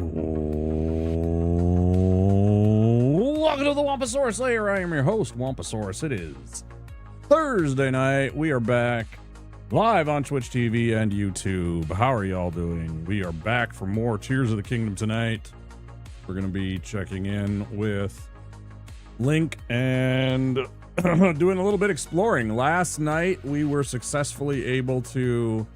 Welcome to the Wamposaurus Lair. I am your host, Wamposaurus. It is Thursday night. We are back live on Twitch TV and YouTube. How are y'all doing? We are back for more Tears of the Kingdom tonight. We're going to be checking in with Link and doing a little bit exploring. Last night, we were successfully able to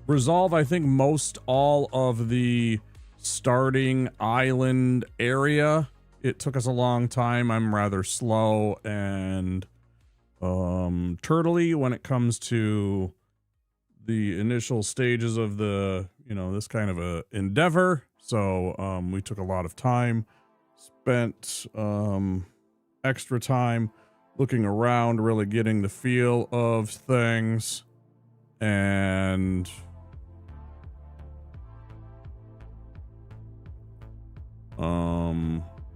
resolve, I think, most all of the starting island area. It took us a long time. I'm rather slow and turtly when it comes to the initial stages of the, this kind of a endeavor. So we took a lot of time, spent extra time looking around, really getting the feel of things, and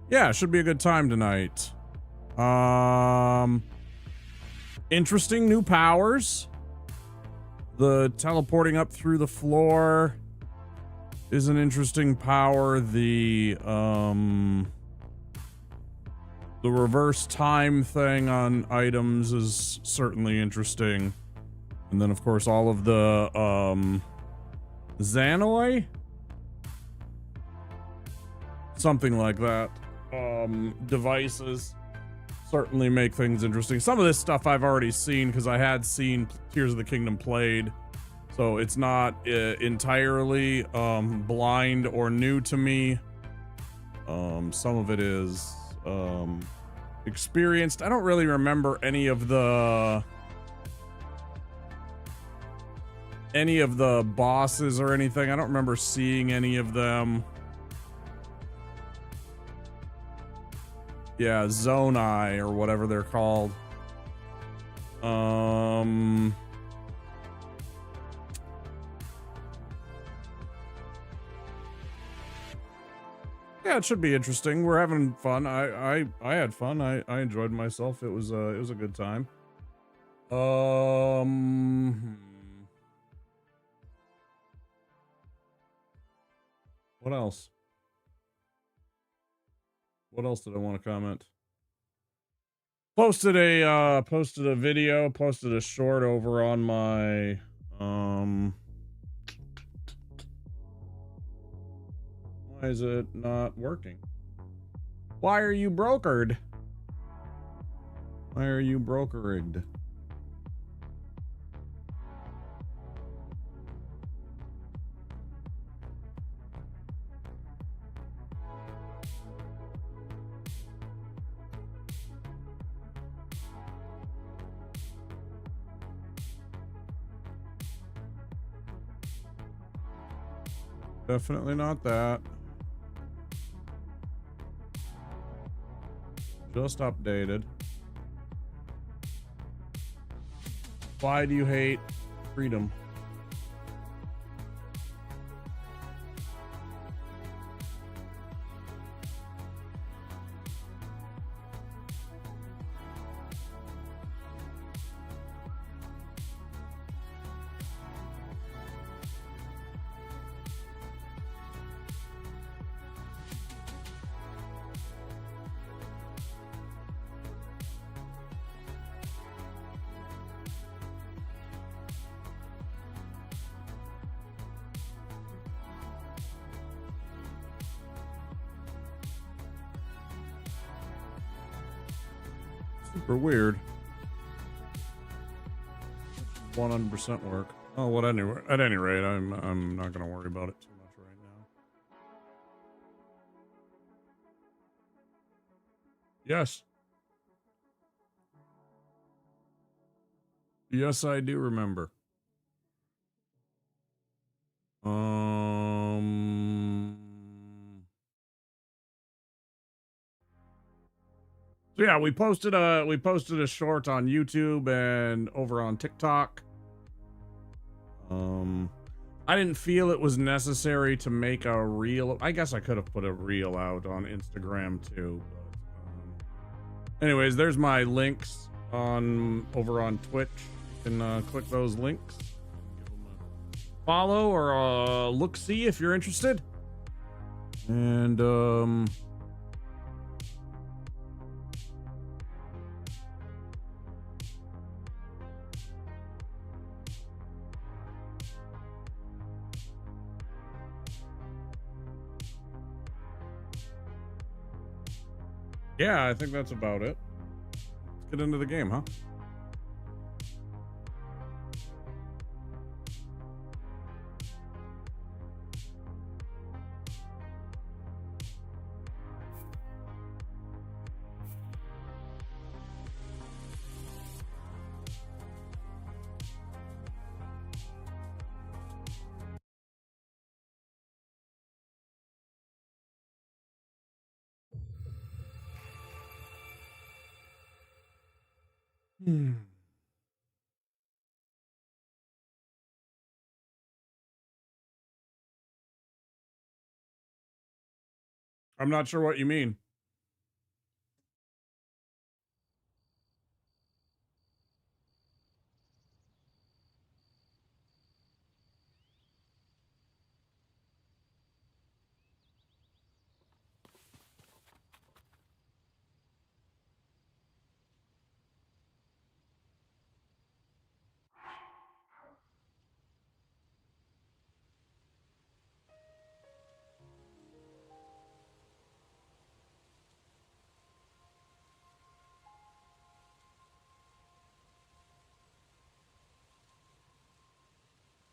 yeah, it should be a good time tonight. Interesting new powers. The teleporting up through the floor is an interesting power. The reverse time thing on items is certainly interesting. And then, of course, all of the Xanoi? Something like that. Devices certainly make things interesting. Some of this stuff I've already seen because I had seen Tears of the Kingdom played. So it's not entirely blind or new to me. Some of it is experienced. I don't really remember any of the bosses or anything. I don't remember seeing any of them. Yeah, Zonai or whatever they're called. Yeah, it should be interesting. We're having fun. I had fun. I enjoyed myself. It was a good time. What else? What else did I want to comment? Posted a video, posted a short over on my why is it not working? Why are you brokered? Why are you brokered? Definitely not that. Just updated. Why do you hate freedom? Super weird. 100% work. Oh, what anyway? At any rate, I'm not gonna worry about it too much right now. Yes. Yes, I do remember. So yeah, we posted a short on YouTube and over on TikTok. I didn't feel it was necessary to make a reel. I guess I could have put a reel out on Instagram too. But, anyways, there's my links over on Twitch. You can click those links. Give them follow or a look-see if you're interested. And yeah, I think that's about it. Let's get into the game, huh? I'm not sure what you mean.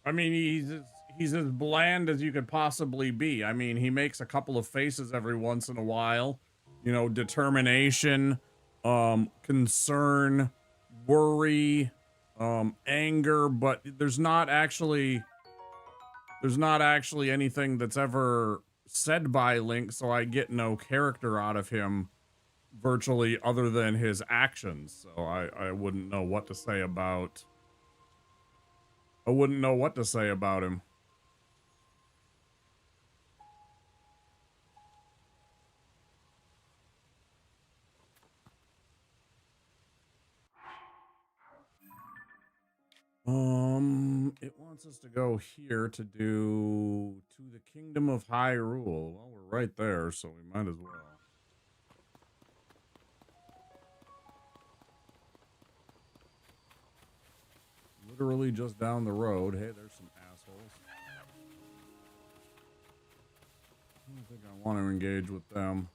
I mean, he's as bland as you could possibly be. I mean, he makes a couple of faces every once in a while. You know, determination, concern, worry, anger, but there's not actually anything that's ever said by Link, so I get no character out of him virtually other than his actions. So I wouldn't know what to say about him. It wants us to go here to do to the Kingdom of Hyrule. Well, we're right there, so we might as well. Literally just down the road. Hey, there's some assholes. I don't think I want to engage with them.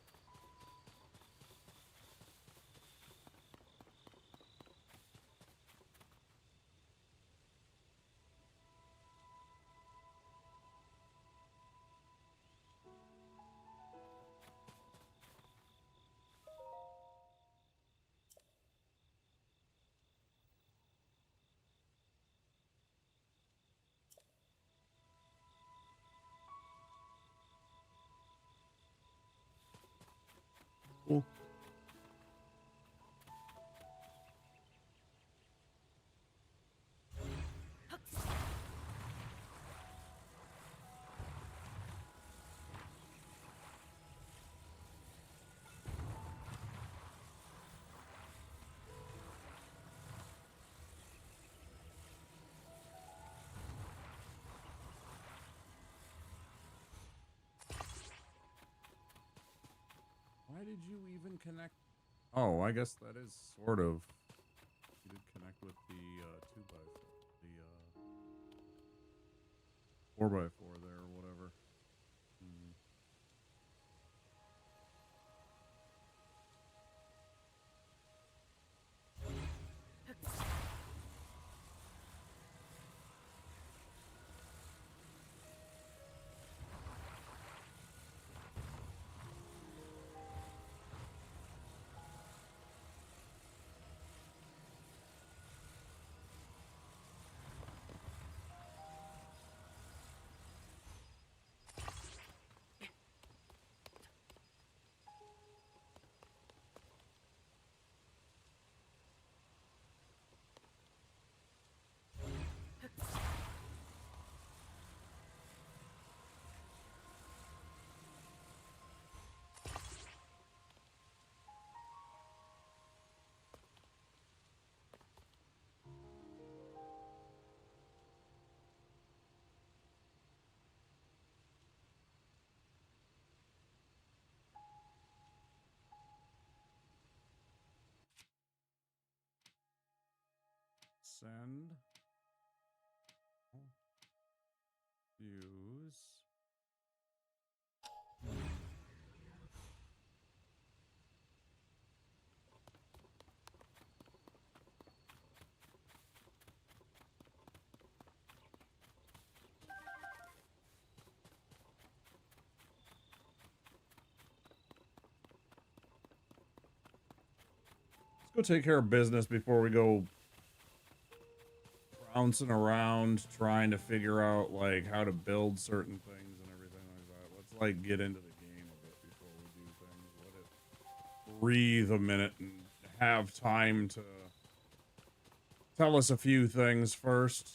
Cool. Why did you even connect? Oh, I guess that is sort of. You did connect with the 2x4, the 4x4 there or whatever. Send. Use. Let's go take care of business before we go bouncing around trying to figure out like how to build certain things and everything like that. Let's like get into the game a bit before we do things. Let it breathe a minute and have time to tell us a few things first.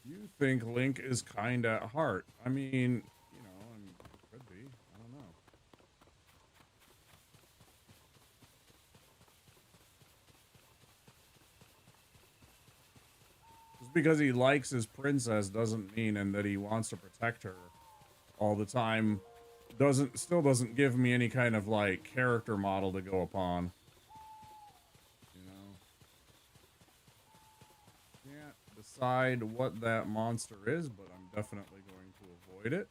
You think Link is kind at heart? I mean, you know, it could be. I don't know. Just because he likes his princess doesn't mean and that he wants to protect her all the time still doesn't give me any kind of like character model to go upon. You know? Can't decide what that monster is, but I'm definitely going to avoid it.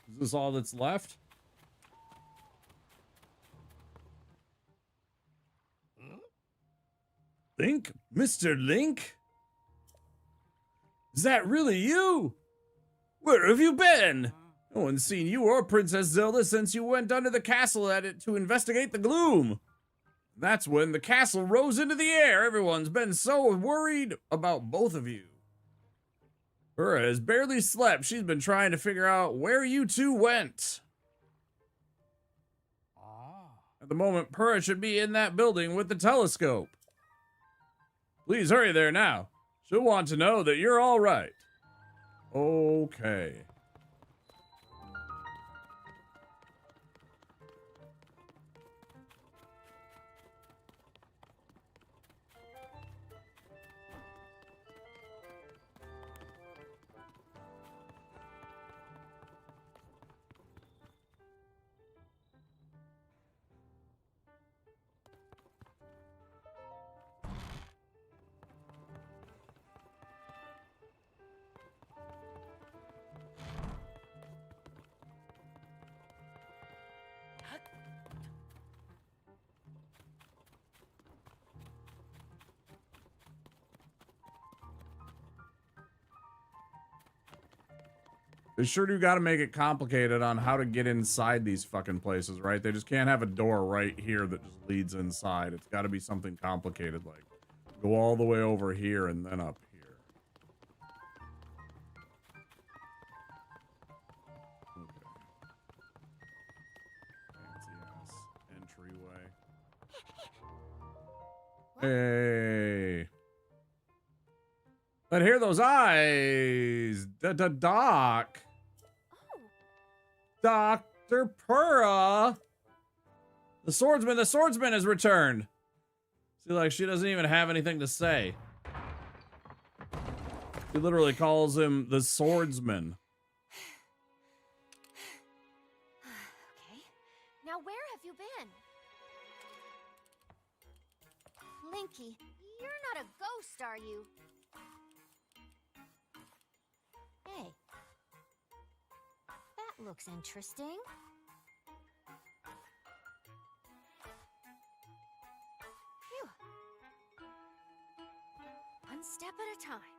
Is this all that's left? Link? Mr. Link? Is that really you? Where have you been? No one's seen you or Princess Zelda since you went under the castle at it to investigate the gloom. That's when the castle rose into the air. Everyone's been so worried about both of you. Purah has barely slept. She's been trying to figure out where you two went. At the moment, Purah should be in that building with the telescope. Please hurry there now. She'll want to know that you're all right. Okay. They sure do gotta make it complicated on how to get inside these fucking places, right? They just can't have a door right here that just leads inside. It's gotta be something complicated, like go all the way over here and then up here. Okay. Fancy ass entryway. Hey. But hear those eyes. Doc. Dr. Purah! The swordsman has returned! See, like, she doesn't even have anything to say. He literally calls him the swordsman. Okay, now where have you been? Linky, you're not a ghost, are you? Hey. That looks interesting. Phew. One step at a time.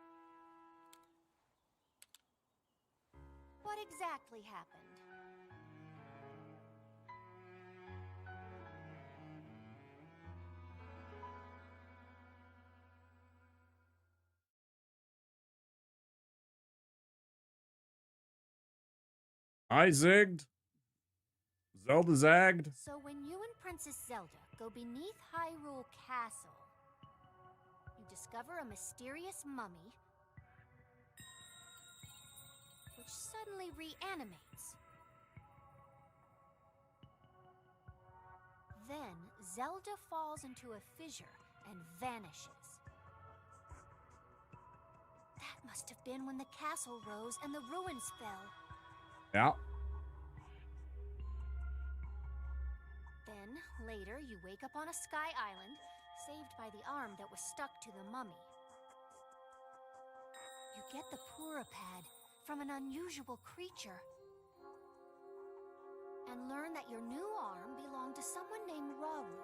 What exactly happened? I zigged. Zelda zagged. So when you and Princess Zelda go beneath Hyrule Castle, you discover a mysterious mummy which suddenly reanimates. Then Zelda falls into a fissure and vanishes. That must have been when the castle rose and the ruins fell. Yeah. Then, later, you wake up on a sky island, saved by the arm that was stuck to the mummy. You get the Purah pad from an unusual creature, and learn that your new arm belonged to someone named Rauru.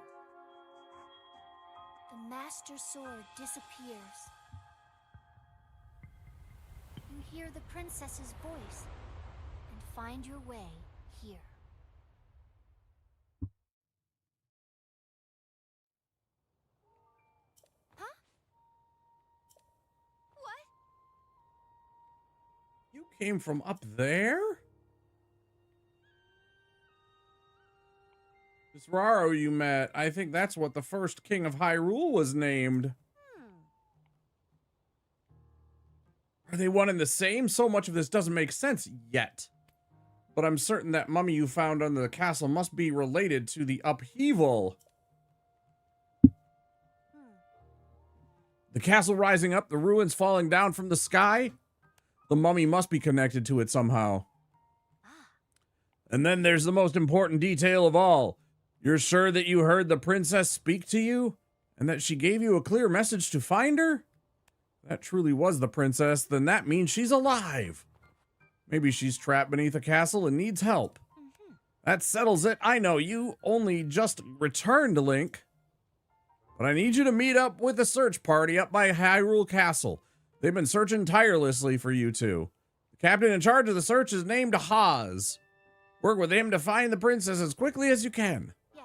The Master Sword disappears. You hear the princess's voice, and find your way here. Huh? What? You came from up there? This Rauru you met, I think that's what the first king of Hyrule was named. Are they one and the same? So much of this doesn't make sense yet. But I'm certain that mummy you found under the castle must be related to the upheaval. The castle rising up, the ruins falling down from the sky. The mummy must be connected to it somehow. And then there's the most important detail of all. You're sure that you heard the princess speak to you? And that she gave you a clear message to find her? That truly was the princess, then that means she's alive. Maybe she's trapped beneath a castle and needs help. That settles it. I know you only just returned, Link. But I need you to meet up with the search party up by Hyrule Castle. They've been searching tirelessly for you two. The captain in charge of the search is named Haz. Work with him to find the princess as quickly as you can. Yes.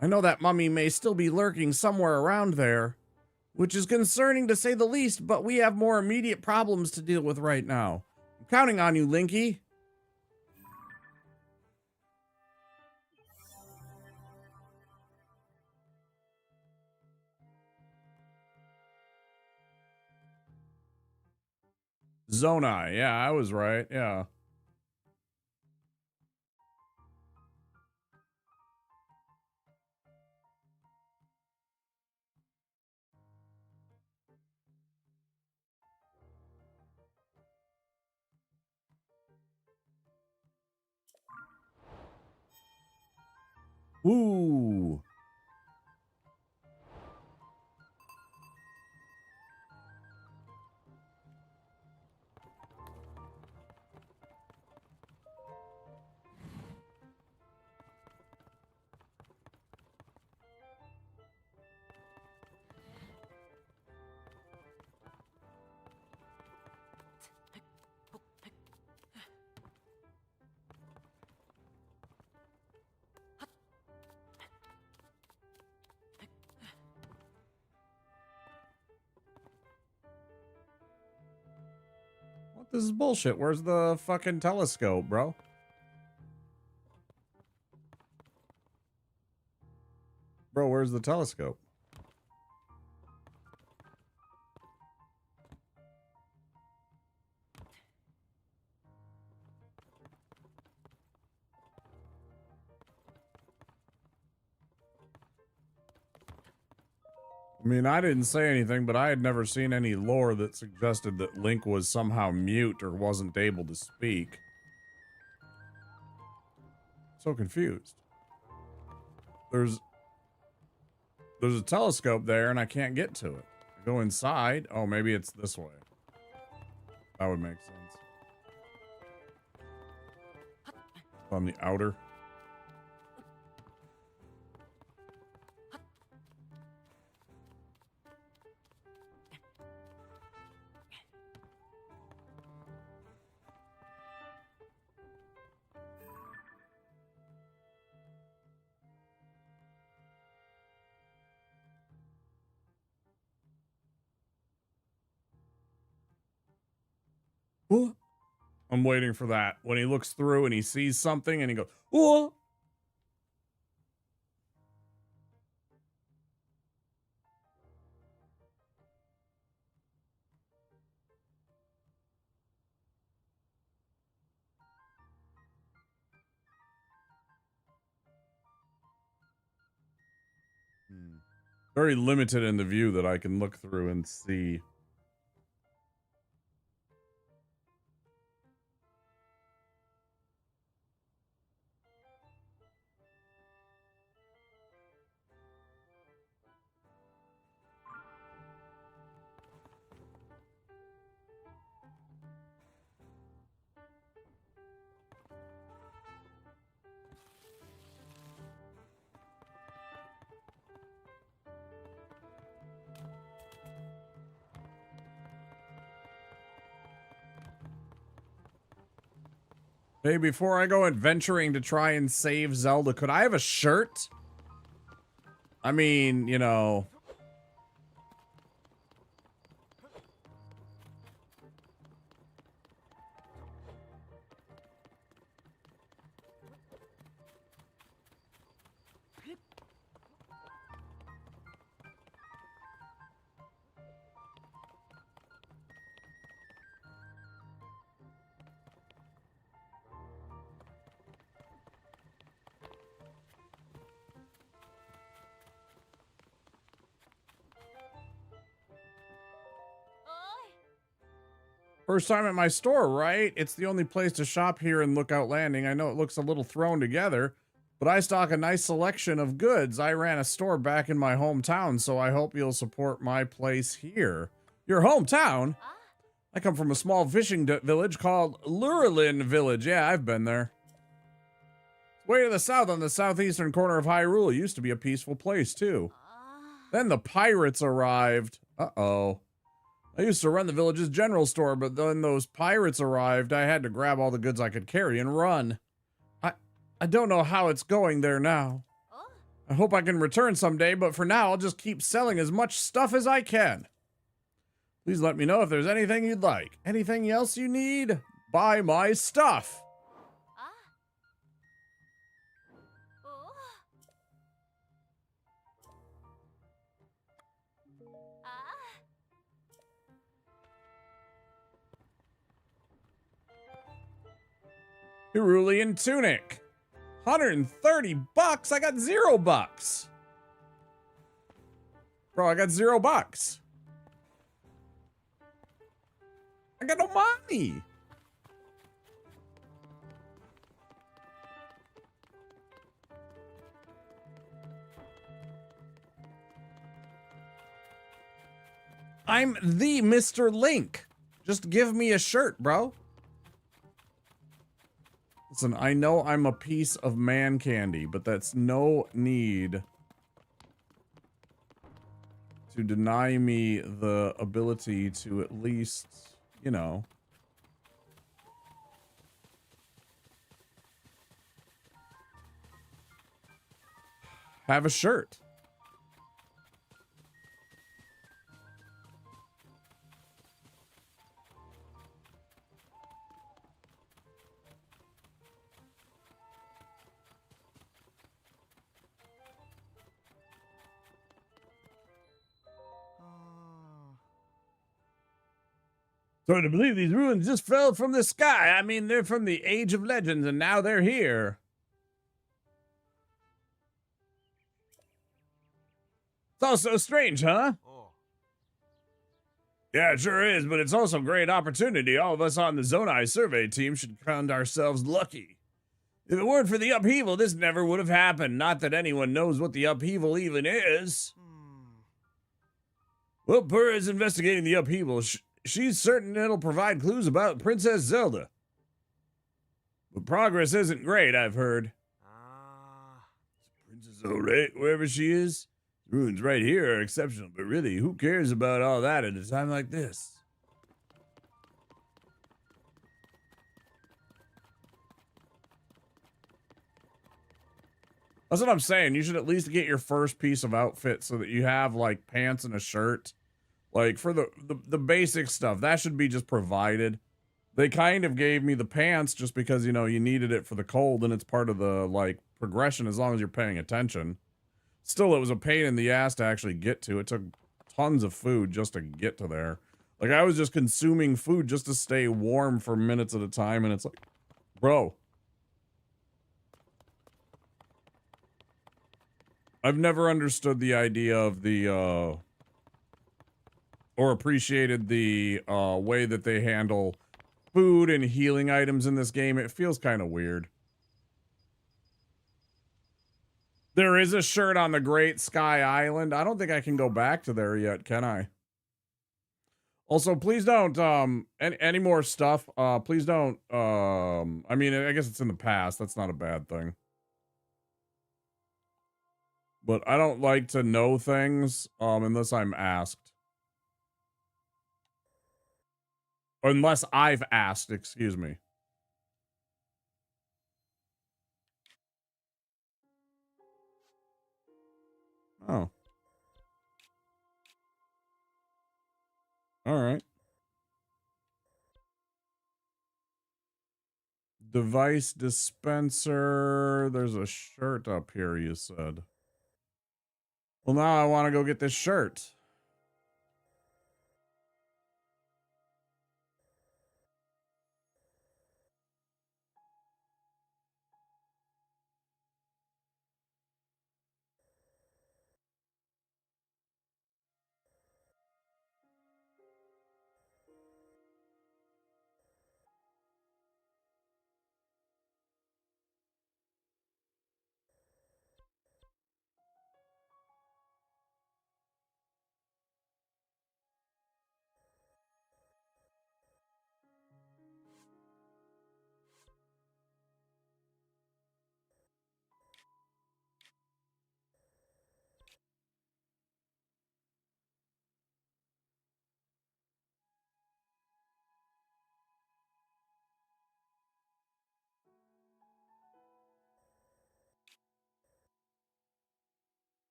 I know that mummy may still be lurking somewhere around there, which is concerning to say the least, but we have more immediate problems to deal with right now. I'm counting on you, Linky. Zonai, yeah, I was right, yeah. Woo! What? This is bullshit. Where's the fucking telescope, bro? Bro, where's the telescope? I mean, I didn't say anything, but I had never seen any lore that suggested that Link was somehow mute or wasn't able to speak. So confused. There's a telescope there and I can't get to it. I go inside. Oh, maybe it's this way. That would make sense. On the outer. What? I'm waiting for that. When he looks through and he sees something and he goes, "Oh!" Very limited in the view that I can look through and see. Hey, before I go adventuring to try and save Zelda, could I have a shirt? I mean, you know. First time at my store, right? It's the only place to shop here in Lookout Landing. I know it looks a little thrown together, but I stock a nice selection of goods. I ran a store back in my hometown, so I hope you'll support my place here. Your hometown? I come from a small fishing village called Lurelin Village. Yeah, I've been there. Way to the south on the southeastern corner of Hyrule. It used to be a peaceful place, too. Then the pirates arrived. Uh-oh. I used to run the village's general store, but then those pirates arrived. I had to grab all the goods I could carry and run. I don't know how it's going there now. I hope I can return someday, but for now, I'll just keep selling as much stuff as I can. Please let me know if there's anything you'd like. Anything else you need? Buy my stuff. Hyrulean tunic. 130 bucks? I got $0. Bro, I got $0. I got no money. I'm the Mr. Link. Just give me a shirt, bro. Listen, I know I'm a piece of man candy, but that's no need to deny me the ability to at least, you know, have a shirt. So to believe these ruins just fell from the sky. I mean, they're from the Age of Legends, and now they're here. It's all so strange, huh? Oh. Yeah, it sure is, but it's also a great opportunity. All of us on the Zonai survey team should count ourselves lucky. If it weren't for the upheaval, this never would have happened. Not that anyone knows what the upheaval even is. Well, Purah is investigating the upheaval. She's certain it'll provide clues about Princess Zelda. But progress isn't great, I've heard. Princess alright, wherever she is. The ruins right here are exceptional, but really, who cares about all that at a time like this? That's what I'm saying. You should at least get your first piece of outfit so that you have, like, pants and a shirt. Like, for the basic stuff, that should be just provided. They kind of gave me the pants just because, you know, you needed it for the cold and it's part of the, like, progression as long as you're paying attention. Still, it was a pain in the ass to actually get to. It took tons of food just to get to there. Like, I was just consuming food just to stay warm for minutes at a time, and it's like, bro. I've never understood the idea of the, or appreciated the, way that they handle food and healing items in this game. It feels kind of weird. There is a shirt on the Great Sky Island. I don't think I can go back to there yet, can I? Also, please don't, any more stuff, please don't, I mean, I guess it's in the past. That's not a bad thing. But I don't like to know things, unless I'm asked. Or unless I've asked, excuse me. Oh. All right. Device dispenser. There's a shirt up here, you said. Well, now I want to go get this shirt.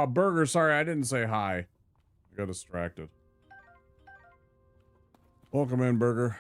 Burger, sorry, I didn't say hi. I got distracted. Welcome in, Burger.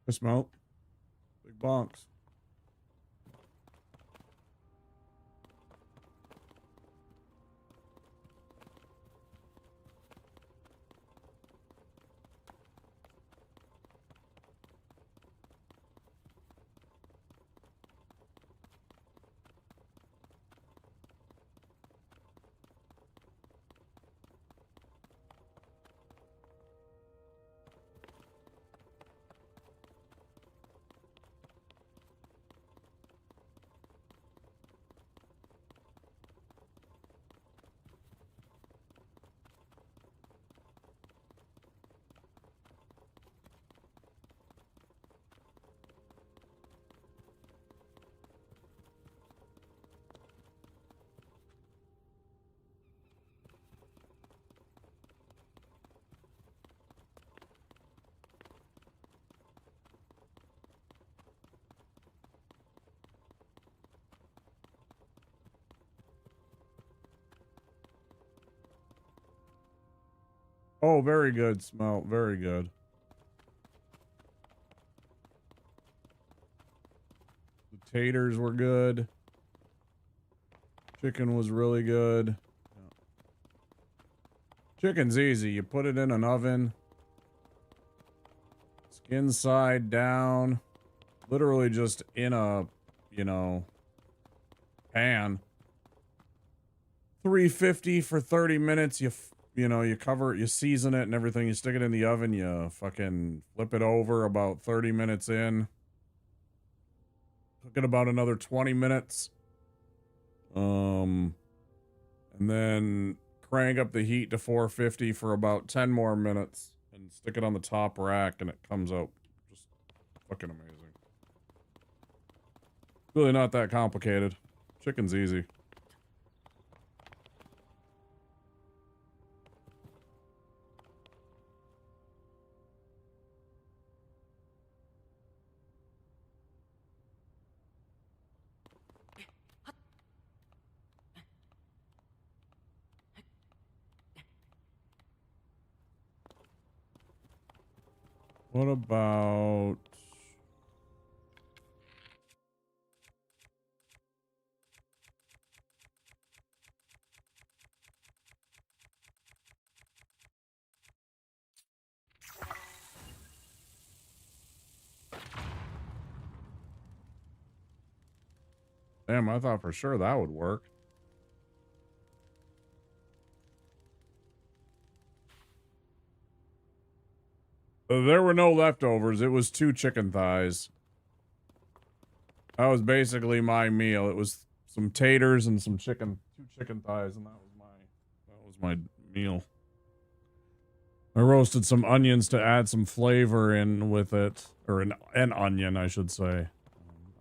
I smoke. Big bonks. Oh, very good smell. Very good. The taters were good. Chicken was really good. Chicken's easy. You put it in an oven. Skin side down. Literally just in a, you know, pan. 350 for 30 minutes. You know, you cover it, you season it and everything. You stick it in the oven. You fucking flip it over about 30 minutes in. Cook it about another 20 minutes. And then crank up the heat to 450 for about 10 more minutes and stick it on the top rack and it comes out just fucking amazing. Really not that complicated. Chicken's easy. What about... Damn, I thought for sure that would work. There were no leftovers. It was 2 chicken thighs. That was basically my meal. It was some taters and some chicken, 2 chicken thighs, and that was my meal. I roasted some onions to add some flavor in with it, or an onion, I should say.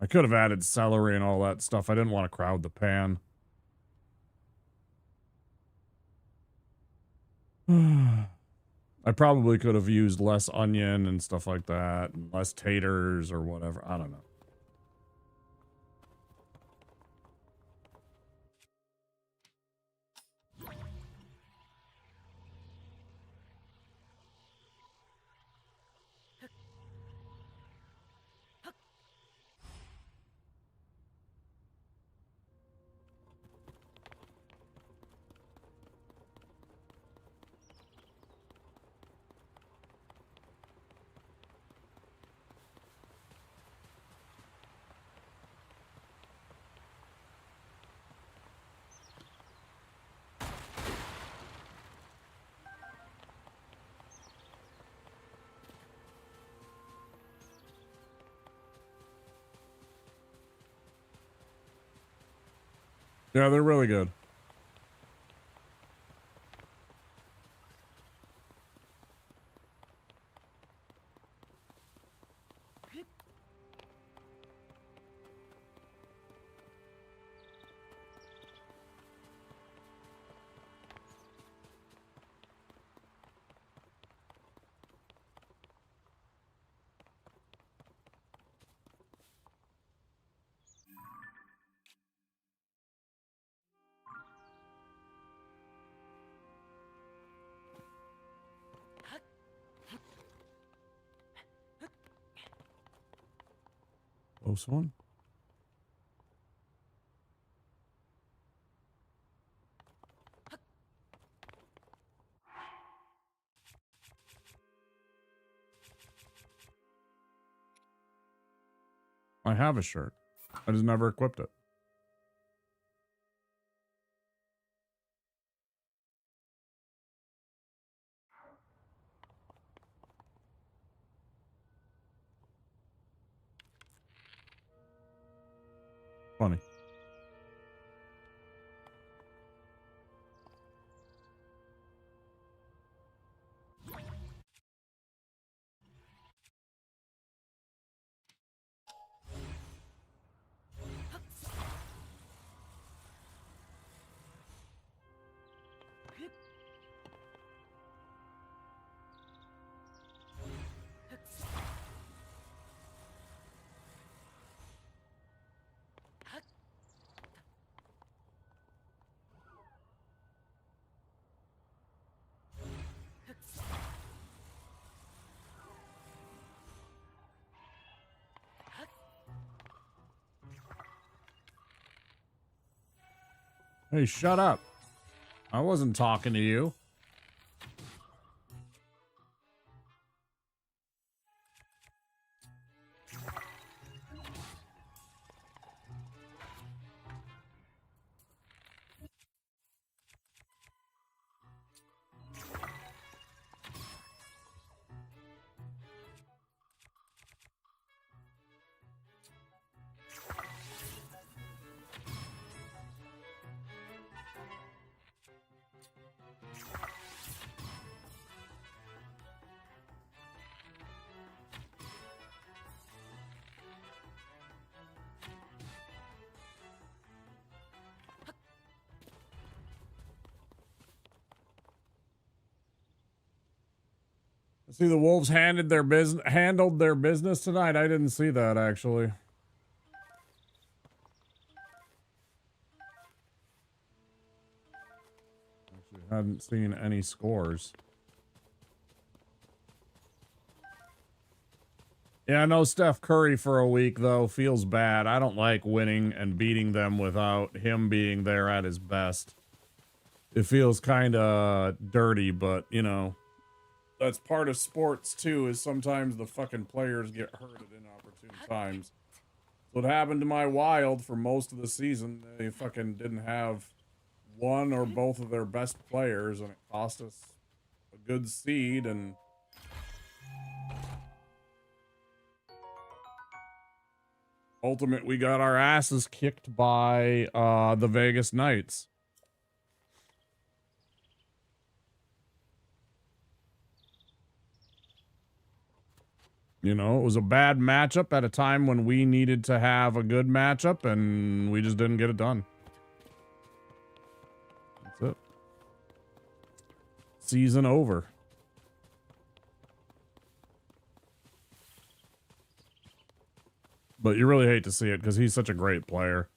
I could have added celery and all that stuff. I didn't want to crowd the pan. I probably could have used less onion and stuff like that, and less taters or whatever. I don't know. Yeah, they're really good. Close one. I have a shirt. I just never equipped it. Funny. Hey, shut up. I wasn't talking to you. See, the Wolves handled their business tonight. I didn't see that actually. Actually, hadn't seen any scores. Yeah, no Steph Curry for a week though feels bad. I don't like winning and beating them without him being there at his best. It feels kind of dirty, but you know. That's part of sports too, is sometimes the fucking players get hurt at inopportune times. What happened to my Wild for most of the season, they fucking didn't have one or both of their best players, and it cost us a good seed, and ultimately we got our asses kicked by the Vegas Knights. You know, it was a bad matchup at a time when we needed to have a good matchup, and we just didn't get it done. That's it. Season over. But you really hate to see it because he's such a great player.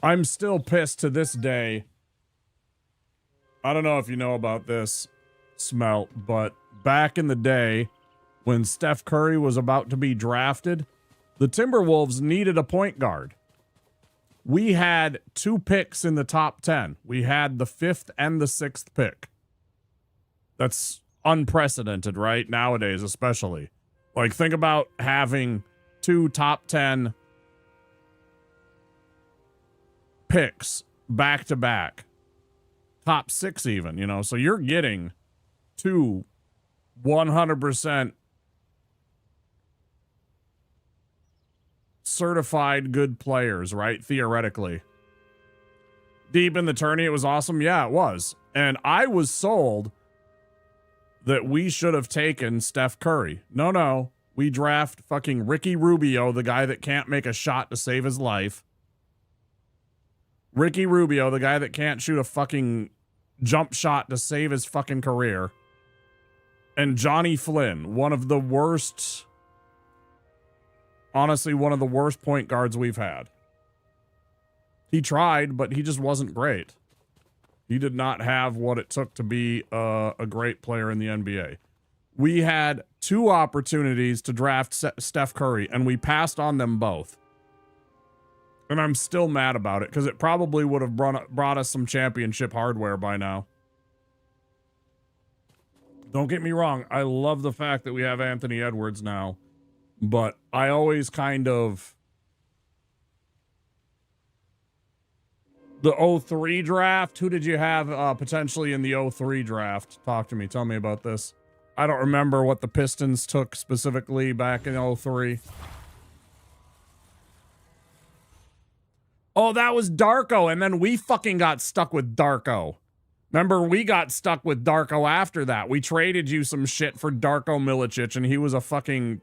I'm still pissed to this day. I don't know if you know about this, Smelt, but back in the day when Steph Curry was about to be drafted, the Timberwolves needed a point guard. We had 2 picks in the top 10. We had the 5th and the 6th pick. That's unprecedented, right? Nowadays, especially. Like, think about having 2 top 10 picks back to back. Top 6 even, you know? So you're getting 2 100% certified good players, right? Theoretically. Deep in the tourney, it was awesome. Yeah, it was. And I was sold that we should have taken Steph Curry. No. We draft fucking Ricky Rubio, the guy that can't make a shot to save his life. Ricky Rubio, the guy that can't shoot a fucking jump shot to save his fucking career. And Johnny Flynn, one of the worst... Honestly, one of the worst point guards we've had. He tried, but he just wasn't great. He did not have what it took to be a great player in the NBA. We had 2 opportunities to draft Steph Curry, and we passed on them both. And I'm still mad about it, because it probably would have brought us some championship hardware by now. Don't get me wrong, I love the fact that we have Anthony Edwards now. But I always kind of... The 03 draft? Who did you have potentially in the 03 draft? Talk to me. Tell me about this. I don't remember what the Pistons took specifically back in 03. Oh, that was Darko, and then we fucking got stuck with Darko. Remember, we got stuck with Darko after that. We traded you some shit for Darko Milicic, and he was a fucking...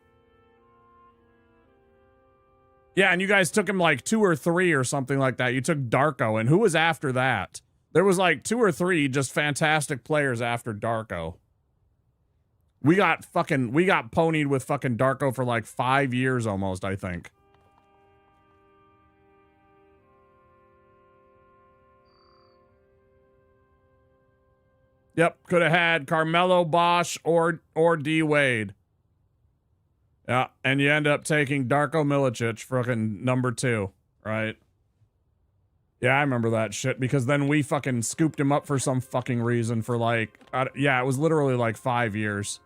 Yeah, and you guys took him like 2 or 3 or something like that. You took Darko, and who was after that? There was like 2 or 3 just fantastic players after Darko. We got ponied with fucking Darko for like 5 years almost, I think. Yep, could have had Carmelo, Bosch, or D Wade. Yeah, and you end up taking Darko Milicic, fucking number 2, right? Yeah, I remember that shit, because then we fucking scooped him up for some fucking reason for like, yeah, it was literally like 5 years.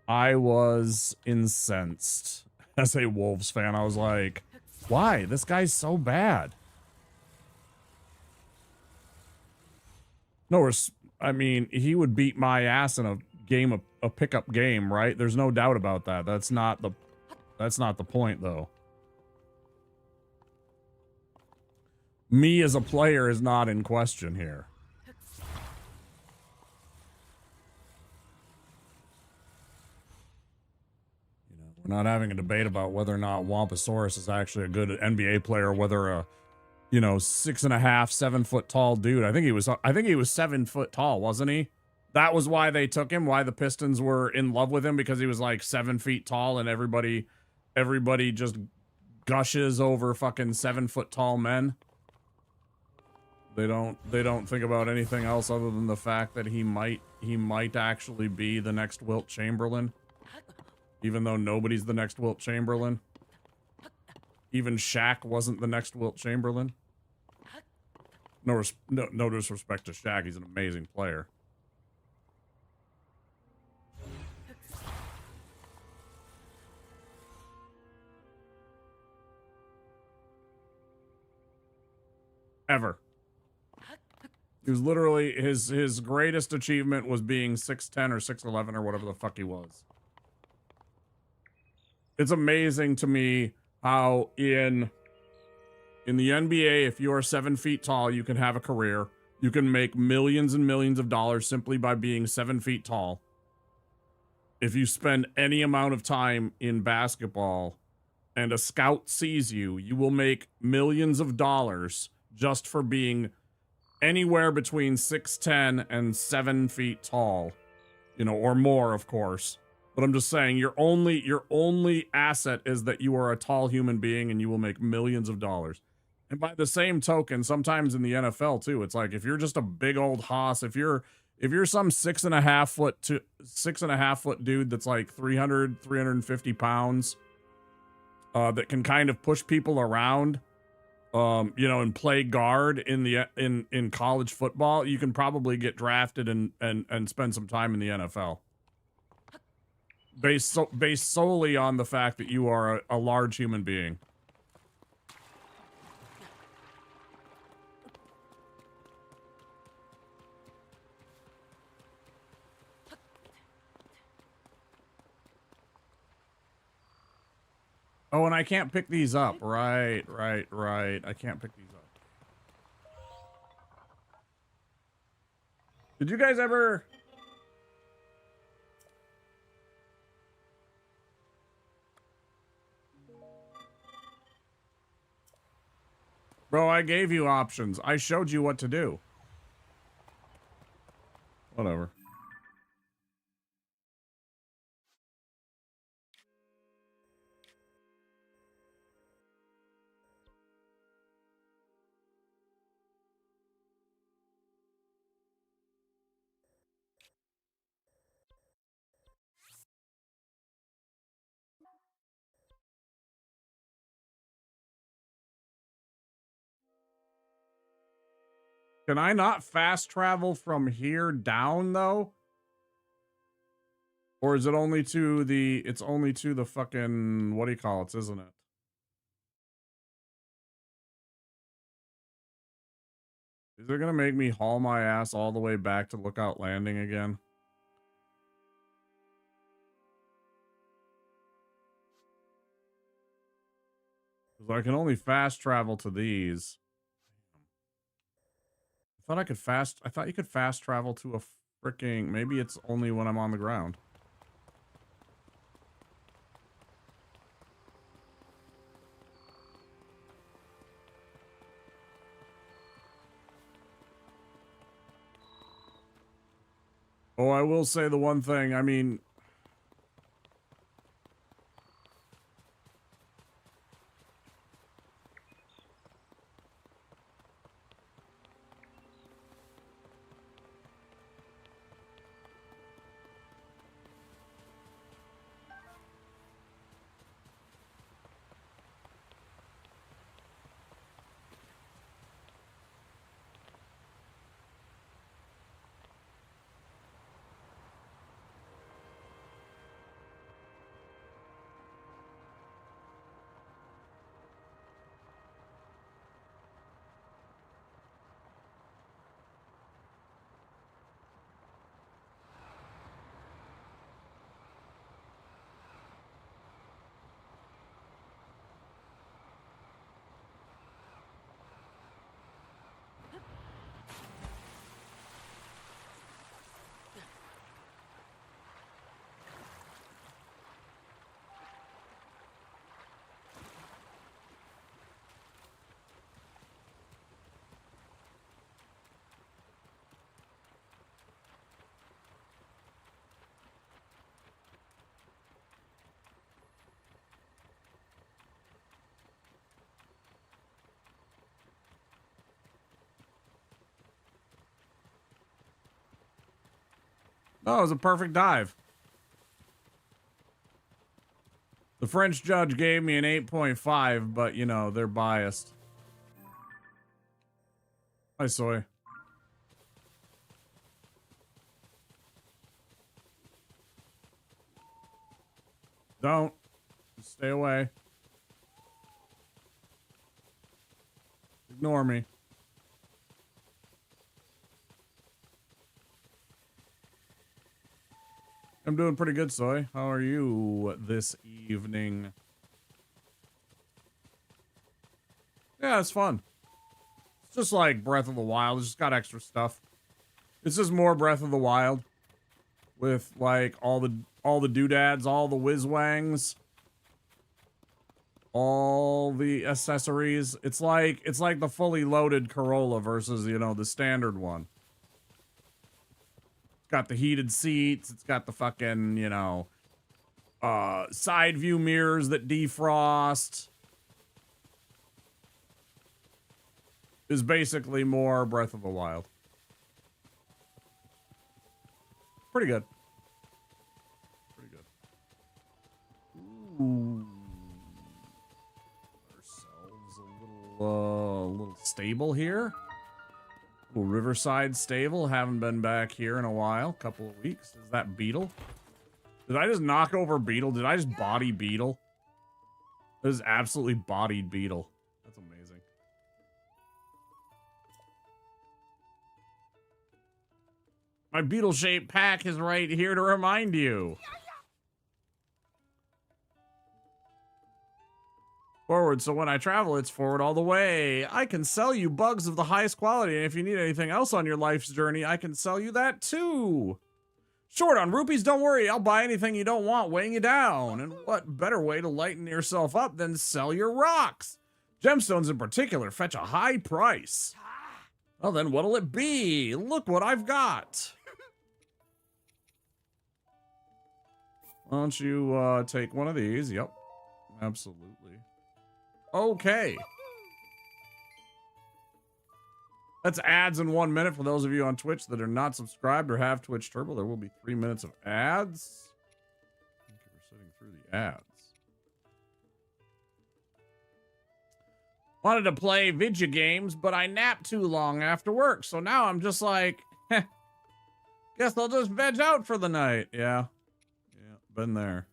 I was incensed. As a Wolves fan, I was like, why? This guy's so bad. No, I mean, he would beat my ass in a pickup game, right? There's no doubt about that. That's not the point, though. Me as a player is not in question here. You know, we're not having a debate about whether or not Wamposaurus is actually a good NBA player, whether a, you know, 6.5, 7 foot tall dude. I think he was 7 foot tall, wasn't he? That was why they took him, why the Pistons were in love with him, because he was like 7 feet tall, and everybody just gushes over fucking 7 foot tall men. They don't think about anything else other than the fact that he might actually be the next Wilt Chamberlain, even though nobody's the next Wilt Chamberlain. Even Shaq wasn't the next Wilt Chamberlain. No disrespect to Shaq, he's an amazing player. Ever. He was literally, his greatest achievement was being 6'10 or 6'11 or whatever the fuck he was. It's amazing to me how in the NBA, if you are 7 feet tall, you can have a career. You can make millions and millions of dollars simply by being 7 feet tall. If you spend any amount of time in basketball and a scout sees you, you will make millions of dollars just for being anywhere between 6'10" and 7 feet tall, you know, or more, of course. But I'm just saying, your only asset is that you are a tall human being and you will make millions of dollars. And by the same token, sometimes in the NFL too, it's like if you're just a big old hoss, if you're some 6.5 foot dude that's like 350 pounds, that can kind of push people around, you know, and play guard in college football, you can probably get drafted and spend some time in the NFL. Based solely on the fact that you are a large human being. Oh, and I can't pick these up. Right. I can't pick these up. Did you guys ever... Bro, I gave you options. I showed you what to do. Whatever. Can I not fast travel from here down, though? Or is it only to the... It's only to the fucking... What do you call it, isn't it? Is it gonna make me haul my ass all the way back to Lookout Landing again? Because I can only fast travel to these. I thought you could fast travel to a freaking... Maybe it's only when I'm on the ground. Oh, I will say the one thing, I mean... Oh, it was a perfect dive. The French judge gave me an 8.5, but, you know, they're biased. Hi, Soy. Don't. Just stay away. Ignore me. I'm doing pretty good, Soy. How are you this evening? Yeah, it's fun. It's just like Breath of the Wild. It's just got extra stuff. It's just more Breath of the Wild with like all the doodads, all the whiz-wangs. all the accessories. It's like the fully loaded Corolla versus, you know, the standard one. It's got the heated seats. It's got the fucking, you know, side view mirrors that defrost. Is basically more Breath of the Wild. Pretty good. Pretty good. Ooh. Ourselves a little stable here. A little Riverside stable. Haven't been back here in a while. Couple of weeks. Is that Beetle? Did I just knock over Beetle? Did I just body Beetle? This is absolutely bodied Beetle. That's amazing. My beetle-shaped pack is right here to remind you. Forward, so when I travel, it's forward all the way. I can sell you bugs of the highest quality, and if you need anything else on your life's journey, I can sell you that too. Short on rupees, don't worry, I'll buy anything you don't want weighing you down. And what better way to lighten yourself up than sell your rocks? Gemstones in particular fetch a high price. Well then, what'll it be? Look what I've got. Why don't you take one of these? Yep, absolutely. Okay. That's ads in 1 minute for those of you on Twitch that are not subscribed or have Twitch Turbo. There will be 3 minutes of ads. Thank you for sitting through the ads. Wanted to play video games, but I napped too long after work. So now I'm just like, guess I'll just veg out for the night. Yeah. Yeah, been there.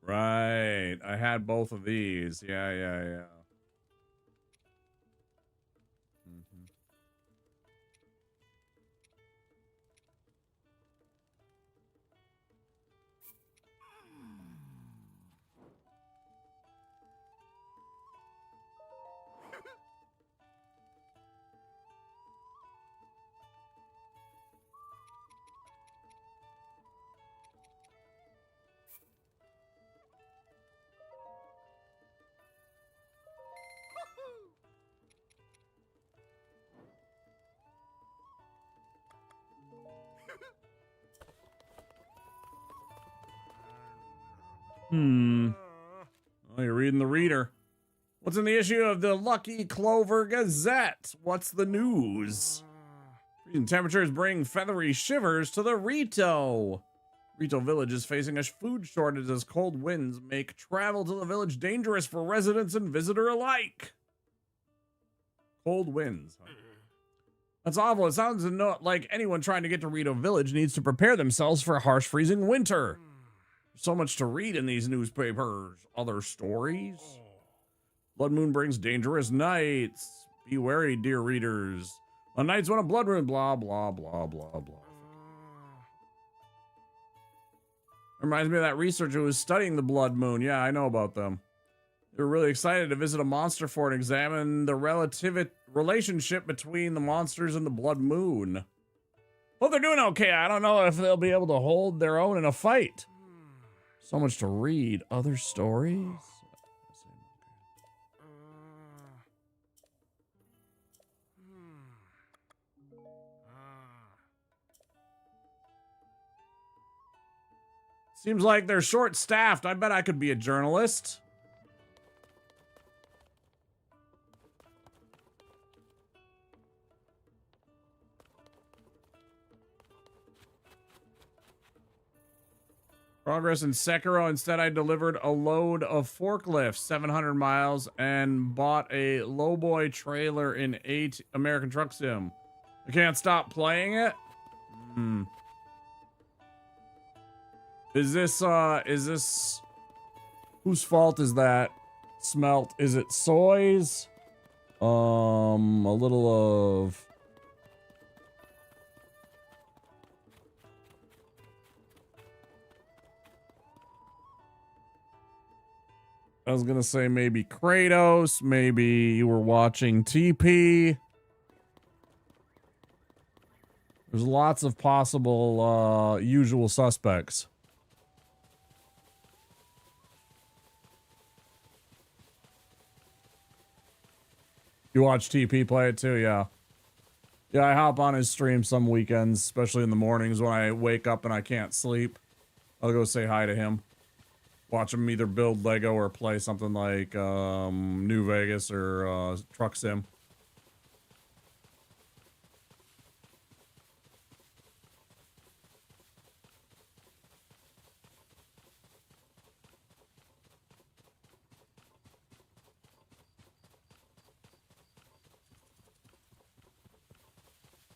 Right. I had both of these. Yeah. Oh, you're reading the reader. What's in the issue of the Lucky Clover Gazette? What's the news? Freezing temperatures bring feathery shivers to the Rito. Rito Village is facing a food shortage as cold winds make travel to the village dangerous for residents and visitor alike. Cold winds, huh? That's awful. It sounds like anyone trying to get to Rito Village needs to prepare themselves for a harsh freezing winter. So much to read in these newspapers. Other stories. Blood moon brings dangerous nights. Be wary, dear readers. On nights when a blood moon, blah, blah, blah, blah, blah. Reminds me of that researcher who was studying the blood moon. Yeah, I know about them. They were really excited to visit a monster fort and examine the relationship between the monsters and the blood moon. Well, they're doing okay. I don't know if they'll be able to hold their own in a fight. So much to read. Other stories? Seems like they're short-staffed. I bet I could be a journalist. Progress in Sekiro. Instead, I delivered a load of forklifts, 700 miles, and bought a lowboy trailer in 8 American Truck Sim. I can't stop playing it? Is this... Whose fault is that? Smelt. Is it Soy's? A little of... I was gonna say maybe Kratos, maybe you were watching TP. There's lots of possible usual suspects. You watch TP play it too, yeah. Yeah, I hop on his stream some weekends, especially in the mornings when I wake up and I can't sleep. I'll go say hi to him. Watch him either build Lego or play something like New Vegas or Truck Sim.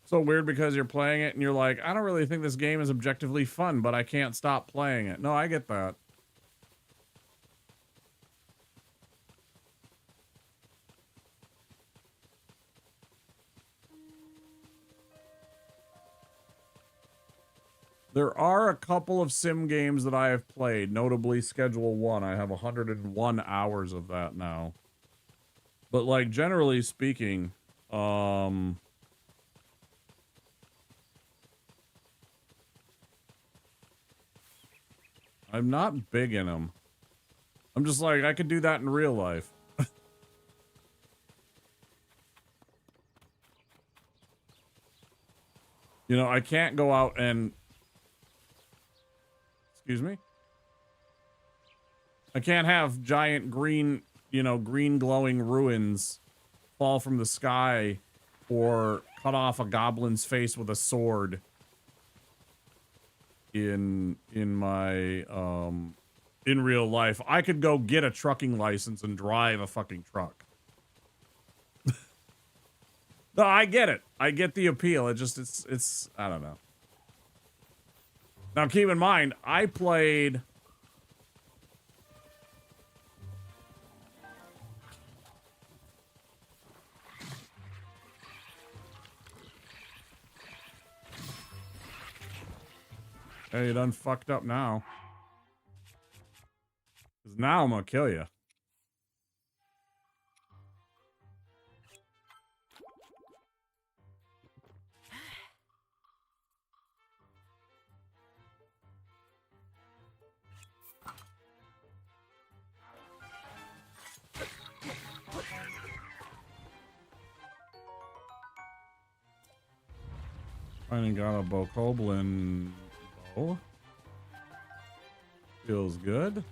So weird because you're playing it and you're like, I don't really think this game is objectively fun, but I can't stop playing it. No, I get that. There are a couple of sim games that I have played, notably Schedule 1. I have 101 hours of that now. But like generally speaking, I'm not big in them. I'm just like, I could do that in real life. You know, I can't go out and... Excuse me? I can't have giant green, you know, green glowing ruins fall from the sky or cut off a goblin's face with a sword in my in real life. I could go get a trucking license and drive a fucking truck. No, I get it. I get the appeal. It's I don't know. Now keep in mind, I played Hey, you done fucked up now. 'Cause now I'm gonna kill you. Finally got a Bokoblin bow. Feels good.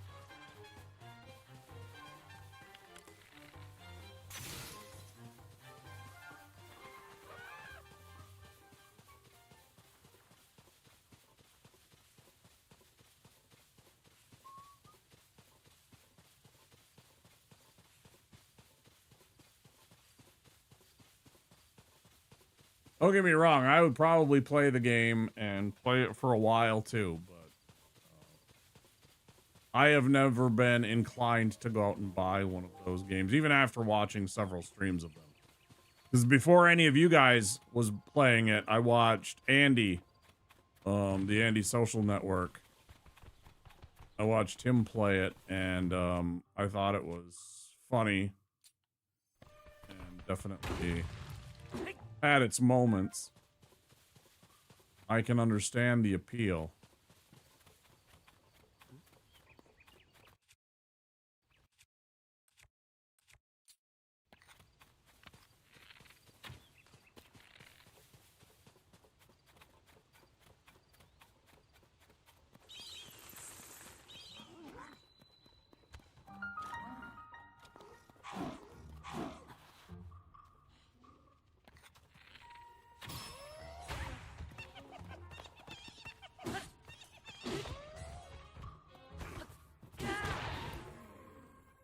Don't get me wrong, I would probably play the game and play it for a while too, but I have never been inclined to go out and buy one of those games, even after watching several streams of them. Because before any of you guys was playing it, I watched Andy, the Andy Social Network. I watched him play it, and I thought it was funny and definitely had its moments. I can understand the appeal.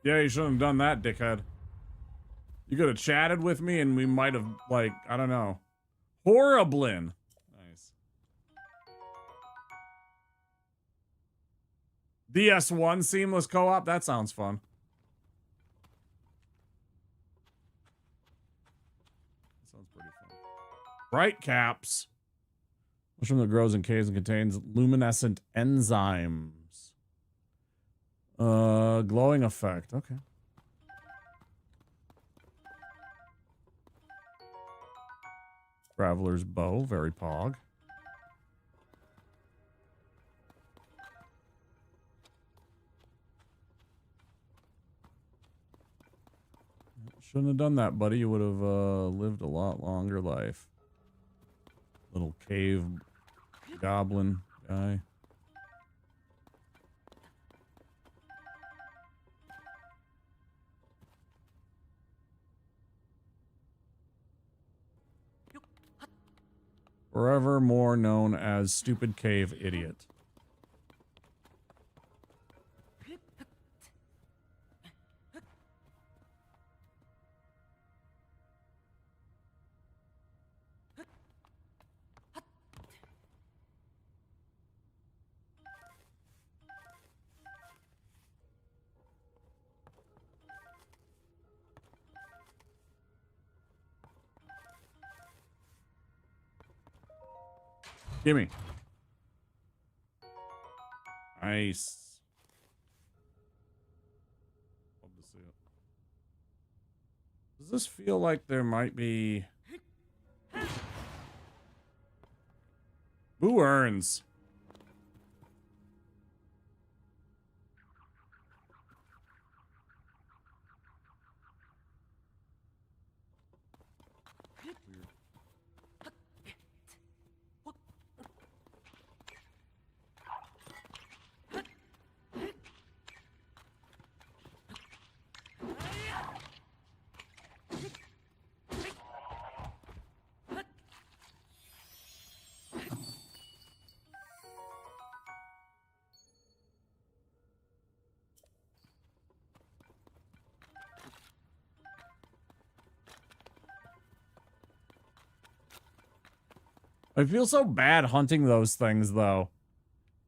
Yeah, you shouldn't have done that, dickhead. You could have chatted with me and we might have, like, I don't know. Horriblin. Nice. DS1 seamless co-op? That sounds fun. That sounds pretty fun. Bright caps. Mushroom that grows in caves and contains luminescent enzymes. Glowing effect. Okay. Traveler's bow. Very pog. Shouldn't have done that, buddy. You would have lived a lot longer life. Little cave goblin guy. Forevermore known as Stupid Cave Idiot. Gimme. Nice. Love to see it. Does this feel like there might be... Who earns? I feel so bad hunting those things, though.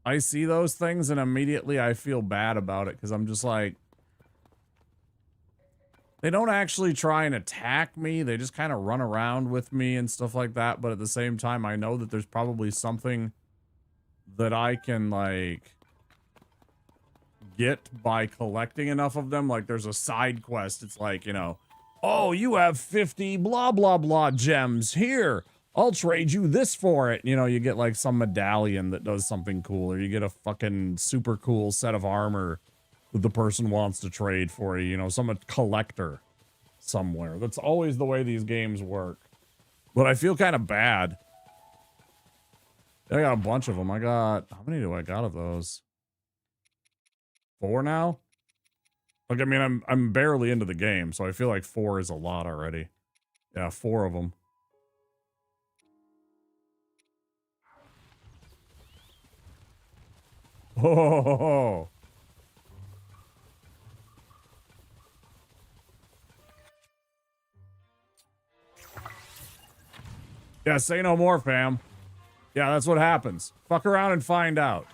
I see those things and immediately I feel bad about it because I'm just like... They don't actually try and attack me. They just kind of run around with me and stuff like that. But at the same time, I know that there's probably something that I can, like, get by collecting enough of them. Like, there's a side quest. It's like, you know, oh, you have 50 blah, blah, blah gems. Here, I'll trade you this for it. You know, you get, like, some medallion that does something cool. Or you get a fucking super cool set of armor that the person wants to trade for you. You know, some collector somewhere. That's always the way these games work. But I feel kind of bad. I got a bunch of them. I got... How many do I got of those? 4 now? Like, I mean, I'm barely into the game, so I feel like 4 is a lot already. Yeah, 4 of them. Oh! Yeah, say no more, fam. Yeah, that's what happens. Fuck around and find out.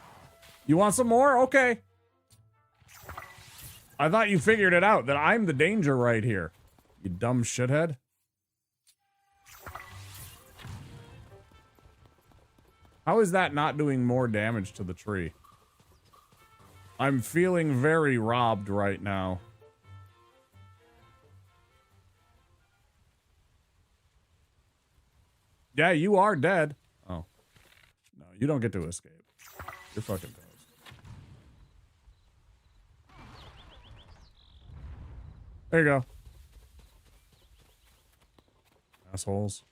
You want some more? Okay. I thought you figured it out, that I'm the danger right here. You dumb shithead. How is that not doing more damage to the tree? I'm feeling very robbed right now. Yeah, you are dead. Oh. No, you don't get to escape. You're fucking toast. There you go. Assholes.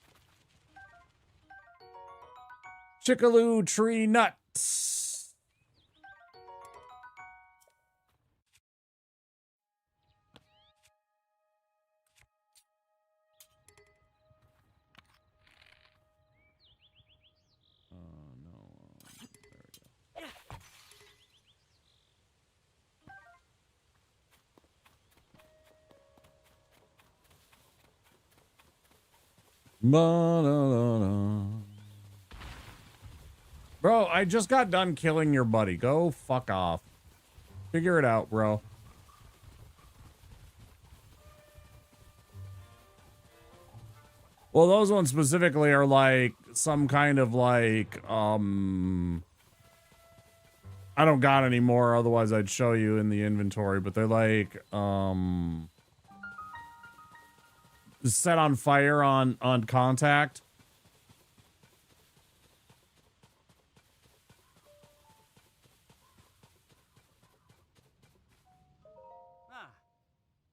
Chickaloo tree nuts. Bro, I just got done killing your buddy. Go fuck off. Figure it out, bro. Well, those ones specifically are like some kind of like, I don't got any more, otherwise I'd show you in the inventory, but they're like, set on fire on contact.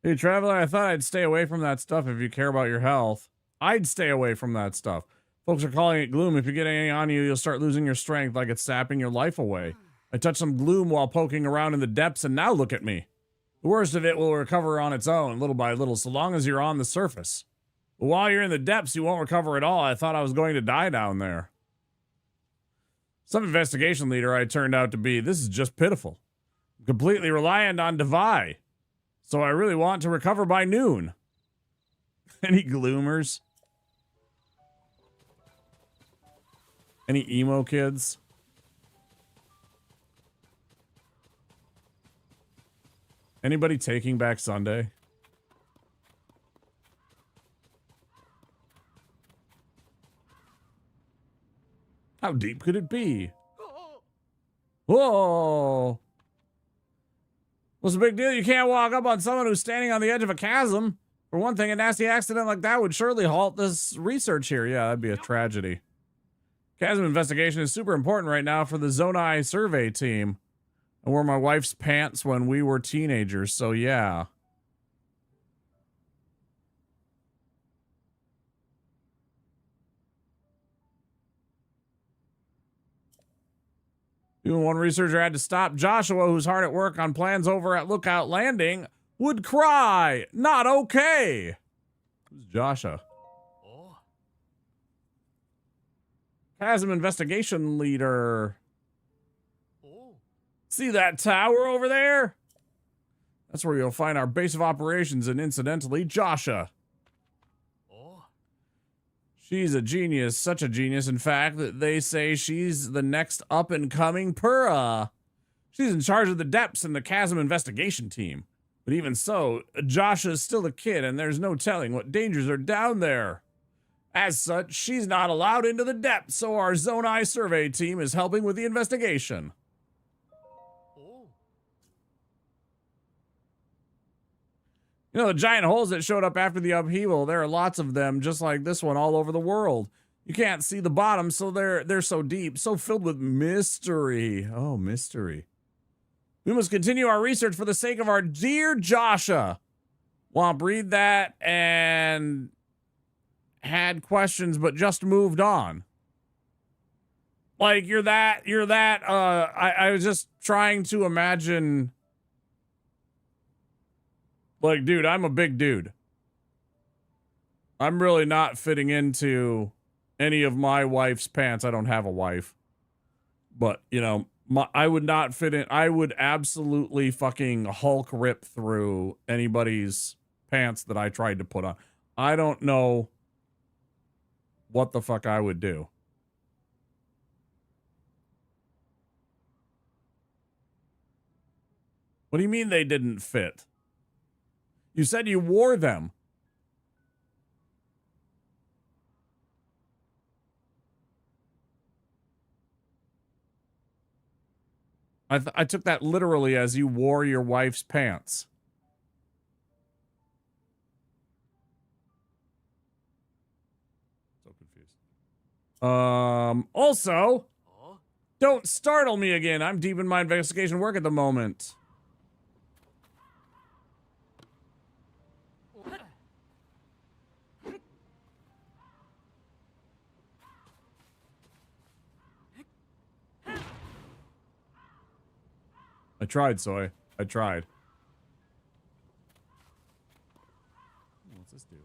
Hey, traveler, I thought I'd stay away from that stuff if you care about your health. I'd stay away from that stuff. Folks are calling it gloom. If you get any on you, you'll start losing your strength like it's sapping your life away. I touched some gloom while poking around in the depths, and now look at me. The worst of it will recover on its own, little by little, so long as you're on the surface. But while you're in the depths, you won't recover at all. I thought I was going to die down there. Some investigation leader I turned out to be. This is just pitiful. I'm completely reliant on Devi. So I really want to recover by noon. Any gloomers? Any emo kids? Anybody taking back Sunday? How deep could it be? Whoa! What's the big deal? You can't walk up on someone who's standing on the edge of a chasm. For one thing, a nasty accident like that would surely halt this research here. Yeah, that'd be a tragedy. Chasm investigation is super important right now for the Zonai survey team. I wore my wife's pants when we were teenagers, so yeah. Even one researcher had to stop Joshua, who's hard at work on plans over at Lookout Landing, would cry. Not okay. Who's Joshua? Oh. Chasm investigation leader. Oh. See that tower over there? That's where you'll find our base of operations and incidentally, Joshua. She's a genius, such a genius, in fact, that they say she's the next up-and-coming Purah. She's in charge of the depths and the Chasm investigation team. But even so, Joshua's still a kid, and there's no telling what dangers are down there. As such, she's not allowed into the depths, so our Zonai survey team is helping with the investigation. You know, the giant holes that showed up after the upheaval, there are lots of them just like this one all over the world. You can't see the bottom, so they're so deep, so filled with mystery. Oh, mystery. We must continue our research for the sake of our dear Joshua. Womp, read that and had questions but just moved on. Like, I was just trying to imagine. Like, dude, I'm a big dude. I'm really not fitting into any of my wife's pants. I don't have a wife. But, you know, I would not fit in. I would absolutely fucking Hulk rip through anybody's pants that I tried to put on. I don't know what the fuck I would do. What do you mean they didn't fit? You said you wore them. I took that literally as you wore your wife's pants. So confused. Also, don't startle me again. I'm deep in my investigation work at the moment. I tried, Soy. I tried. What's this do?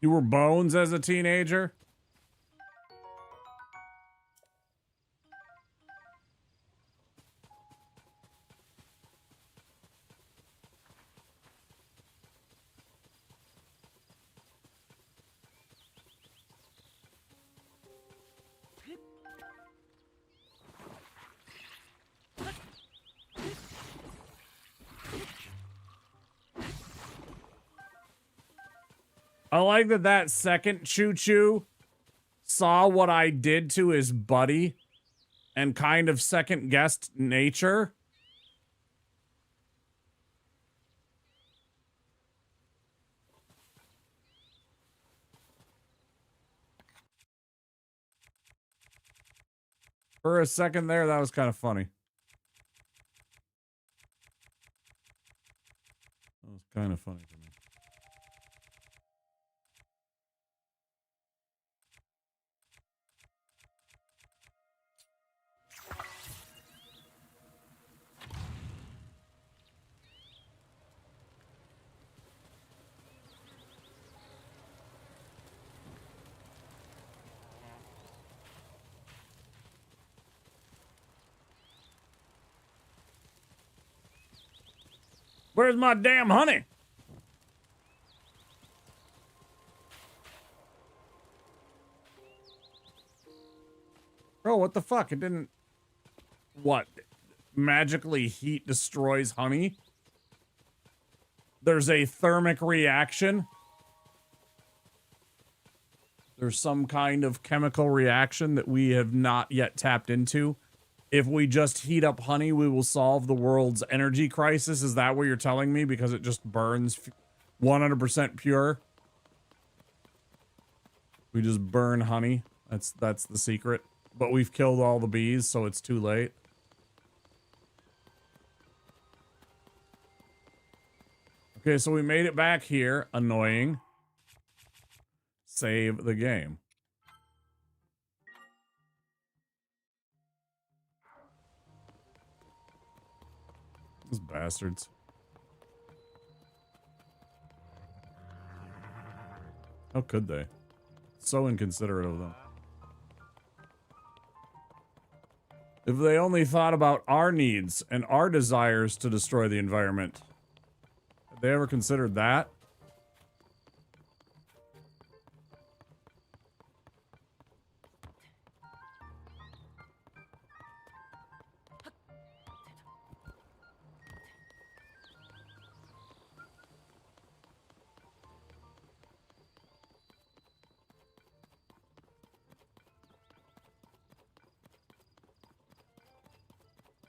You were Bones as a teenager? I like that that second choo-choo saw what I did to his buddy and kind of second-guessed nature. For a second there, that was kind of funny. That was kind of funny to me. Where's my damn honey? Bro, what the fuck? It didn't... What? Magically heat destroys honey? There's a thermic reaction? There's some kind of chemical reaction that we have not yet tapped into. If we just heat up honey, we will solve the world's energy crisis. Is that what you're telling me? Because it just burns 100% pure. We just burn honey. That's the secret. But we've killed all the bees, so it's too late. Okay, so we made it back here. Annoying. Save the game. Those bastards. How could they? So inconsiderate of them. If they only thought about our needs and our desires to destroy the environment. Have they ever considered that?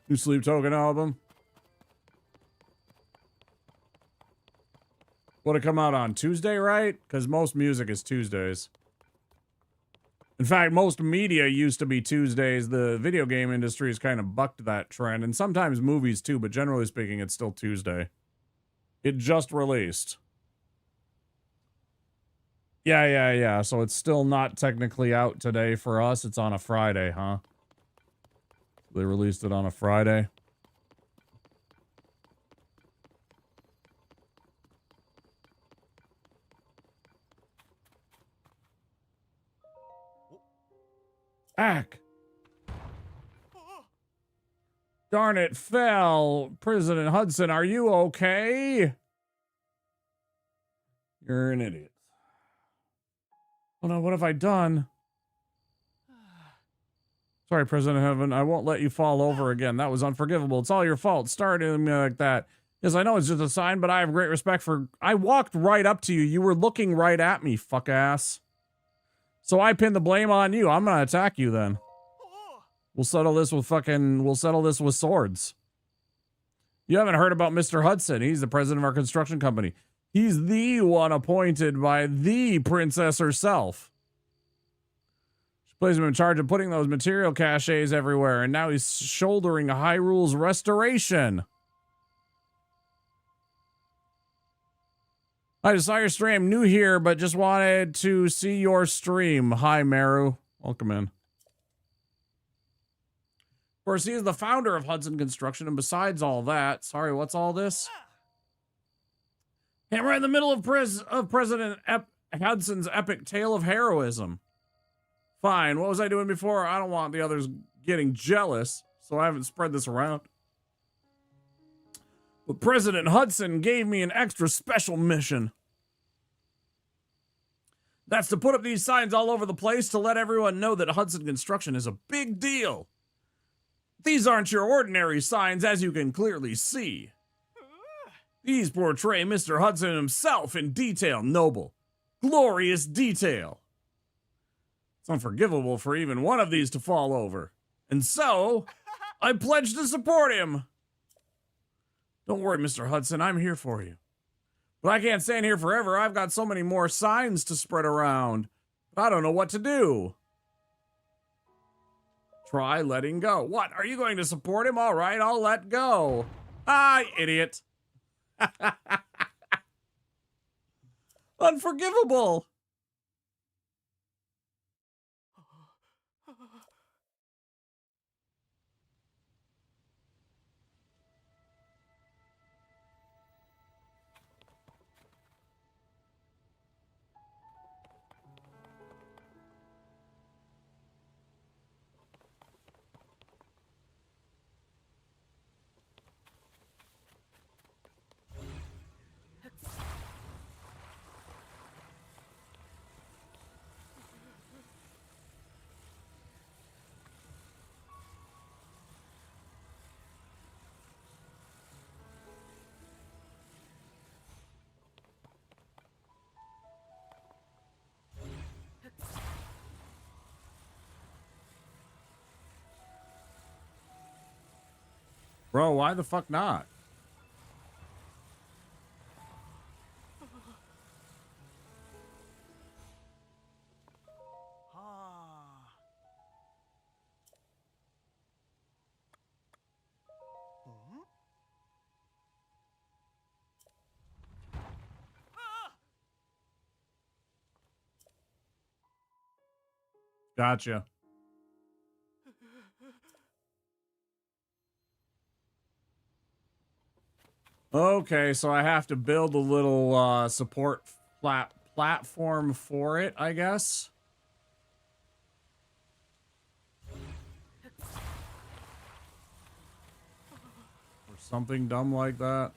New Sleep Token album. Would it come out on Tuesday, right? Because most music is Tuesdays. In fact, most media used to be Tuesdays. The video game industry has kind of bucked that trend. And sometimes movies too, but generally speaking, it's still Tuesday. It just released. Yeah. So it's still not technically out today for us. It's on a Friday, huh? They released it on a Friday. Ack! Darn it, fell. President Hudson, are you okay? You're an idiot. Oh no, what have I done? Sorry, President Heaven, I won't let you fall over again. That was unforgivable. It's all your fault, starting me like that. Yes, I know it's just a sign, but I have great respect for... I walked right up to you. You were looking right at me, fuck ass. So I pinned the blame on you. I'm gonna attack you then. We'll settle this with swords. You haven't heard about Mr. Hudson. He's the president of our construction company. He's the one appointed by the princess herself. Placed him in charge of putting those material caches everywhere, and now he's shouldering Hyrule's restoration. I just saw your stream. New here, but just wanted to see your stream. Hi, Meru. Welcome in. Of course, he is the founder of Hudson Construction, and besides all that... Sorry, what's all this? Hey, I'm right in the middle of President Hudson's epic tale of heroism. Fine, what was I doing before? I don't want the others getting jealous, so I haven't spread this around. But President Hudson gave me an extra special mission. That's to put up these signs all over the place to let everyone know that Hudson construction is a big deal. These aren't your ordinary signs, as you can clearly see. These portray Mr. Hudson himself in detail, noble, glorious detail. It's unforgivable for even one of these to fall over. And so, I pledge to support him. Don't worry, Mr. Hudson, I'm here for you. But I can't stand here forever. I've got so many more signs to spread around. I don't know what to do. Try letting go. What? Are you going to support him? All right, I'll let go. Ah, idiot. Unforgivable. Bro, why the fuck not? Gotcha. Okay, so I have to build a little support platform for it, I guess. Or something dumb like that.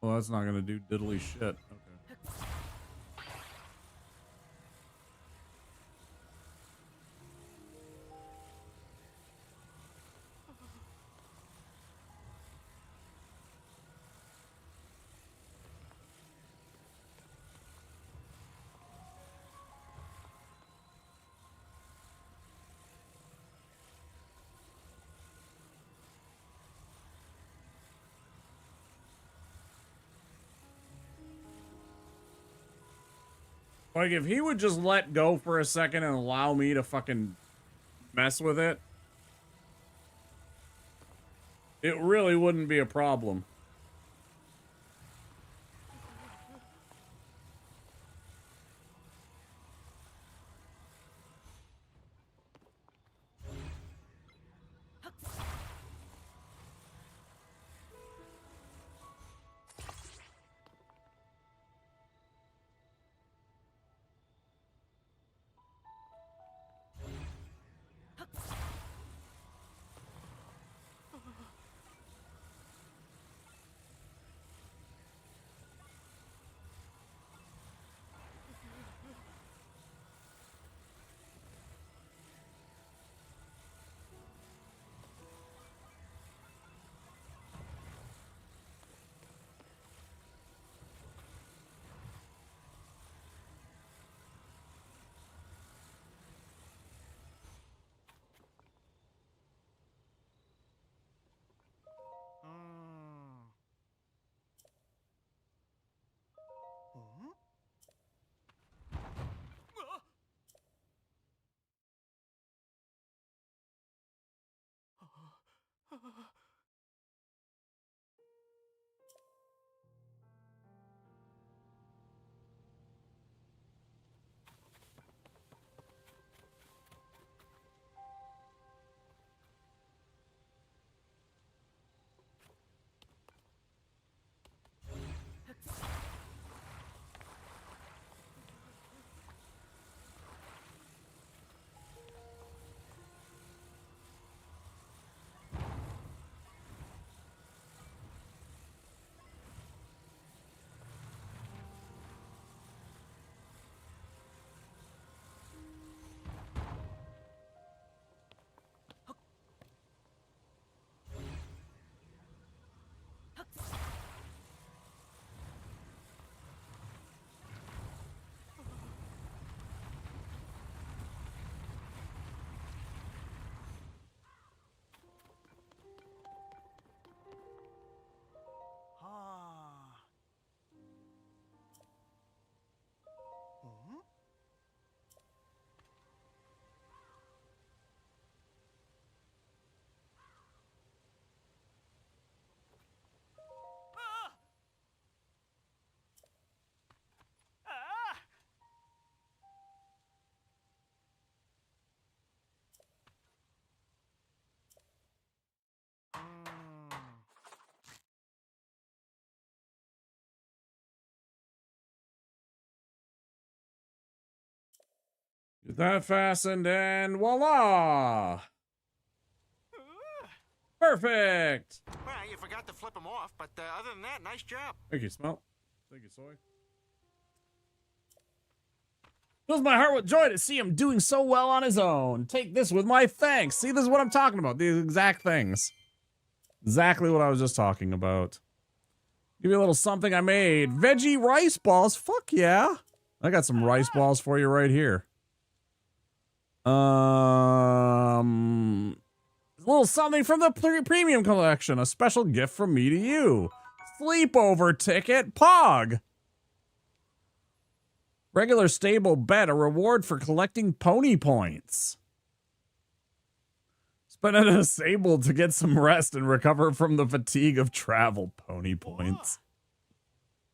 Well, that's not gonna do diddly shit. Okay. Like, if he would just let go for a second and allow me to fucking mess with it, it really wouldn't be a problem. Get that fastened and voila! Perfect! Well, you forgot to flip them off, but other than that, nice job. Thank you, Smelt. Thank you, Soy. Fills my heart with joy to see him doing so well on his own. Take this with my thanks. See, this is what I'm talking about. These exact things. Exactly what I was just talking about. Give you a little something I made. Veggie rice balls. Fuck yeah. I got some rice balls for you right here. A little something from the premium collection. A special gift from me to you. Sleepover ticket. Pog. Regular stable bed. A reward for collecting pony points. Spend it a stable to get some rest and recover from the fatigue of travel. Pony points.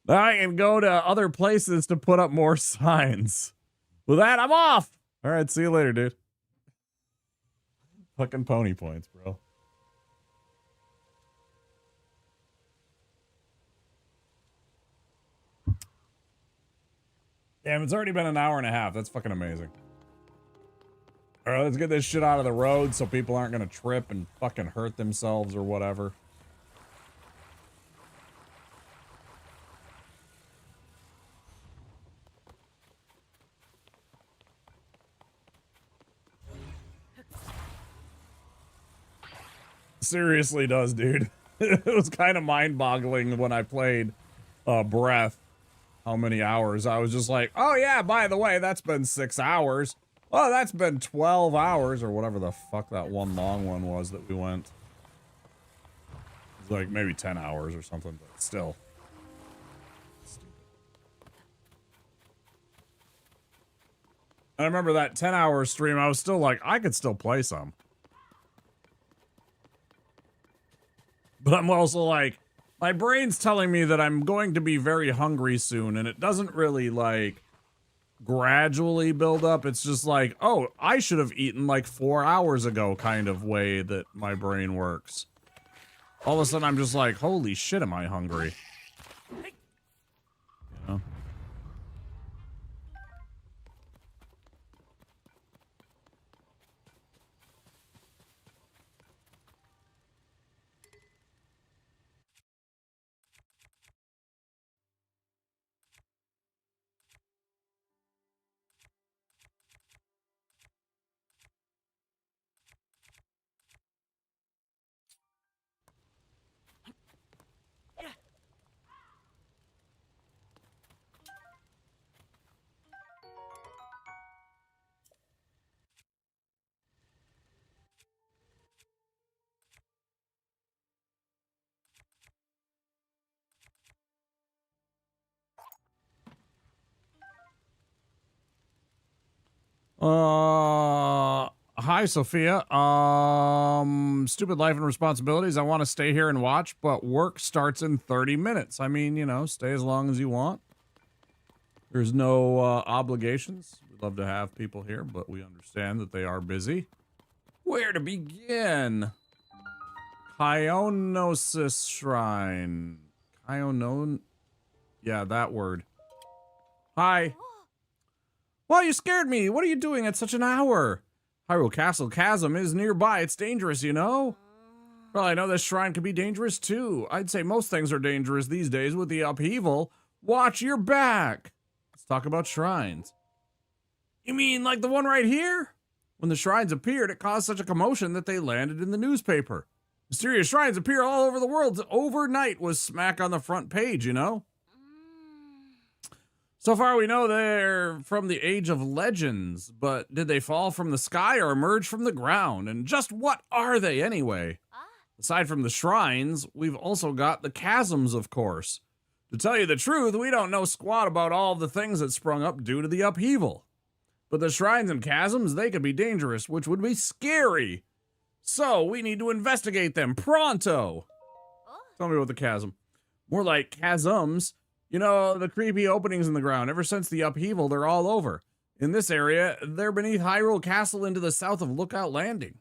Now I can go to other places to put up more signs. With that, I'm off. All right, see you later, dude. Fucking pony points, bro. Damn, it's already been an hour and a half. That's fucking amazing. All right, let's get this shit out of the road so people aren't gonna trip and fucking hurt themselves or whatever. Seriously does, dude. It was kind of mind-boggling when I played Breath. How many hours? I was just like, oh yeah, by the way, that's been 6 hours. Oh, that's been 12 hours or whatever the fuck that one long one was that we went. It was like maybe 10 hours or something, but still. I remember that 10-hour stream, I was still like, I could still play some. But I'm also like, my brain's telling me that I'm going to be very hungry soon, and it doesn't really, like, gradually build up. It's just like, oh, I should have eaten like 4 hours ago kind of way that my brain works. All of a sudden, I'm just like, holy shit, am I hungry? You know? Hi, Sophia. Stupid life and responsibilities. I want to stay here and watch, but work starts in 30 minutes. I mean, you know, stay as long as you want. There's no obligations. We'd love to have people here, but we understand that they are busy. Where to begin? Kionosis Shrine. Kionon... Yeah, that word. Hi. Well, you scared me. What are you doing at such an hour? Hyrule Castle Chasm is nearby. It's dangerous, you know? Well, I know this shrine can be dangerous, too. I'd say most things are dangerous these days with the upheaval. Watch your back. Let's talk about shrines. You mean like the one right here? When the shrines appeared, it caused such a commotion that they landed in the newspaper. Mysterious shrines appear all over the world. Overnight was smack on the front page, you know? So far, we know they're from the Age of Legends, but did they fall from the sky or emerge from the ground? And just what are they anyway? Aside from the shrines, we've also got the chasms, of course. To tell you the truth, we don't know squat about all of the things that sprung up due to the upheaval. But the shrines and chasms, they could be dangerous, which would be scary. So we need to investigate them pronto. Tell me about the chasm. More like chasms. You know, the creepy openings in the ground. Ever since the upheaval, they're all over. In this area, they're beneath Hyrule Castle into the south of Lookout Landing.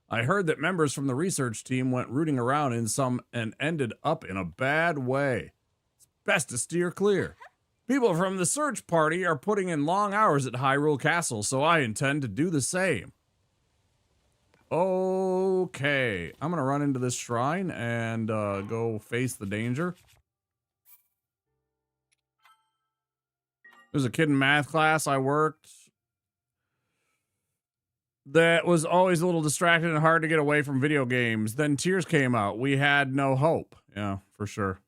I heard that members from the research team went rooting around in some and ended up in a bad way. It's best to steer clear. People from the search party are putting in long hours at Hyrule Castle, so I intend to do the same. Okay, I'm gonna run into this shrine and go face the danger. There's a kid in math class I worked that was always a little distracted and hard to get away from video games. Then tears came out. We had no hope. Yeah, for sure.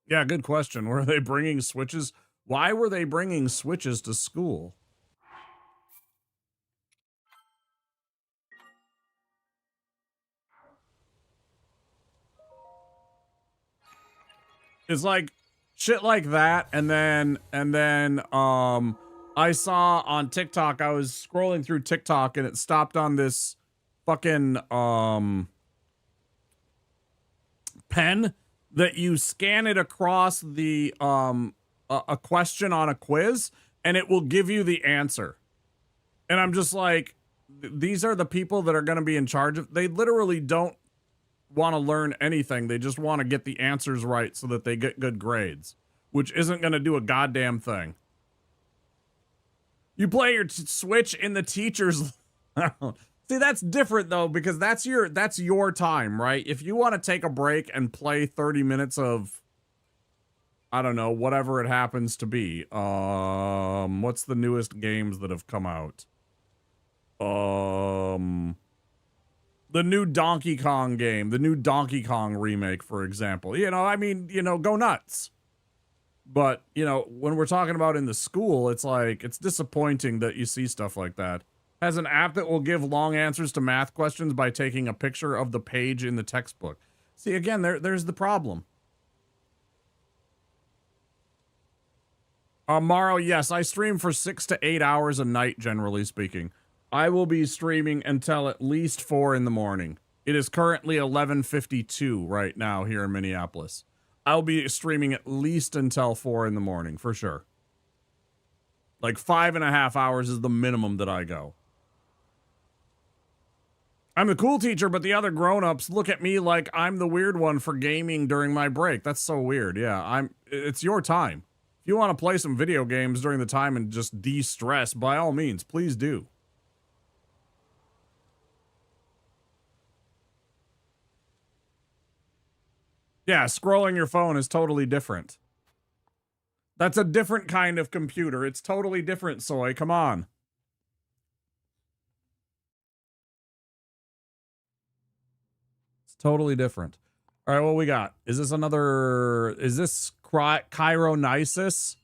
Yeah, good question. Were they bringing Switches? Why were they bringing Switches to school? It's like shit like that, and then I saw on TikTok, I was scrolling through TikTok and it stopped on this fucking pen that you scan it across the a question on a quiz and it will give you the answer. And I'm just like, these are the people that are going to be in charge of, they literally don't want to learn anything. They just want to get the answers right so that they get good grades, which isn't going to do a goddamn thing. You play your Switch in the teacher's See, that's different though, because that's your time, right? If you want to take a break and play 30 minutes of, I don't know, whatever it happens to be. What's the newest games that have come out? The new Donkey Kong game, the new Donkey Kong remake, for example. You know, I mean, you know, go nuts. But, you know, when we're talking about in the school, it's like, it's disappointing that you see stuff like that. Has an app that will give long answers to math questions by taking a picture of the page in the textbook. See, again, there's the problem. Morrow, yes, I stream for 6 to 8 hours a night, generally speaking. I will be streaming until at least 4 in the morning. It is currently 11:52 right now here in Minneapolis. I'll be streaming at least until 4 in the morning, for sure. Like 5.5 hours is the minimum that I go. I'm the cool teacher, but the other grown-ups look at me like I'm the weird one for gaming during my break. That's so weird. Yeah, it's your time. If you want to play some video games during the time and just de-stress, by all means, please do. Yeah, scrolling your phone is totally different. That's a different kind of computer. It's totally different, Soy. Come on. It's totally different. All right, what we got? Is this another... Is this Chironisis?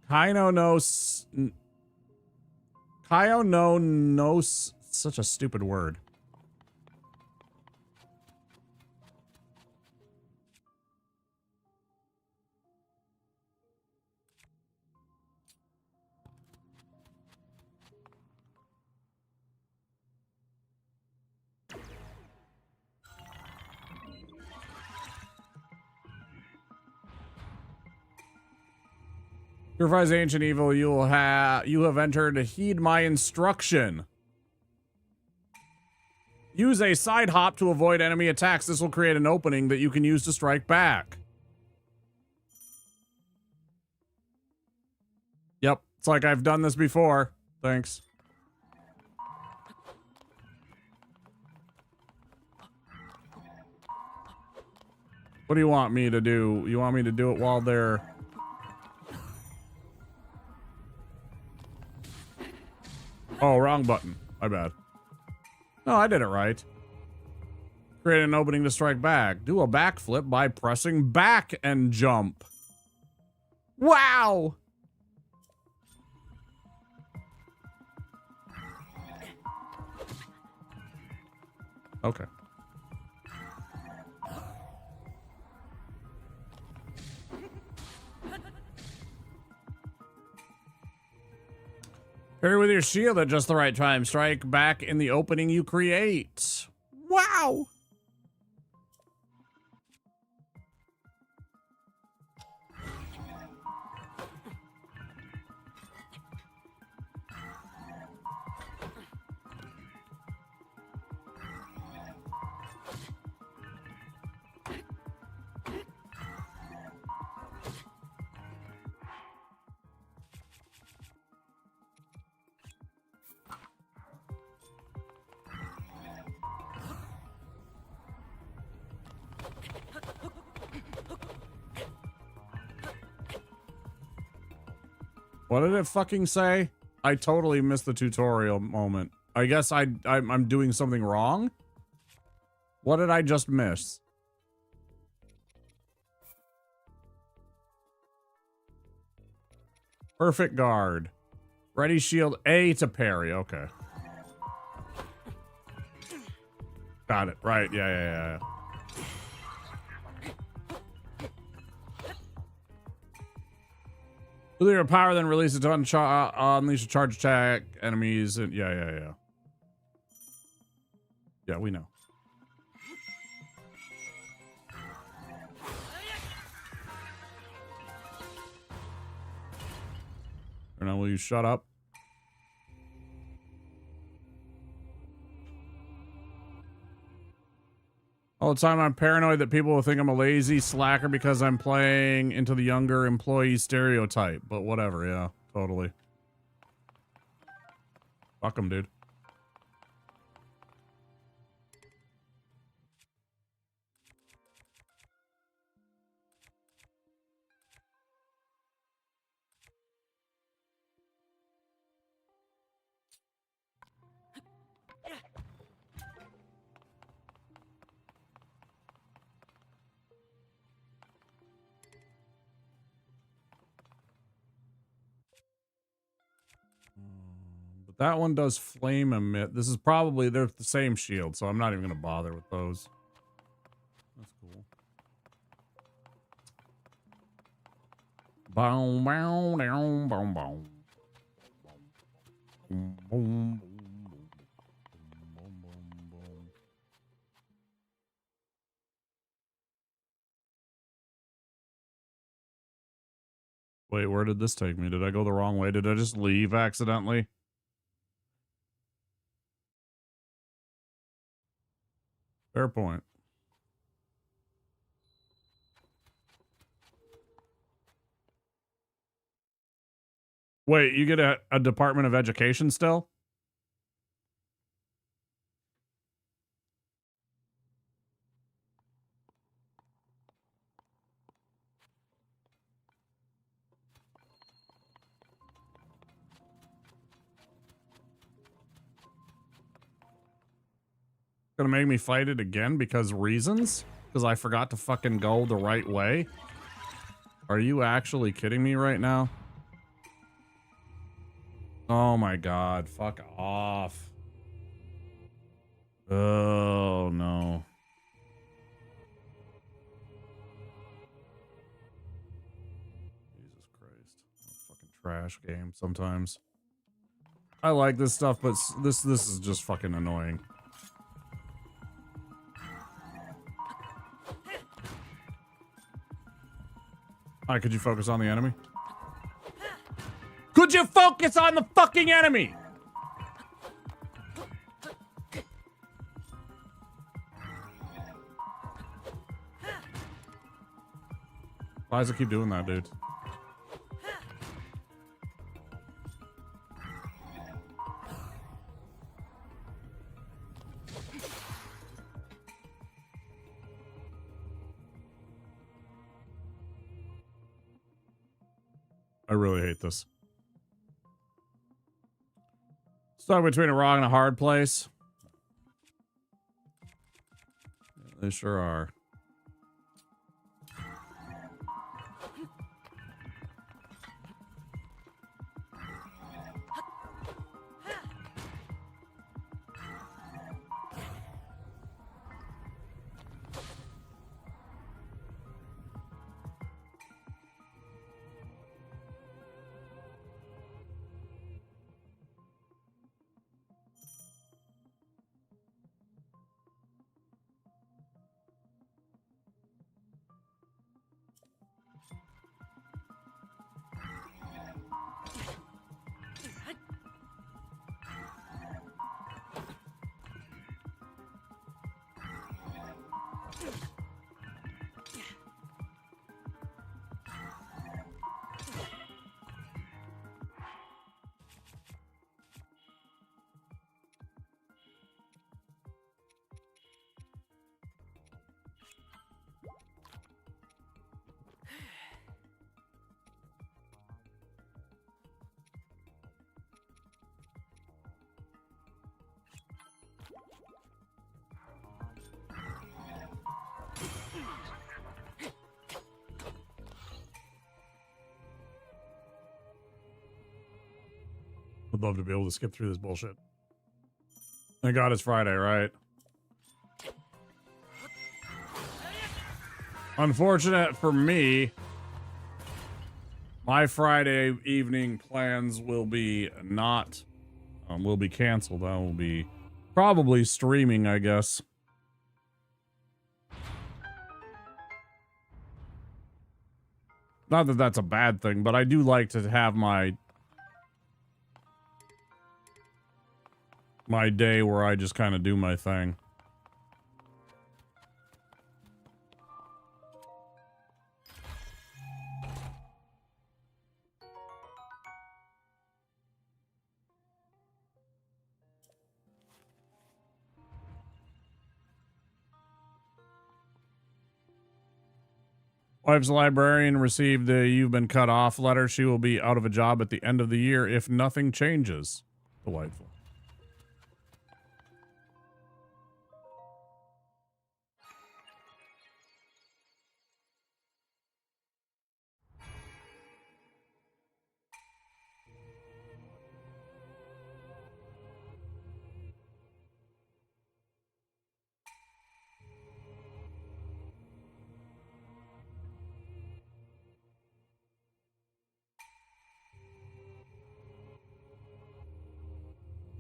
Chiononos... Such a stupid word. Purifies ancient evil. You have entered. Heed my instruction. Use a side hop to avoid enemy attacks. This will create an opening that you can use to strike back. Yep, it's like I've done this before. Thanks. What do you want me to do? You want me to do it while they're... Oh, wrong button. My bad. No, I did it right. Create an opening to strike back. Do a backflip by pressing back and jump. Wow! Okay. Parry with your shield at just the right time. Strike back in the opening you create. Wow! What did it fucking say? I totally missed the tutorial moment. I guess I'm doing something wrong? What did I just miss? Perfect guard. Ready shield A to parry. Okay. Got it. Right. Yeah. With your power, then release it to unleash a charge attack enemies. And yeah. Yeah, we know. Or now, will you shut up? All the time I'm paranoid that people will think I'm a lazy slacker because I'm playing into the younger employee stereotype. But whatever, yeah, totally. Fuck 'em, dude. That one does flame emit. This is probably, they're the same shield, so I'm not even going to bother with those. That's cool. Boom, boom, down, boom, boom. Boom, boom, boom, boom, boom, boom. Wait, where did this take me? Did I go the wrong way? Did I just leave accidentally? Fair point. Wait, you get a Department of Education still? Gonna make me fight it again because reasons? Because I forgot to fucking go the right way? Are you actually kidding me right now? Oh my god, fuck off. Oh no. Jesus Christ. Fucking trash game sometimes. I like this stuff, but this is just fucking annoying. Alright, could you focus on the enemy? Could you focus on the fucking enemy? Why does it keep doing that, dude? I really hate this. Stuck between a rock and a hard place. They sure are. Would love to be able to skip through this bullshit. Thank God it's Friday, right? Unfortunate for me, my Friday evening plans will be will be canceled. I will be probably streaming, I guess. Not that that's a bad thing, but I do like to have my day where I just kind of do my thing. Wife's librarian received the "you've been cut off" letter. She will be out of a job at the end of the year if nothing changes. Delightful.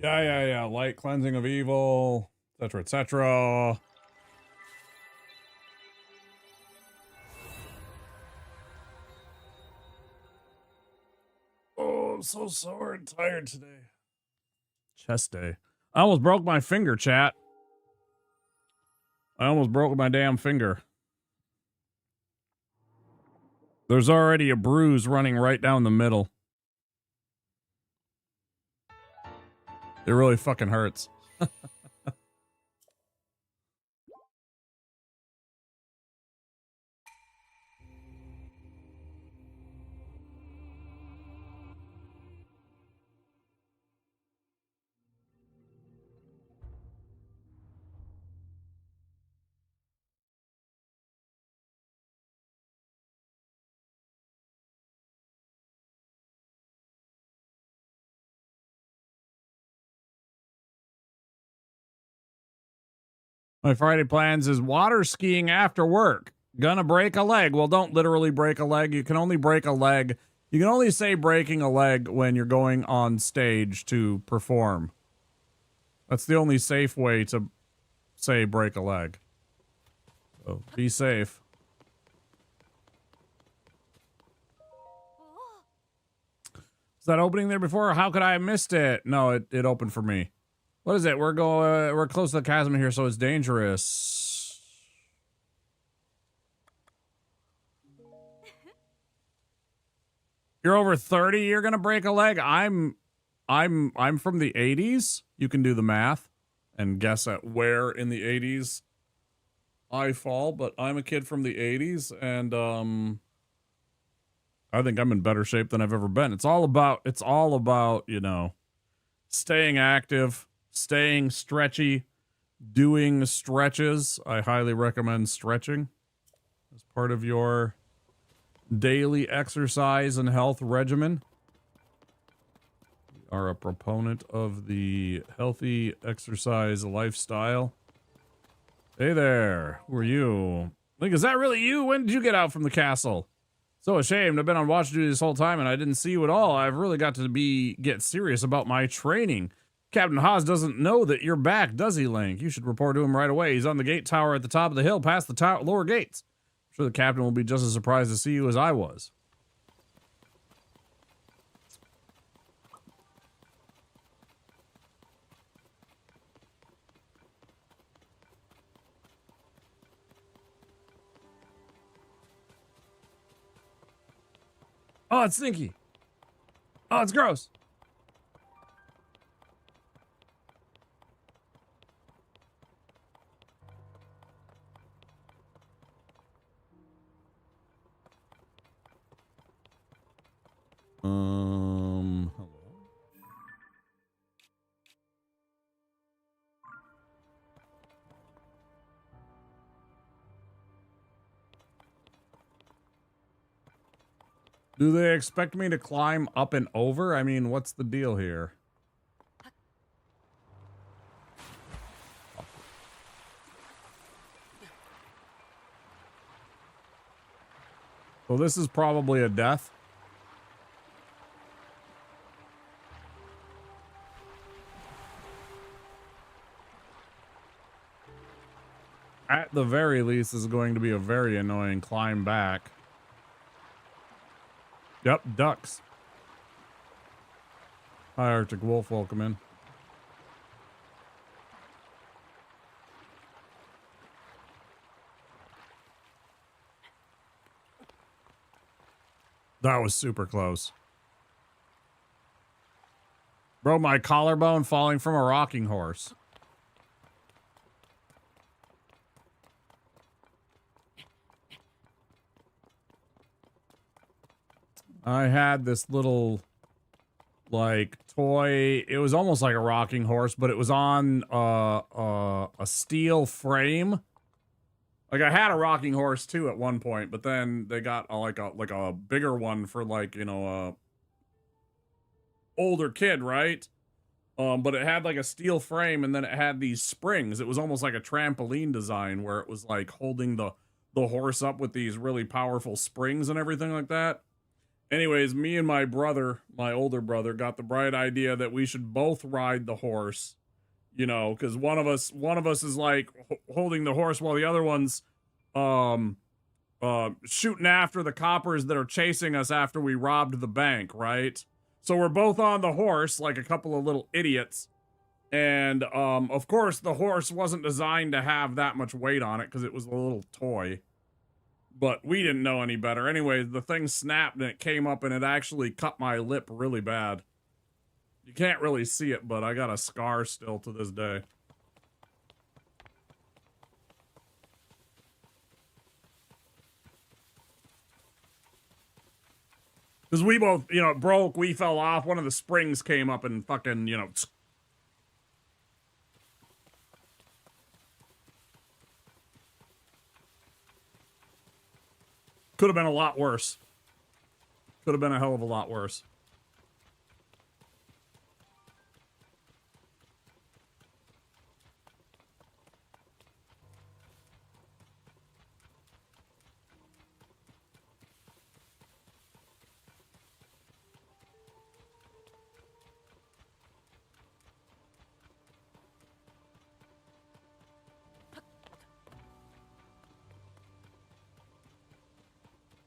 Yeah. Light cleansing of evil, etc., etc. Oh, I'm so sore and tired today. Chest day. I almost broke my finger, chat. I almost broke my damn finger. There's already a bruise running right down the middle. It really fucking hurts. My Friday plans is water skiing after work. Gonna break a leg. Well, don't literally break a leg. You can only break a leg. You can only say breaking a leg when you're going on stage to perform. That's the only safe way to say break a leg. So be safe. Is that opening there before? How could I have missed it? No, it opened for me. What is it? We're close to the chasm here, so it's dangerous. You're over 30, you're gonna break a leg? I'm from the 80s. You can do the math and guess at where in the 80s I fall, but I'm a kid from the 80s, and I think I'm in better shape than I've ever been. It's all about, you know, staying active, staying stretchy, doing stretches. I highly recommend stretching as part of your daily exercise and health regimen. We are a proponent of the healthy exercise lifestyle. Hey there, who are you? Like, is that really you? When did you get out from the castle? So ashamed. I've been on watch duty this whole time and I didn't see you at all. I've really got to get serious about my training. Captain Haas doesn't know that you're back, does he, Link? You should report to him right away. He's on the gate tower at the top of the hill past the lower gates. I'm sure the captain will be just as surprised to see you as I was. Oh, it's stinky. Oh, it's gross. Hello. Do they expect me to climb up and over? I mean, what's the deal here? Well, this is probably a death. At the very least, this is going to be a very annoying climb back. Yep, ducks. Hi, Arctic Wolf, welcome in. That was super close. Bro, my collarbone falling from a rocking horse. I had this little, like, toy. It was almost like a rocking horse, but it was on a steel frame. Like, I had a rocking horse too at one point, but then they got like a bigger one for, like, you know, a older kid, right? But it had like a steel frame, and then it had these springs. It was almost like a trampoline design where it was like holding the horse up with these really powerful springs and everything like that. Anyways, me and my brother, my older brother, got the bright idea that we should both ride the horse, you know, because one of us is like holding the horse while the other one's shooting after the coppers that are chasing us after we robbed the bank, right? So we're both on the horse like a couple of little idiots. And of course the horse wasn't designed to have that much weight on it because it was a little toy. But we didn't know any better. Anyways, the thing snapped and it came up and it actually cut my lip really bad. You can't really see it, but I got a scar still to this day. Because we both, you know, it broke, we fell off, one of the springs came up and fucking, you know... Could have been a lot worse. Could have been a hell of a lot worse.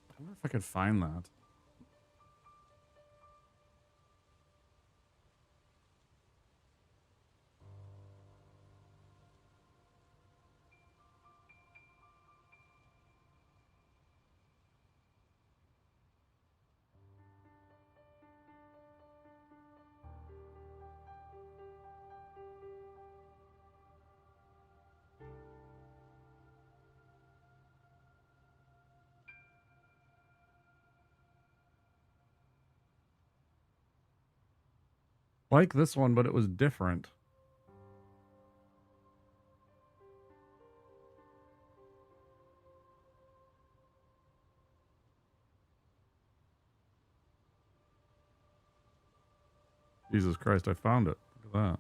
I wonder if I could find that. like this one, but it was different. Jesus Christ, I found it. Look at that.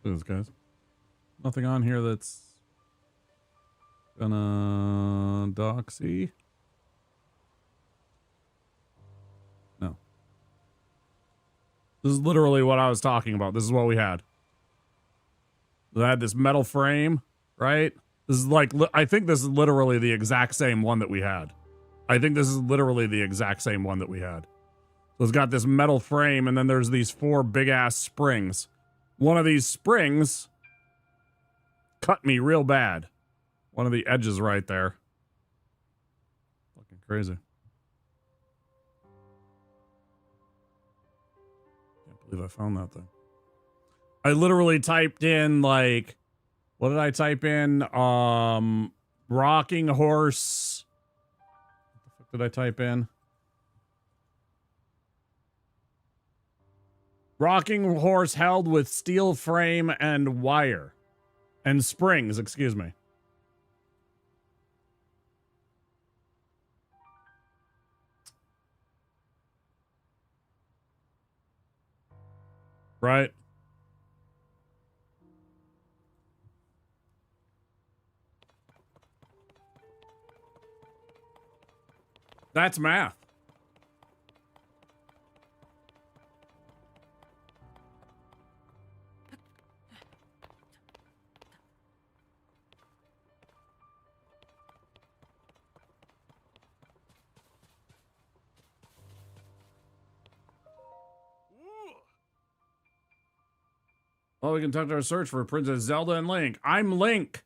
Look at this, guys. Nothing on here that's gonna doxy. No. This is literally what I was talking about. This is what we had. We had this metal frame, right? This is like, I think this is literally the exact same one that we had. I think this is literally the exact same one that we had. So it's got this metal frame, and then there's these 4 big-ass springs. One of these springs cut me real bad. One of the edges right there. Fucking crazy. Can't believe I found that thing. I literally typed in, like, what did I type in? Rocking horse. What the fuck did I type in? Rocking horse held with steel frame and wire. And springs, excuse me. Right? That's math. Well, we can conduct our search for Princess Zelda and Link. I'm Link.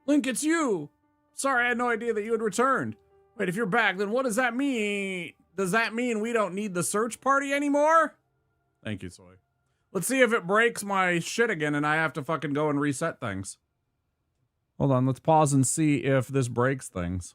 Link, it's you. Sorry, I had no idea that you had returned. Wait, if you're back, then what does that mean? Does that mean we don't need the search party anymore? Thank you, Soy. Let's see if it breaks my shit again and I have to fucking go and reset things. Hold on, let's pause and see if this breaks things.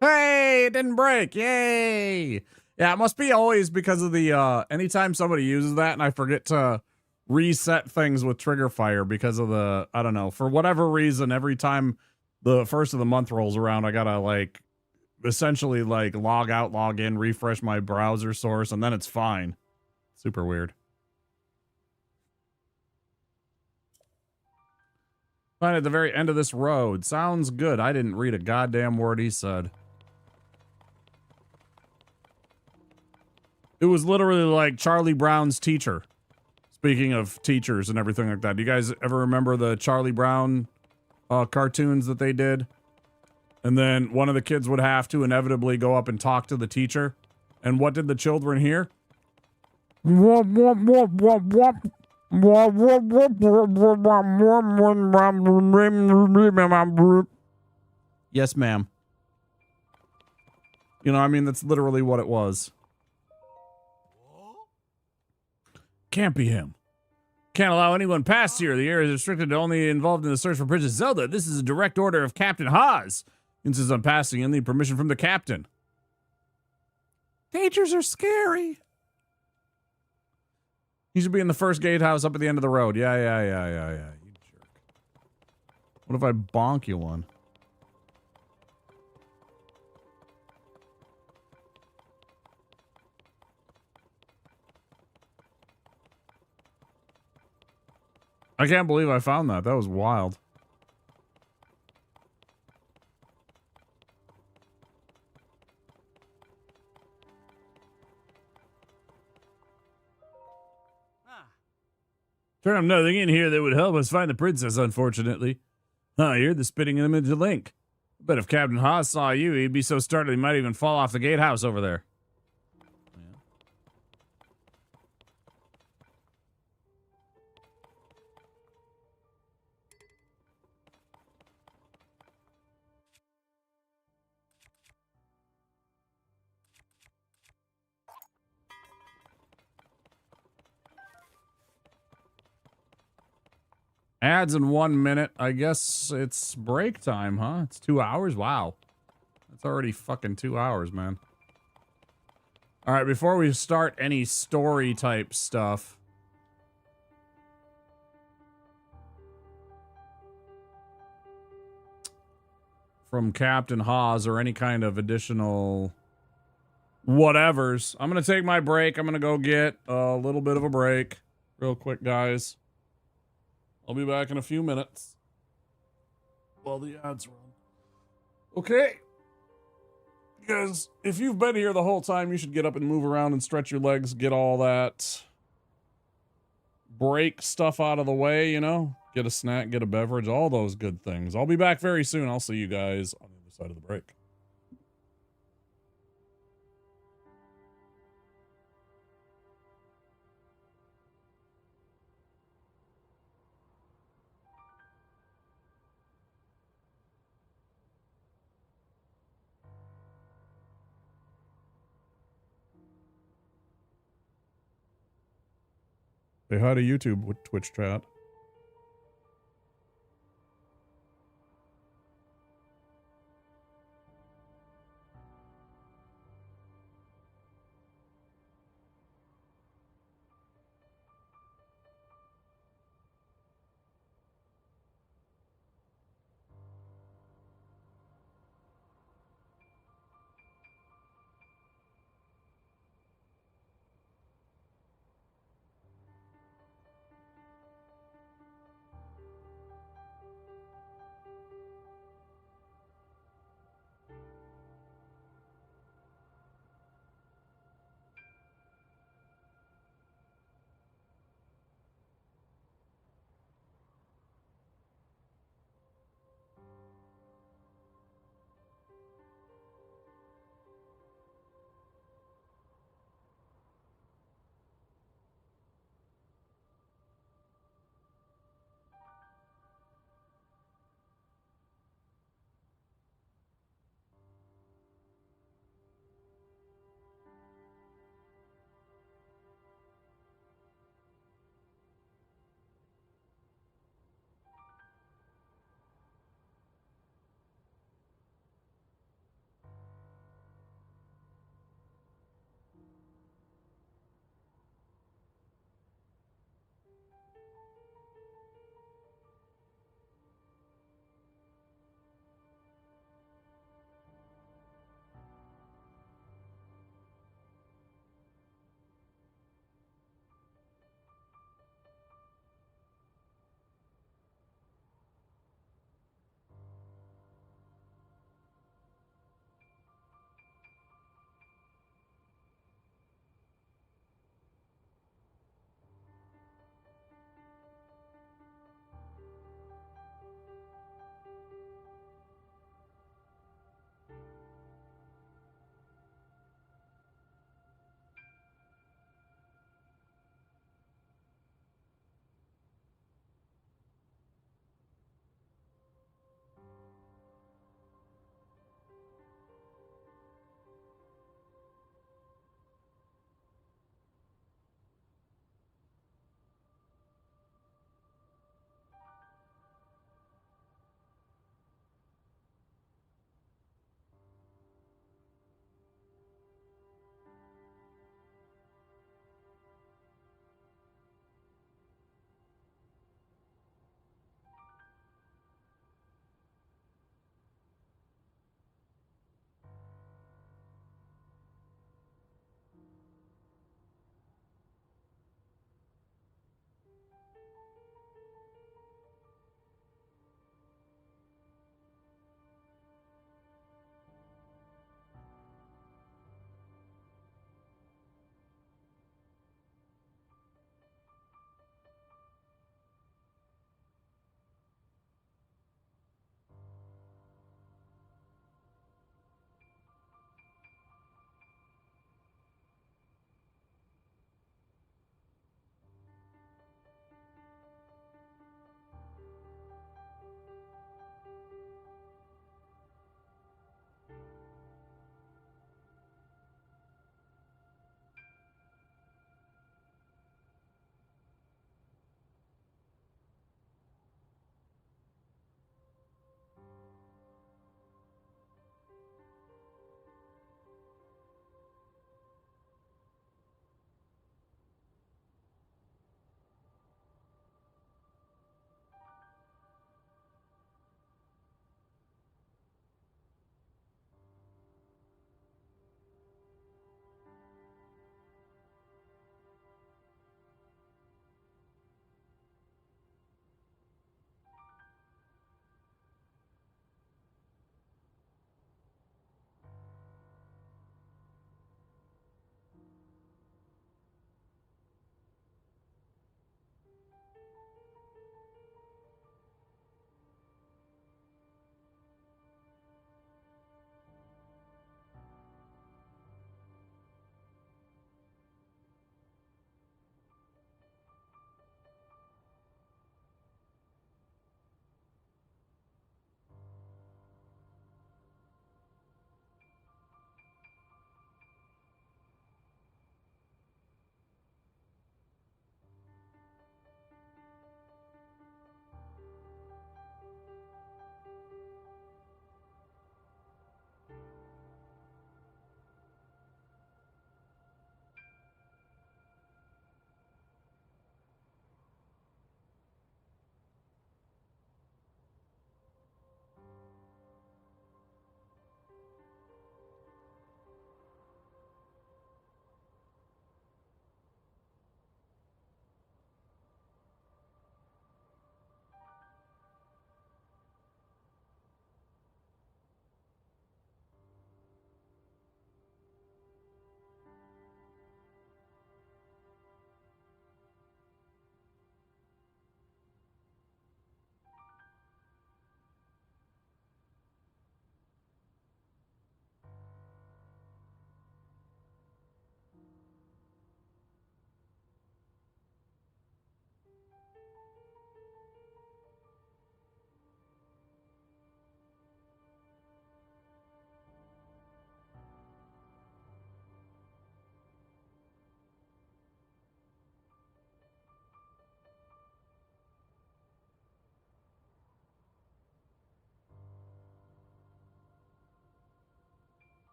Hey, it didn't break. Yay. Yeah, it must be always because of the, anytime somebody uses that and I forget to reset things with trigger fire because of the, I don't know, for whatever reason, every time the first of the month rolls around, I gotta, like, essentially, like, log out, log in, refresh my browser source, and then it's fine. Super weird. Find at the very end of this road. Sounds good. I didn't read a goddamn word he said. It was literally like Charlie Brown's teacher. Speaking of teachers and everything like that. Do you guys ever remember the Charlie Brown cartoons that they did? And then one of the kids would have to inevitably go up and talk to the teacher. And what did the children hear? Yes, ma'am. You know, I mean, that's literally what it was. Can't be him. Can't allow anyone past here. The area is restricted to only involved in the search for Princess Zelda. This is a direct order of Captain Haas. Insists on passing and need permission from the captain. Teachers are scary. He should be in the first gatehouse up at the end of the road. Yeah. You jerk. What if I bonk you one? I can't believe I found that. That was wild. Turn up nothing in here that would help us find the princess, unfortunately. Huh, you're the spitting image of Link. But if Captain Haas saw you, he'd be so startled he might even fall off the gatehouse over there. Yeah. Ads in 1 minute. I guess it's break time, huh? It's 2 hours? Wow. That's already fucking 2 hours, man. Alright, before we start any story type stuff. From Captain Haas or any kind of additional whatevers. I'm gonna take my break. I'm gonna go get a little bit of a break. Real quick, guys. I'll be back in a few minutes. While the ads run. Okay. Because if you've been here the whole time, you should get up and move around and stretch your legs, get all that break stuff out of the way, you know? Get a snack, get a beverage, all those good things. I'll be back very soon. I'll see you guys on the other side of the break. Say hi to YouTube with Twitch chat.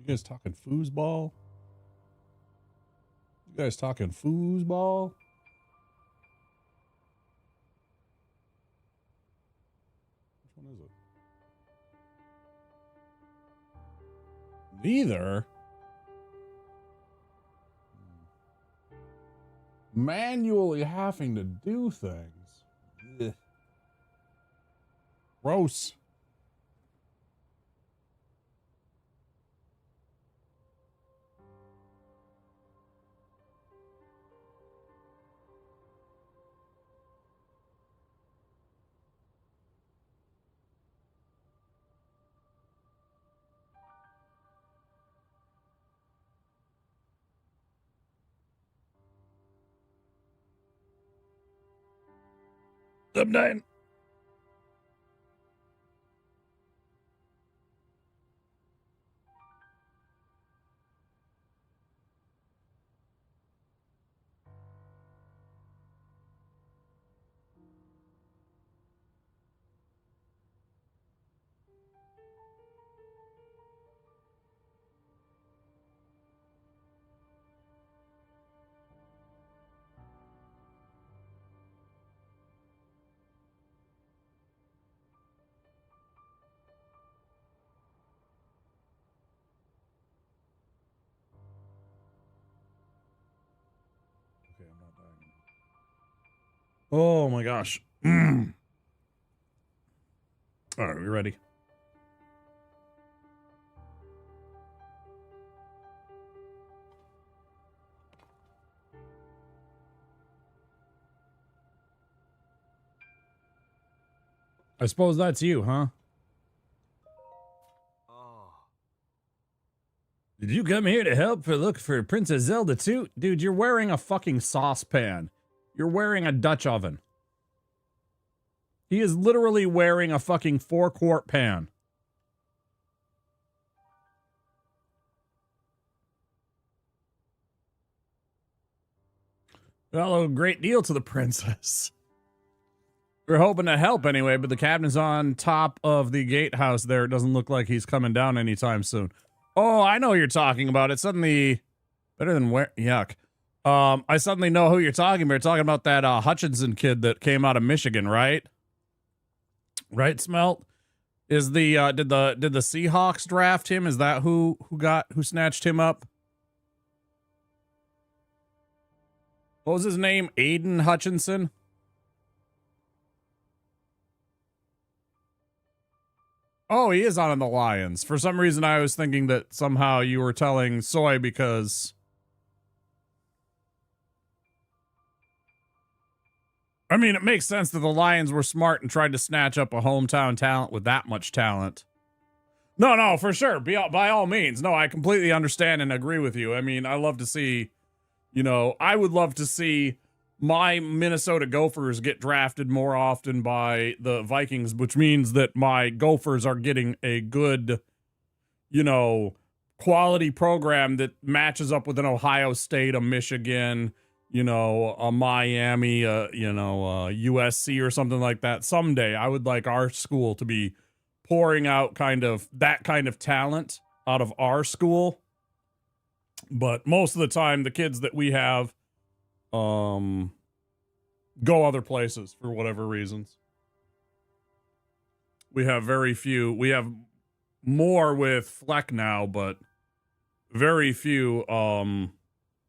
You guys talking foosball? You guys talking foosball? Which one is it? Neither. Manually having to do things. Ugh. Gross. I'm dying. Okay, I'm not dying. Oh my gosh. All right, we ready? I suppose that's you, huh? Did you come here to help look for Princess Zelda too? Dude, you're wearing a fucking saucepan. You're wearing a Dutch oven. He is literally wearing a fucking 4-quart pan. Well, a great deal to the princess. We're hoping to help anyway, but the captain's on top of the gatehouse there. It doesn't look like he's coming down anytime soon. Oh, I know who you're talking about. It's suddenly better than where. Yuck. I suddenly know who you're talking about. You're talking about that Hutchinson kid that came out of Michigan, right? Right, Smelt? Is the did the Seahawks draft him? Is that who snatched him up? What was his name? Aiden Hutchinson? Oh, he is on the Lions. For some reason, I was thinking that somehow you were telling Soy because... I mean, it makes sense that the Lions were smart and tried to snatch up a hometown talent with that much talent. No, for sure. By all means. No, I completely understand and agree with you. I mean, I love to see, I would love to see my Minnesota Gophers get drafted more often by the Vikings, which means that my Gophers are getting a good, quality program that matches up with an Ohio State, a Michigan, a Miami, USC or something like that. Someday I would like our school to be pouring out that kind of talent out of our school. But most of the time, the kids that we have, go other places for whatever reasons. We have very few. We have more with Fleck now, but very few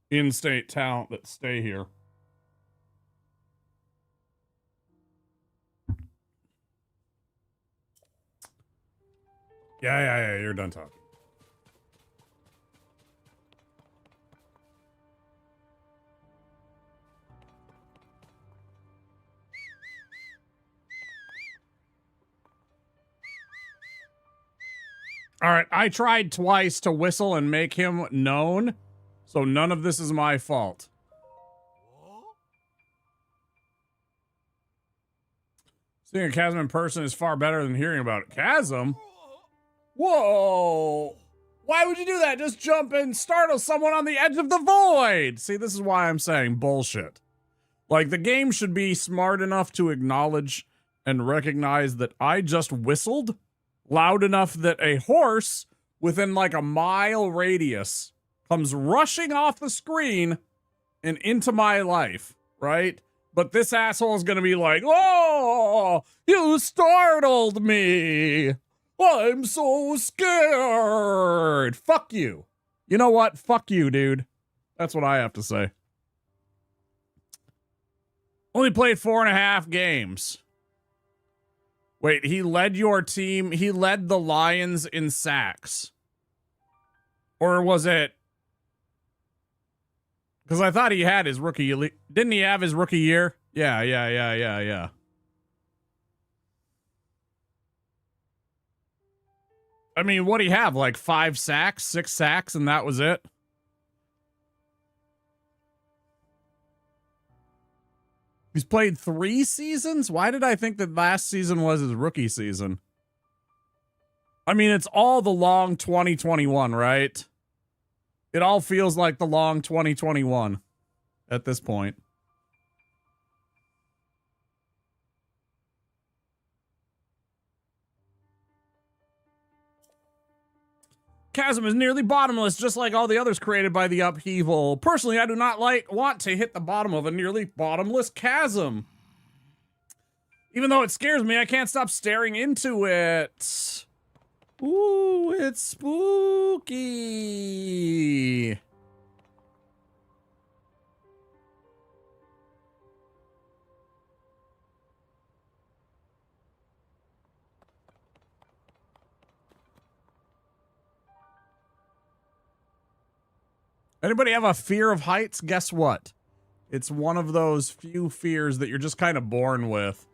in-state talent that stay here. Yeah, you're done talking. All right, I tried twice to whistle and make him known, so none of this is my fault. Seeing a chasm in person is far better than hearing about it. Chasm? Whoa! Why would you do that? Just jump and startle someone on the edge of the void! See, this is why I'm saying bullshit. Like, the game should be smart enough to acknowledge and recognize that I just whistled loud enough that a horse within like a mile radius comes rushing off the screen and into my life, right? But this asshole is going to be like, oh, you startled me. I'm so scared. Fuck you. You know what? Fuck you, dude. That's what I have to say. Only played 4.5 games. Wait, he led your team. He led the Lions in sacks. Or was it? Because I thought he had his rookie. Didn't he have his rookie year? Yeah. I mean, what'd he have? Like 5 sacks, 6 sacks, and that was it? He's played 3 seasons? Why did I think that last season was his rookie season? I mean, it's all the long 2021, right? It all feels like the long 2021 at this point. Chasm is nearly bottomless, just like all the others created by the upheaval. Personally, I do not want to hit the bottom of a nearly bottomless chasm. Even though it scares me, I can't stop staring into it. Ooh, it's spooky. Anybody have a fear of heights? Guess what? It's one of those few fears that you're just kind of born with.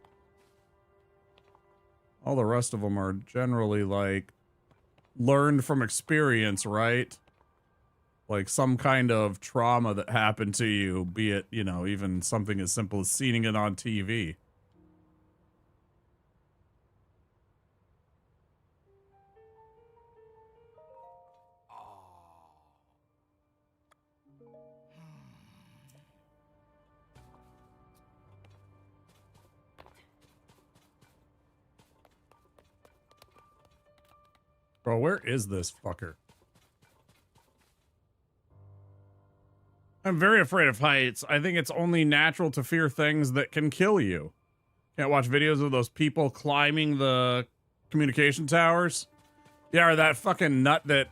All the rest of them are generally like learned from experience, right? Like some kind of trauma that happened to you, be it, you know, even something as simple as seeing it on TV. Bro, where is this fucker? I'm very afraid of heights. I think it's only natural to fear things that can kill you. Can't watch videos of those people climbing the communication towers. Yeah, or that fucking nut that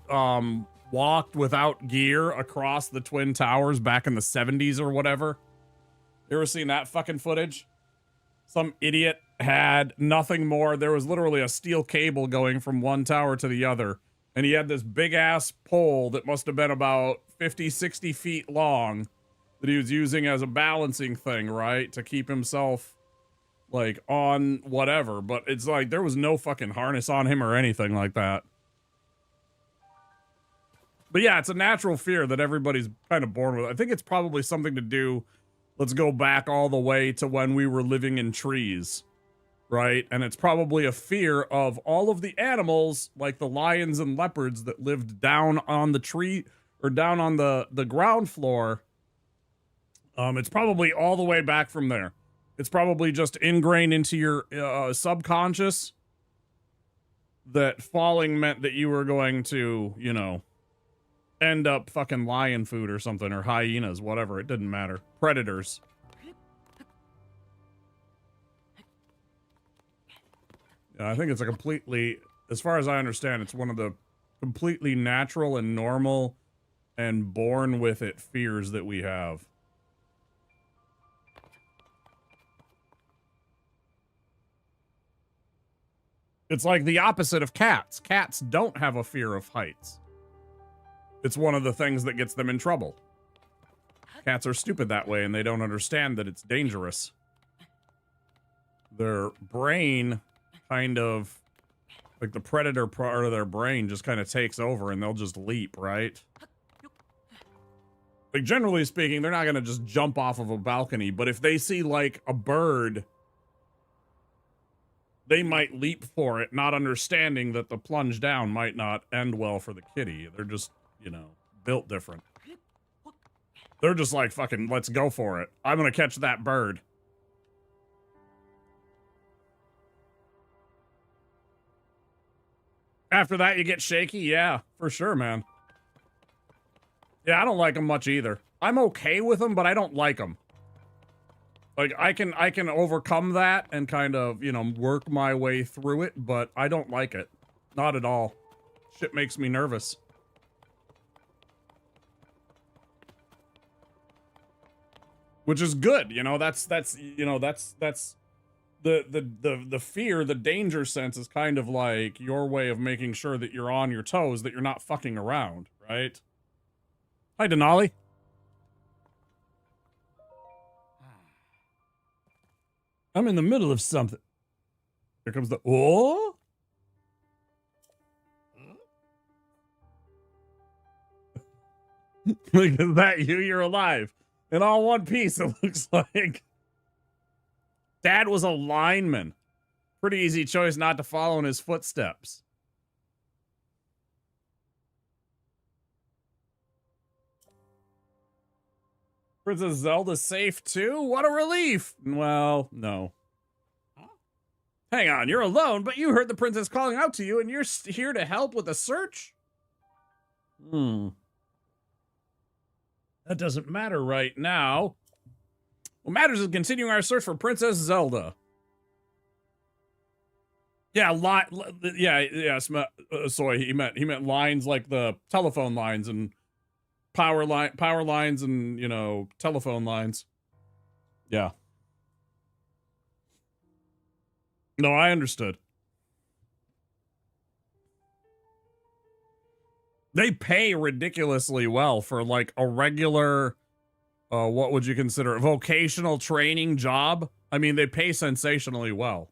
walked without gear across the Twin Towers back in the 70s or whatever. You ever seen that fucking footage? Some idiot had nothing more. There was literally a steel cable going from one tower to the other. And he had this big ass pole that must have been about 50, 60 feet long that he was using as a balancing thing, right? To keep himself like on whatever. But it's like there was no fucking harness on him or anything like that. But yeah, it's a natural fear that everybody's kind of born with. I think it's probably something to do. Let's go back all the way to when we were living in trees, right? And it's probably a fear of all of the animals, like the lions and leopards that lived down on the tree or down on the ground floor. It's probably all the way back from there. It's probably just ingrained into your subconscious that falling meant that you were going to, you know, end up fucking lion food or something, or hyenas, whatever. It didn't matter. Predators. Yeah, I think it's a completely, as far as I understand, it's one of the completely natural and normal and born with it fears that we have. It's like the opposite of cats. Cats don't have a fear of heights. It's one of the things that gets them in trouble. Cats are stupid that way, and they don't understand that it's dangerous. Their brain kind of, like the predator part of their brain just kind of takes over, and they'll just leap, right? Like, generally speaking, they're not going to just jump off of a balcony, but if they see, like, a bird, they might leap for it, not understanding that the plunge down might not end well for the kitty. They're just, you know, built different. They're just like, fucking, let's go for it. I'm gonna catch that bird. After that, you get shaky? Yeah, for sure, man. Yeah, I don't like them much either. I'm okay with them, but I don't like them. Like, I can overcome that and kind of, you know, work my way through it, but I don't like it. Not at all. Shit makes me nervous. Which is good, you know, that's the fear, the danger sense is kind of like your way of making sure that you're on your toes, that you're not fucking around, right? Hi, Denali. I'm in the middle of something. Here comes the, oh? Look at that, you're alive. In all one piece, it looks like. Dad was a lineman. Pretty easy choice not to follow in his footsteps. Princess Zelda safe too? What a relief! Well, no. Hang on, you're alone, but you heard the princess calling out to you and you're here to help with the search? That doesn't matter right now. What matters is continuing our search for Princess Zelda. Yeah, sorry, he meant lines like the telephone lines and power lines and, you know, telephone lines. Yeah. No, I understood. They pay ridiculously well for like a regular, what would you consider a vocational training job? I mean, they pay sensationally well.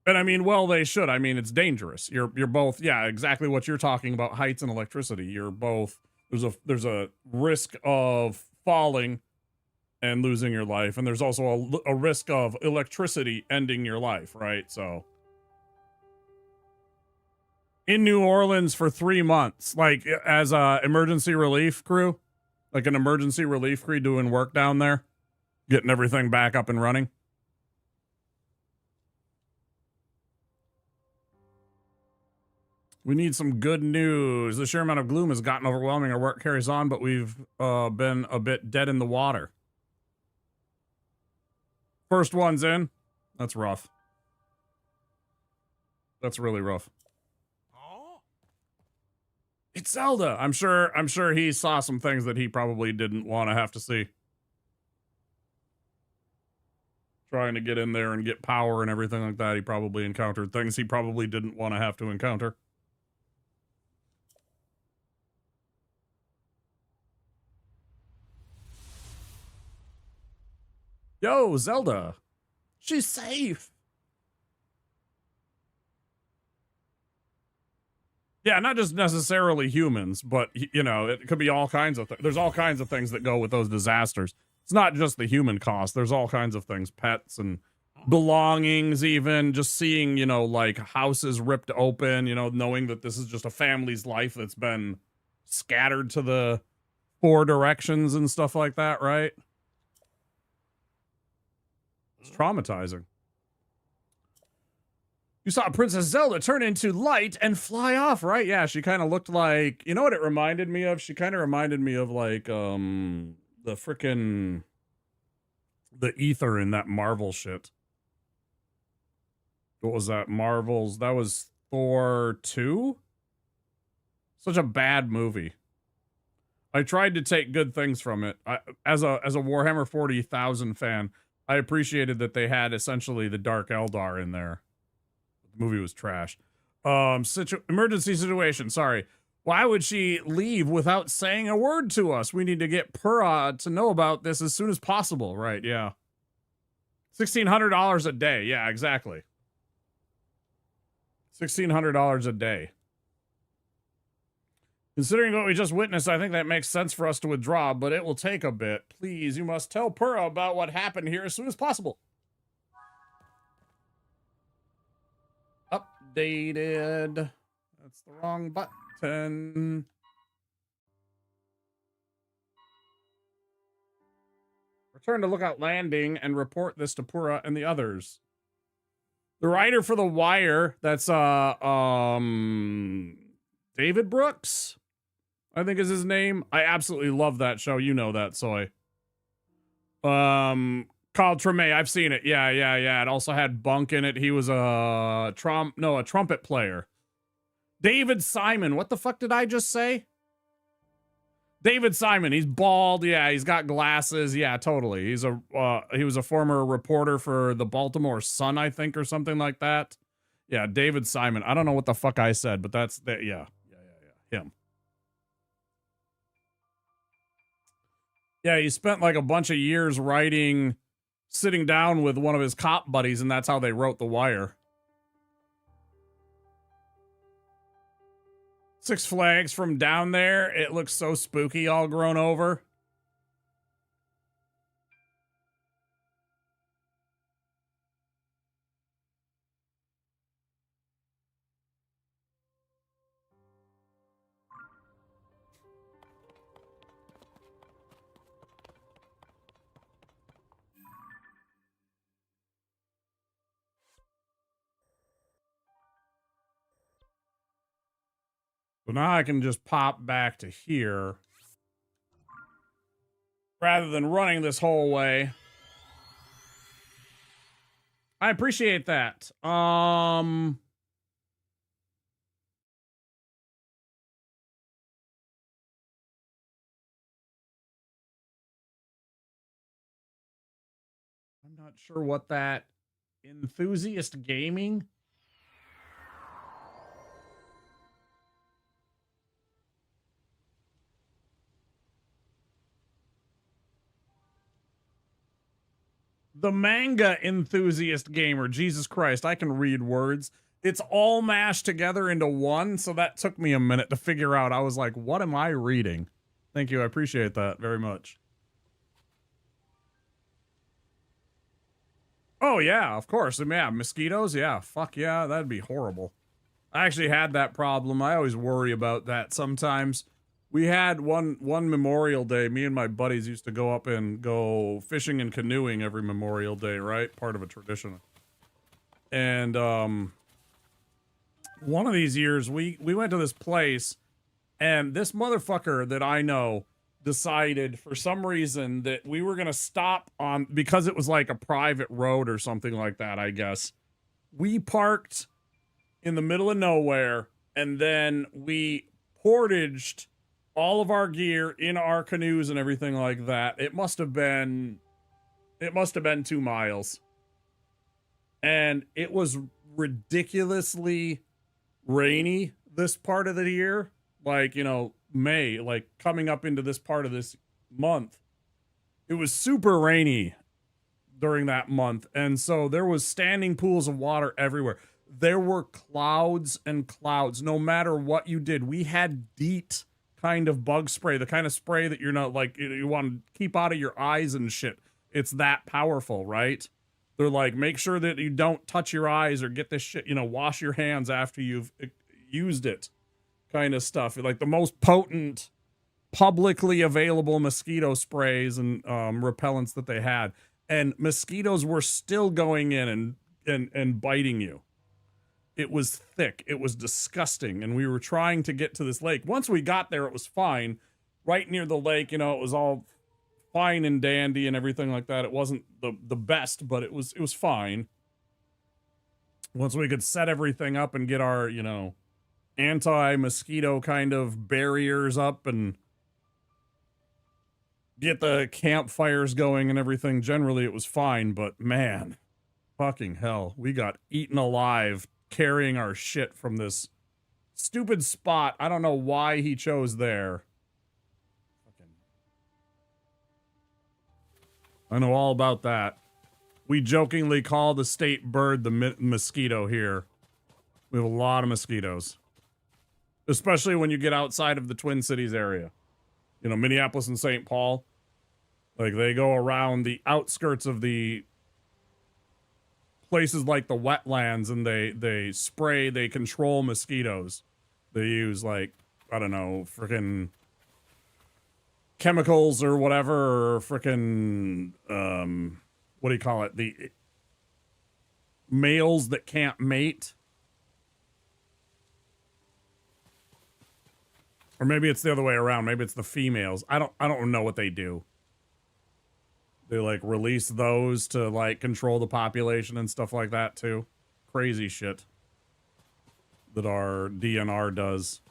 And I mean, well, they should. I mean, it's dangerous. You're both, yeah, exactly what you're talking about, heights and electricity. You're both, there's a risk of falling and losing your life, and there's also a risk of electricity ending your life, right? So in New Orleans for 3 months, like as a emergency relief crew, like an emergency relief crew doing work down there, getting everything back up and running. We need some good news. The sheer amount of gloom has gotten overwhelming. Our work carries on, but we've been a bit dead in the water. First one's in. That's rough. That's really rough. Oh. It's Zelda. I'm sure he saw some things that he probably didn't want to have to see. Trying to get in there and get power and everything like that. He probably encountered things he probably didn't want to have to encounter. Yo, Zelda. She's safe. Yeah, not just necessarily humans, but, you know, it could be all kinds of things. There's all kinds of things that go with those disasters. It's not just the human cost. There's all kinds of things, pets and belongings, even just seeing, you know, like houses ripped open, you know, knowing that this is just a family's life that's been scattered to the 4 directions and stuff like that, right? It's traumatizing. You saw Princess Zelda turn into light and fly off, right? Yeah, she kind of looked like, you know what it reminded me of? She kind of reminded me of like, the frickin' the ether in that Marvel shit. What was that? Marvel's, that was Thor 2? Such a bad movie. I tried to take good things from it. As a Warhammer 40,000 fan, I appreciated that they had essentially the Dark Eldar in there. The movie was trash. Emergency situation, sorry. Why would she leave without saying a word to us? We need to get Purah to know about this as soon as possible. Right, yeah. $1,600 a day. Yeah, exactly. $1,600 a day. Considering what we just witnessed, I think that makes sense for us to withdraw, but it will take a bit. Please, you must tell Purah about what happened here as soon as possible. Updated. That's the wrong button. Return to Lookout Landing and report this to Purah and the others. The writer for The Wire, that's David Brooks, I think is his name. I absolutely love that show. You know that, Soy. Called Treme. I've seen it. Yeah. It also had Bunk in it. He was a trumpet player. David Simon. What the fuck did I just say? David Simon. He's bald. Yeah, he's got glasses. Yeah, totally. He was a former reporter for the Baltimore Sun, I think, or something like that. Yeah, David Simon. I don't know what the fuck I said, but that's that. Yeah. Him. Yeah, he spent like a bunch of years sitting down with one of his cop buddies, and that's how they wrote The Wire. Six Flags from down there. It looks so spooky, all grown over. So now I can just pop back to here rather than running this whole way. I appreciate that. I'm not sure what that enthusiast gaming. The manga enthusiast gamer. Jesus Christ, I can read words. It's all mashed together into one, so that took me a minute to figure out. I was like, what am I reading? Thank you, I appreciate that very much. Oh, yeah, of course. Yeah, mosquitoes, yeah, fuck yeah, that'd be horrible. I actually had that problem. I always worry about that sometimes. We had one Memorial Day, me and my buddies used to go up and go fishing and canoeing every Memorial Day, right? Part of a tradition. And one of these years, we went to this place, and this motherfucker that I know decided for some reason that we were going to stop on, because it was like a private road or something like that, I guess. We parked in the middle of nowhere, and then we portaged all of our gear in our canoes and everything like that. It must have been 2 miles. And it was ridiculously rainy this part of the year. Like, you know, May, like coming up into this part of this month. It was super rainy during that month. And so there was standing pools of water everywhere. There were clouds and clouds. No matter what you did, we had DEET kind of bug spray, the kind of spray that you're not like, you want to keep out of your eyes and shit. It's that powerful, right? They're like, make sure that you don't touch your eyes or get this shit, you know, wash your hands after you've used it kind of stuff. Like the most potent publicly available mosquito sprays and repellents that they had. And mosquitoes were still going in and biting you. It was thick. It was disgusting. And we were trying to get to this lake. Once we got there, it was fine. Right near the lake, you know, it was all fine and dandy and everything like that. It wasn't the best, but it was fine. Once we could set everything up and get our, you know, anti-mosquito kind of barriers up and get the campfires going and everything, generally it was fine. But man, fucking hell, we got eaten alive carrying our shit from this stupid spot. I don't know why he chose there. I know all about that. We jokingly call the state bird the mosquito here. We have a lot of mosquitoes. Especially when you get outside of the Twin Cities area. You know, Minneapolis and St. Paul. Like, they go around the outskirts of the places like the wetlands, and they spray, they control mosquitoes. They use, like, I don't know, freaking chemicals or whatever, or frickin' what do you call it? The males that can't mate. Or maybe it's the other way around. Maybe it's the females. I don't know what they do. They like release those to like control the population and stuff like that too. Crazy shit that our DNR does.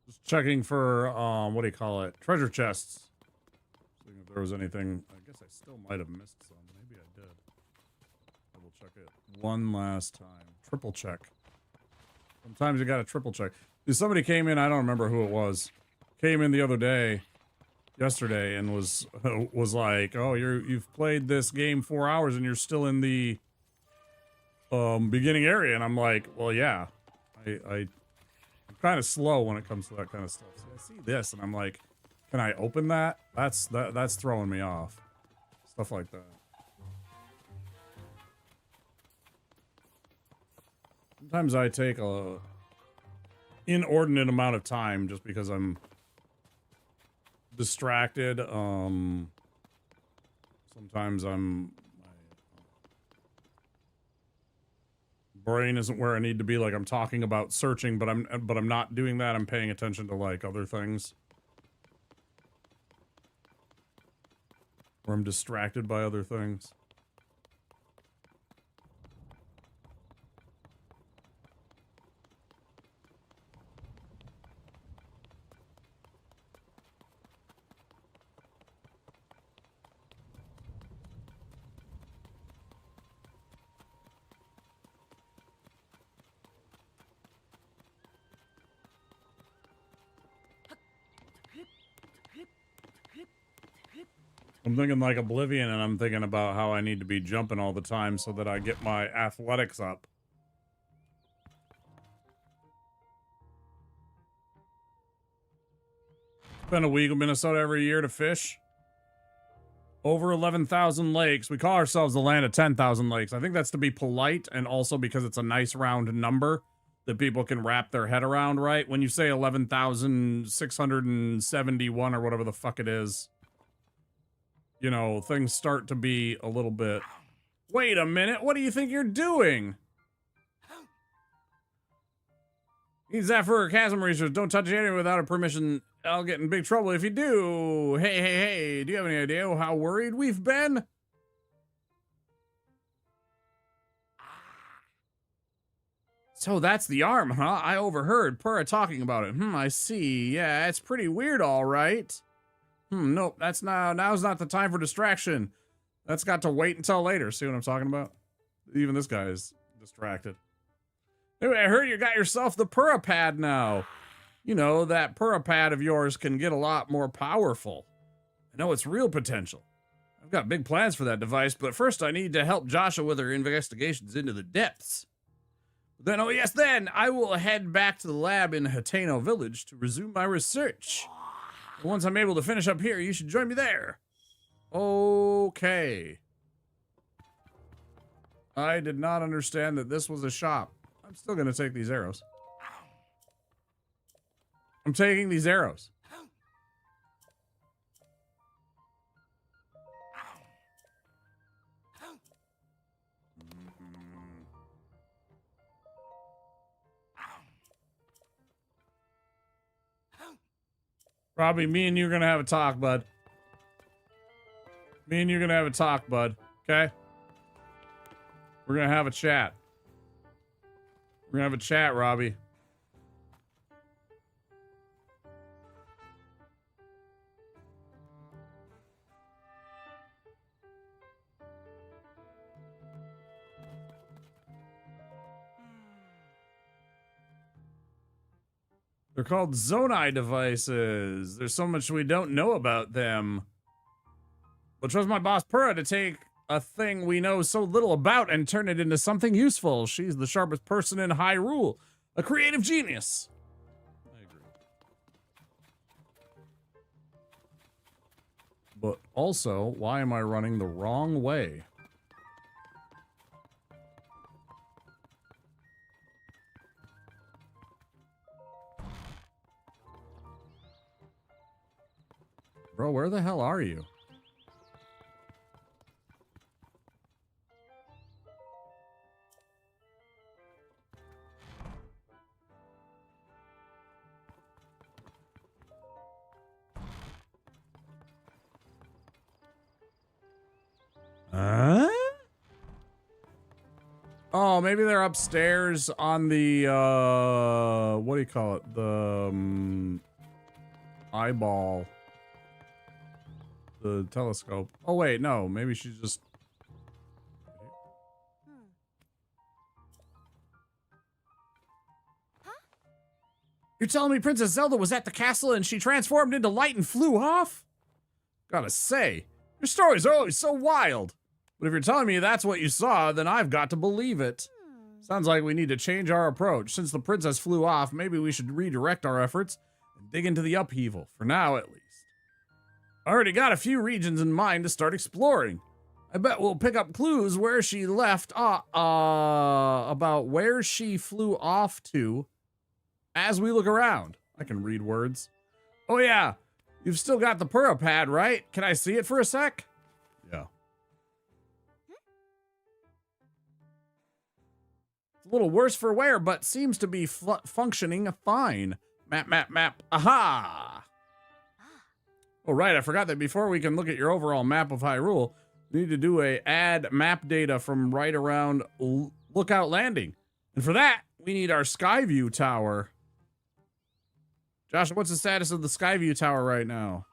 Just checking for what do you call it? Treasure chests. Seeing if there was anything. I guess I still might have missed some. Maybe I did. Double check it one last time. Triple check. Sometimes you gotta triple check. Somebody came in, I don't remember who it was. Came in the other day, yesterday, and was like, "Oh, you've played this game 4 hours and you're still in the beginning area." And I'm like, "Well, yeah, I'm kind of slow when it comes to that kind of stuff." So I see this, and I'm like, "Can I open that?" That's throwing me off. Stuff like that. Sometimes I take a inordinate amount of time just because I'm distracted. Sometimes my brain isn't where I need to be. Like I'm talking about searching, but I'm not doing that. I'm paying attention to like other things. Or I'm distracted by other things. I'm thinking like Oblivion, and I'm thinking about how I need to be jumping all the time so that I get my athletics up. Spend a week in Minnesota every year to fish. Over 11,000 lakes. We call ourselves the land of 10,000 lakes. I think that's to be polite, and also because it's a nice round number that people can wrap their head around, right? When you say 11,671 or whatever the fuck it is, you know, things start to be a little bit... Wait a minute, what do you think you're doing? Needs that for Chasm research. Don't touch anything without a permission. I'll get in big trouble if you do. Hey, do you have any idea how worried we've been? So that's the arm, huh? I overheard Purah talking about it. I see. Yeah, it's pretty weird, all right. Nope, now's not the time for distraction. That's got to wait until later. See what I'm talking about? Even this guy is distracted. Anyway, I heard you got yourself the Purah pad now. You know, that Purah pad of yours can get a lot more powerful. I know it's real potential. I've got big plans for that device, but first I need to help Joshua with her investigations into the depths. Then, oh yes, then I will head back to the lab in Hateno Village to resume my research. Once I'm able to finish up here, you should join me there. Okay. I did not understand that this was a shop. I'm still going to take these arrows. I'm taking these arrows. Probably me and you are gonna have a talk, bud. Me and you're gonna have a talk, bud. Okay? We're gonna have a chat. We're gonna have a chat, Robbie. They're called Zonai devices. There's so much we don't know about them. But trust my boss Purah to take a thing we know so little about and turn it into something useful. She's the sharpest person in Hyrule. A creative genius. I agree. But also, why am I running the wrong way? Bro, where the hell are you? Huh? Oh, maybe they're upstairs on the, what do you call it? The, eyeball. The telescope. Oh, wait, no. Maybe she's just... Huh? You're telling me Princess Zelda was at the castle and she transformed into light and flew off? Gotta say, your stories are always so wild. But if you're telling me that's what you saw, then I've got to believe it. Sounds like we need to change our approach. Since the princess flew off, maybe we should redirect our efforts and dig into the upheaval, for now at least. I already got a few regions in mind to start exploring. I bet we'll pick up clues where she left, about where she flew off to as we look around. I can read words. Oh yeah, you've still got the Purah pad, right? Can I see it for a sec? Yeah. It's a little worse for wear, but seems to be functioning fine. Map. Aha! Oh, right, I forgot that before we can look at your overall map of Hyrule, we need to do a add map data from right around Lookout Landing. And for that, we need our Skyview Tower. Josh, what's the status of the Skyview Tower right now?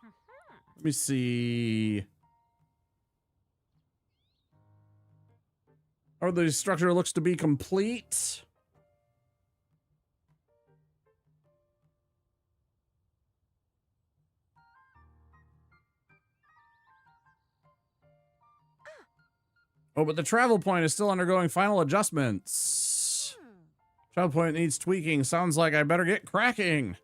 Let me see. Oh, the structure looks to be complete. Oh, but the travel point is still undergoing final adjustments. Travel point needs tweaking. Sounds like I better get cracking.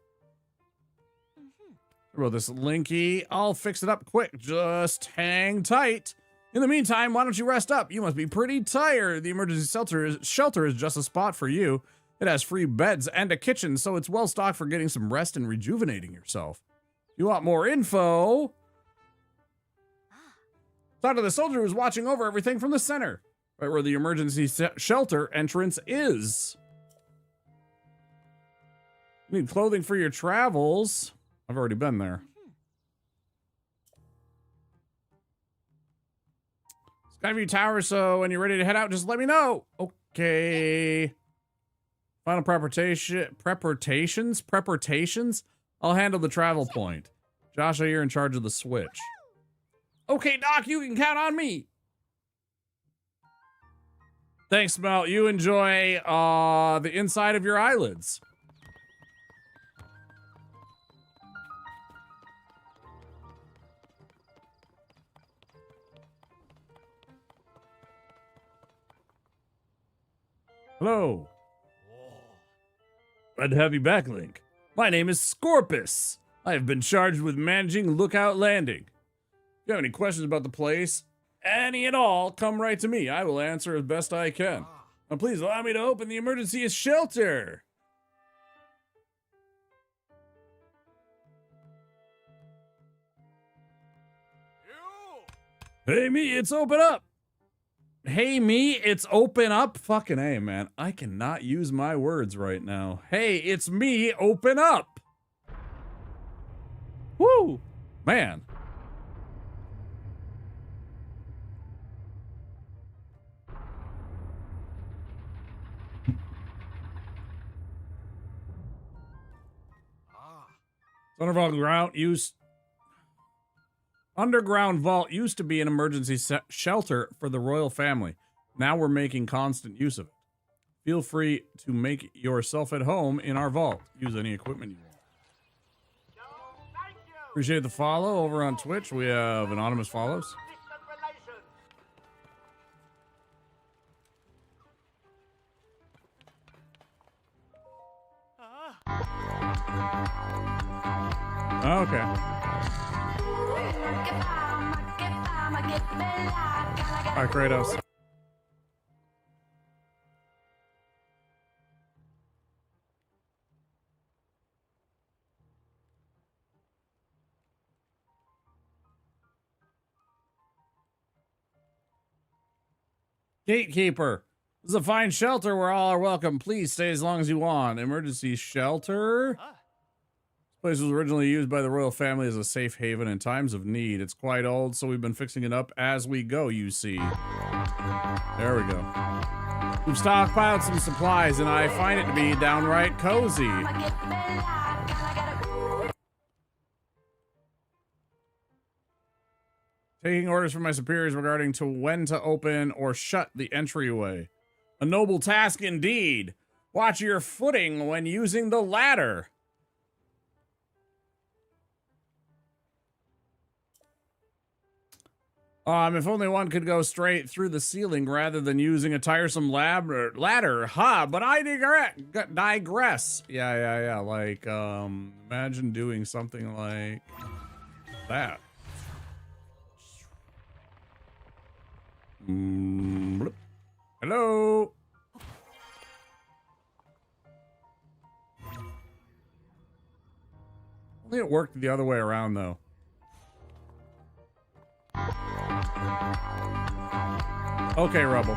About this Linky, I'll fix it up quick. Just hang tight. In the meantime, why don't you rest up? You must be pretty tired. The emergency shelter is just a spot for you. It has free beds and a kitchen, so it's well stocked for getting some rest and rejuvenating yourself. If you want more info, talk to the soldier who's watching over everything from the center, right where the emergency shelter entrance is. You need clothing for your travels. I've already been there. Skyview Tower, so when you're ready to head out, just let me know. Okay. Final preparations? I'll handle the travel point. Joshua, you're in charge of the switch. Okay, Doc, you can count on me. Thanks, Mel. You enjoy the inside of your eyelids. Hello. Glad to have you back, Link. My name is Scorpus. I have been charged with managing Lookout Landing. If you have any questions about the place, any at all, come right to me. I will answer as best I can. Now please allow me to open the emergency shelter. Hey me, it's open up. Hey me, it's open up. Fucking A, man. I cannot use my words right now. Hey, it's me, open up. Woo! Man. Underground vault used to be an emergency shelter for the royal family. Now we're making constant use of it. Feel free to make yourself at home in our vault. Use any equipment you want. Appreciate the follow over on Twitch. We have anonymous follows. Okay. All right, Kratos. Gatekeeper. This is a fine shelter where all are welcome. Please stay as long as you want. Emergency shelter. This place was originally used by the royal family as a safe haven in times of need. It's quite old, so we've been fixing it up as we go, you see. There we go. We've stockpiled some supplies, and I find it to be downright cozy. Taking orders from my superiors regarding to when to open or shut the entryway. A noble task indeed. Watch your footing when using the ladder. If only one could go straight through the ceiling rather than using a tiresome ladder. Ha, but I digress. Yeah. Like, imagine doing something like that. Hello. Only it worked the other way around, though. Okay, Rebel.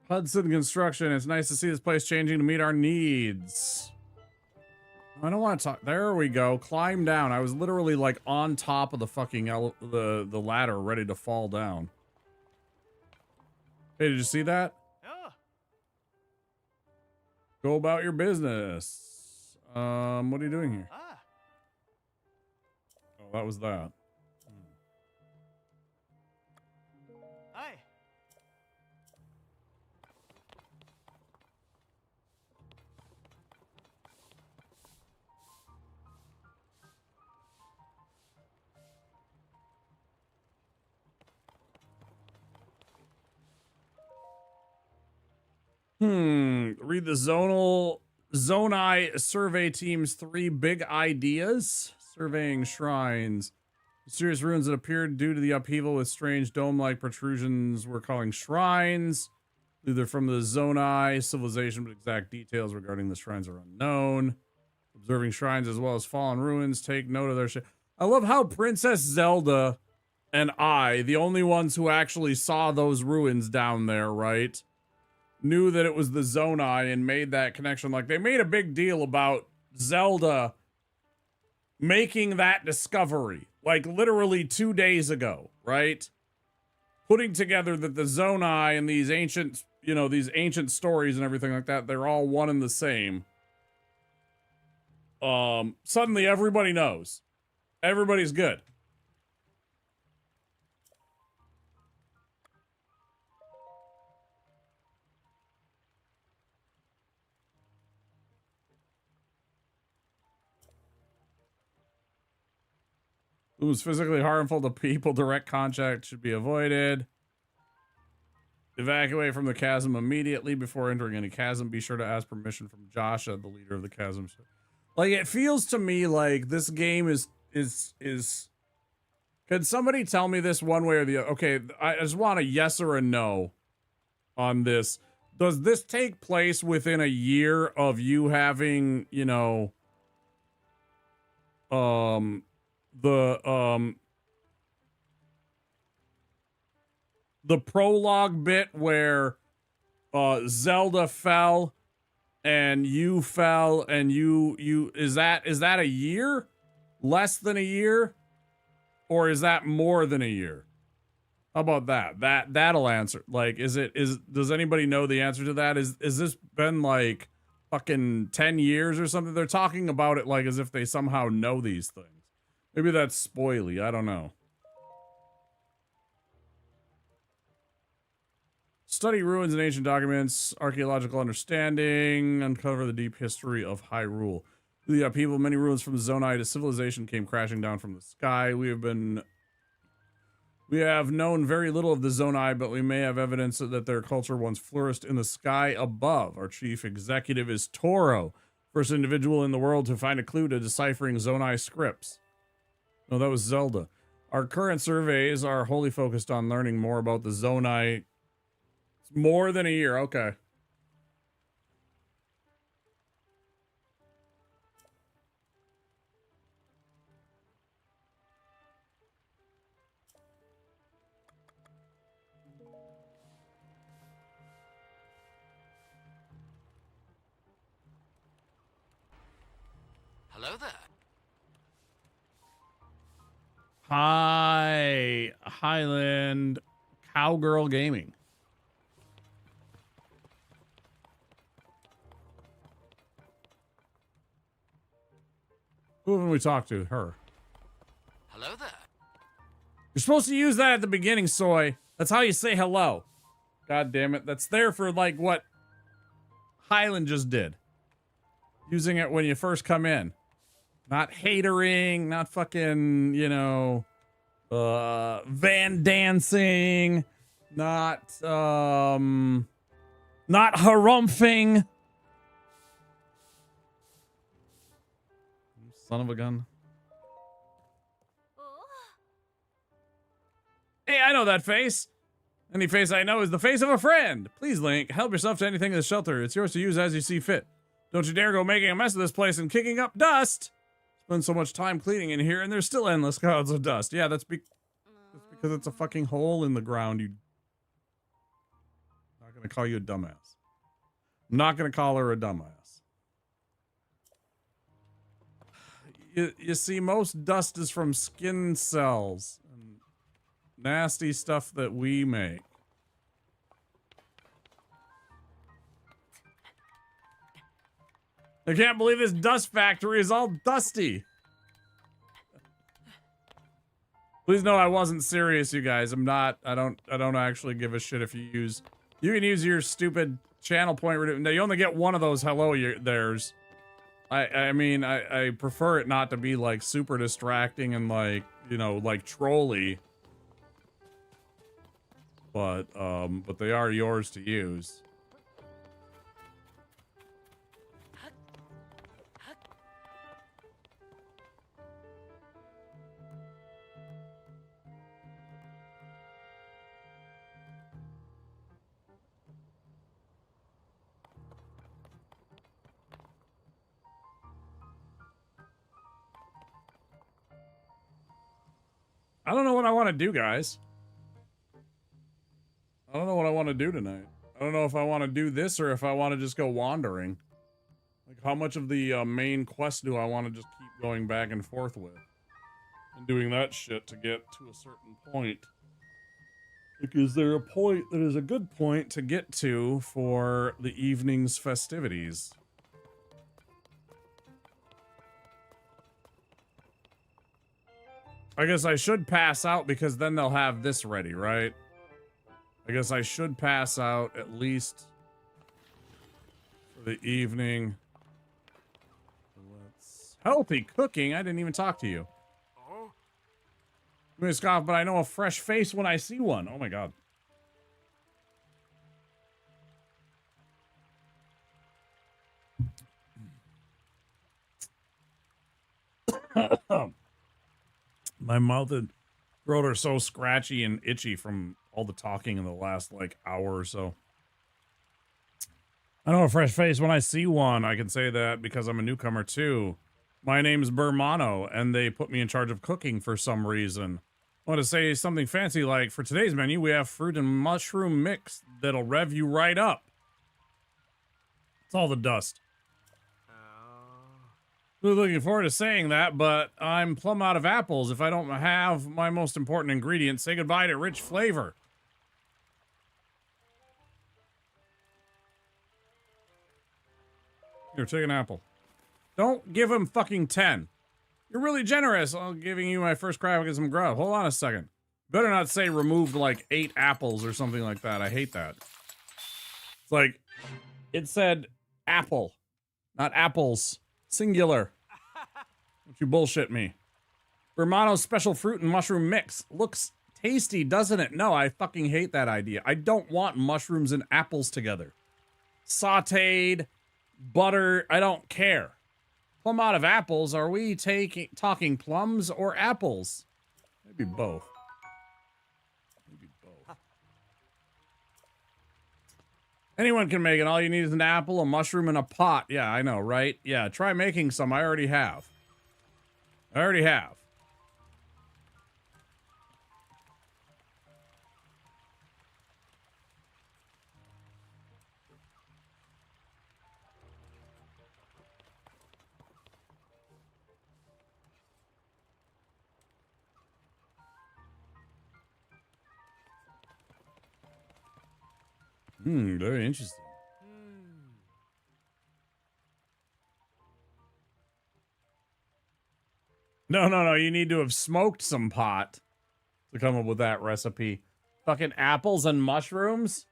Hudson construction. It's nice to see this place changing to meet our needs. I don't want to talk. There we go. Climb down. I was literally like on top of the fucking the ladder, ready to fall down. Hey, did you see that? Yeah. Go about your business. What are you doing here? Oh, that was that. Hi. Read the Zonai survey team's 3 big ideas. Surveying shrines. Mysterious ruins that appeared due to the upheaval with strange dome-like protrusions we're calling shrines. Either from the Zonai civilization, but exact details regarding the shrines are unknown. Observing shrines as well as fallen ruins. Take note of their shit. I love how Princess Zelda and I, the only ones who actually saw those ruins down there, right? Knew that it was the Zonai and made that connection. Like, they made a big deal about Zelda making that discovery, like literally 2 days ago, right? Putting together that the Zonai and these ancient, you know, these ancient stories and everything like that, they're all one and the same. Suddenly everybody knows. Everybody's good. It was physically harmful to people. Direct contact should be avoided. Evacuate from the chasm immediately before entering any chasm. Be sure to ask permission from Joshua, the leader of the chasm. Like, it feels to me like this game is could somebody tell me this one way or the other? Okay, I just want a yes or a no on this. Does this take place within a year of you having, you know, the prologue bit where Zelda fell and you fell and you is that a year? Less than a year? Or is that more than a year? How about that? That'll answer. Like, does anybody know the answer to that? Is this been like fucking 10 years or something? They're talking about it like as if they somehow know these things. Maybe that's spoily. I don't know. Study ruins and ancient documents, archaeological understanding, uncover the deep history of Hyrule. The people, many ruins from Zonai to civilization came crashing down from the sky. We have known very little of the Zonai, but we may have evidence that their culture once flourished in the sky above. Our chief executive is Toro, first individual in the world to find a clue to deciphering Zonai scripts. No, that was Zelda. Our current surveys are wholly focused on learning more about the Zonai. It's more than a year, okay. Hello there. Hi, Highland Cowgirl Gaming. Who haven't we talked to? Her. Hello there. You're supposed to use that at the beginning, Soy. That's how you say hello. God damn it. That's there for like what Highland just did. Using it when you first come in. Not hatering, not fucking, you know, van dancing, not harumphing. Son of a gun. Oh. Hey, I know that face. Any face I know is the face of a friend. Please, Link, help yourself to anything in the shelter. It's yours to use as you see fit. Don't you dare go making a mess of this place and kicking up dust. Spend so much time cleaning in here and there's still endless clouds of dust. Yeah, that's because it's a fucking hole in the ground. I'm not going to call you a dumbass. I'm not going to call her a dumbass. You see, most dust is from skin cells and nasty stuff that we make. I can't believe this dust factory is all dusty. Please know I wasn't serious, you guys. I don't actually give a shit if you can use your stupid channel point. Now you only get one of those hello theirs. I mean, I prefer it not to be like super distracting and like, you know, like trolly. But they are yours to use. I don't know what I want to do, guys. I don't know what I want to do tonight. I don't know if I want to do this or if I want to just go wandering. Like, how much of the main quest do I want to just keep going back and forth with? And doing that shit to get to a certain point. Like, is there a point that is a good point to get to for the evening's festivities? I guess I should pass out because then they'll have this ready, right? I guess I should pass out at least for the evening. Let's healthy cooking. I didn't even talk to you. Oh? You may scoff, but I know a fresh face when I see one. Oh my god. My mouth and throat are so scratchy and itchy from all the talking in the last, like, hour or so. I know a fresh face when I see one. I can say that because I'm a newcomer, too. My name's Bermano, and they put me in charge of cooking for some reason. I want to say something fancy like, for today's menu, we have fruit and mushroom mix that'll rev you right up. It's all the dust. Really looking forward to saying that, but I'm plumb out of apples. If I don't have my most important ingredient, say goodbye to rich flavor. Here, take an apple. Don't give him fucking 10. You're really generous. I'm giving you my first crack at some grub. Hold on a second. Better not say removed like 8 apples or something like that. I hate that. It's like, it said apple, not apples. Singular. Don't you bullshit me. Romano's special fruit and mushroom mix. Looks tasty, doesn't it? No, I fucking hate that idea. I don't want mushrooms and apples together. Sauteed, butter, I don't care. Plum out of apples, are we talking plums or apples? Maybe both. Maybe both. Anyone can make it. All you need is an apple, a mushroom, and a pot. Yeah, I know, right? Yeah, try making some. I already have. Very interesting. No, you need to have smoked some pot to come up with that recipe. Fucking apples and mushrooms?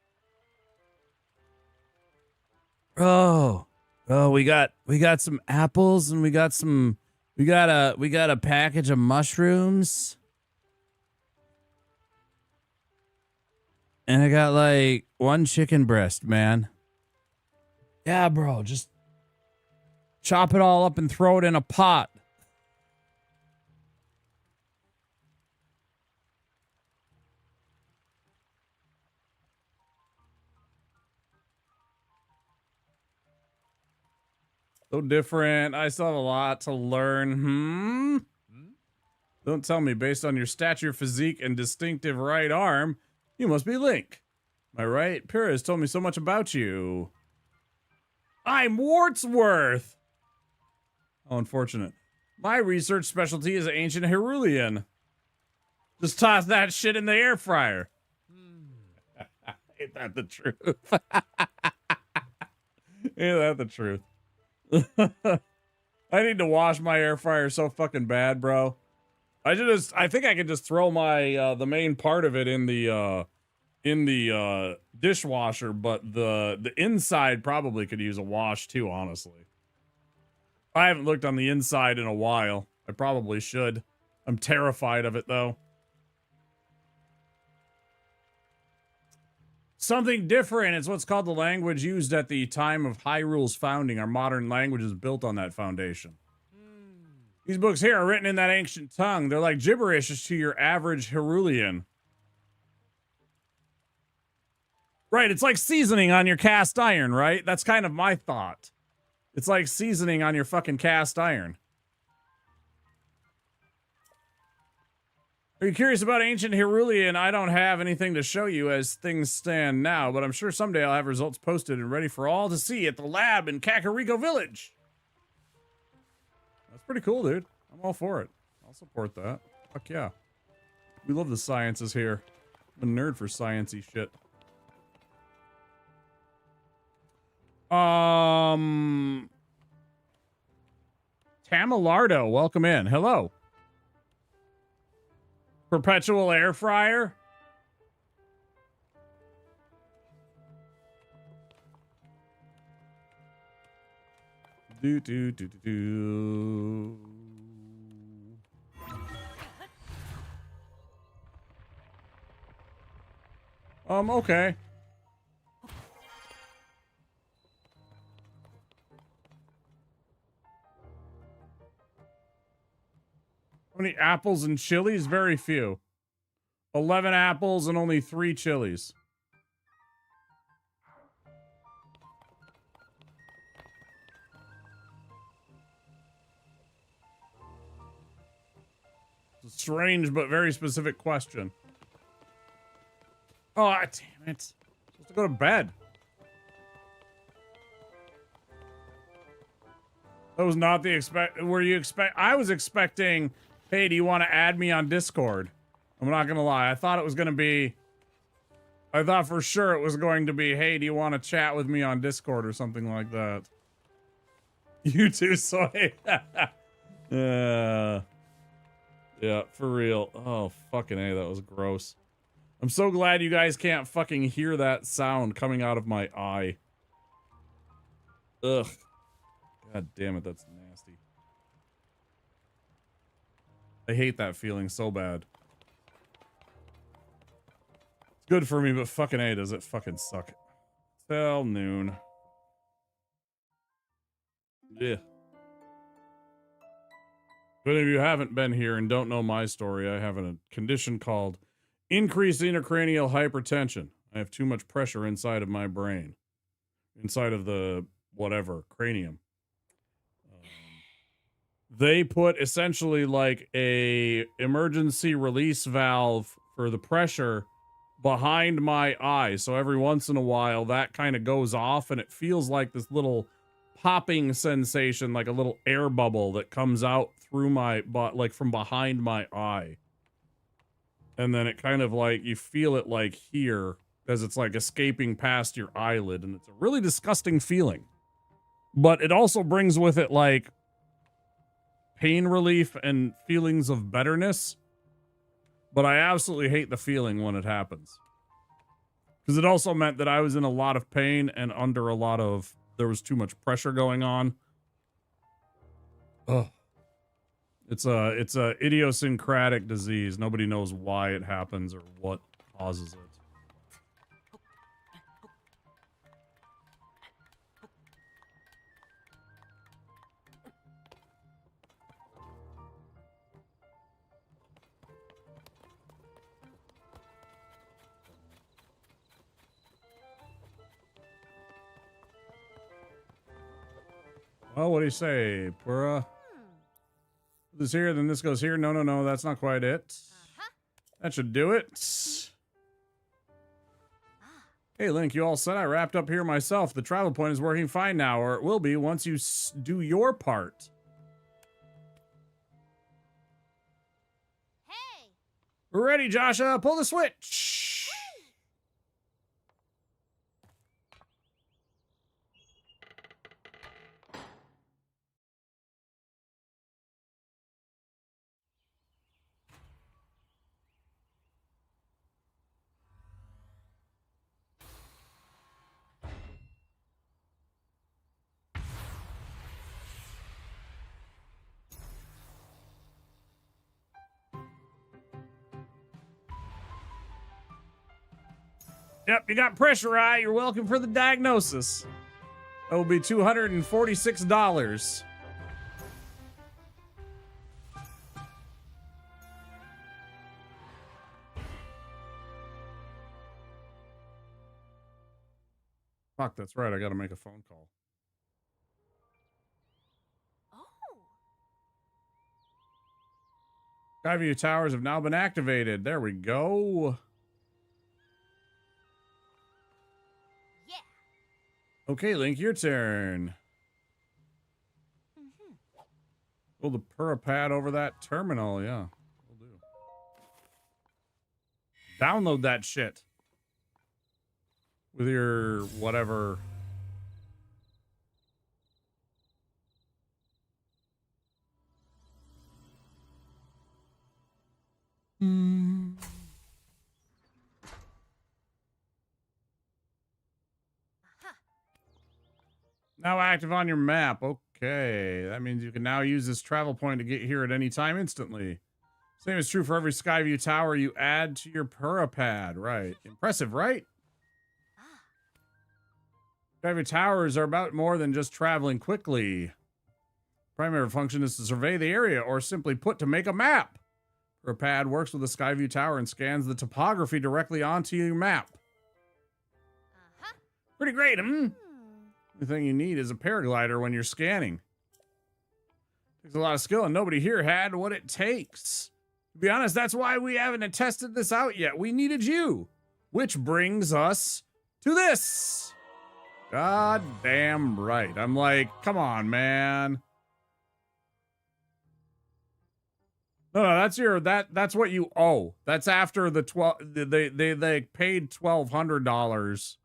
Oh, we got some apples and we got a package of mushrooms. And I got like 1 chicken breast, man. Yeah, bro, just chop it all up and throw it in a pot. So different. I still have a lot to learn. Don't tell me, based on your stature, physique, and distinctive right arm, you must be Link. Am I right? Purah has told me so much about you. I'm Wartsworth! How unfortunate. My research specialty is ancient Hyrulean. Just toss that shit in the air fryer. Ain't that the truth? Ain't that the truth? I need to wash my air fryer so fucking bad, bro. I think I could just throw my the main part of it in the dishwasher, but the inside probably could use a wash too, honestly. I haven't looked on the inside in a while. I probably should. I'm terrified of it though. Something different. It's what's called the language used at the time of Hyrule's founding. Our modern language is built on that foundation. These books here are written in that ancient tongue. They're like gibberish to your average Hyrulean. Right, it's like seasoning on your cast iron, right? That's kind of my thought. It's like seasoning on your fucking cast iron. Are you curious about ancient Hyrulean? I don't have anything to show you as things stand now, but I'm sure someday I'll have results posted and ready for all to see at the lab in Kakariko Village. That's pretty cool, dude. I'm all for it. I'll support that. Fuck yeah. We love the sciences here. I'm a nerd for sciencey shit. Tamilardo, welcome in. Hello. Perpetual air fryer? Do. Okay. How many apples and chilies? Very few. 11 apples and only 3 chilies. It's a strange but very specific question. Oh, damn it. I'm supposed to go to bed. That was not the I was expecting, hey, do you want to add me on Discord? I'm not gonna lie. I thought for sure it was going to be, hey, do you want to chat with me on Discord or something like that? You too, Soy. Yeah, for real. Oh, fucking A, that was gross. I'm so glad you guys can't fucking hear that sound coming out of my eye. Ugh. God damn it, that's nasty. I hate that feeling so bad. It's good for me, but fucking A, does it fucking suck. Till noon. Yeah. But if you haven't been here and don't know my story, I have a condition called increased intracranial hypertension. I have too much pressure inside of my brain. Inside of the, whatever, cranium. They put essentially like a emergency release valve for the pressure behind my eye. So every once in a while that kind of goes off and it feels like this little popping sensation, like a little air bubble that comes out through my butt, like from behind my eye. And then it kind of like, you feel it like here as it's like escaping past your eyelid. And it's a really disgusting feeling. But it also brings with it like pain relief and feelings of betterness. But I absolutely hate the feeling when it happens. Because it also meant that I was in a lot of pain and under a lot of, there was too much pressure going on. Ugh. It's a idiosyncratic disease. Nobody knows why it happens or what causes it. Well, what do you say, Purah? This here, then this goes here. No, that's not quite it. That should do it. Hey, Link, you all set? I wrapped up here myself. The travel point is working fine now, or it will be once you do your part. Hey! We're ready, Joshua. Pull the switch. Yep, you got pressure eye. You're welcome for the diagnosis. That will be $246. Fuck, that's right. I gotta make a phone call. Oh! Skyview Towers have now been activated. There we go. Okay, Link, your turn. Pull the Purah pad over that terminal, yeah. Will do. Download that shit. With your whatever. Now active on your map. Okay. That means you can now use this travel point to get here at any time instantly. Same is true for every Skyview Tower you add to your Purah pad. Right. Impressive, right? Skyview Towers are about more than just traveling quickly. Primary function is to survey the area, or simply put, to make a map. Purah pad works with the Skyview Tower and scans the topography directly onto your map. Pretty great, The thing you need is a paraglider when you're scanning. Takes a lot of skill, and nobody here had what it takes. To be honest, that's why we haven't tested this out yet. We needed you. Which brings us to this. God damn right. I'm like, come on, man. No, that's what you owe. That's after the they paid $1,200,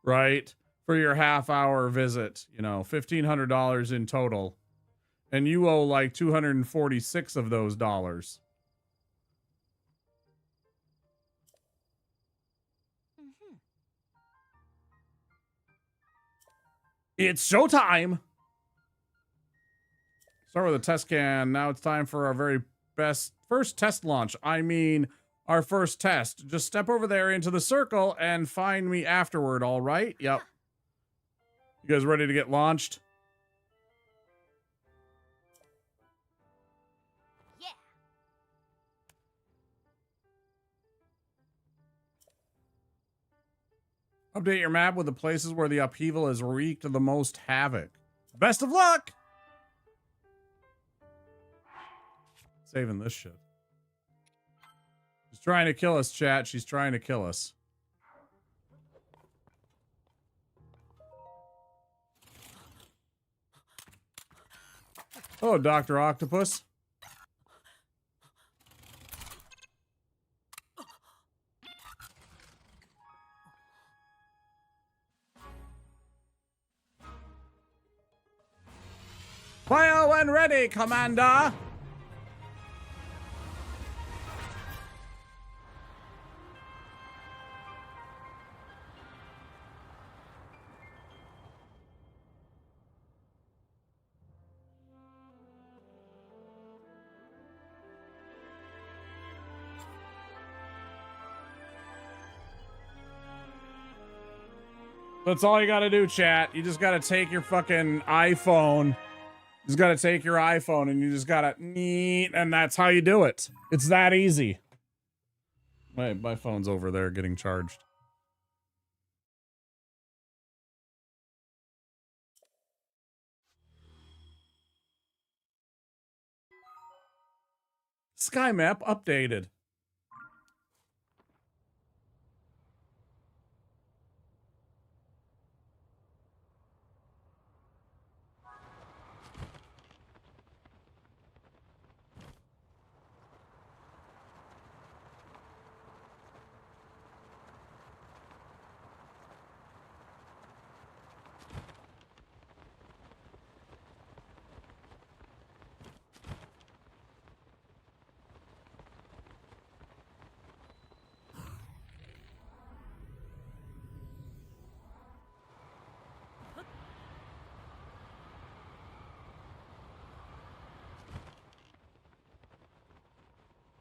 right? For your half-hour visit, you know, $1,500 in total. And you owe like 246 of those dollars. It's showtime. Start with a test can. Now it's time for our very first test launch. I mean, our first test. Just step over there into the circle and find me afterward, all right? Yep. You guys ready to get launched? Yeah. Update your map with the places where the upheaval has wreaked the most havoc. Best of luck! Saving this shit. She's trying to kill us, chat. She's trying to kill us. Oh, Dr. Octopus. Fire when ready, Commander. That's all you gotta do, chat. You just gotta take your fucking iPhone. You just gotta take your iPhone and you just gotta and that's how you do it. It's that easy. My phone's over there getting charged. Sky map updated.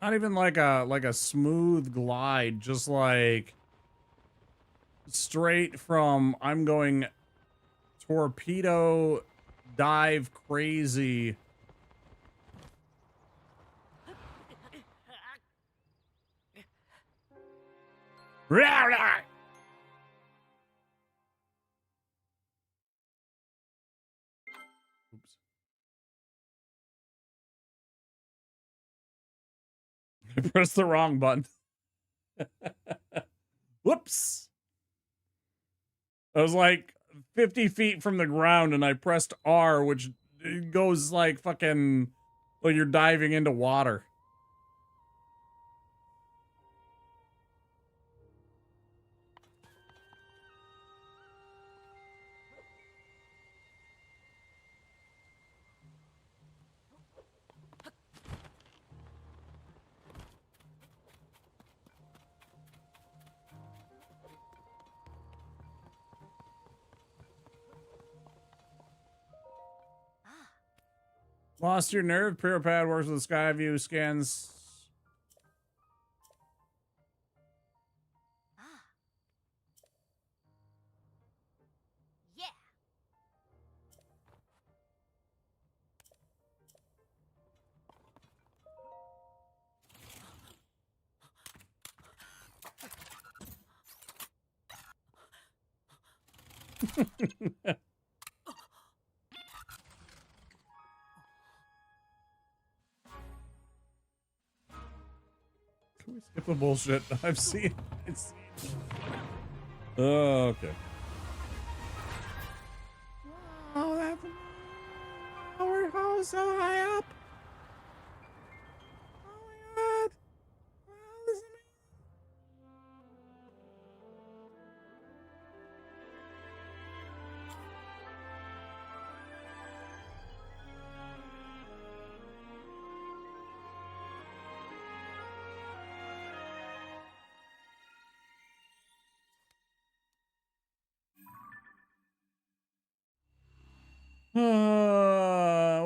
Not even like a smooth glide, just like straight from I'm going torpedo dive crazy. Oops. I pressed the wrong button. Whoops. I was like 50 feet from the ground and I pressed R, which goes like fucking like you're diving into water. Lost your nerve? Purah pad works with Skyview scans. Yeah. Can we skip the bullshit? I've seen. Oh, okay. Oh, that's how so high up. Oh my god. Wow, this is amazing.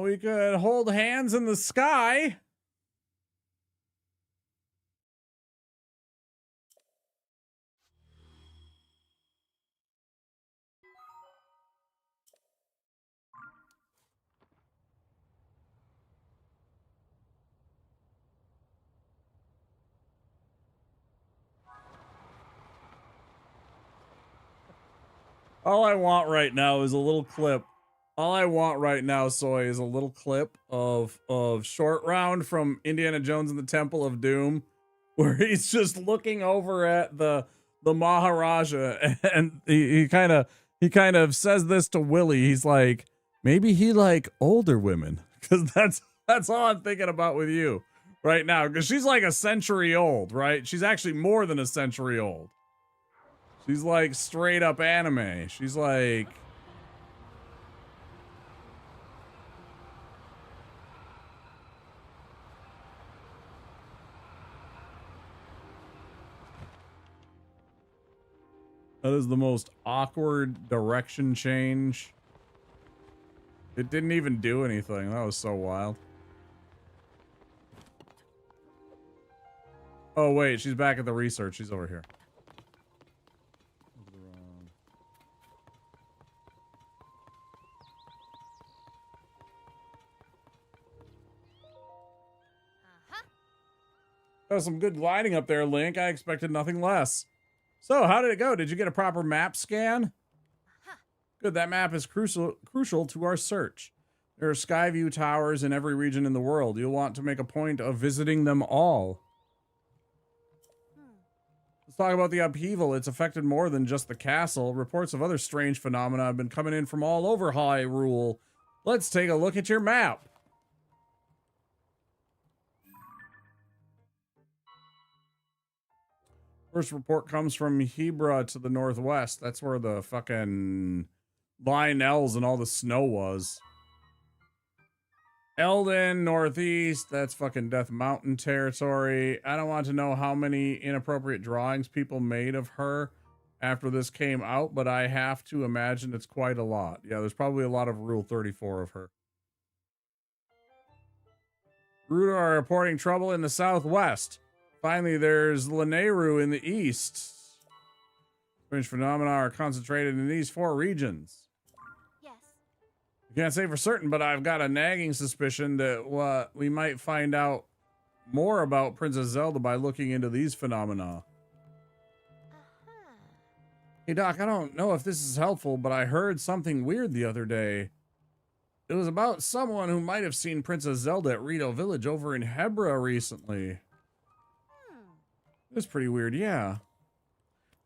We could hold hands in the sky. All I want right now is a little clip. All I want right now, Soy, is a little clip of Short Round from Indiana Jones and the Temple of Doom, where he's just looking over at the Maharaja, and he kind of says this to Willie. He's like, maybe he like older women, because that's all I'm thinking about with you right now, because she's like a century old, right? She's actually more than a century old. She's like straight up anime. She's like... That is the most awkward direction change. It didn't even do anything. That was so wild. Oh, wait. She's back at the research. She's over here. That was some good gliding up there, Link. I expected nothing less. So, how did it go? Did you get a proper map scan? Good, that map is crucial to our search. There are Skyview Towers in every region in the world. You'll want to make a point of visiting them all. Let's talk about the upheaval. It's affected more than just the castle. Reports of other strange phenomena have been coming in from all over Hyrule. Let's take a look at your map. First report comes from Hebra to the northwest. That's where the fucking Lionels and all the snow was. Eldon, northeast. That's fucking Death Mountain territory. I don't want to know how many inappropriate drawings people made of her after this came out, but I have to imagine it's quite a lot. Yeah, there's probably a lot of Rule 34 of her. Ruda are reporting trouble in the southwest. Finally, there's Lanayru in the east. Strange phenomena are concentrated in these 4 regions. Yes. I can't say for certain, but I've got a nagging suspicion that we might find out more about Princess Zelda by looking into these phenomena. Hey, Doc, I don't know if this is helpful, but I heard something weird the other day. It was about someone who might have seen Princess Zelda at Rito Village over in Hebra recently. That's pretty weird, yeah.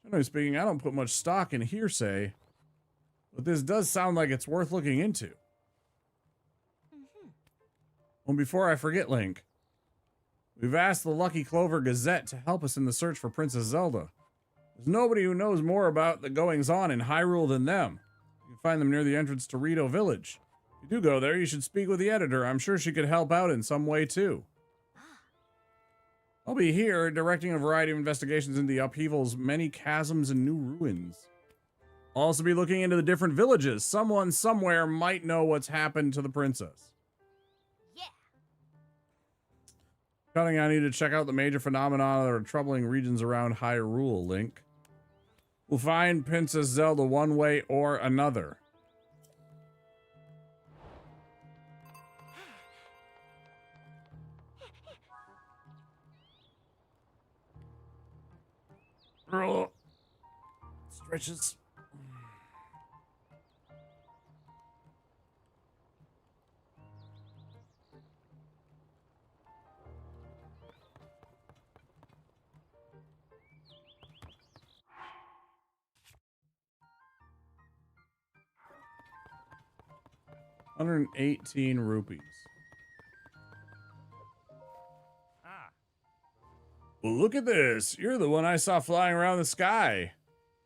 Generally speaking, I don't put much stock in hearsay, but this does sound like it's worth looking into. Well, before I forget, Link, we've asked the Lucky Clover Gazette to help us in the search for Princess Zelda. There's nobody who knows more about the goings-on in Hyrule than them. You can find them near the entrance to Rito Village. If you do go there, you should speak with the editor. I'm sure she could help out in some way, too. I'll be here directing a variety of investigations into the upheavals, many chasms, and new ruins. I'll also be looking into the different villages. Someone somewhere might know what's happened to the princess. Yeah. Counting on you to check out the major phenomena that are troubling regions around Hyrule, Link. We'll find Princess Zelda one way or another. Stretches. 118 rupees. Ah. Well, look at this. You're the one I saw flying around the sky.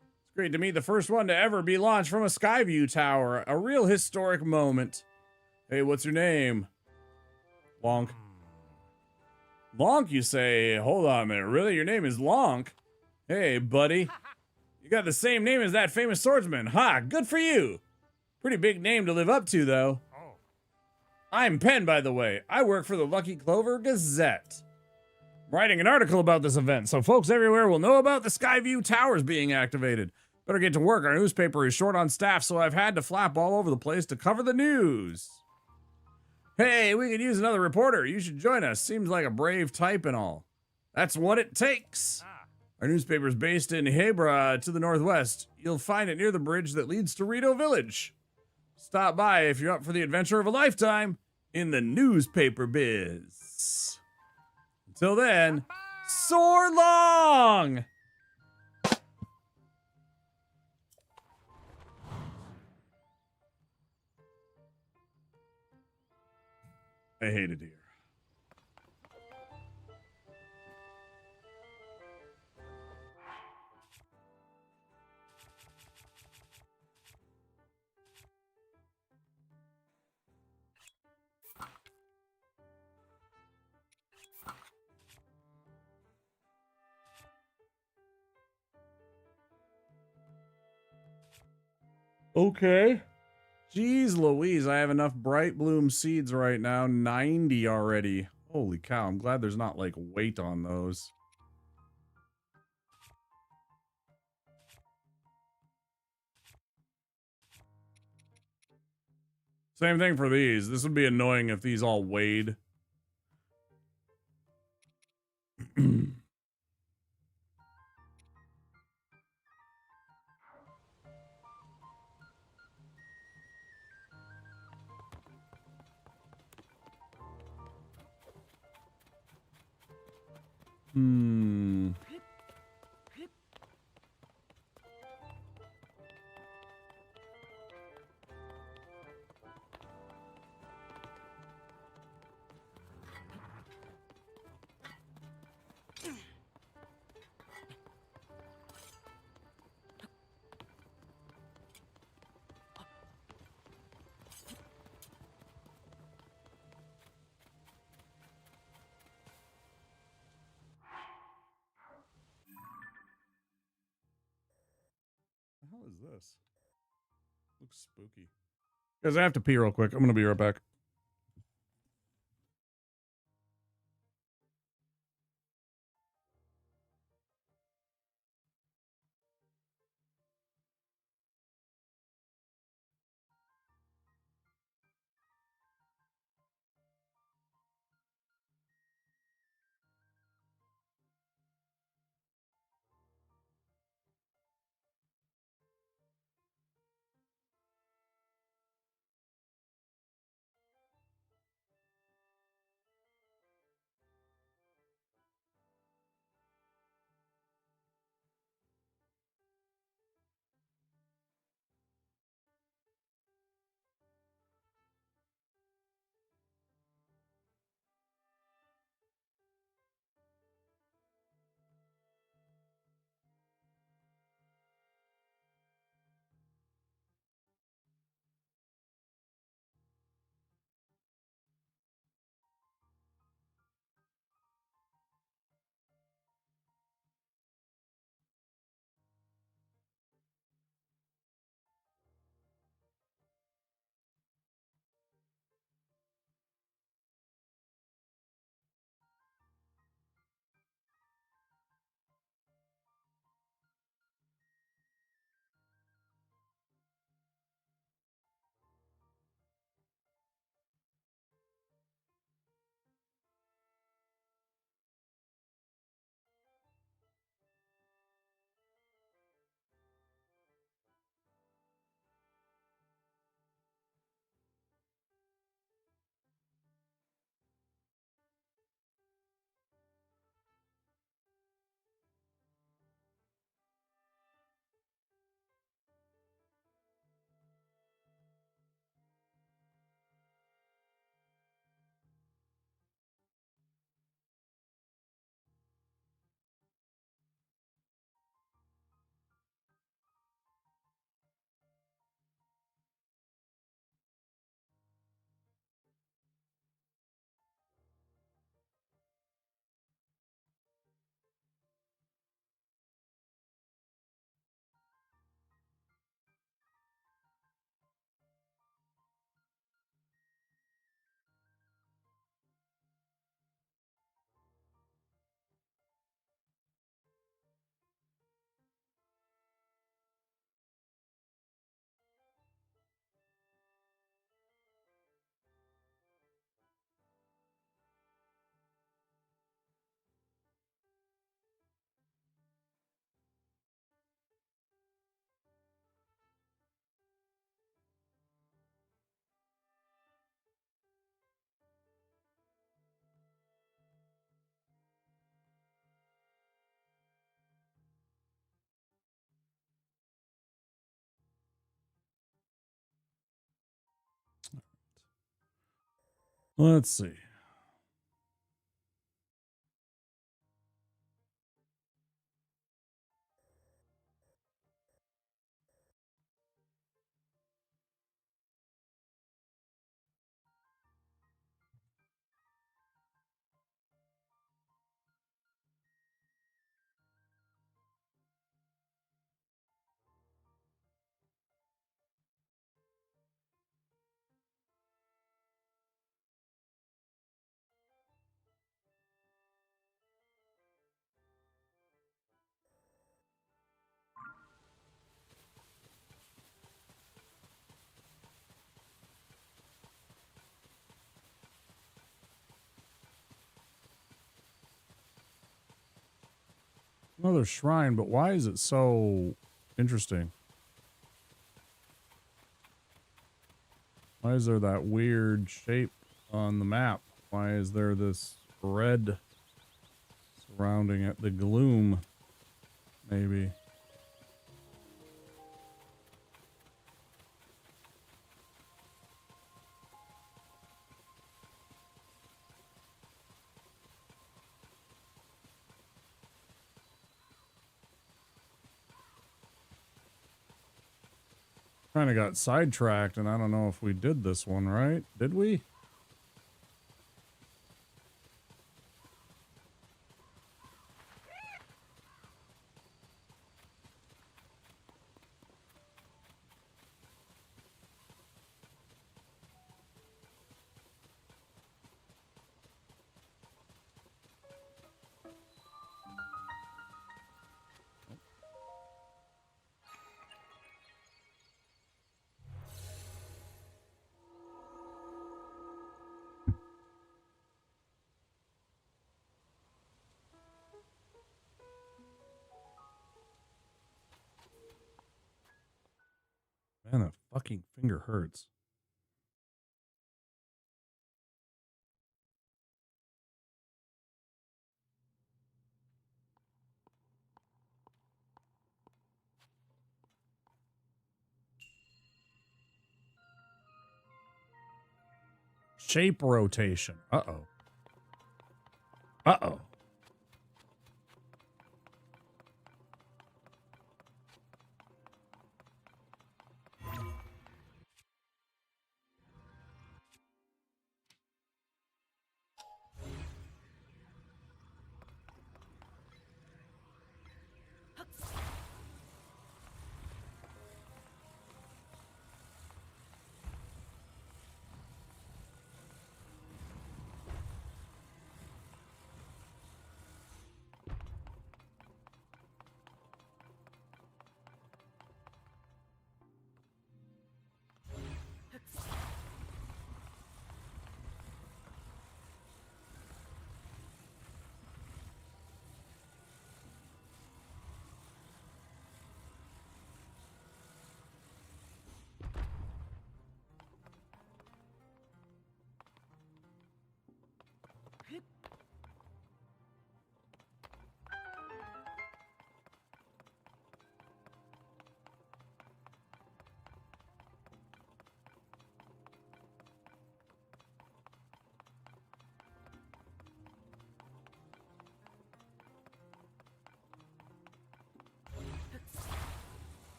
It's great to meet the first one to ever be launched from a Skyview Tower. A real historic moment. Hey, what's your name? Lonk. Lonk, you say? Hold on there. Really? Your name is Lonk? Hey, buddy. You got the same name as that famous swordsman. Ha! Good for you. Pretty big name to live up to, though. Oh. I'm Penn, by the way. I work for the Lucky Clover Gazette. I'm writing an article about this event, so folks everywhere will know about the Skyview Towers being activated. Better get to work. Our newspaper is short on staff, so I've had to flap all over the place to cover the news. Hey, we could use another reporter. You should join us. Seems like a brave type and all. That's what it takes. Ah. Our newspaper is based in Hebra to the northwest. You'll find it near the bridge that leads to Rito Village. Stop by if you're up for the adventure of a lifetime in the newspaper biz. Until then, soar long! I hate it here. Okay. Jeez Louise, I have enough bright bloom seeds right now. 90 already. Holy cow, I'm glad there's not like weight on those. Same thing for these. This would be annoying if these all weighed. Hmm. What the hell is this? Looks spooky. Guys, I have to pee real quick. I'm gonna be right back. Let's see. Another shrine, but why is it so interesting? Why is there that weird shape on the map? Why is there this red surrounding it? The gloom, maybe. Kind of got sidetracked, and I don't know if we did this one right. Did we? Man, that fucking finger hurts. Shape rotation. Uh-oh. Uh-oh.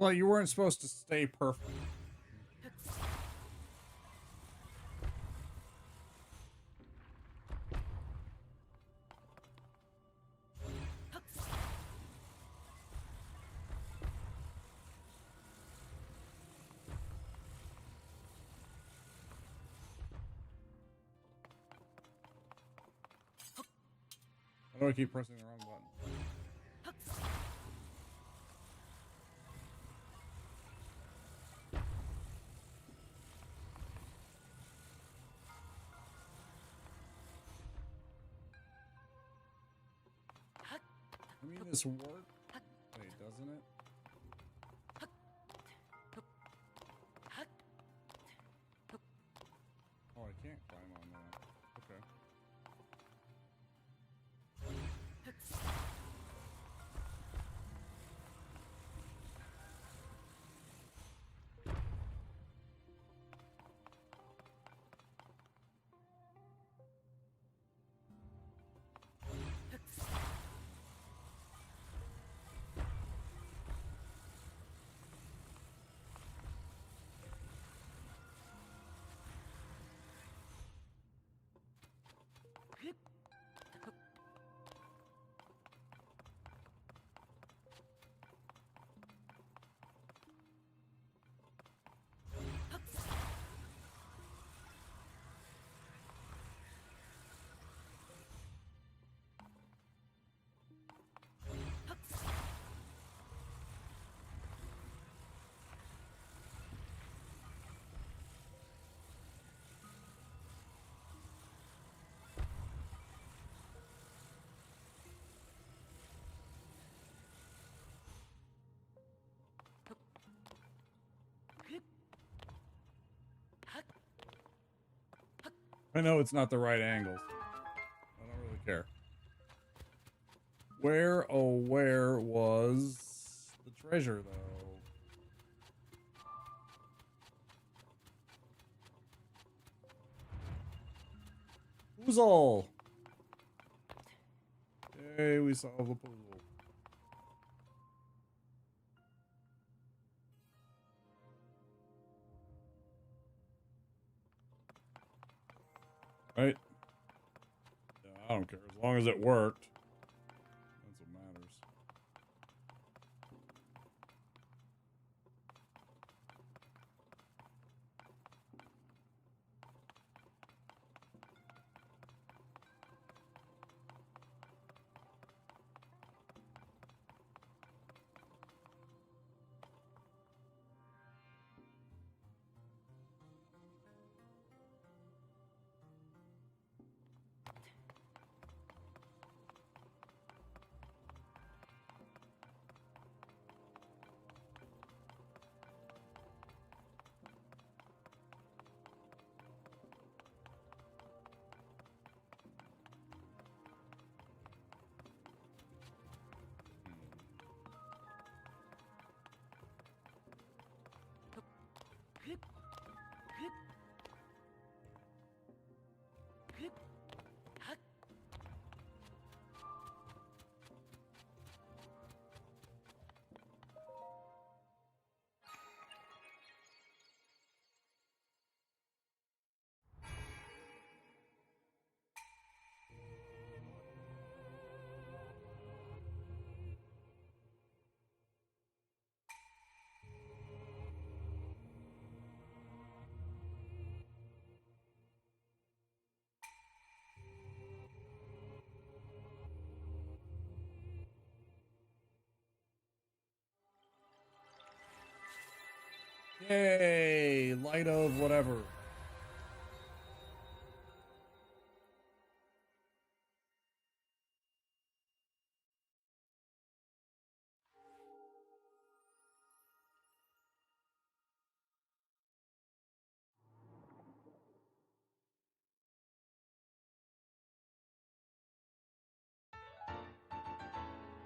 Well, you weren't supposed to stay perfect. Why do I keep pressing the wrong button? I mean, this works. Wait, doesn't it? Oh, I can't climb on that. Okay. I know it's not the right angles. I don't really care. Where, oh, where was the treasure, though? Puzzle! Yay, we solved the puzzle. Right? Yeah, I don't care. As long as it worked. That's what matters. Yay! Light of whatever.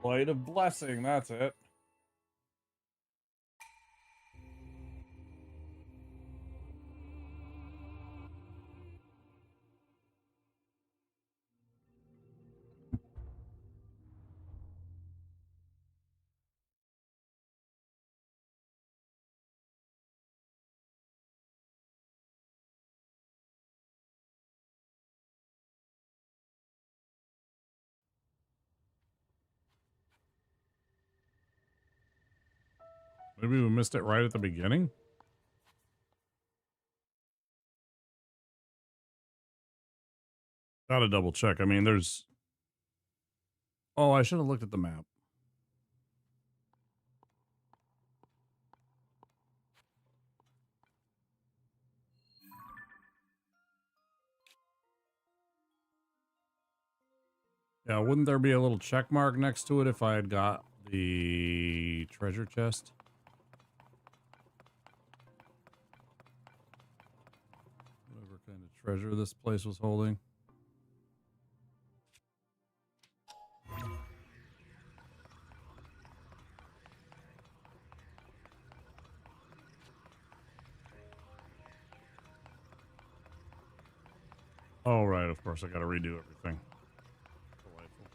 Light of blessing, that's it. Maybe we missed it right at the beginning? Gotta double check. I mean, there's... Oh, I should have looked at the map. Yeah, wouldn't there be a little check mark next to it if I had got the treasure chest? Whatever kind of treasure this place was holding. Oh, right, of course, I gotta redo everything. Delightful.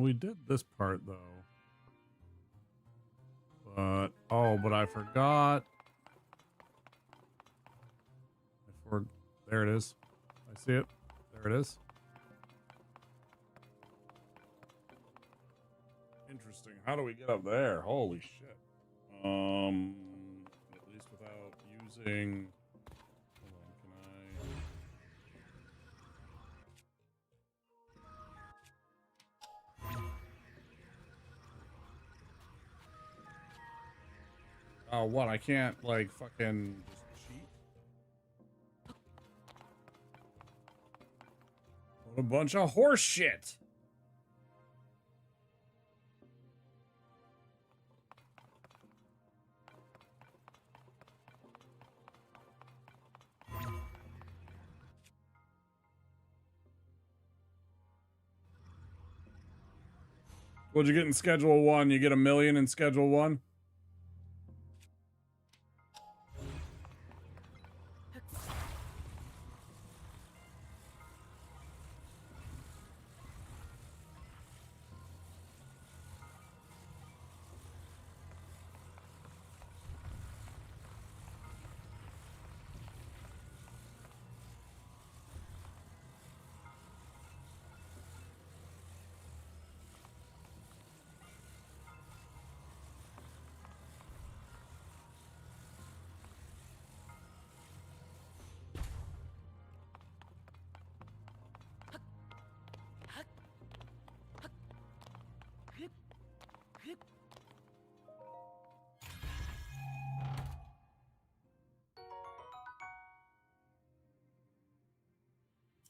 We did this part, though. But, oh, but I forgot. There it is. I see it. There it is. Interesting. How do we get up there? Holy shit. At least without using... Hold on, can I... Oh, what? I can't, like, fucking just cheat? What a bunch of horse shit! What'd you get in Schedule 1? You get 1 million in Schedule 1?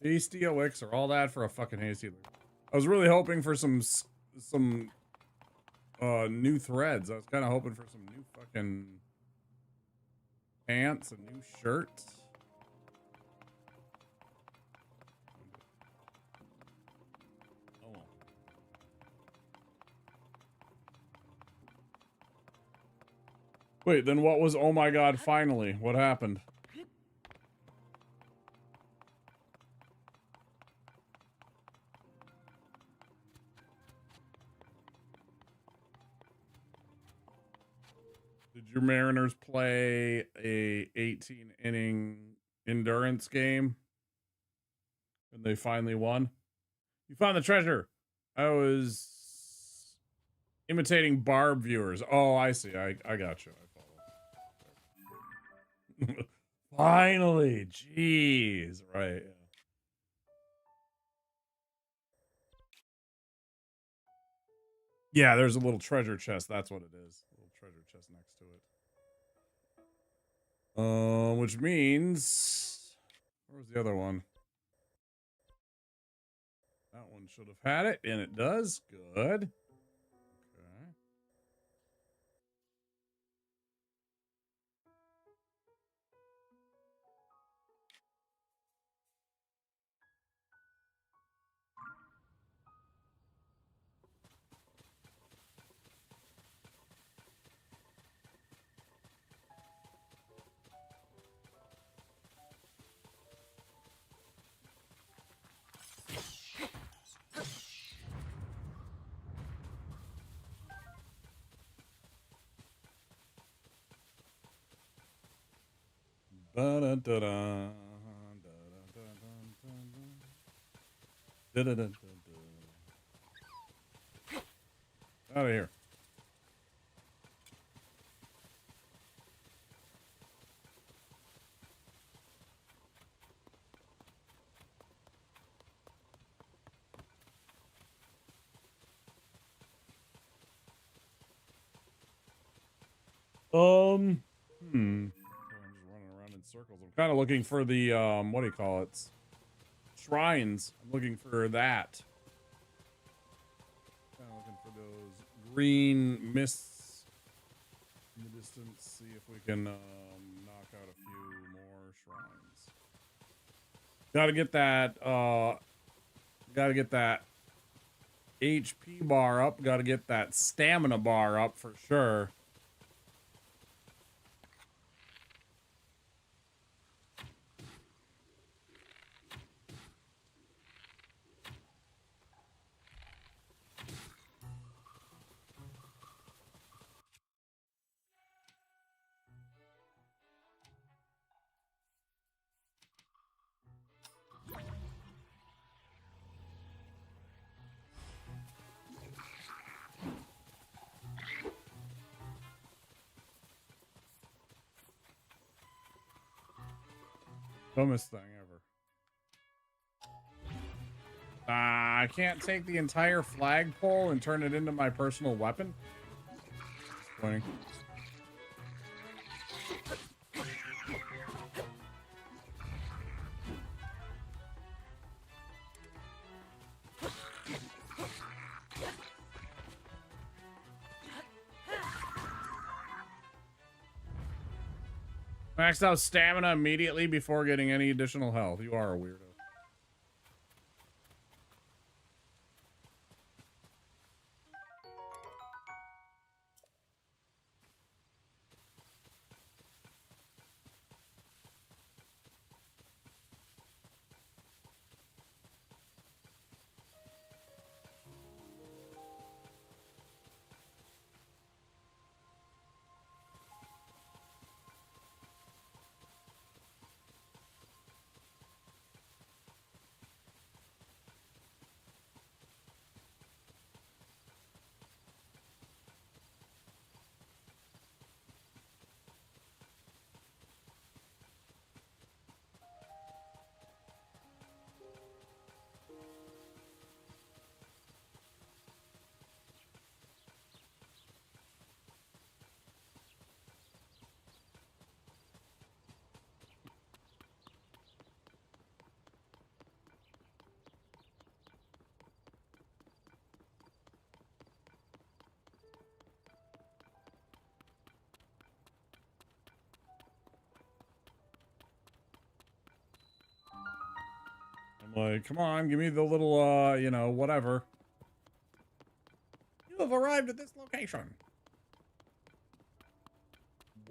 Hasty elixir, all that for a fucking hasty elixir. I was really hoping for some new threads. I was kind of hoping for some new fucking pants and new shirts. Oh well. Wait, then what was, oh my god, finally? What happened? Did your Mariners play a 18-inning endurance game? And they finally won? You found the treasure. I was imitating Barb viewers. Oh, I see. I got you. I follow. Finally. Jeez. Right. Yeah. Yeah, there's a little treasure chest. That's what it is. A little treasure chest next to it. Which means... Where was the other one? That one should have had it, and it does. Good. Okay. Da-da-da-da. Da-da-da-da-da. Out of here. I'm just running around in circles. I'm kind of looking for the what do you call it? Shrines. I'm looking for that. Kind of looking for those green mists in the distance. See if we can knock out a few more shrines. Got to get that. Got to get that HP bar up. Got to get that stamina bar up for sure. Dumbest thing ever. I can't take the entire flagpole and turn it into my personal weapon. Disappointing. Maxed out stamina immediately before getting any additional health. You are a weirdo. I'm like, come on, give me the little, you know, whatever. You have arrived at this location.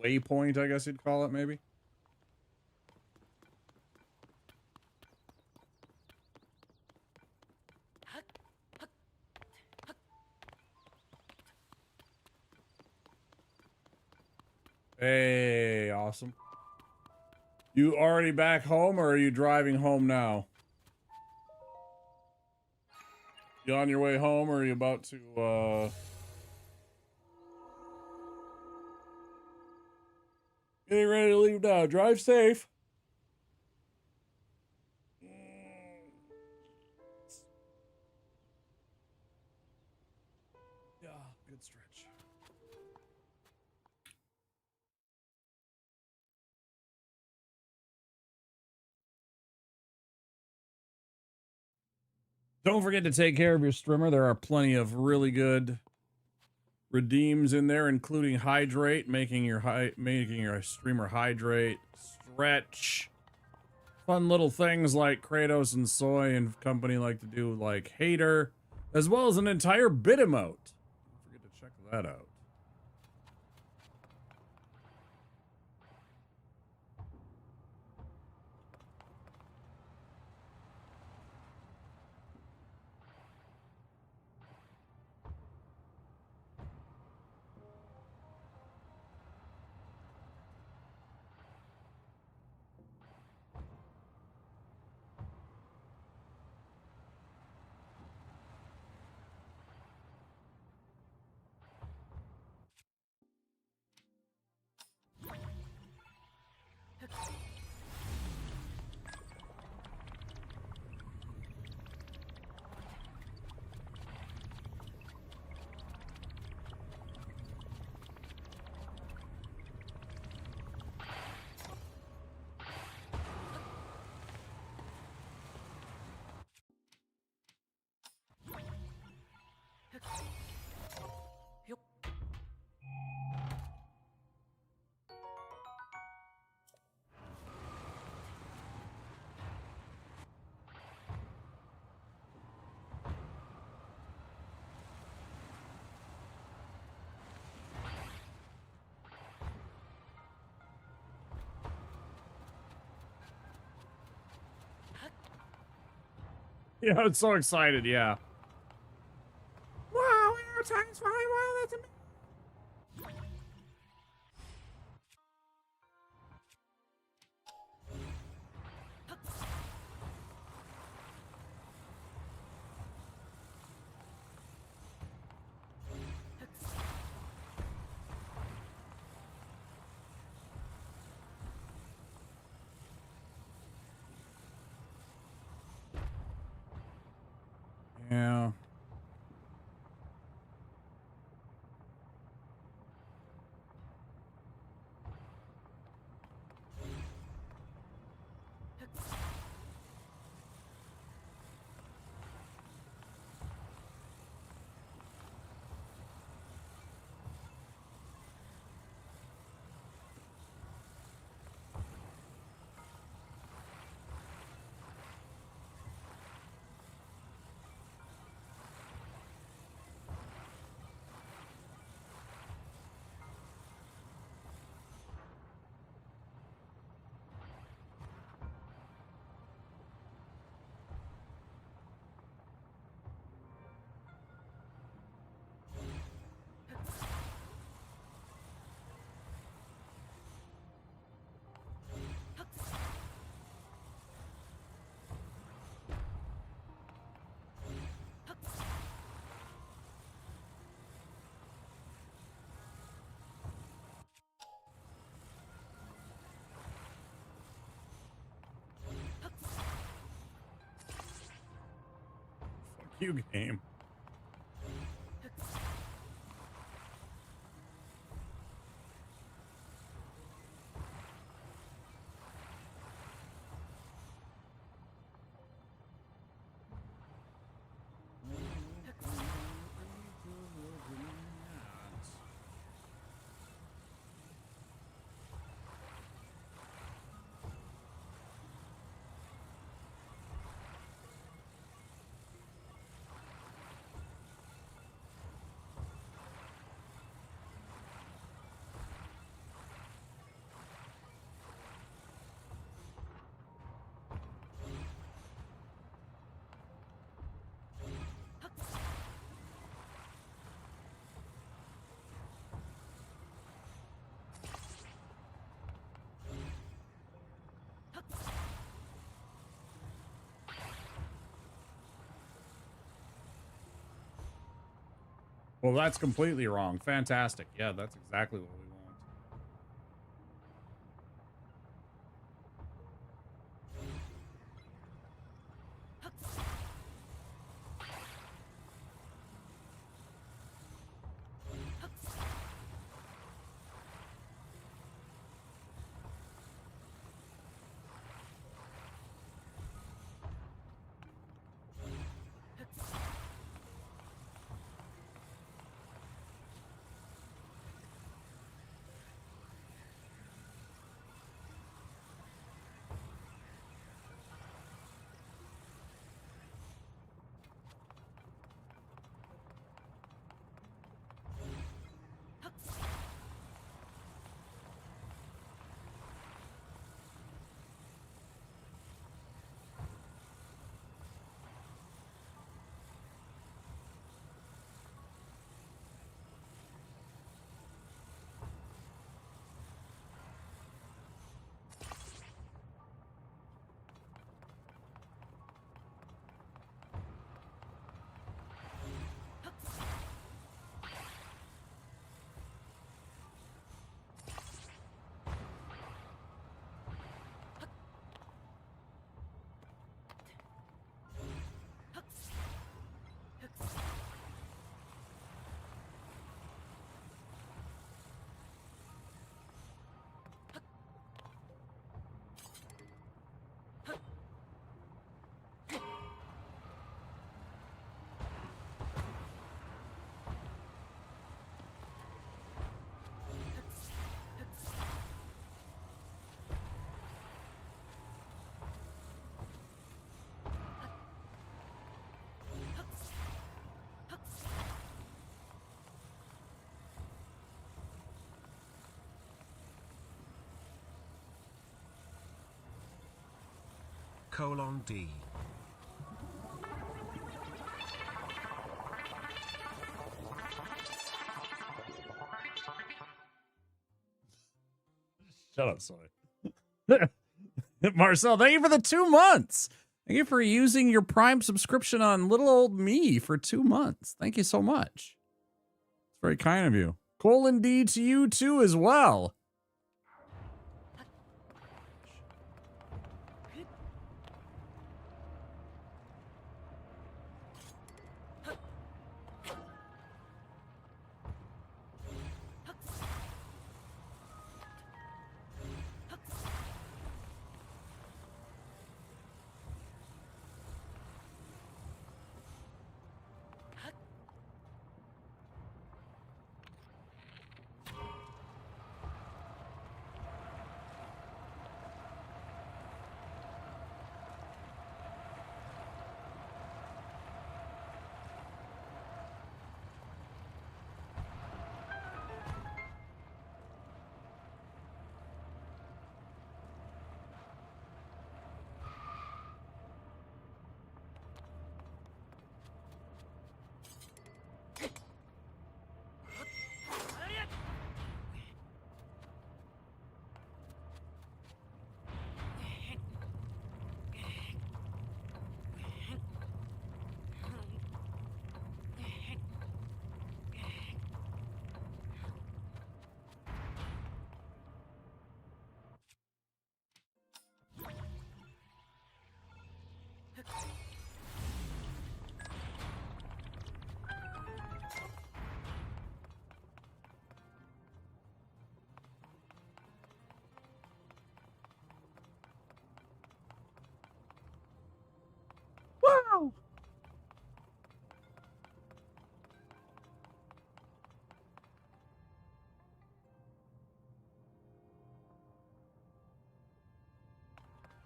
Waypoint, I guess you'd call it, maybe. Hey, awesome. You already back home, or are you driving home now? You on your way home, or are you about to, getting ready to leave now. Drive safe. Yeah, good stretch. Don't forget to take care of your streamer. There are plenty of really good redeems in there, including hydrate, making your streamer hydrate, stretch, fun little things like Kratos and Soy and company like to do, like Hater, as well as an entire bit emote. Don't forget to check that out. Yeah, I'm so excited, yeah. Wow, time's flying. Wow, that's amazing. Yeah. Fuck you, game. Well, that's completely wrong. Fantastic. Yeah, that's exactly what we want. : D. Shut up, Soy. Marcel, thank you for the 2 months. Thank you for using your Prime subscription on little old me for 2 months. Thank you so much. It's very kind of you. Colon D to you too as well. Wow.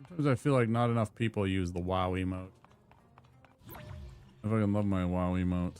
Sometimes I feel like not enough people use the WoW emote. I fucking love my WoW emote.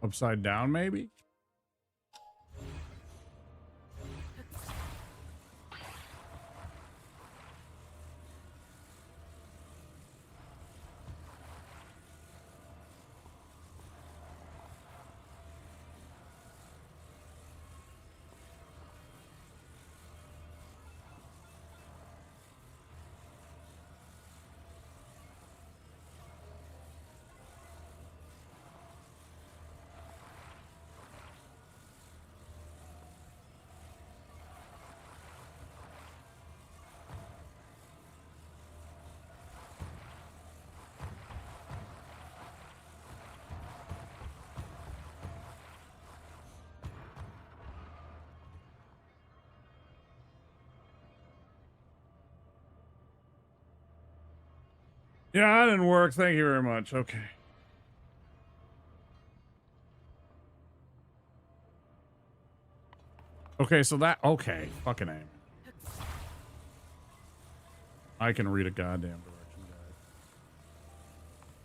Upside down, maybe? Yeah, that didn't work. Thank you very much. Okay. Okay, so that... Okay. Fucking aim. I can read a goddamn direction guide.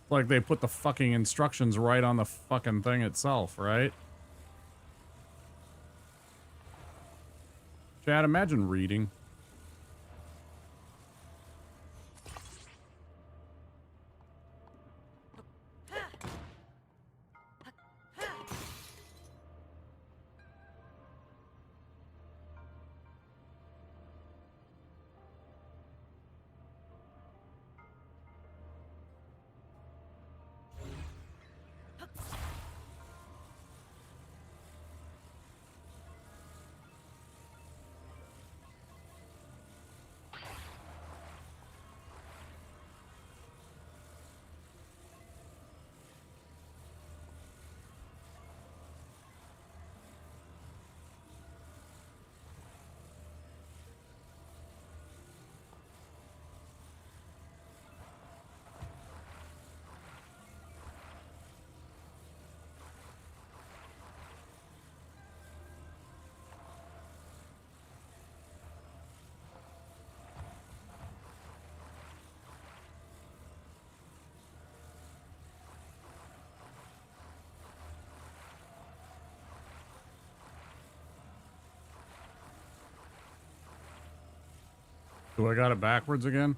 Like they put the fucking instructions right on the fucking thing itself, right? Chad, imagine reading. Do I got it backwards again?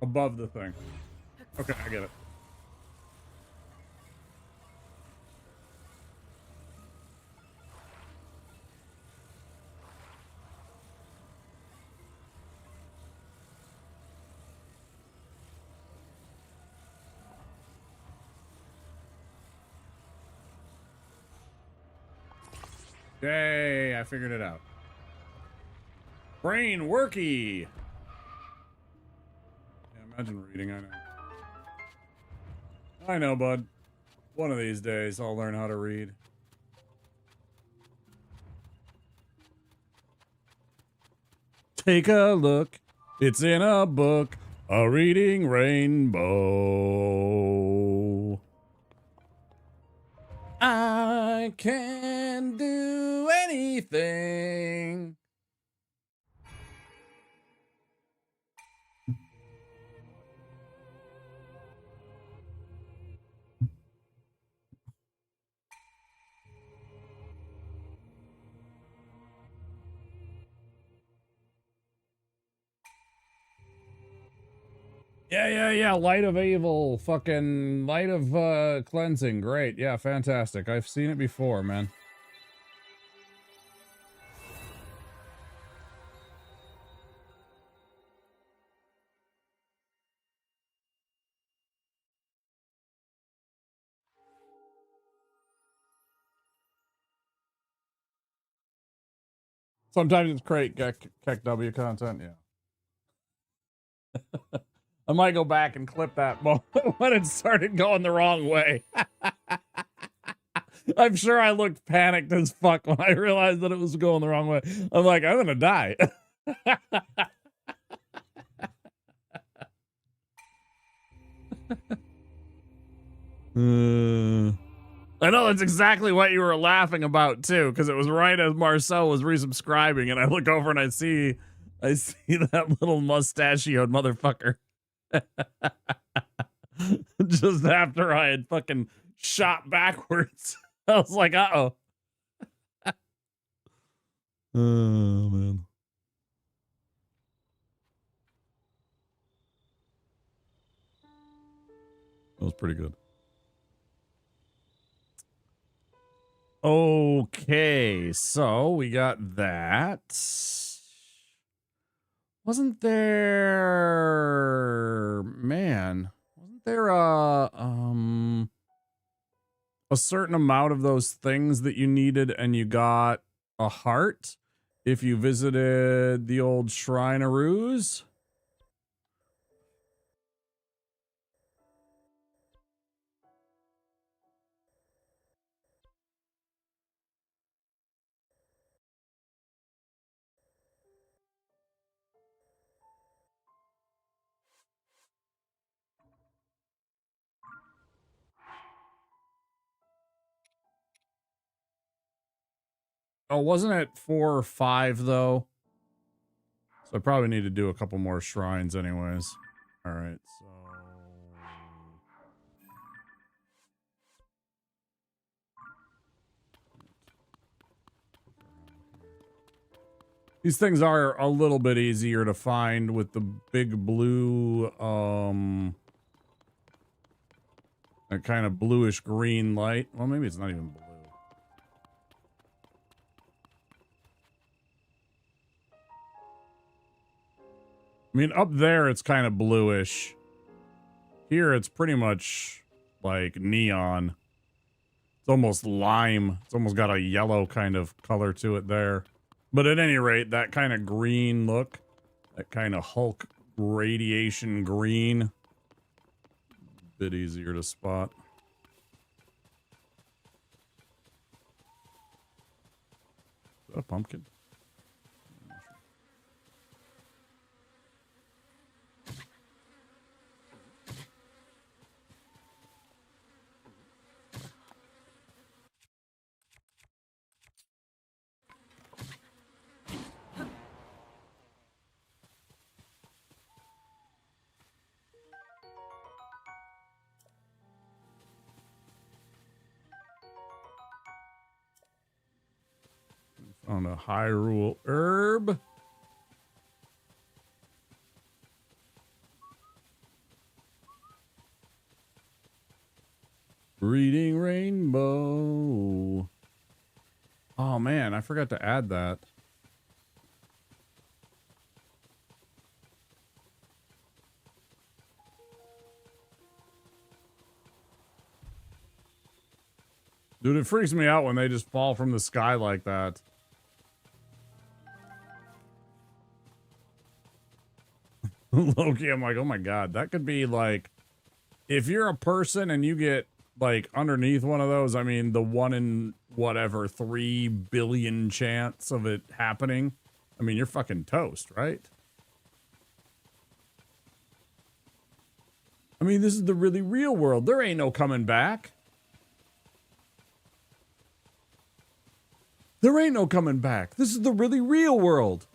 Above the thing. Okay, I get it. Yay, I figured it out. Brain worky. Yeah, imagine reading, I know. I know, bud. One of these days, I'll learn how to read. Take a look. It's in a book. A reading rainbow. I can do anything. Yeah. Light of evil. Fucking light of cleansing. Great. Yeah, fantastic. I've seen it before, man. Sometimes it's great Keck W content, yeah. I might go back and clip that moment when it started going the wrong way. I'm sure I looked panicked as fuck when I realized that it was going the wrong way. I'm like, I'm gonna die. I know that's exactly what you were laughing about too, because it was right as Marcel was resubscribing, and I look over and I see that little mustachioed motherfucker. Just after I had fucking shot backwards. I was like, uh-oh. Oh, man. That was pretty good. Okay, so we got that. Wasn't there, man, wasn't there a certain amount of those things that you needed and you got a heart if you visited the old Shrineroos? Oh, wasn't it 4 or 5 though? So I probably need to do a couple more shrines anyways. All right, so these things are a little bit easier to find with the big blue, a kind of bluish green light. Well, maybe it's not even blue. I mean, up there, it's kind of bluish. Here, it's pretty much like neon. It's almost lime. It's almost got a yellow kind of color to it there. But at any rate, that kind of green look, that kind of Hulk radiation green, a bit easier to spot. that a pumpkin? On a Hyrule herb. Breeding rainbow. Oh man, I forgot to add that. Dude, it freaks me out when they just fall from the sky like that. Loki, I'm like, oh my god, that could be like, if you're a person and you get like underneath one of those, I mean, the 1 in whatever 3 billion chance of it happening, I mean, you're fucking toast, right? I mean, this is the really real world. There ain't no coming back. There ain't no coming back. This is the really real world.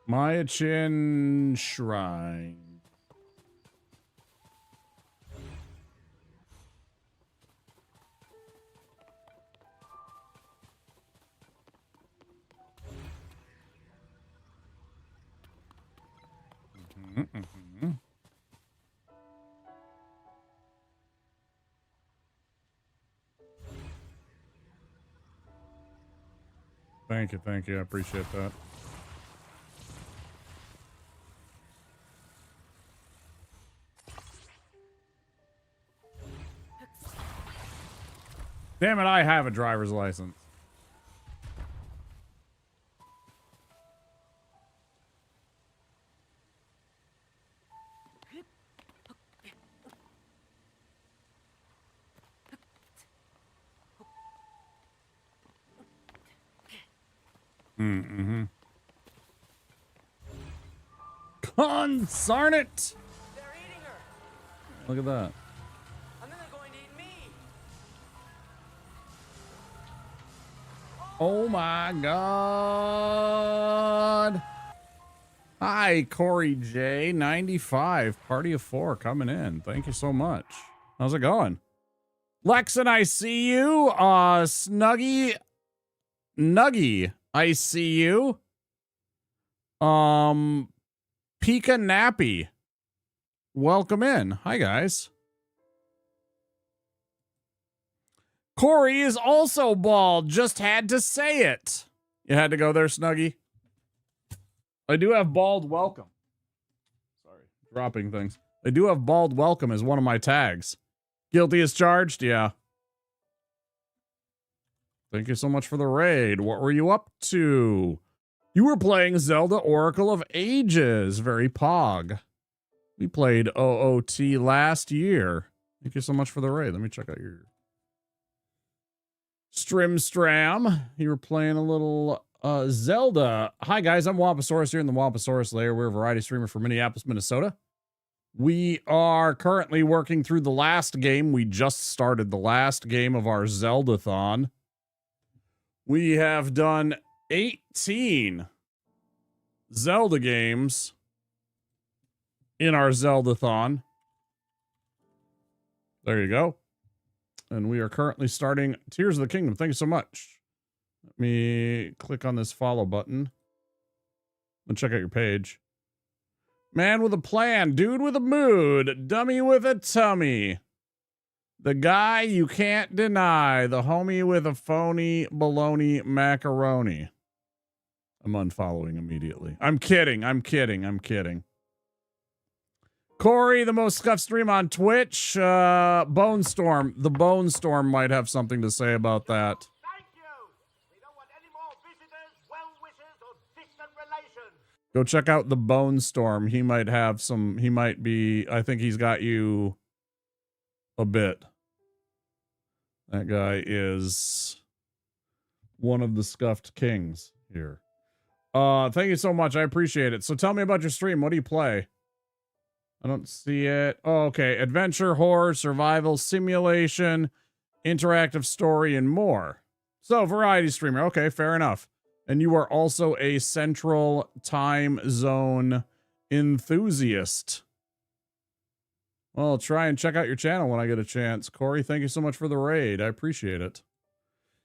Maya-Chin Shrine. Thank you, thank you. I appreciate that. Damn it, I have a driver's license. Mm-hmm. Consarn it! They're eating her. Look at that. And then they're going to eat me. Oh my god. Hi, Corey J. 95. Party of 4 coming in. Thank you so much. How's it going? Lexon, I see you. Snuggy. Nuggy, I see you. Pika Nappy. Welcome in. Hi, guys. Corey is also bald. Just had to say it. You had to go there, Snuggy. I do have bald welcome. Sorry, dropping things. I do have bald welcome as one of my tags. Guilty as charged? Yeah. Thank you so much for the raid. What were you up to? You were playing Zelda Oracle of Ages. Very pog. We played OOT last year. Thank you so much for the raid. Let me check out your Strimstram. You were playing a little Zelda. Hi guys, I'm Wampasaurus here in the Wampasaurus lair. We're a variety streamer from Minneapolis, Minnesota. We are currently working through the last game. We just started the last game of our Zeldathon. We have done 18 Zelda games in our Zeldathon. There you go. And we are currently starting Tears of the Kingdom. Thank you so much. Let me click on this follow button and check out your page. Man with a plan, dude with a mood, dummy with a tummy. The guy you can't deny, the homie with a phony baloney macaroni. I'm unfollowing immediately. I'm kidding. Corey, the most scuffed stream on Twitch. Bone Storm. The Bone Storm might have something to say about that. Thank you. We don't want any more visitors, well-wishers, or distant relations. Go check out the Bone Storm. He might have some. He might be. I think he's got you a bit. That guy is one of the scuffed kings here. Thank you so much. I appreciate it. So tell me about your stream. What do you play? I don't see it. Oh, okay. Adventure, horror, survival, simulation, interactive story, and more. So, variety streamer. Okay, fair enough. And you are also a central time zone enthusiast. Well, I'll try and check out your channel when I get a chance. Corey, thank you so much for the raid. I appreciate it.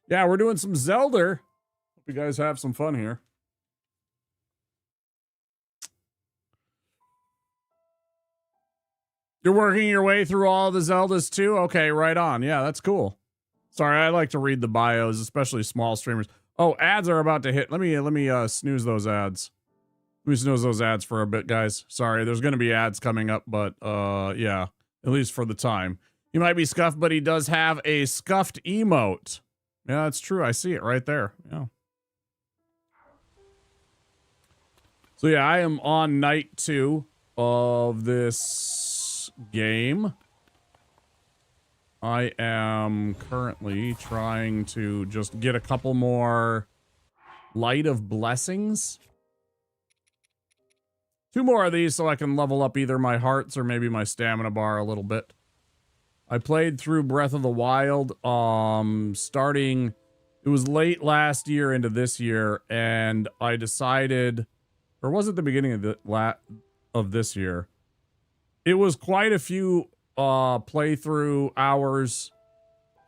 Yeah, we're doing some Zelda. Hope you guys have some fun here. You're working your way through all the Zeldas too? Okay, right on. Yeah, that's cool. Sorry, I like to read the bios, especially small streamers. Oh, ads are about to hit. Let me snooze those ads. Let me snooze those ads for a bit, guys. Sorry, there's going to be ads coming up, but yeah, at least for the time. He might be scuffed, but he does have a scuffed emote. Yeah, that's true. I see it right there. Yeah. So yeah, I am on night 2 of this game. I am currently trying to just get a couple more Light of Blessings. 2 more of these so I can level up either my hearts or maybe my stamina bar a little bit. I played through Breath of the Wild starting, it was late last year into this year, and I decided, or was it the beginning of this year? It was quite a few playthrough hours,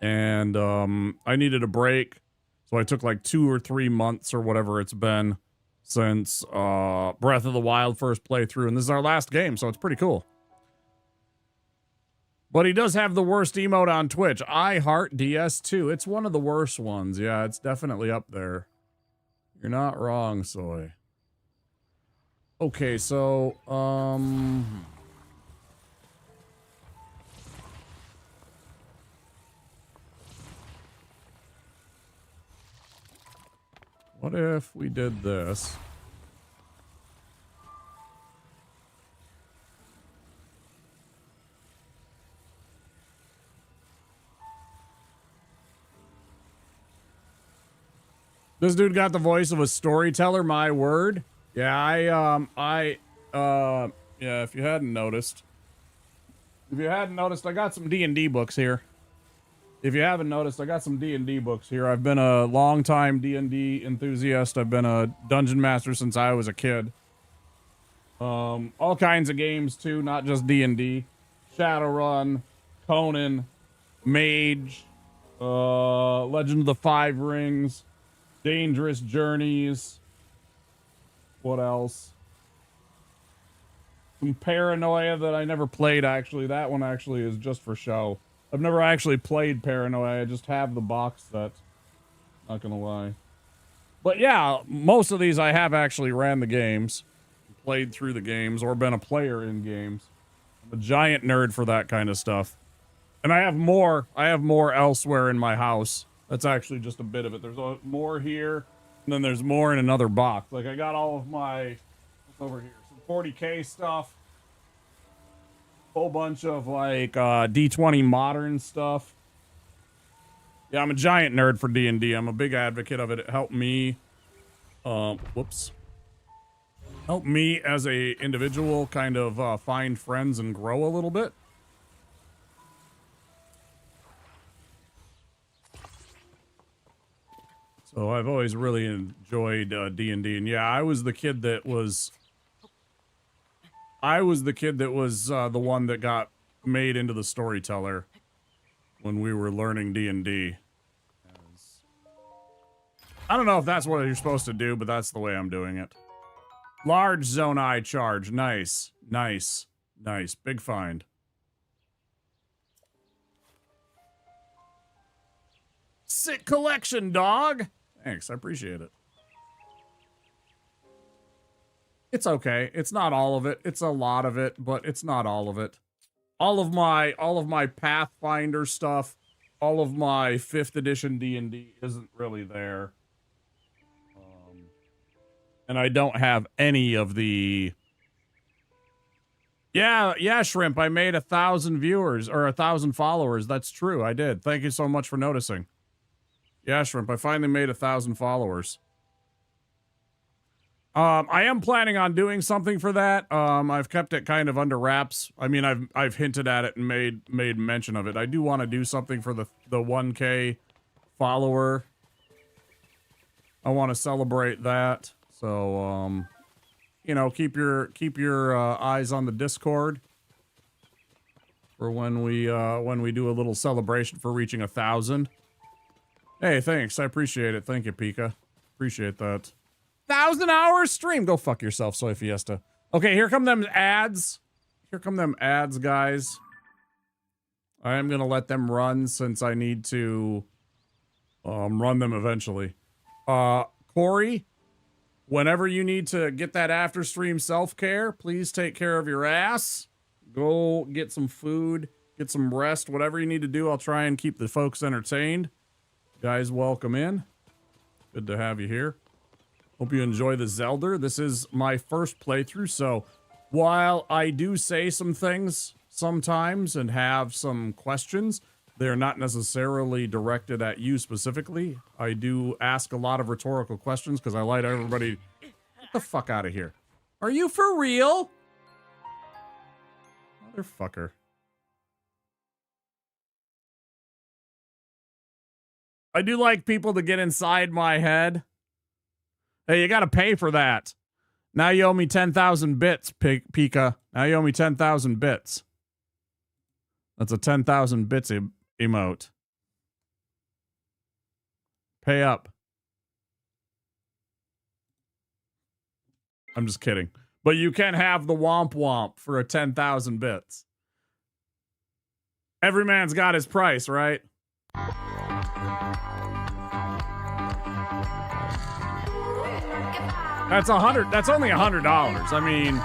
and I needed a break, so I took like 2 or 3 months or whatever it's been since Breath of the Wild first playthrough, and this is our last game, so it's pretty cool. But he does have the worst emote on Twitch. I heart DS2. It's one of the worst ones. Yeah, it's definitely up there. You're not wrong, Soy. Okay, so what if we did this? This dude got the voice of a storyteller, my word. Yeah, yeah, if you hadn't noticed. I got some D&D books here. If you haven't noticed, I got some D&D books here. I've been a long-time D&D enthusiast. I've been a dungeon master since I was a kid. All kinds of games, too, not just D&D. Shadowrun, Conan, Mage, Legend of the Five Rings, Dangerous Journeys. What else? Some Paranoia that I never played, actually. That one actually is just for show. I've never actually played Paranoia. I just have the box set. Not gonna lie. But yeah, most of these I have actually ran the games, played through the games, or been a player in games. I'm a giant nerd for that kind of stuff. And I have more elsewhere in my house. That's actually just a bit of it. There's more here, and then there's more in another box. Like, I got all of my, what's over here? Some 40K stuff. Whole bunch of, like, D20 modern stuff. Yeah, I'm a giant nerd for D&D. I'm a big advocate of it. It helped me Whoops. Help me as a individual kind of find friends and grow a little bit. So I've always really enjoyed D&D, and yeah, I was the kid that was the one that got made into the storyteller when we were learning D&D. I don't know if that's what you're supposed to do, but that's the way I'm doing it. Large zone eye charge. Nice. Nice. Nice. Big find. Sick collection, dog. Thanks. I appreciate it. It's okay. It's not all of it. It's a lot of it, but it's not all of it. All of my Pathfinder stuff, all of my 5th edition D&D isn't really there. And I don't have any of the... Yeah, Shrimp, I made 1,000 viewers, or 1,000 followers. That's true, I did. Thank you so much for noticing. Yeah, Shrimp, I finally made 1,000 followers. I am planning on doing something for that. I've kept it kind of under wraps. I mean, I've hinted at it and made mention of it. I do want to do something for the 1K follower. I want to celebrate that. So, you know, keep your eyes on the Discord for when we do a little celebration for reaching 1,000. Hey, thanks. I appreciate it. Thank you, Pika. Appreciate that. 1,000-hour stream. Go fuck yourself, Soy Fiesta. Okay, here come them ads. Here come them ads, guys. I am gonna let them run since I need to run them eventually. Corey, whenever you need to get that after stream self-care, please take care of your ass. Go get some food, get some rest, whatever you need to do. I'll try and keep the folks entertained. Guys, welcome in. Good to have you here. Hope you enjoy the Zelda. This is my first playthrough, so while I do say some things sometimes and have some questions, they're not necessarily directed at you specifically. I do ask a lot of rhetorical questions because I like everybody... Get the fuck out of here. Are you for real? Motherfucker. I do like people to get inside my head. Hey, you gotta pay for that. Now you owe me 10,000 bits, Pika. Now you owe me 10,000 bits. That's a 10,000 bits emote. Pay up. I'm just kidding. But you can have the womp womp for a 10,000 bits. Every man's got his price, right? That's only $100. I mean,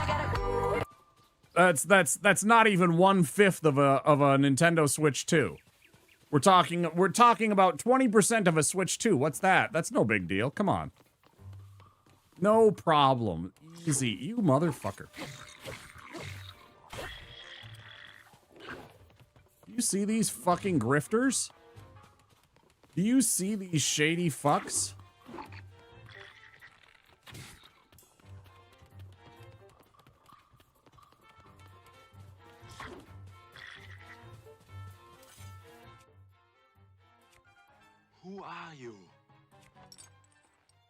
that's not even 1/5 of a Nintendo Switch 2. We're talking about 20% of a Switch 2. What's that? That's no big deal. Come on. No problem. Easy, you motherfucker. Do you see these fucking grifters? Do you see these shady fucks? Who are you?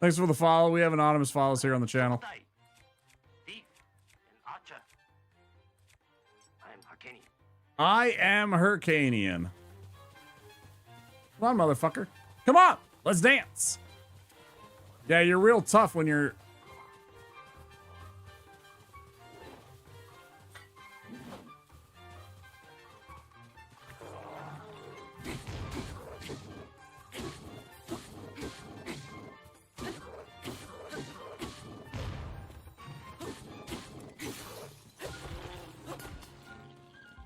Thanks for the follow. We have anonymous follows here on the channel. Thief and archer. I'm Hakeni. I am Hyrcanian. Come on, motherfucker. Come on! Let's dance! Yeah, you're real tough when you're...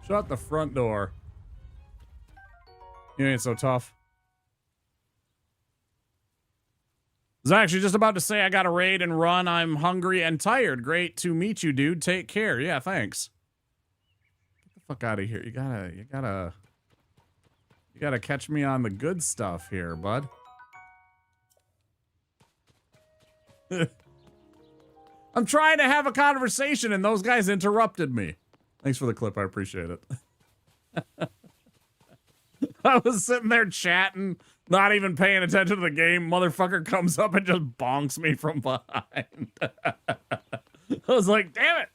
Shut the front door. You ain't so tough. I was actually just about to say I got a raid and run. I'm hungry and tired. Great to meet you, dude. Take care. Yeah, thanks. Get the fuck out of here. You gotta catch me on the good stuff here, bud. I'm trying to have a conversation and those guys interrupted me. Thanks for the clip. I appreciate it. I was sitting there chatting, not even paying attention to the game. Motherfucker comes up and just bonks me from behind. I was like, damn it.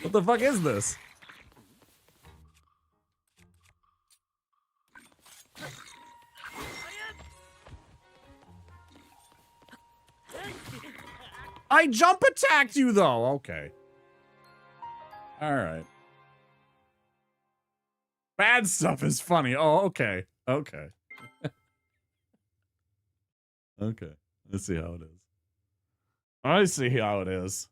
What the fuck is this? I jump attacked you though. Okay. All right. Bad stuff is funny. Oh, okay. Okay. Okay. Let's see how it is. I see how it is.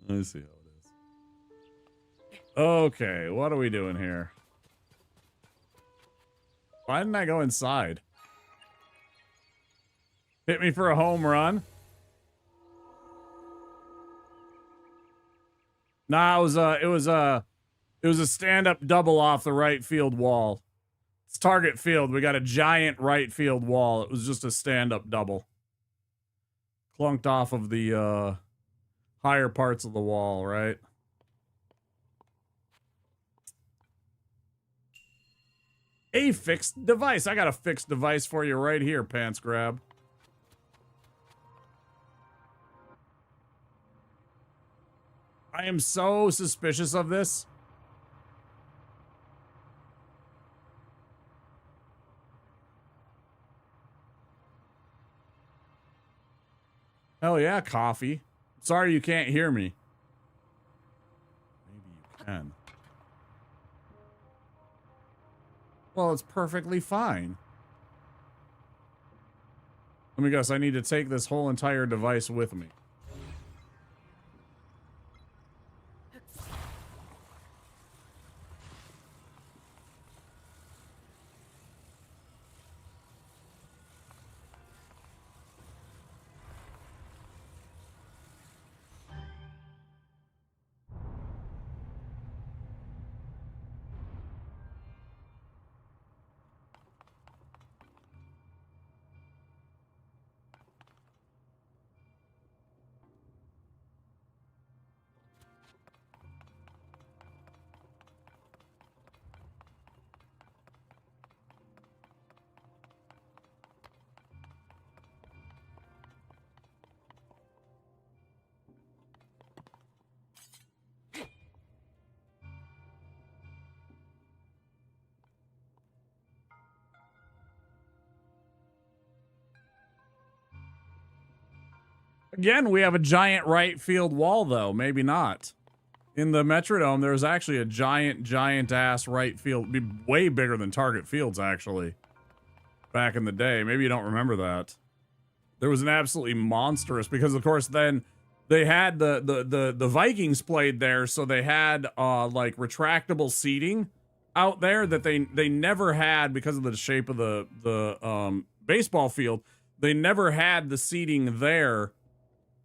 Let's see how it is. Okay, what are we doing here? Why didn't I go inside? Hit me for a home run? Nah, it was a stand-up double off the right field wall. It's target field. We got a giant right field wall. It was just a stand-up double. Clunked off of the higher parts of the wall, right? A fixed device. I got a fixed device for you right here, Pants Grab. I am so suspicious of this. Hell yeah, coffee. Sorry you can't hear me. Maybe you can. Well, it's perfectly fine. Let me guess, I need to take this whole entire device with me. Again, we have a giant right field wall, though. Maybe not. In the Metrodome, there's actually a giant-ass right field. Way bigger than Target Fields, actually. Back in the day. Maybe you don't remember that. There was an absolutely monstrous... Because, of course, then they had the Vikings played there, so they had, like, retractable seating out there that they never had because of the shape of the baseball field. They never had the seating there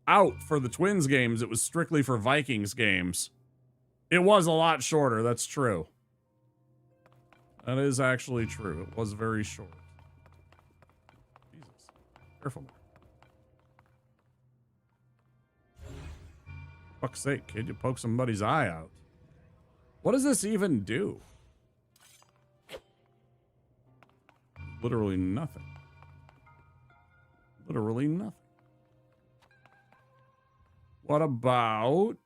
out for the Twins games. It was strictly for Vikings games. It was a lot shorter, that's true. That is actually true. It was very short. Jesus. Careful. Fuck's sake, kid, you poke somebody's eye out. What does this even do? Literally nothing. Literally nothing. What about...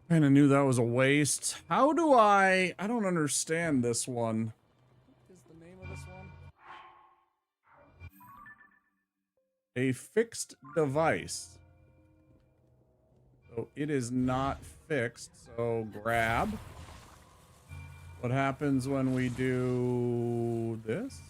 Kinda knew that was a waste. How do I don't understand this one. What is the name of this one? A fixed device. So it is not fixed, so grab. What happens when we do this?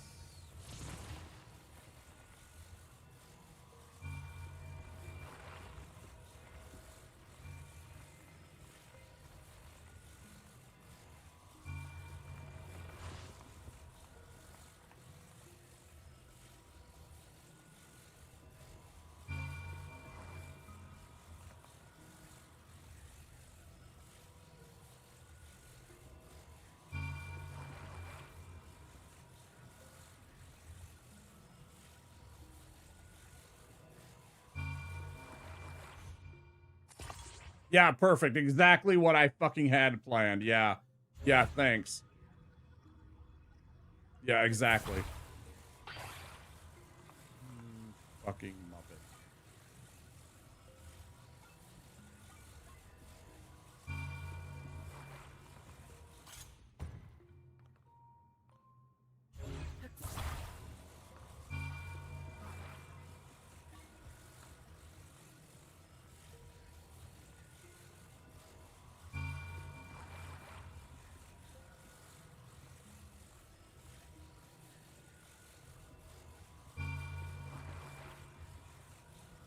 Yeah, perfect. Exactly what I fucking had planned. Yeah. Yeah, thanks. Yeah, exactly. Fucking Muppet.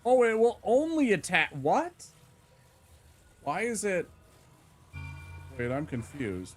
Oh, it will only attack. What? Why is it? Wait, I'm confused.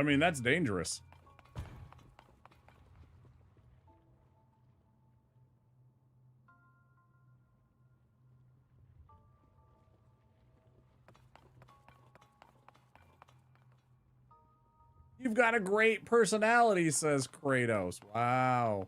I mean, that's dangerous. You've got a great personality, says Kratos. Wow.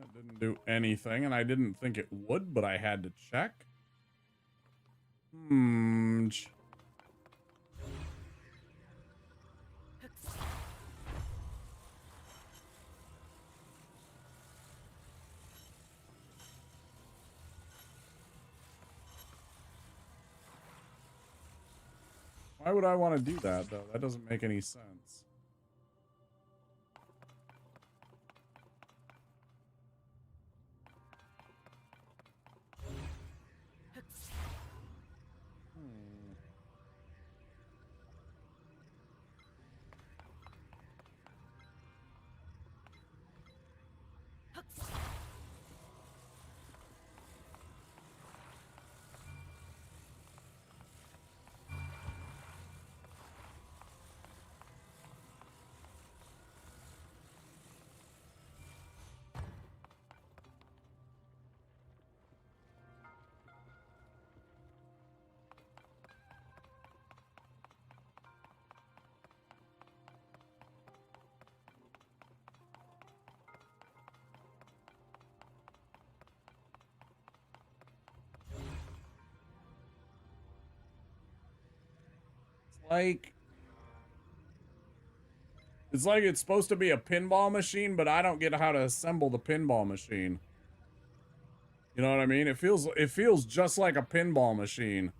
That didn't do anything, and I didn't think it would, but I had to check. Why would I want to do that, though? That doesn't make any sense. Like, it's like it's supposed to be a pinball machine, but I don't get how to assemble the pinball machine. You know what I mean? It feels just like a pinball machine.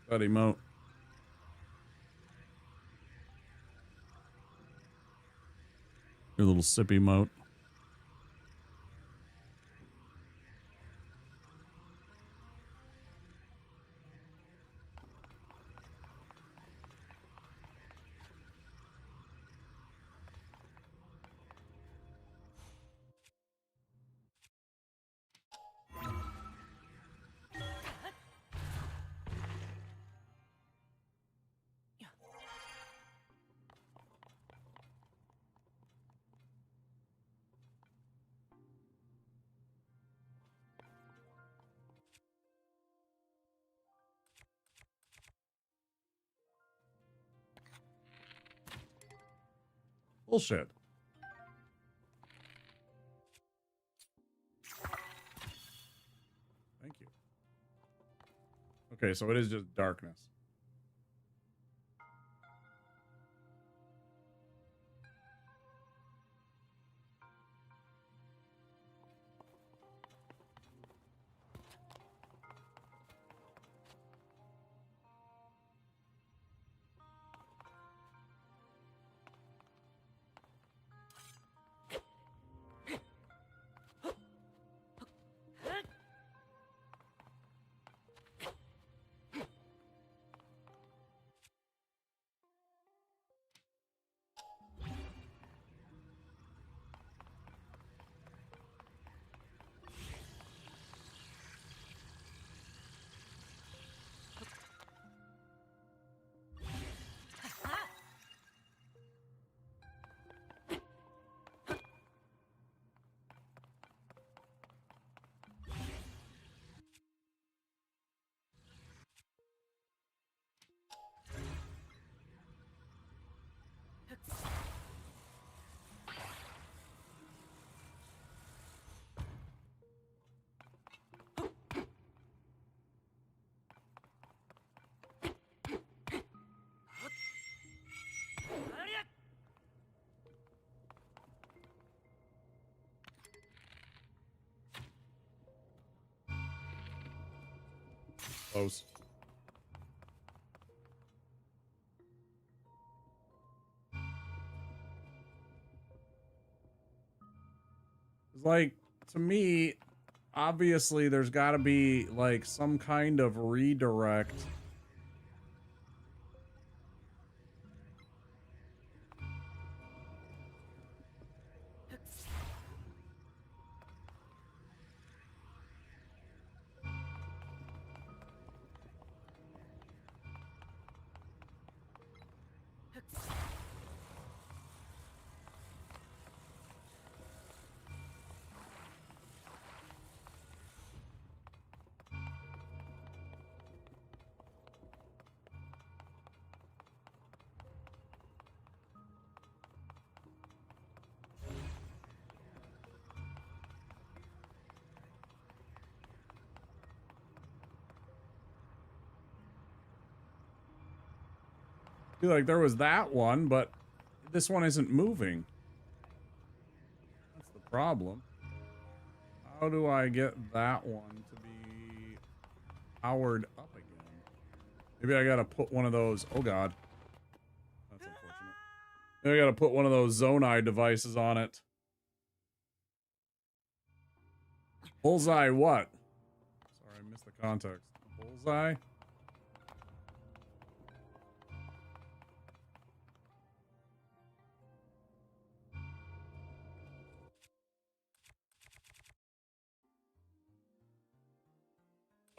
That emote. Your little sippy emote. Bullshit. Thank you. Okay, so it is just darkness. Close. It's like, to me, obviously there's got to be like some kind of redirect. I feel like there was that one, but this one isn't moving. That's the problem. How do I get that one to be powered up again? Maybe I gotta put one of those. Oh god. That's unfortunate. Maybe I gotta put one of those Zonai devices on it. Bullseye what? Sorry, I missed the context. Bullseye?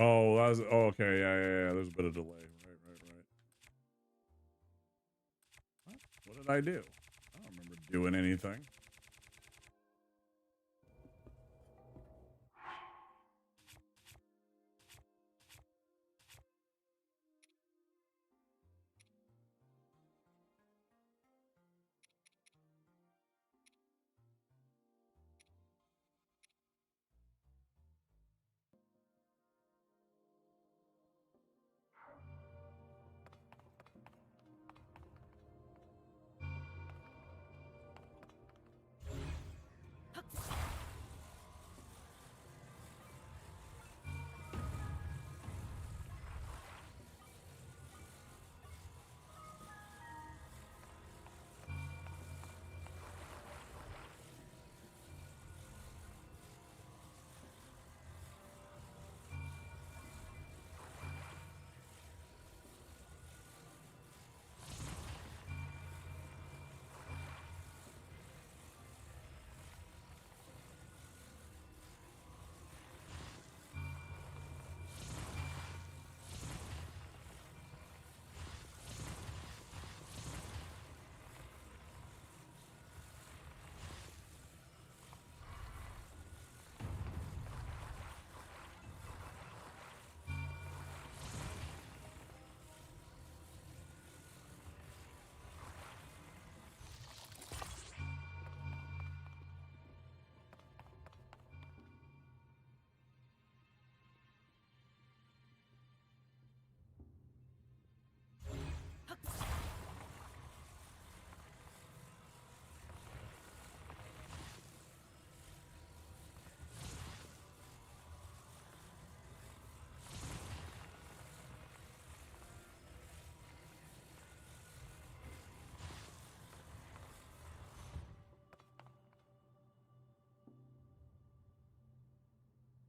Oh, that was, oh, okay, yeah. There's a bit of delay. Right. What did I do? I don't remember doing anything.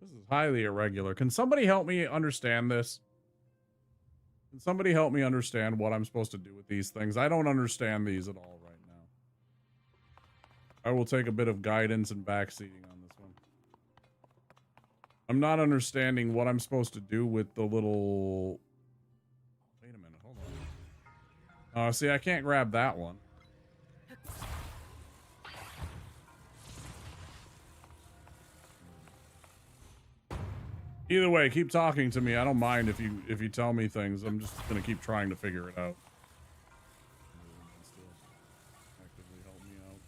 This is highly irregular. Can somebody help me understand this? Can somebody help me understand what I'm supposed to do with these things? I don't understand these at all right now. I will take a bit of guidance and backseating on this one. I'm not understanding what I'm supposed to do with the little... Wait a minute, hold on. See, I can't grab that one. Either way, keep talking to me. I don't mind if you tell me things. I'm just gonna keep trying to figure it out. Actively help me out.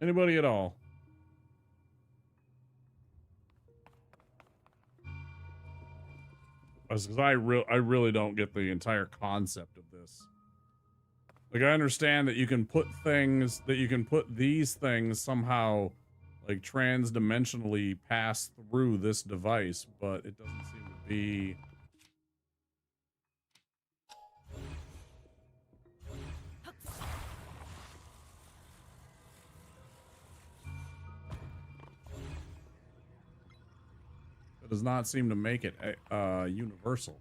Anybody at all? Because I really don't get the entire concept of this. Like, I understand that you can put things, these things somehow, like, trans-dimensionally pass through this device, but it doesn't seem to be... It does not seem to make it universal.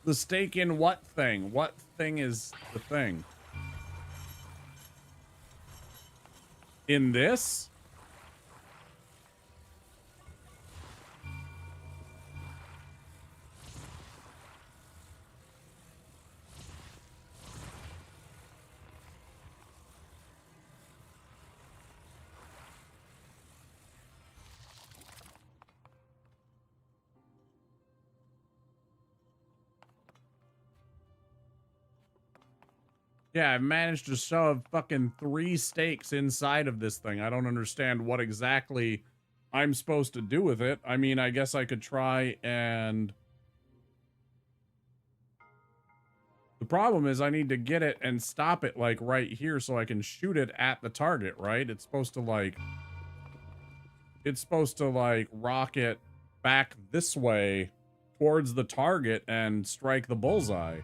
The stake in what thing? What thing is the thing? In this? Yeah, I've managed to shove fucking 3 stakes inside of this thing. I don't understand what exactly I'm supposed to do with it. I mean, I guess I could try and... The problem is I need to get it and stop it, like, right here so I can shoot it at the target, right? It's supposed to, like... It's supposed to, like, rocket back this way towards the target and strike the bullseye.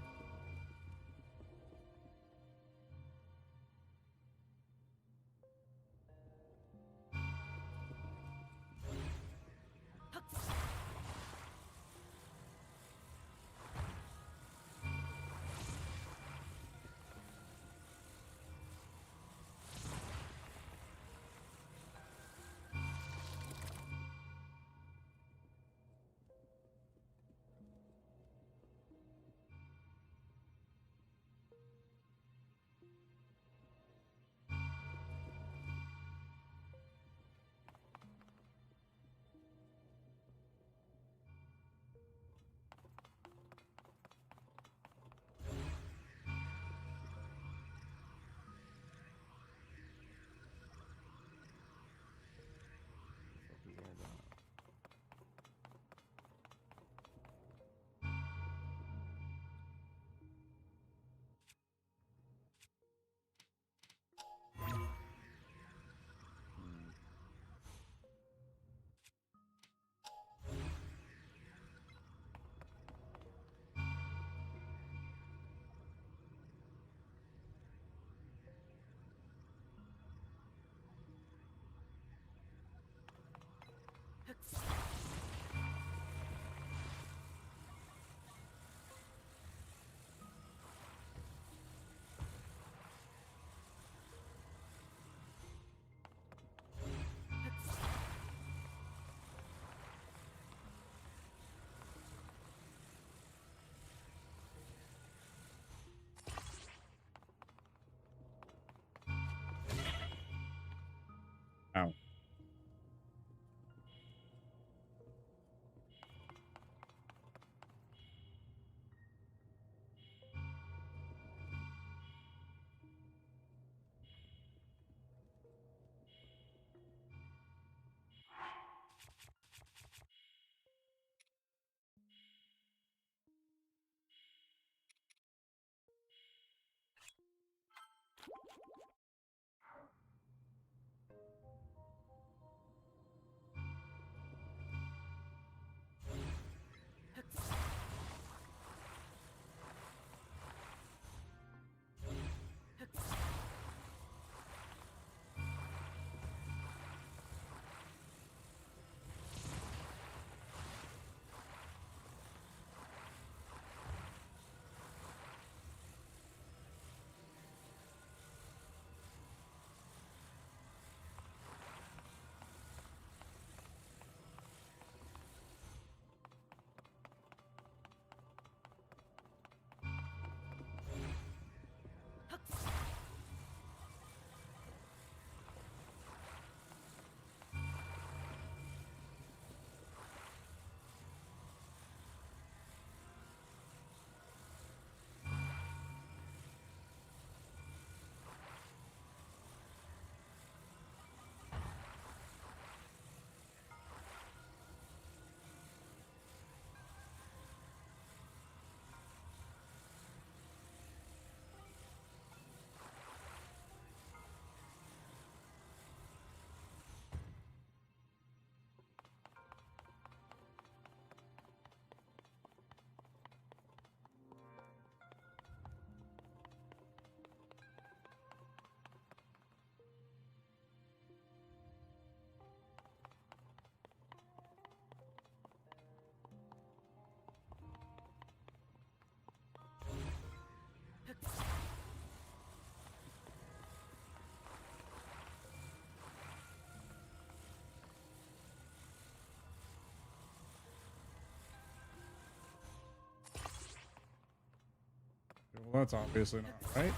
Well, that's obviously not right.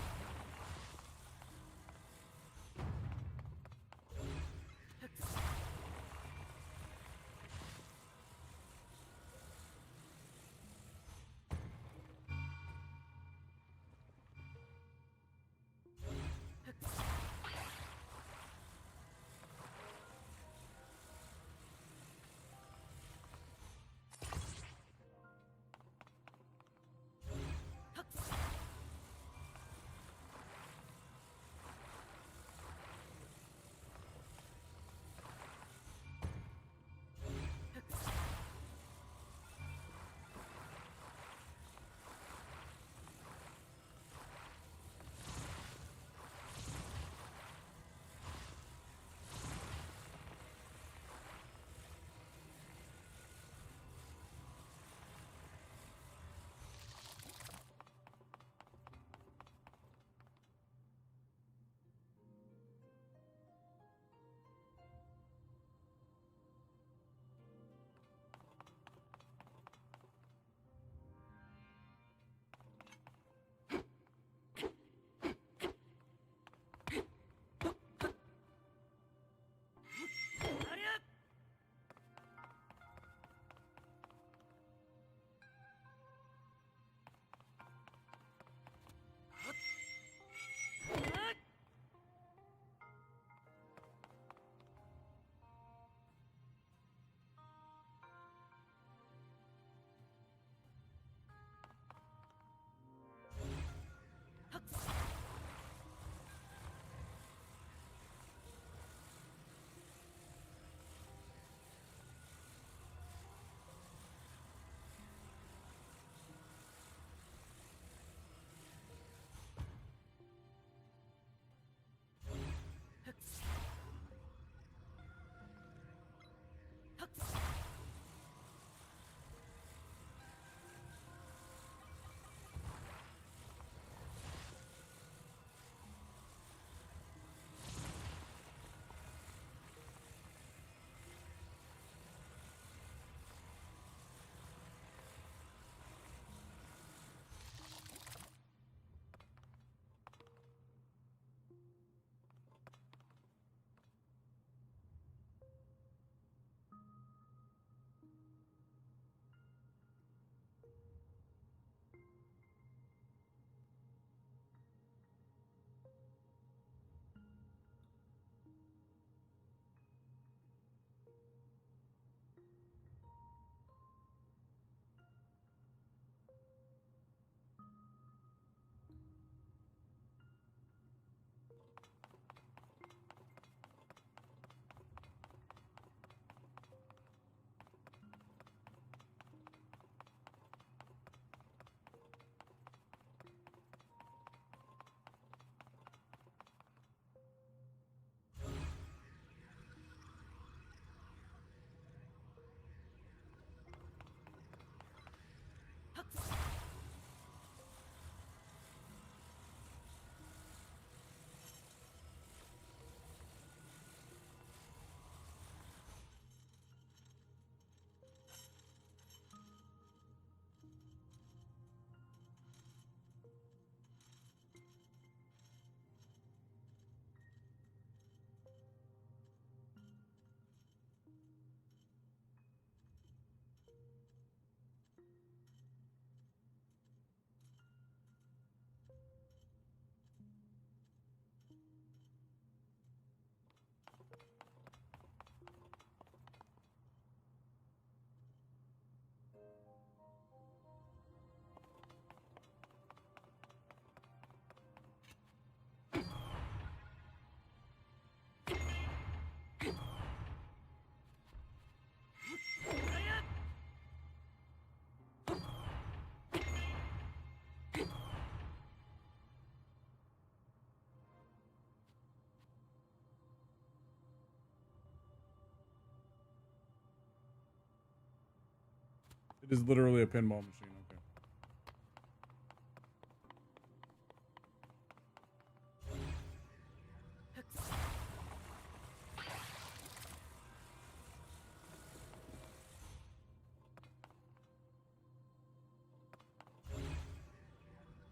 It is literally a pinball machine.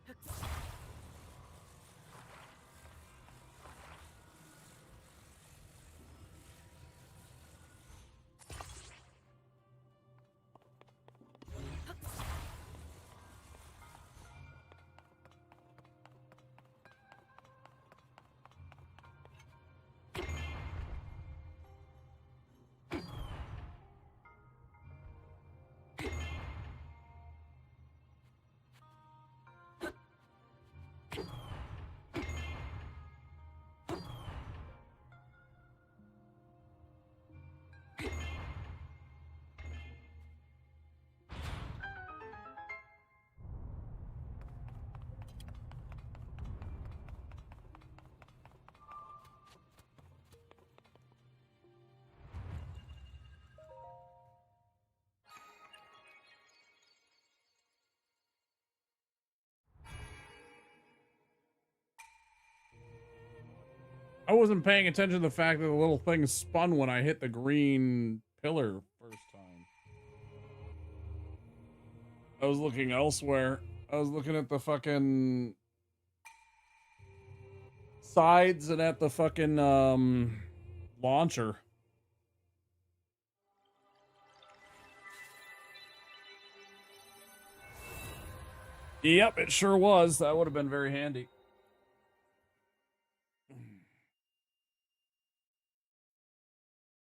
Okay. I wasn't paying attention to the fact that the little thing spun when I hit the green pillar first time. I was looking elsewhere. I was looking at the fucking sides and at the fucking launcher. Yep, it sure was. That would have been very handy.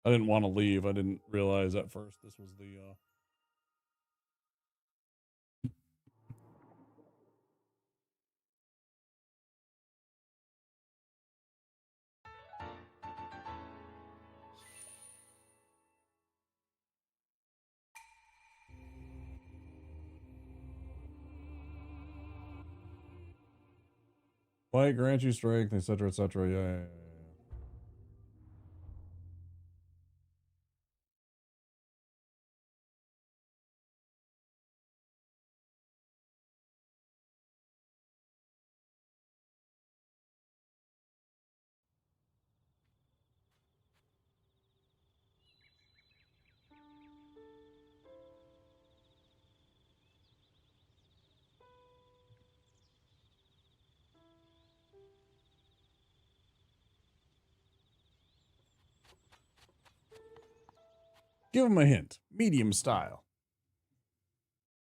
I didn't want to leave. I didn't realize at first this was the Fight grants you strength, etc., etc. Yeah. Give him a hint. Medium style.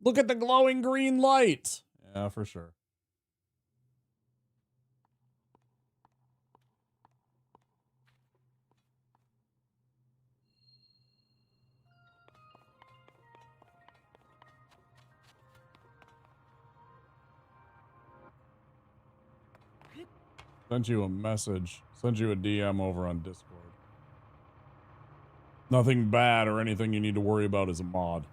Look at the glowing green light. Yeah, for sure. Sent you a message. Sent you a DM over on Discord. Nothing bad or anything you need to worry about as a mod.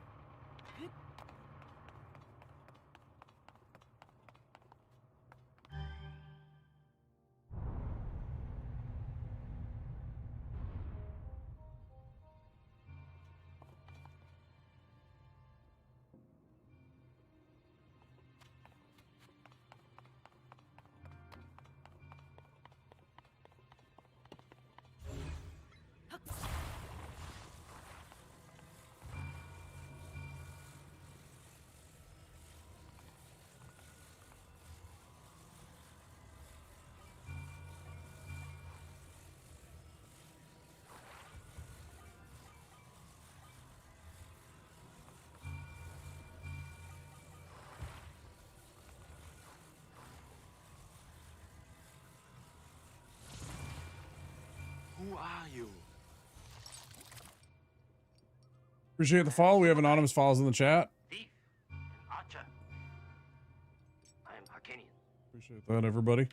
Who are you? Appreciate the follow. We have anonymous follows in the chat. Thief and archer. I am Harkanian. Appreciate that, everybody.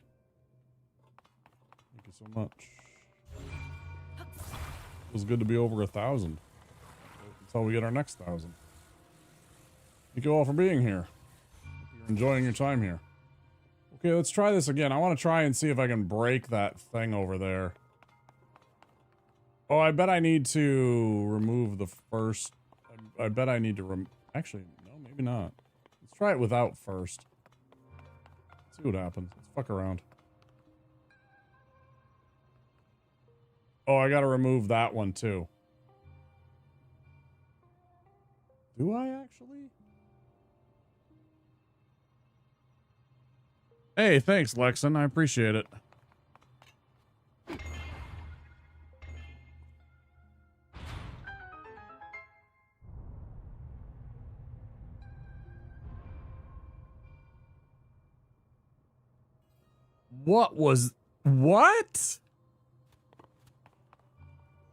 Thank you so much. Feels good to be over 1,000. Until we get our next 1,000. Thank you all for being here. Hope you're enjoying your time here. Okay, let's try this again. I want to try and see if I can break that thing over there. Oh, I bet I need to remove the first. I bet I need to actually, no, maybe not. Let's try it without first. See what happens. Let's fuck around. Oh, I gotta remove that one too. Do I actually? Hey, thanks, Lexon. I appreciate it. What was... What?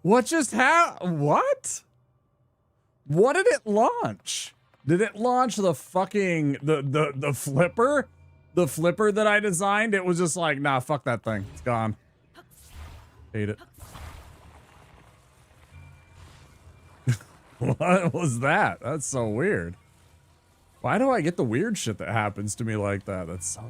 What just happened? What? What did it launch? Did it launch the fucking... The flipper? The flipper that I designed? It was just like, nah, fuck that thing. It's gone. Hate it. What was that? That's so weird. Why do I get the weird shit that happens to me like that? That's so...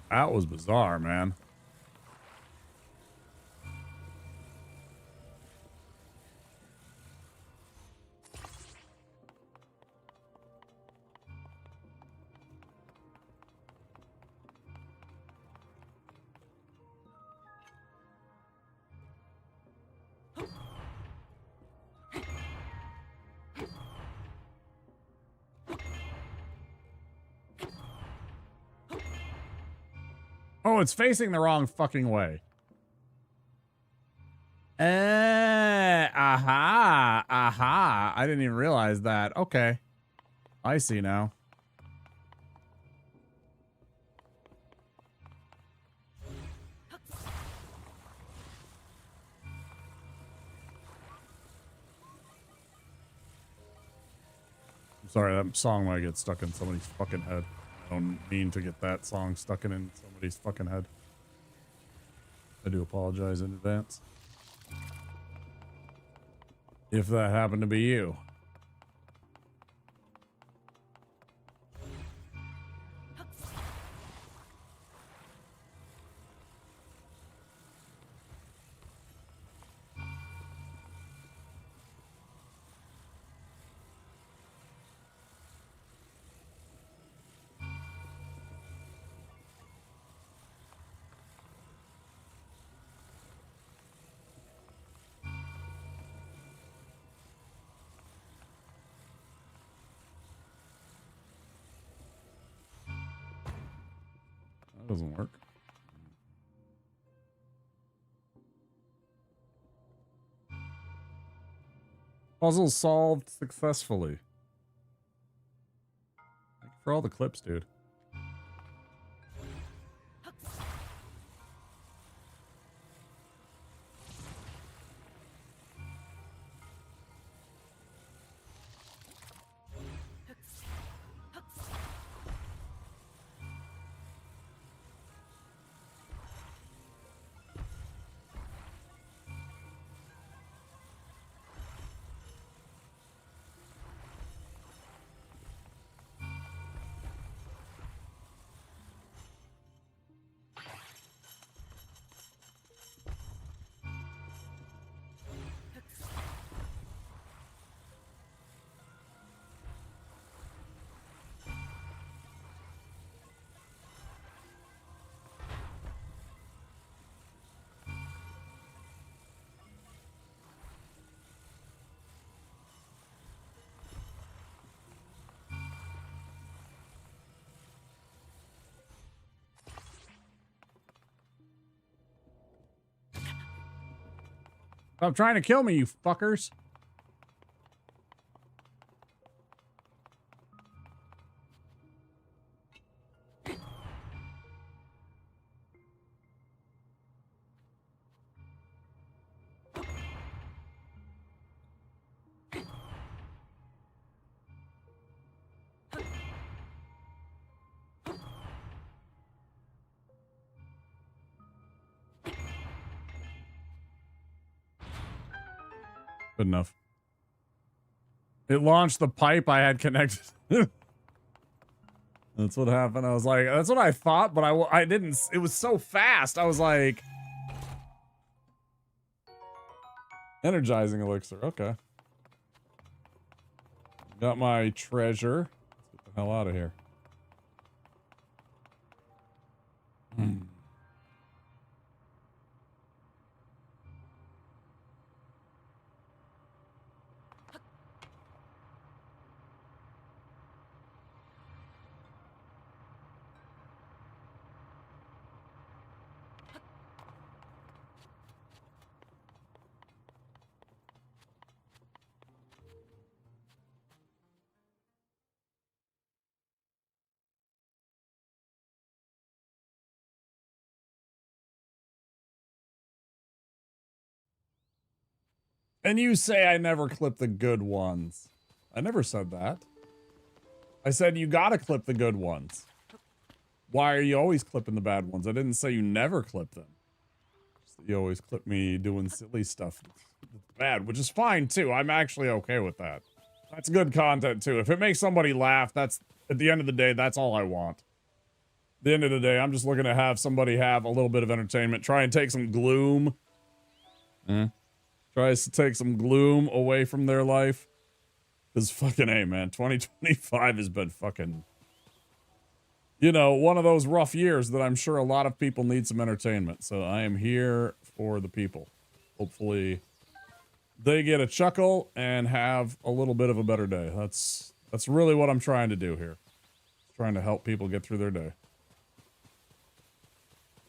That was bizarre, man. Oh, it's facing the wrong fucking way. Aha. Aha. I didn't even realize that. Okay. I see now. I'm sorry, that song might get stuck in somebody's fucking head. I don't mean to get that song stuck in somebody's fucking head. I do apologize in advance. If that happened to be you. That doesn't work. Puzzle solved successfully. Thank you for all the clips, dude. Stop trying to kill me, you fuckers. Good enough. It launched the pipe I had connected. That's what happened. I was like, that's what I thought, but I didn't. It was so fast. I was like, energizing elixir. Okay. Got my treasure. Let's get the hell out of here. And you say I never clip the good ones. I never said that. I said you gotta clip the good ones. Why are you always clipping the bad ones? I didn't say you never clip them. You always clip me doing silly stuff that's bad, which is fine too. I'm actually okay with that. That's good content too. If it makes somebody laugh, that's, at the end of the day, that's all I want. At the end of the day, I'm just looking to have somebody have a little bit of entertainment. Try and take some gloom. Tries to take some gloom away from their life. Because fucking, hey man, 2025 has been fucking, you know, one of those rough years that I'm sure a lot of people need some entertainment. So I am here for the people. Hopefully they get a chuckle and have a little bit of a better day. That's really what I'm trying to do here. Trying to help people get through their day.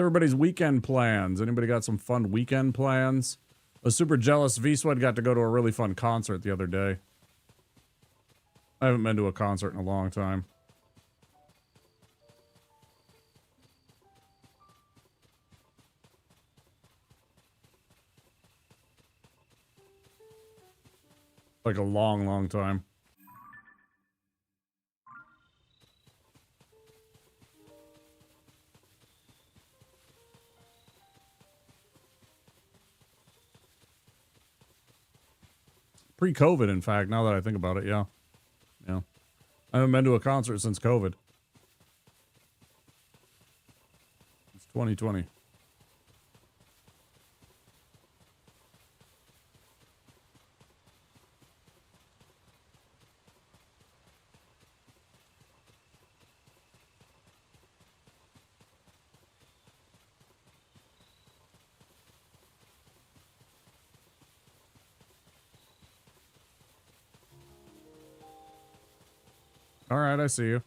everybody's weekend plans? Anybody got some fun weekend plans? I was super jealous. V-Sweat got to go to a really fun concert the other day. I haven't been to a concert in a long time. Like a long, long time. Pre-COVID, in fact, now that I think about it, yeah. Yeah. I haven't been to a concert since COVID. It's 2020. All right, I see you.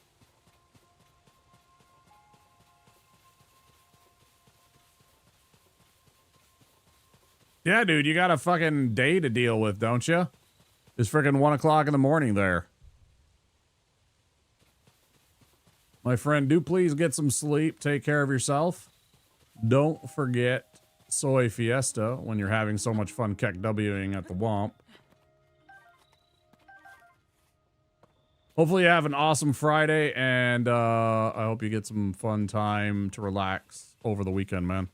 Yeah, dude, you got a fucking day to deal with, don't you? It's freaking 1 o'clock in the morning there. My friend, do please get some sleep. Take care of yourself. Don't forget Soy Fiesta when you're having so much fun KEKWing at the Womp. Hopefully you have an awesome Friday, and I hope you get some fun time to relax over the weekend, man.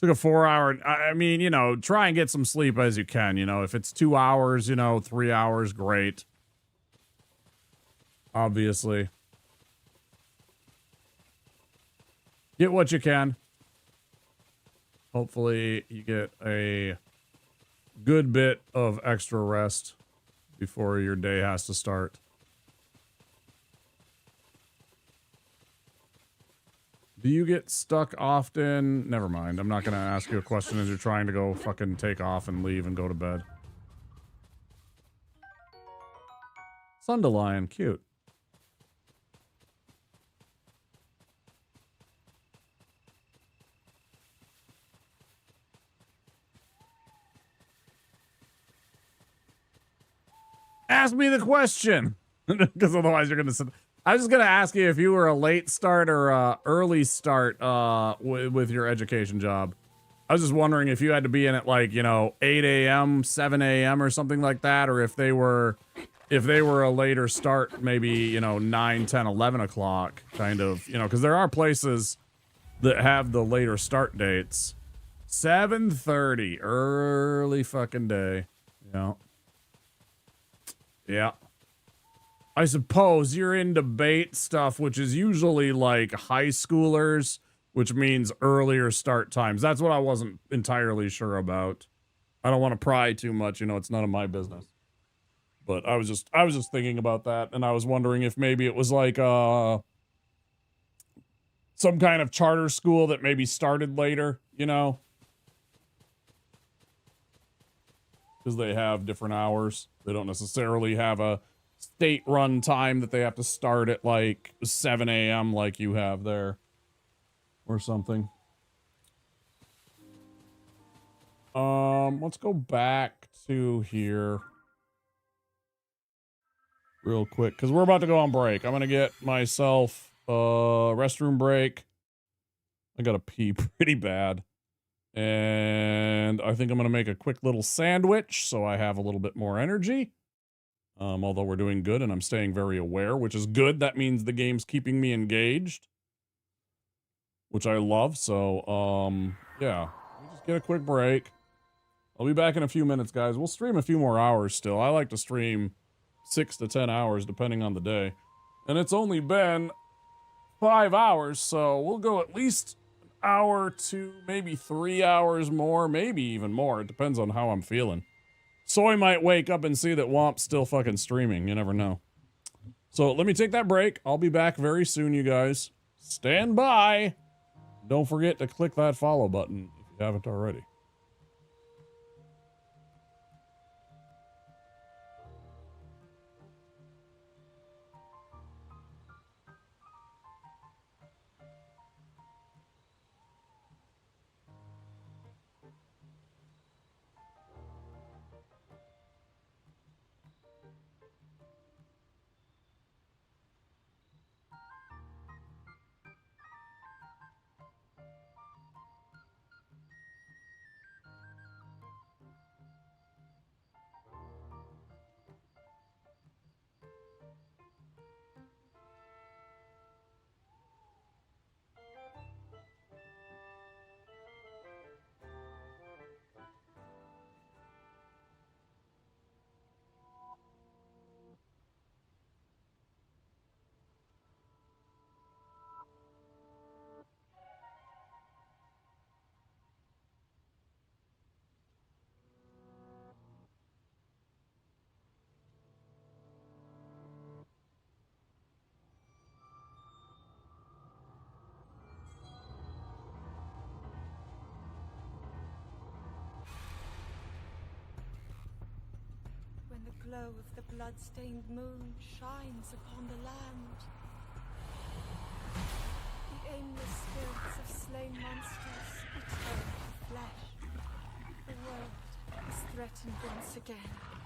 Took a 4-hour, I mean, you know, try and get some sleep as you can, you know. If it's 2 hours, you know, 3 hours, great. Obviously. Get what you can. Hopefully you get a good bit of extra rest before your day has to start. Do you get stuck often? Never mind. I'm not going to ask you a question as you're trying to go fucking take off and leave and go to bed. Sundelion, cute. Ask me the question. Because otherwise you're going to sit... I was just going to ask you if you were a late start or early start with your education job. I was just wondering if you had to be in at like, you know, 8 a.m., 7 a.m. or something like that, or if they were a later start, maybe, you know, 9, 10, 11 o'clock kind of, you know, because there are places that have the later start dates. 7:30, early fucking day. Yeah. Yeah. I suppose you're in debate stuff, which is usually like high schoolers, which means earlier start times. That's what I wasn't entirely sure about. I don't want to pry too much, you know, it's none of my business. But I was just thinking about that, and I was wondering if maybe it was like some kind of charter school that maybe started later, you know? Because they have different hours. They don't necessarily have a state-run time that they have to start at like 7 a.m. like you have there. Or something. Let's go back to here real quick, because we're about to go on break. I'm gonna get myself a restroom break. I gotta pee pretty bad. And I think I'm gonna make a quick little sandwich so I have a little bit more energy. Although we're doing good and I'm staying very aware, which is good. That means the game's keeping me engaged, which I love. So, yeah, let me just get a quick break. I'll be back in a few minutes, guys. We'll stream a few more hours still. I like to stream 6 to 10 hours, depending on the day. And it's only been 5 hours, so we'll go at least an hour to maybe 3 hours more, maybe even more. It depends on how I'm feeling. Soy might wake up and see that Womp's still fucking streaming. You never know. So let me take that break. I'll be back very soon, you guys. Stand by. Don't forget to click that follow button if you haven't already. glow of the blood-stained moon shines upon the land. The aimless spirits of slain monsters return to flesh. The world is threatened once again.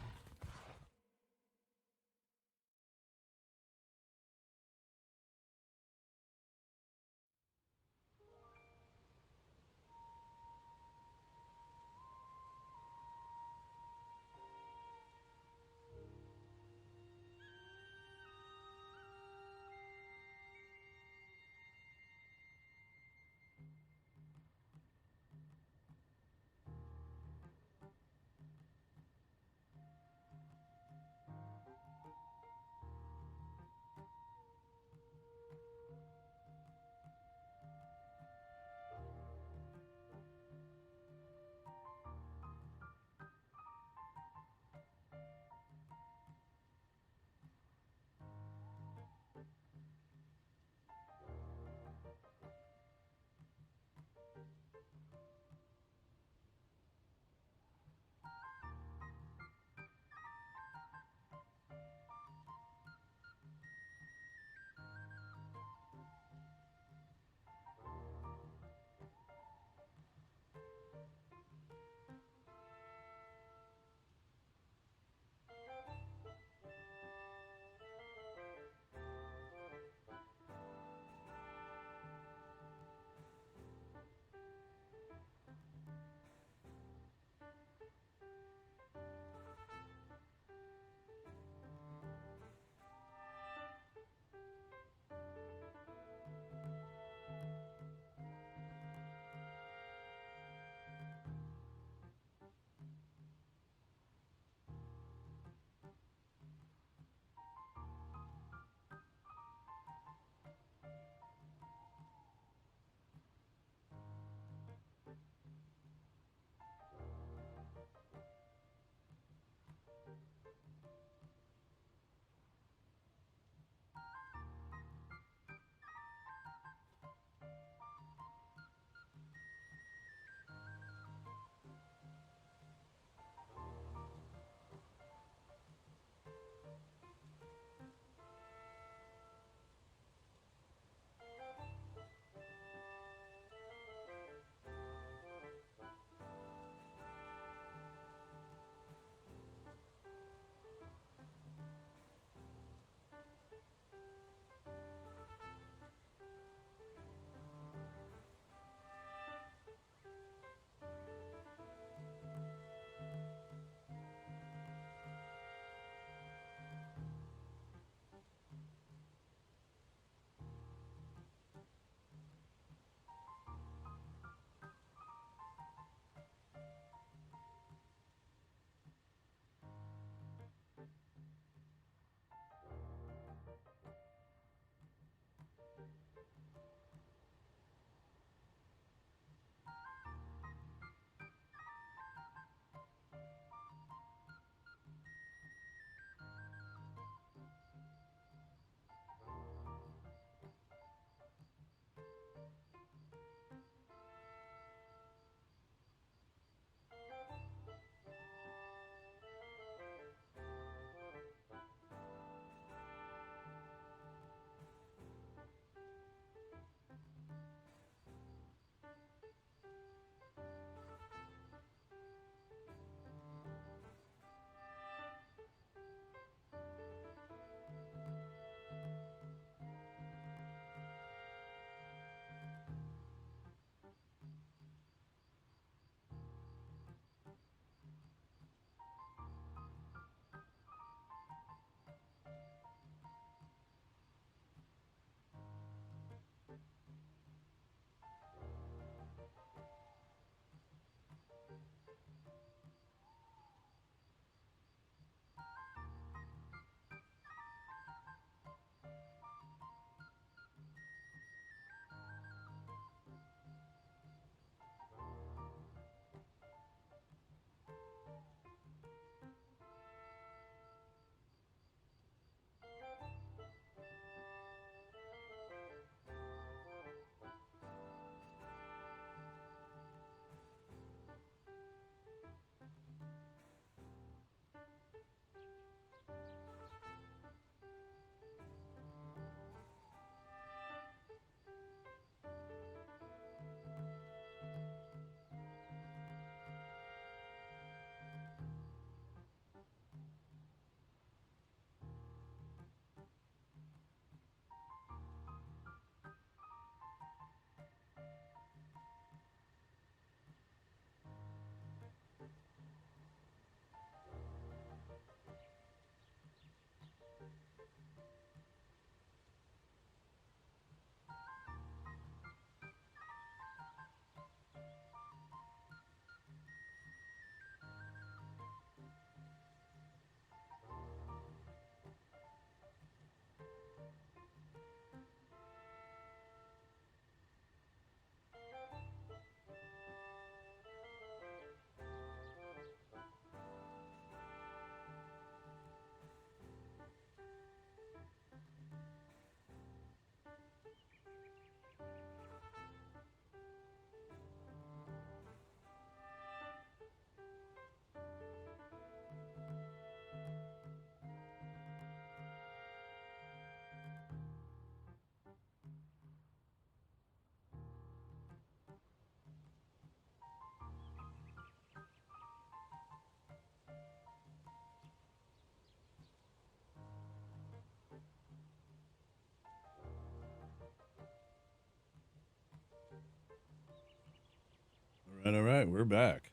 All right, we're back.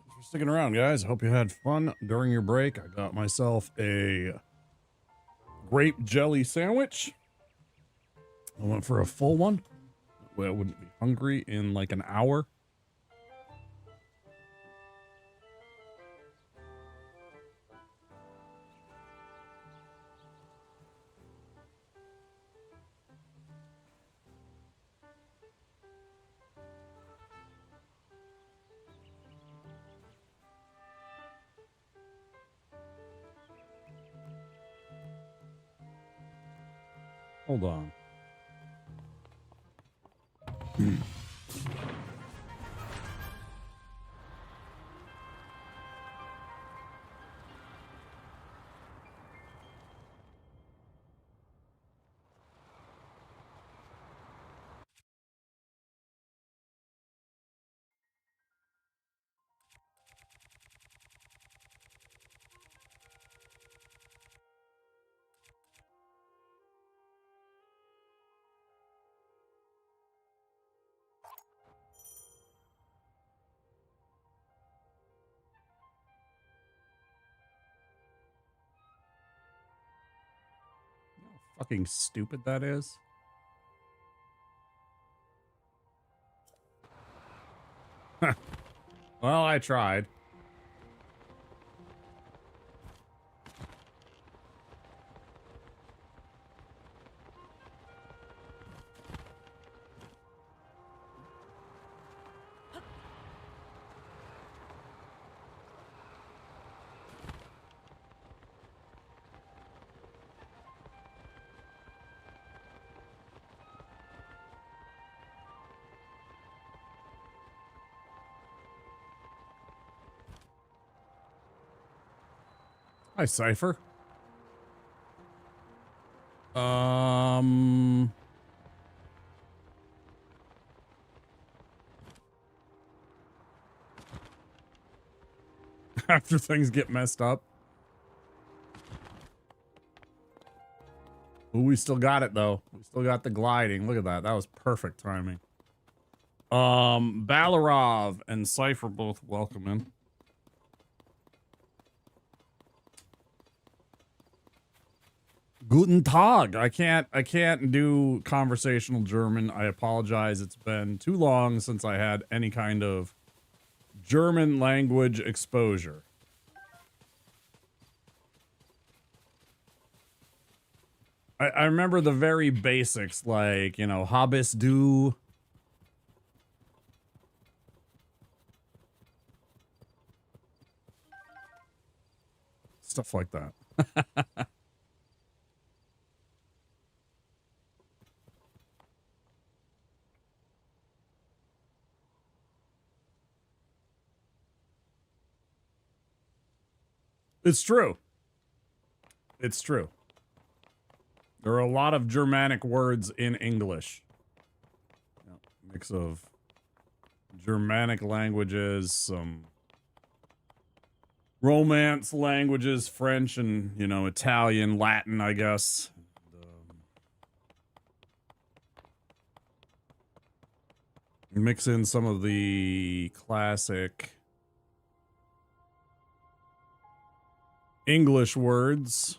Thanks for sticking around, guys. Hope you had fun during your break. I got myself a grape jelly sandwich. I went for a full one. That way I wouldn't be hungry in like an hour. Hold on. How fucking stupid that is. Well, I tried. Hi, Cypher. After things get messed up. Ooh, we still got it though. We still got the gliding. Look at that. That was perfect timing. Balarov and Cypher both welcome in. Guten Tag. I can't do conversational German. I apologize. It's been too long since I had any kind of German language exposure. I remember the very basics, like, you know, Habis du. Stuff like that. It's true. It's true. There are a lot of Germanic words in English. Mix of Germanic languages, some Romance languages, French and, you know, Italian, Latin, I guess. Mix in some of the classic English words.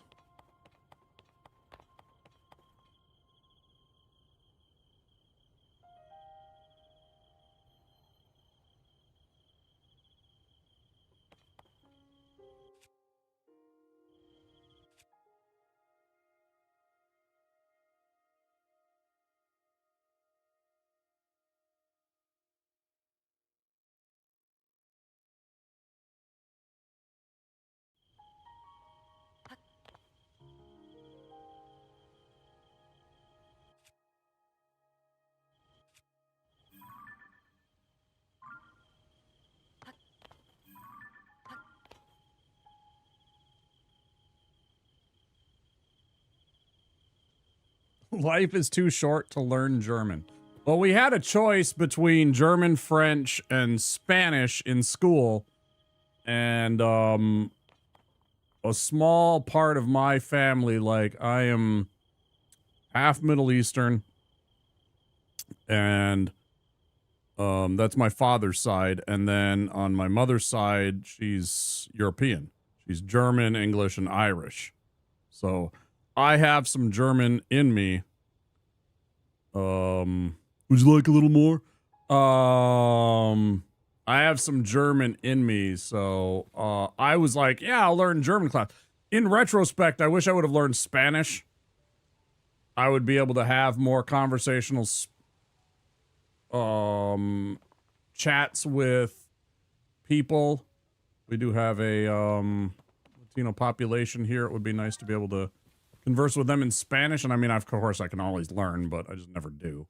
Life is too short to learn German. Well, we had a choice between German, French, and Spanish in school. And a small part of my family, like, I am half Middle Eastern, And that's my father's side. And then on my mother's side, she's European. She's German, English, and Irish. So I have some German in me. Would you like a little more? I have some German in me, so I was like, yeah, I'll learn German class. In retrospect, I wish I would have learned Spanish. I would be able to have more conversational chats with people. We do have a Latino population here. It would be nice to be able to converse with them in Spanish, and I mean, of course, I can always learn, but I just never do.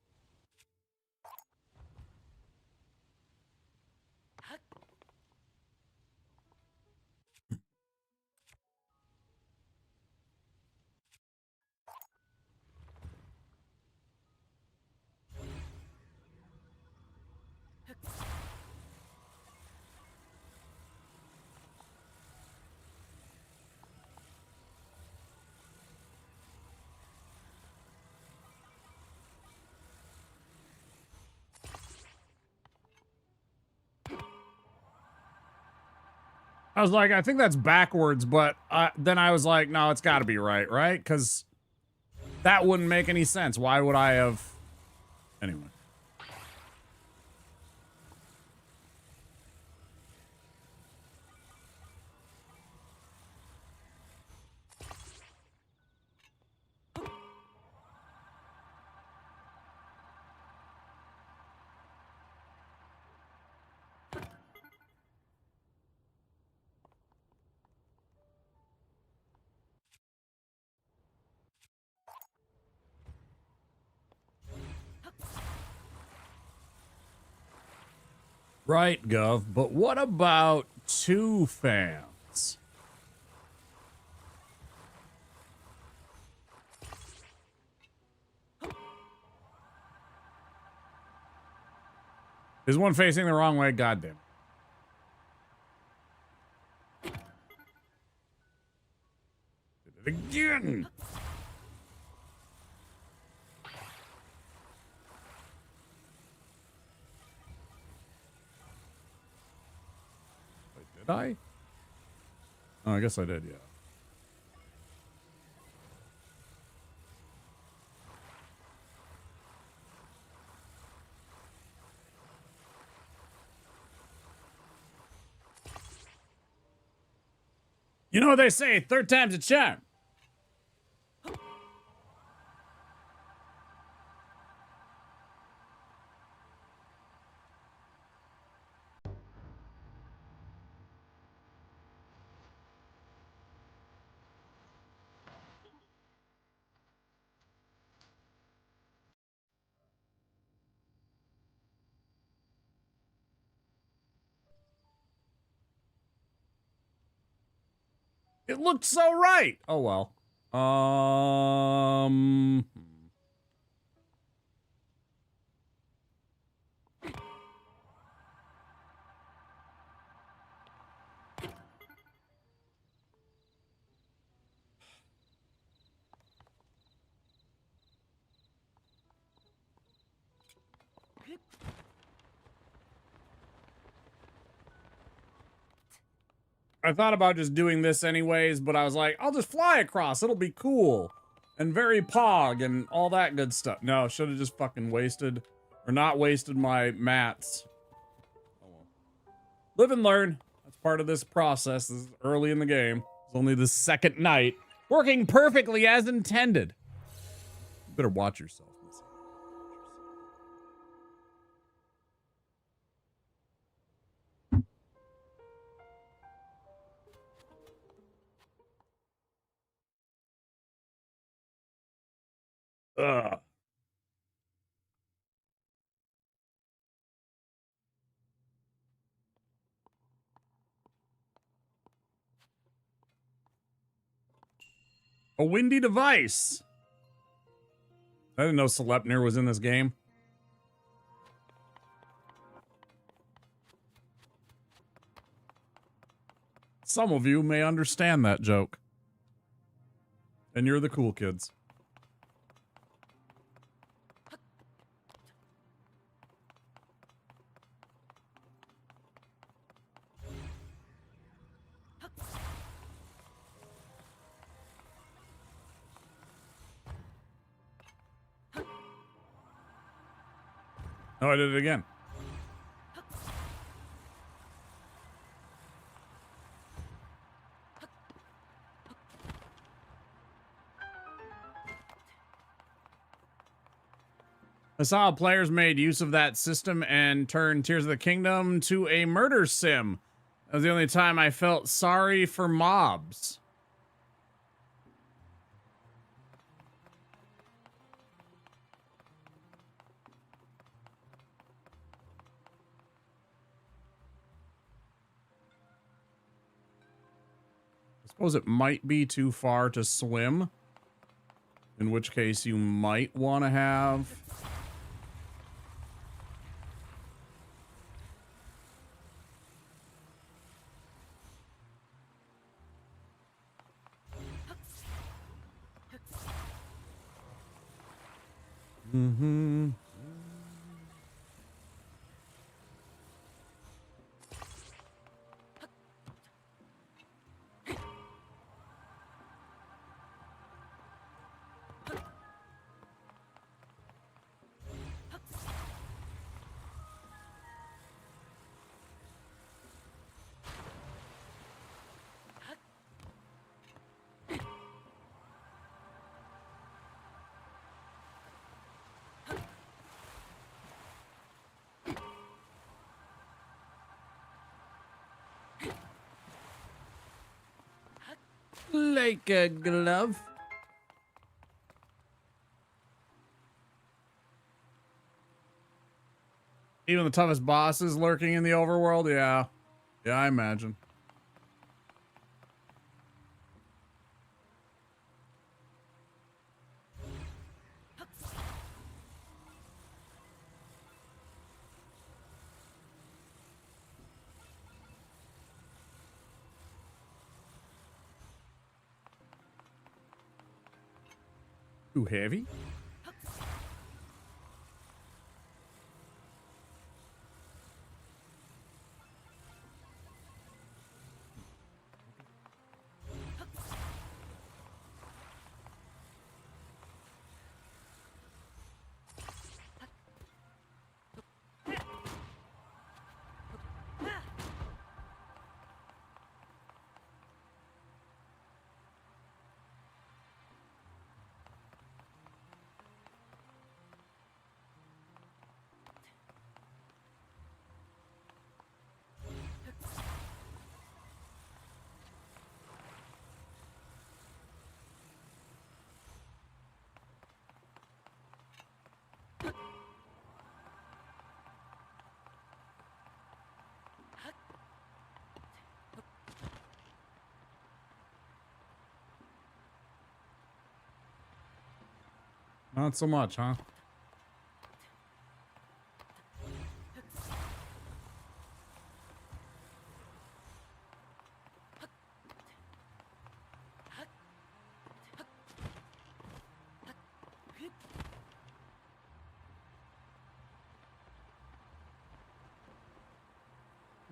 I was like, I think that's backwards, but then I was like, no, it's got to be right, right? Because that wouldn't make any sense. Why would I have... Anyway. Right, Gov, but what about 2 fans? Is one facing the wrong way? Goddamn. Did it again. Did I? Oh, I guess I did, yeah. You know what they say, 3rd time's a charm. It looked so right. Oh, well. I thought about just doing this anyways, but I was like, I'll just fly across. It'll be cool. And very pog and all that good stuff. No, should have just fucking wasted, or not wasted my mats. Oh well. Live and learn. That's part of this process. This is early in the game. It's only the 2nd night. Working perfectly as intended. You better watch yourself. Ugh. A windy device. I didn't know Sleipnir was in this game. Some of you may understand that joke. And you're the cool kids. Oh, I did it again. I saw how players made use of that system and turned Tears of the Kingdom to a murder sim. That was the only time I felt sorry for mobs. I suppose it might be too far to swim, in which case you might want to have... Mm-hmm. Like a glove. Even the toughest bosses lurking in the overworld? Yeah. Yeah, I imagine. Too heavy? Not so much, huh?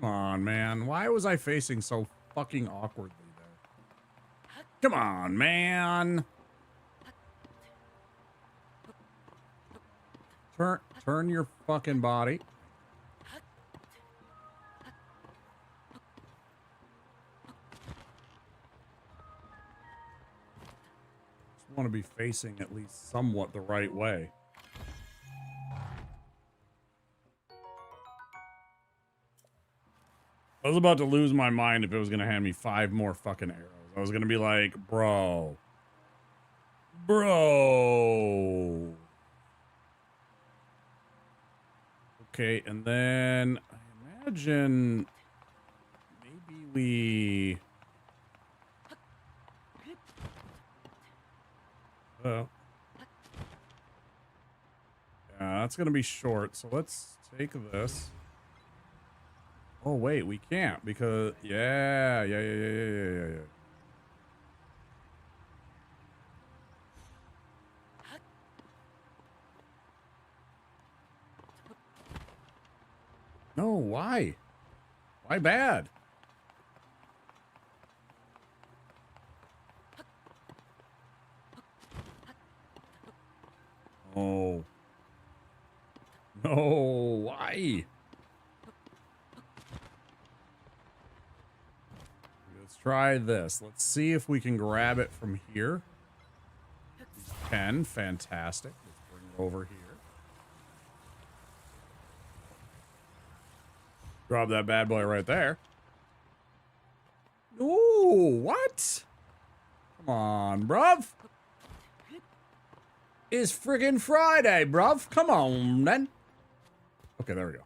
Come on, man. Why was I facing so fucking awkwardly there? Come on, man. Turn your fucking body. Just want to be facing at least somewhat the right way. I was about to lose my mind if it was going to hand me 5 more fucking arrows. I was going to be like, bro. Okay, and then I imagine maybe we... Yeah, that's going to be short, so let's take this. Oh, wait, we can't because... Yeah. No, why? Why bad? Oh. Oh, why? Let's try this. Let's see if we can grab it from here. 10, fantastic. Let's bring it over here. Drop that bad boy right there. Ooh, what? Come on, bruv. It's friggin' Friday, bruv. Come on, then. Okay, there we go.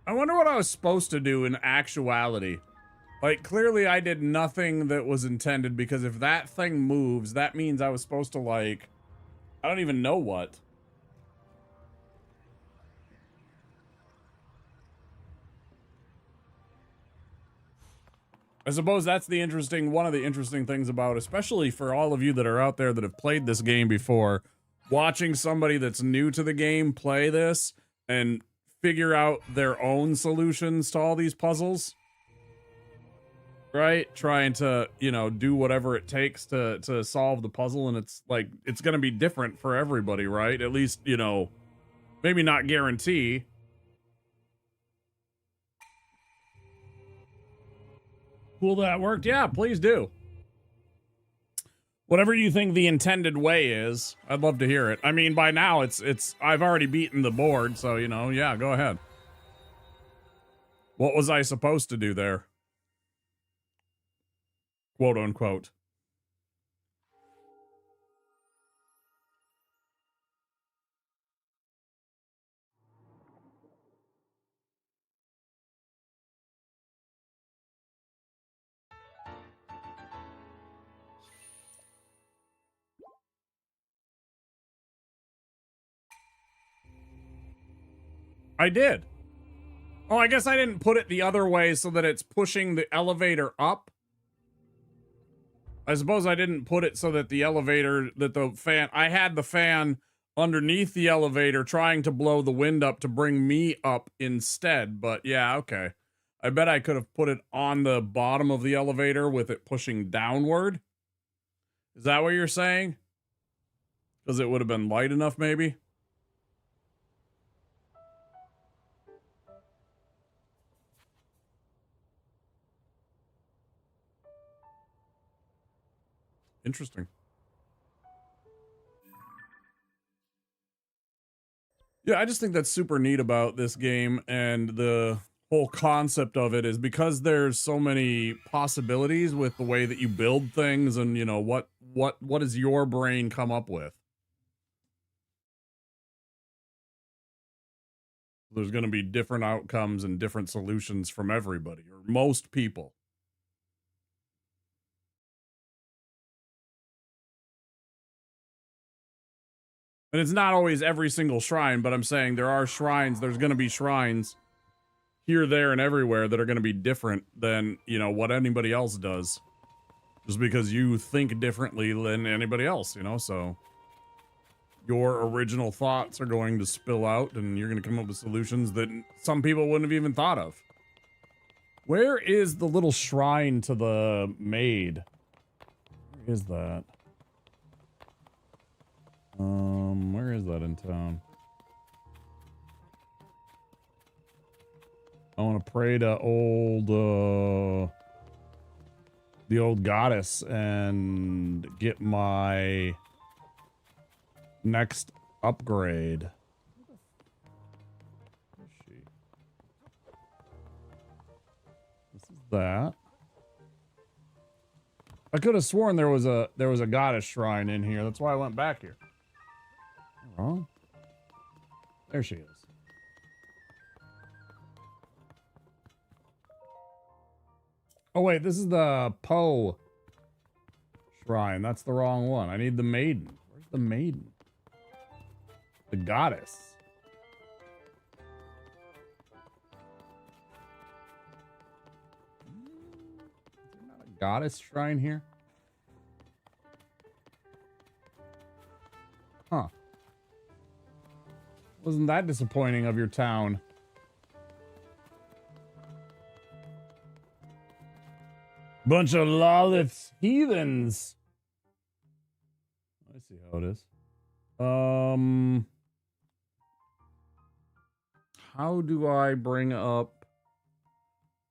I wonder what I was supposed to do in actuality. Like, clearly I did nothing that was intended, because if that thing moves, that means I was supposed to, like, I don't even know what. I suppose that's the one of the interesting things about, especially for all of you that are out there that have played this game before, watching somebody that's new to the game play this and figure out their own solutions to all these puzzles, right? Trying to, you know, do whatever it takes to solve the puzzle, and it's like, it's gonna be different for everybody, right? At least, you know, maybe not guarantee. Cool that worked. Yeah, please do. Whatever you think the intended way is, I'd love to hear it. I mean, by now I've already beaten the board, so, you know, yeah, go ahead. What was I supposed to do there? Quote unquote. I did. Oh, I guess I didn't put it the other way so that it's pushing the elevator up. I suppose I didn't put it so that the elevator, that the fan, I had the fan underneath the elevator trying to blow the wind up to bring me up instead. But yeah, okay. I bet I could have put it on the bottom of the elevator with it pushing downward. Is that what you're saying? Because it would have been light enough, maybe? Interesting. Yeah, I just think that's super neat about this game, and the whole concept of it is because there's so many possibilities with the way that you build things, and, you know, what does your brain come up with? There's going to be different outcomes and different solutions from everybody, or most people. And it's not always every single shrine, but I'm saying there are shrines, there's going to be shrines here, there, and everywhere that are going to be different than, you know, what anybody else does. Just because you think differently than anybody else, you know, so your original thoughts are going to spill out, and you're going to come up with solutions that some people wouldn't have even thought of. Where is the little shrine to the maid? Where is that? Where is that in town? I want to pray to the old goddess and get my next upgrade. Where is she? This is that. I could have sworn there was a goddess shrine in here. That's why I went back here. Wrong. There she is. Oh wait, this is the Poe shrine. That's the wrong one. I need the maiden. Where's the maiden? The goddess. Is there not a goddess shrine here? Huh. Wasn't that disappointing of your town? Bunch of lawless heathens. I see how it is. How do I bring up...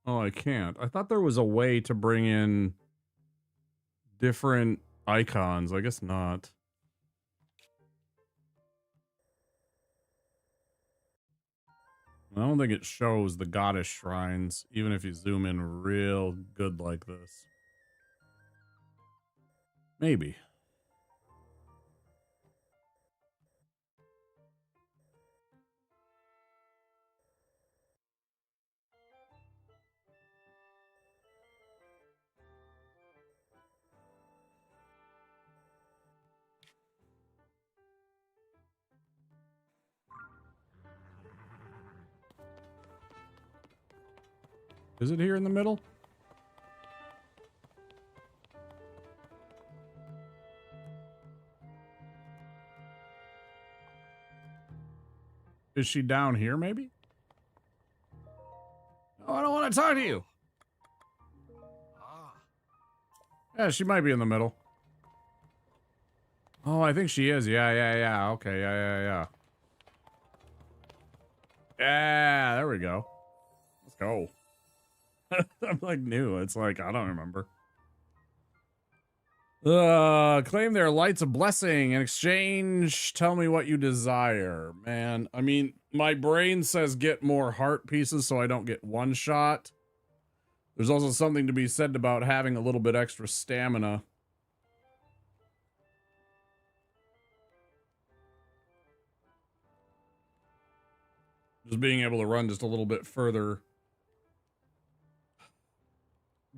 Oh, I can't. I thought there was a way to bring in different icons. I guess not. I don't think it shows the goddess shrines, even if you zoom in real good like this. Maybe. Is it here in the middle? Is she down here, maybe? Oh, I don't want to talk to you. Yeah, she might be in the middle. Oh, I think she is. Yeah. Okay, yeah. Yeah, there we go. Let's go. I'm like new. It's like, I don't remember. Claim their lights of blessing. In exchange, tell me what you desire. Man, I mean, my brain says get more heart pieces so I don't get one shot. There's also something to be said about having a little bit extra stamina. Just being able to run just a little bit further.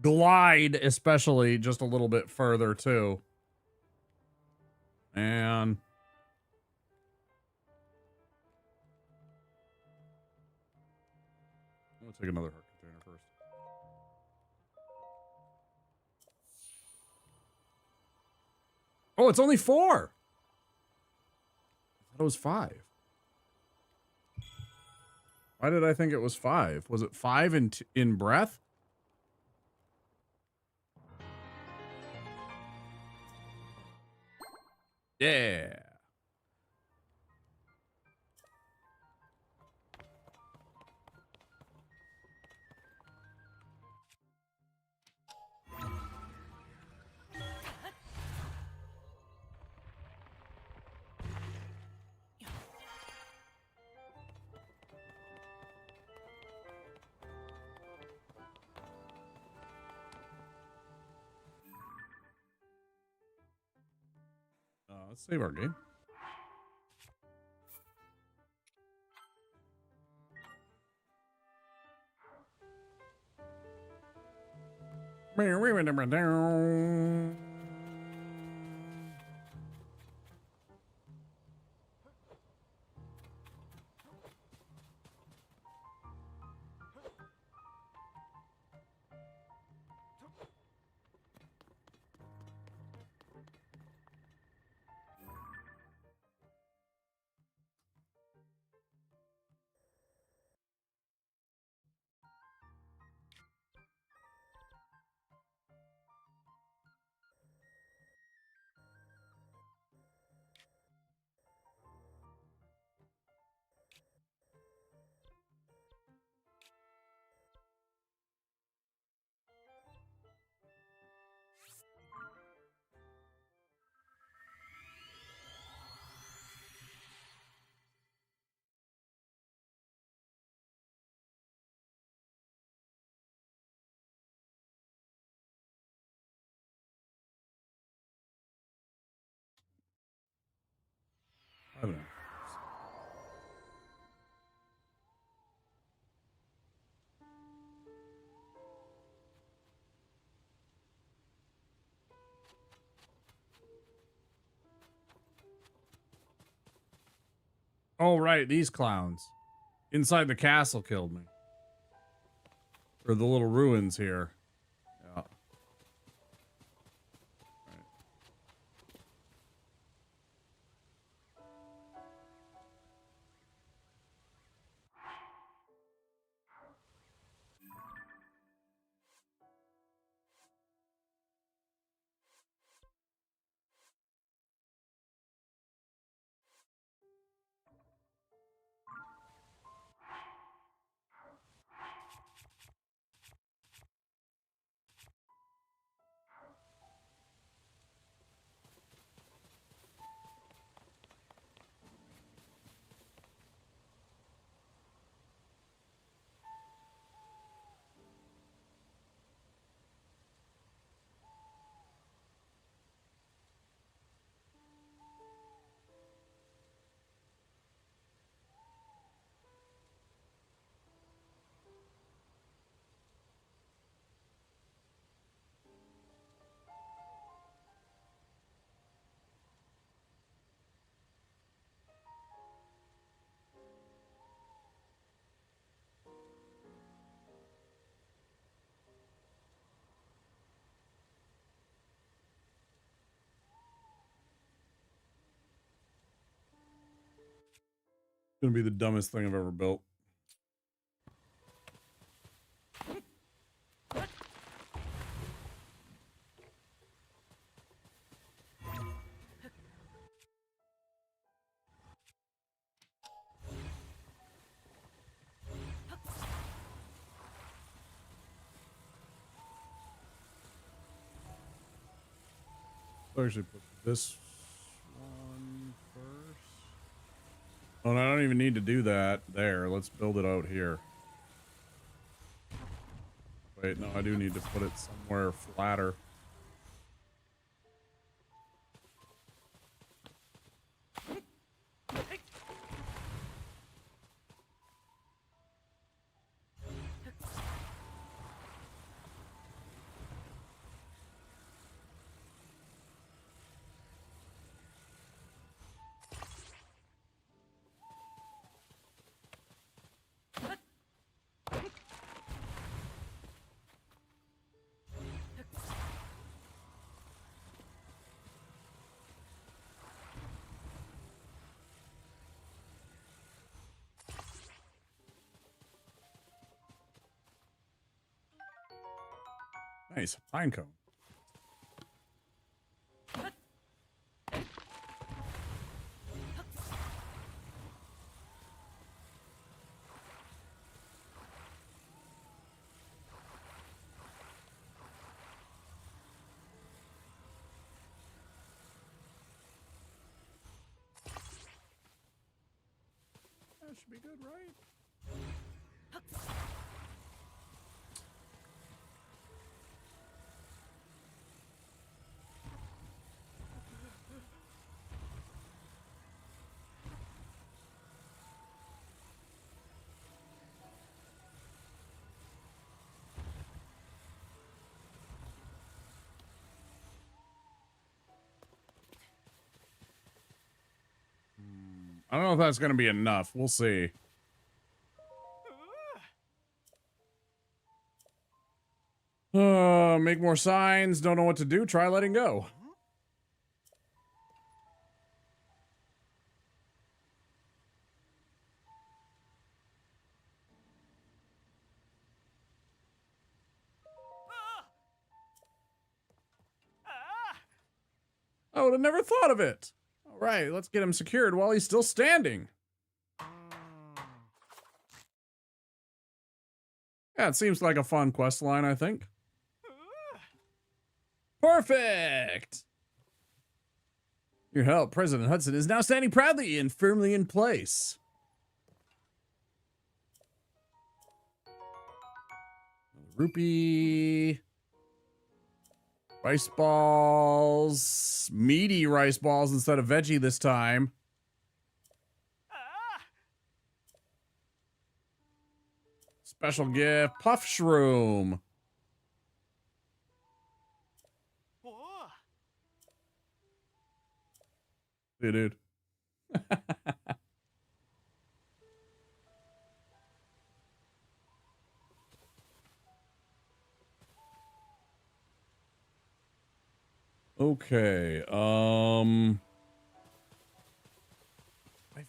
Glide, especially, just a little bit further, too. And... I'll take another heart container first. Oh, it's only 4! I thought it was 5. Why did I think it was 5? Was it 5 in breath? Yeah. Let's save our game. I don't know. Oh, right. These clowns inside the castle killed me. Or the little ruins here. Yeah. Gonna be the dumbest thing I've ever built. I'll actually put this one first. Oh, and I don't even need to do that there. Let's build it out here. Wait, no, I do need to put it somewhere flatter. Nice, pine cone. That should be good, right? I don't know if that's going to be enough. We'll see. Make more signs. Don't know what to do. Try letting go. I would have never thought of it. All right, let's get him secured while he's still standing. Yeah, it seems like a fun quest line, I think. Perfect! Your help, President Hudson, is now standing proudly and firmly in place. Rupee. Rice balls. Meaty rice balls instead of veggie this time. Special gift. Puff shroom. Hey, dude. Okay, I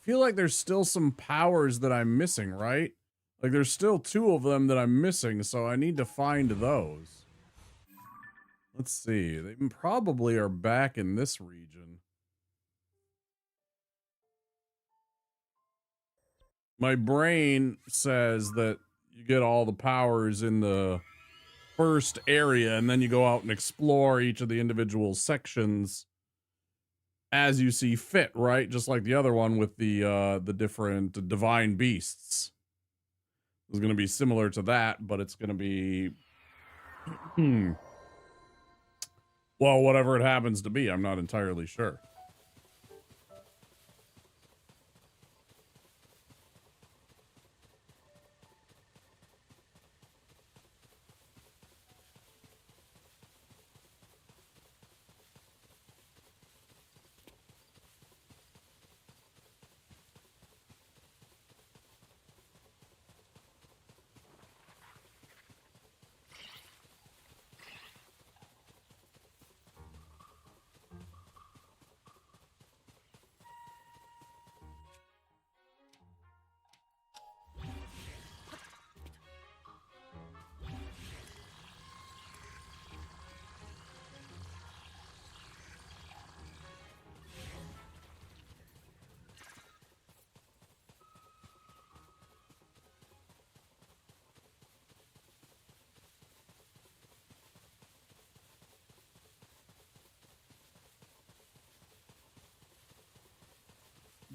feel like there's still some powers that I'm missing, right? Like there's still 2 of them that I'm missing, so I need to find those. Let's see. They probably are back in this region. My brain says that you get all the powers in the first area, and then you go out and explore each of the individual sections as you see fit, right? Just like the other one with the different divine beasts. It's going to be similar to that, but it's going to be well, whatever it happens to be. I'm not entirely sure.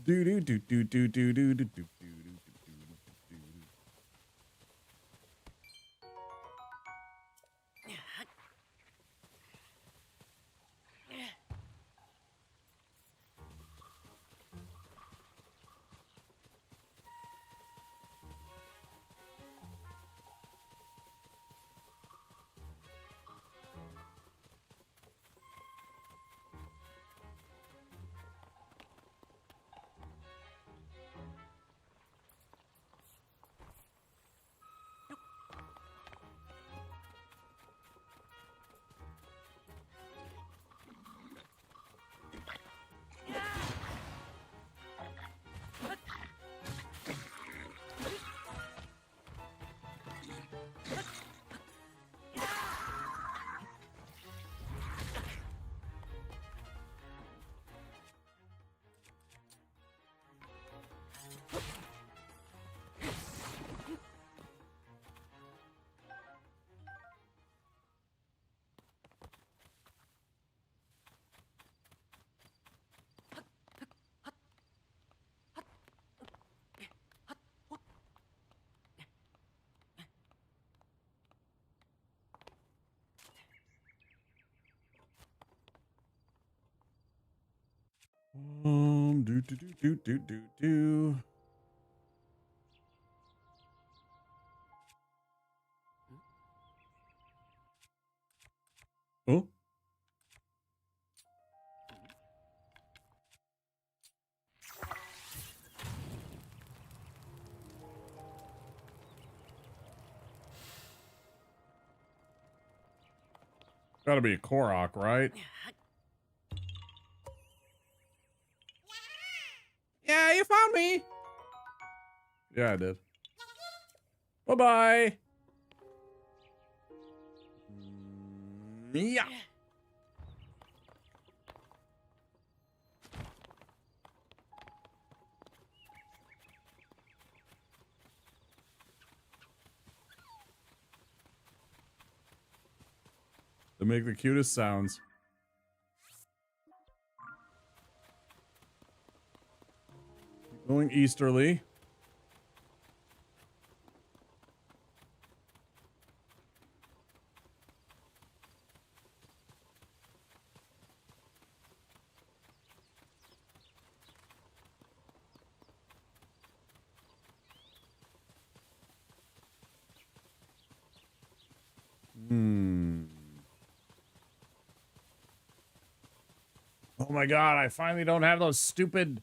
Do do do do do do do do do do. Do do do do do do do. Oh. Gotta be a Korok, right? Yeah, you found me. Yeah, I did. Bye-bye. Yeah. They make the cutest sounds. Going easterly. Oh my god, I finally don't have those stupid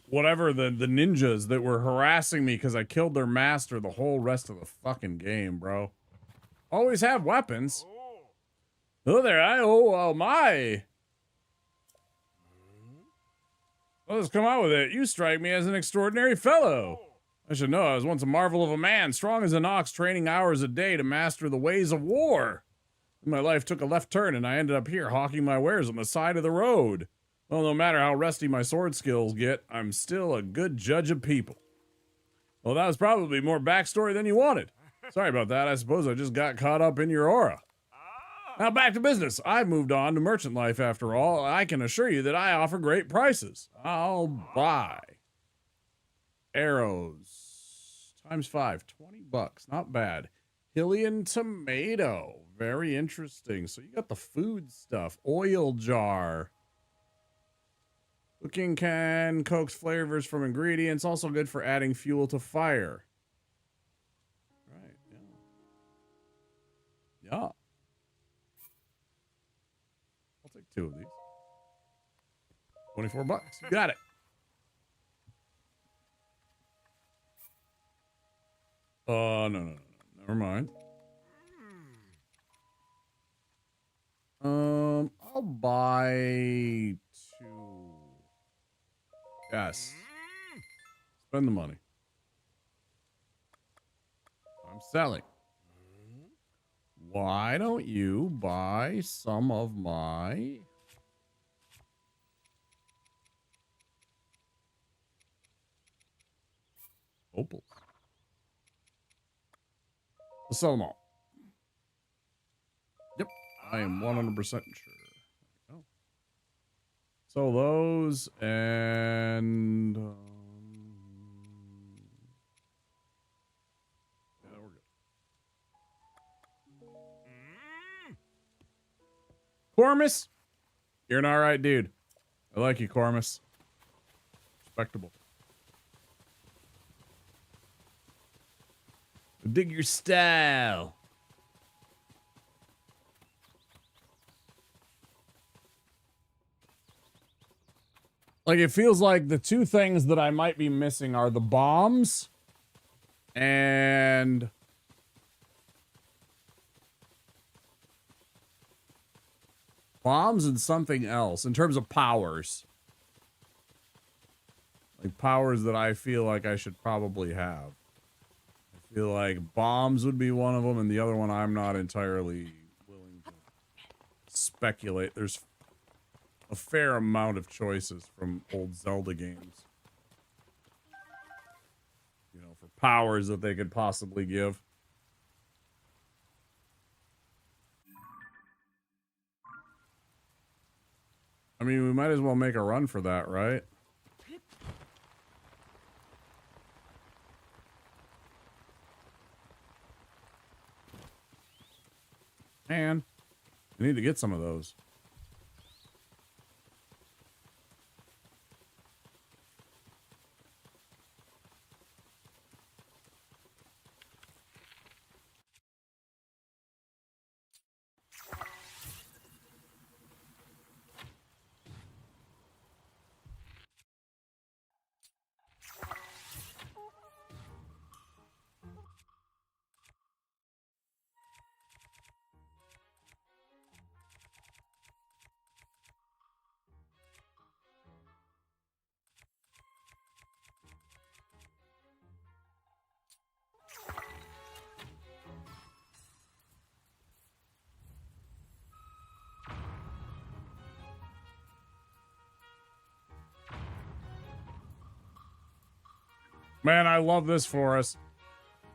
whatever, the ninjas that were harassing me because I killed their master the whole rest of the fucking game, bro. Always have weapons. Oh there, oh my. Let's come out with it. You strike me as an extraordinary fellow. I should know I was once a marvel of a man, strong as an ox, training hours a day to master the ways of war. My life took a left turn and I ended up here hawking my wares on the side of the road. Well, no matter how rusty my sword skills get, I'm still a good judge of people. Well, that was probably more backstory than you wanted. Sorry about that. I suppose I just got caught up in your aura. Now back to business. I've moved on to merchant life after all. I can assure you that I offer great prices. I'll buy arrows times 5, 20 bucks. Not bad. Hylian tomato. Very interesting. So you got the food stuff. Oil jar. Cooking can coax flavors from ingredients. Also good for adding fuel to fire. Right. Yeah. Yeah. I'll take 2 of these. 24 bucks. You got it. No. Never mind. I'll buy 2. Yes. Spend the money. I'm selling. Why don't you buy some of my opals? I'll sell them all. Yep, I am 100% sure. Oh. So those and yeah, we're good. Cormus, you're an all right dude. I like you, Cormus. Respectable. Dig your style. Like, it feels like the two things that I might be missing are the bombs and something else in terms of powers. Like powers that I feel like I should probably have. I feel like bombs would be one of them, and the other one I'm not entirely willing to speculate. There's a fair amount of choices from old Zelda games. You know, for powers that they could possibly give. I mean, we might as well make a run for that, right? Man, I need to get some of those. Man, I love this for us.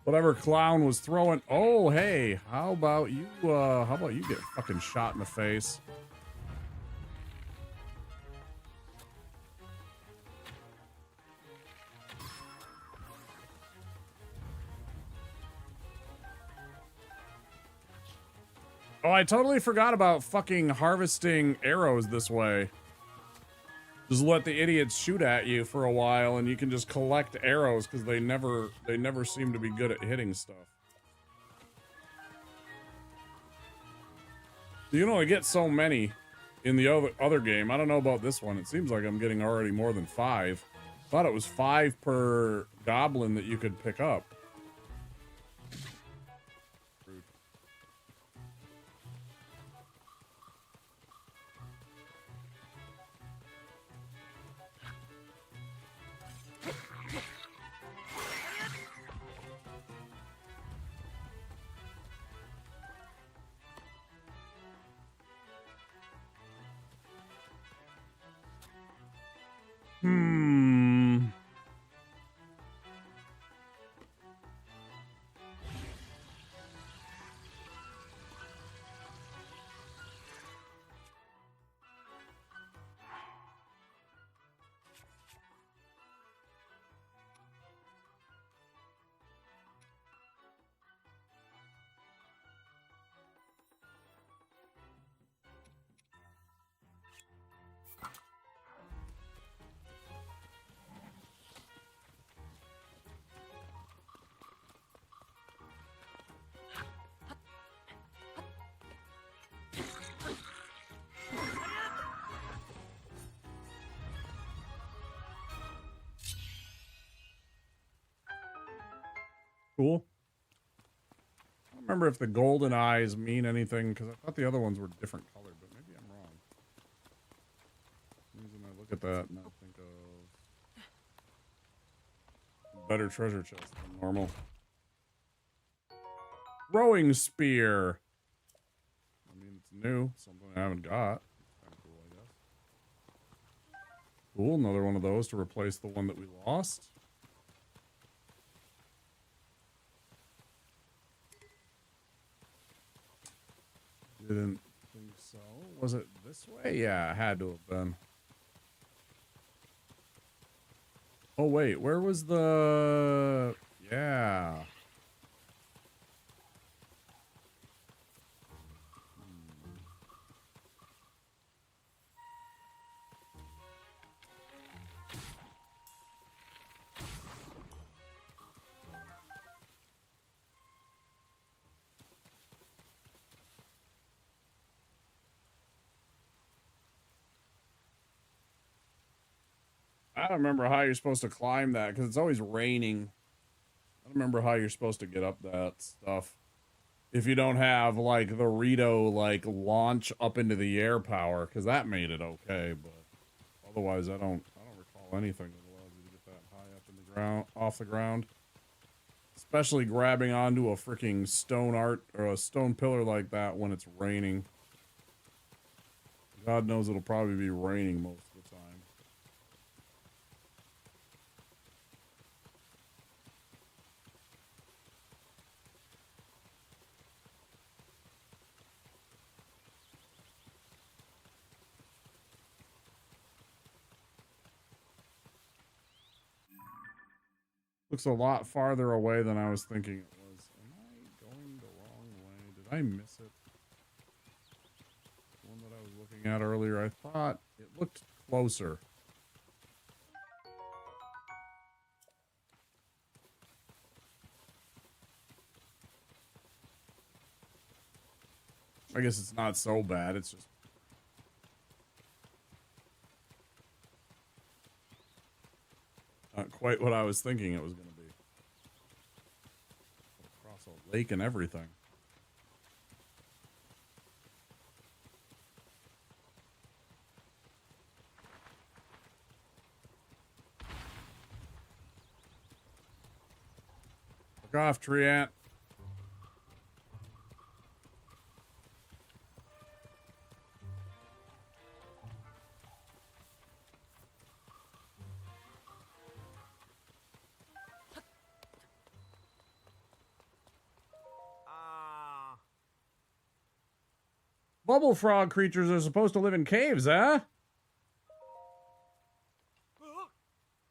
Whatever clown was throwing. Oh, hey, how about you get fucking shot in the face? Oh, I totally forgot about fucking harvesting arrows this way. Just let the idiots shoot at you for a while, and you can just collect arrows because they never seem to be good at hitting stuff. You can only get so many in the other game. I don't know about this one. It seems like I'm getting already more than 5. Thought it was 5 per goblin that you could pick up. Cool. I don't remember if the golden eyes mean anything, because I thought the other ones were different colored, but maybe I'm wrong. The reason I look at that and I think of better treasure chest than normal. Throwing spear. I mean, it's new. Something I haven't got. It's kind of cool, I guess. Cool. Another one of those to replace the one that we lost. Didn't think so. Was it this way? Yeah, it had to have been. Oh, wait, where was the... Yeah. I don't remember how you're supposed to climb that because it's always raining. I don't remember how you're supposed to get up that stuff. If you don't have like the Rito like launch up into the air power, because that made it okay, but otherwise I don't recall anything that allows you to get that high up in the ground, off the ground. Especially grabbing onto a freaking stone art or a stone pillar like that when it's raining. God knows it'll probably be raining most of the time. Looks a lot farther away than I was thinking it was. Am I going the wrong way? Did I miss it? The one that I was looking at earlier, I thought it looked closer. I guess it's not so bad, it's just... not quite what I was thinking it was going to be. Across a lake and everything. Look off, tree ant. Bubble frog creatures are supposed to live in caves, huh?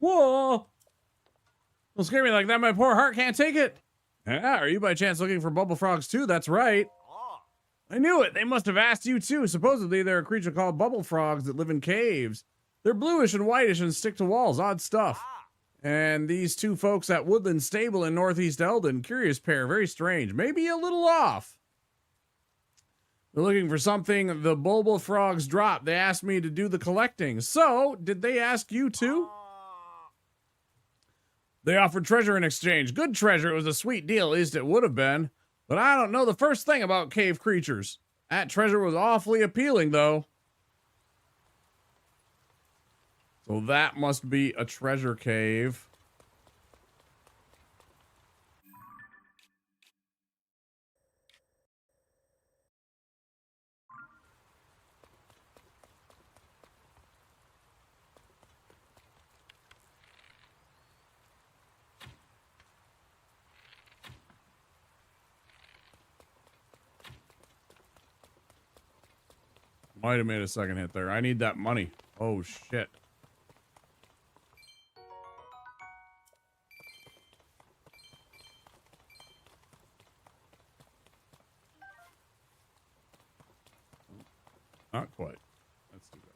Whoa! Don't scare me like that, my poor heart can't take it. Yeah, are you by chance looking for bubble frogs too? That's right. I knew it. They must have asked you too. Supposedly they're a creature called bubble frogs that live in caves. They're bluish and whitish and stick to walls. Odd stuff. And these two folks at Woodland Stable in Northeast Eldon, curious pair, very strange. Maybe a little off. They're looking for something the bubble frogs dropped. They asked me to do the collecting. So, did they ask you too? They offered treasure in exchange. Good treasure. It was a sweet deal. At least it would have been. But I don't know the first thing about cave creatures. That treasure was awfully appealing, though. So that must be a treasure cave. Might have made a second hit there. I need that money. Oh, shit. Not quite. Let's do that.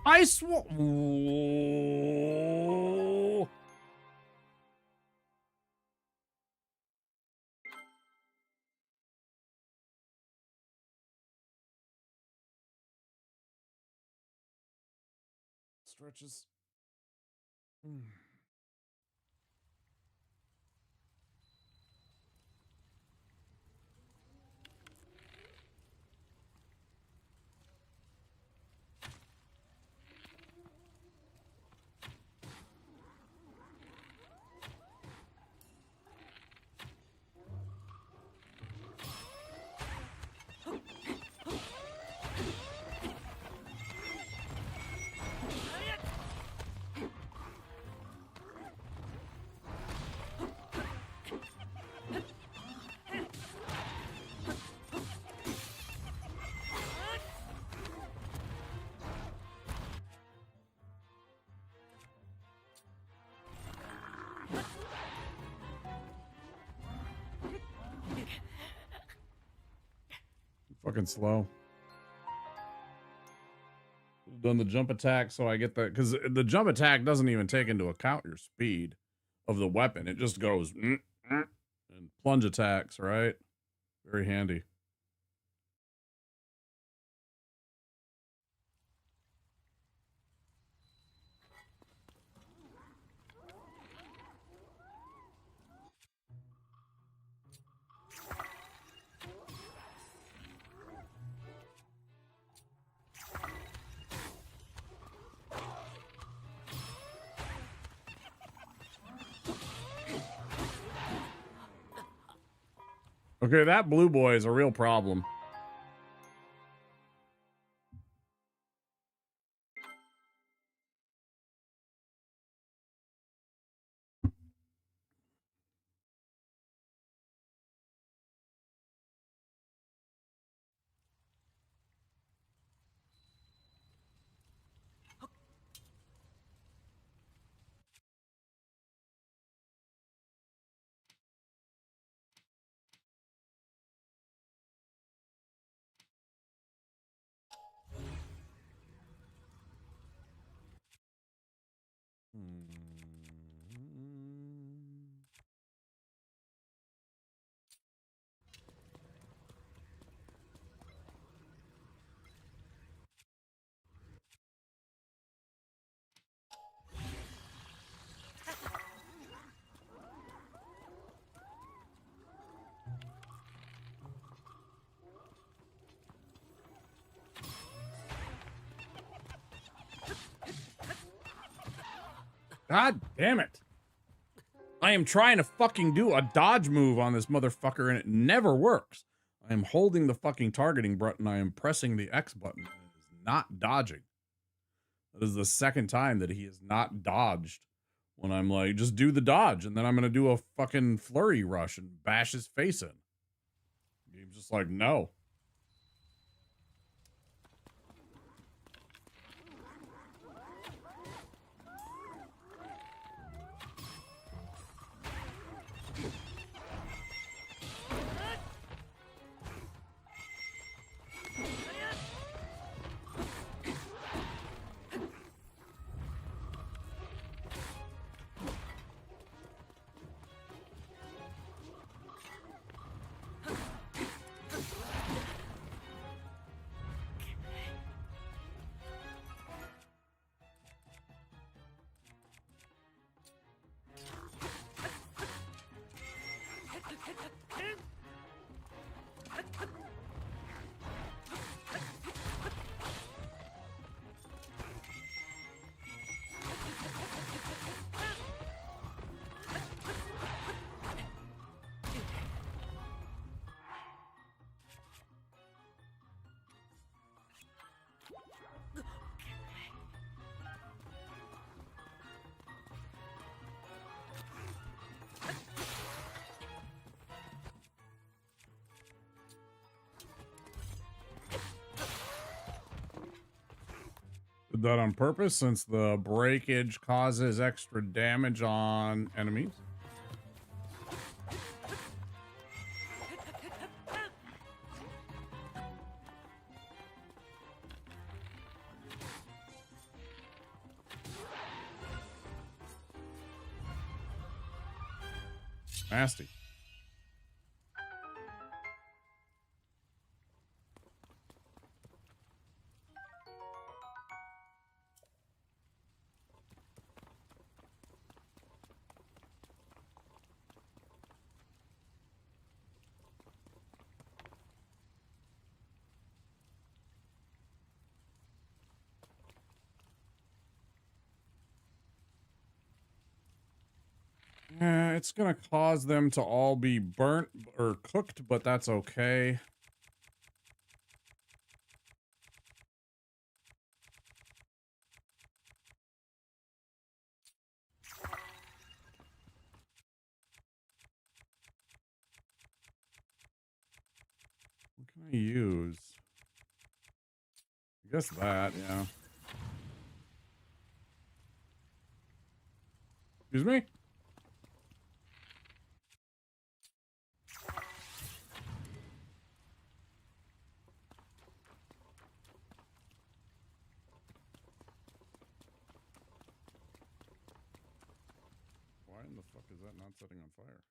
I stretches. Fucking slow. Done the jump attack, so I get that, because the jump attack doesn't even take into account your speed of the weapon. It just goes and plunge attacks, right? Very handy. Okay, that blue boy is a real problem. God damn it. I am trying to fucking do a dodge move on this motherfucker and it never works. I am holding the fucking targeting button. I am pressing the X button. And it is not dodging. That is the second time that he has not dodged when I'm like, just do the dodge. And then I'm going to do a fucking flurry rush and bash his face in. He's just like, no. Did that on purpose since the breakage causes extra damage on enemies. Nasty. it's gonna cause them to all be burnt or cooked, but that's okay. What can I use? I guess that, yeah. Excuse me? Why in the fuck is that not setting on fire?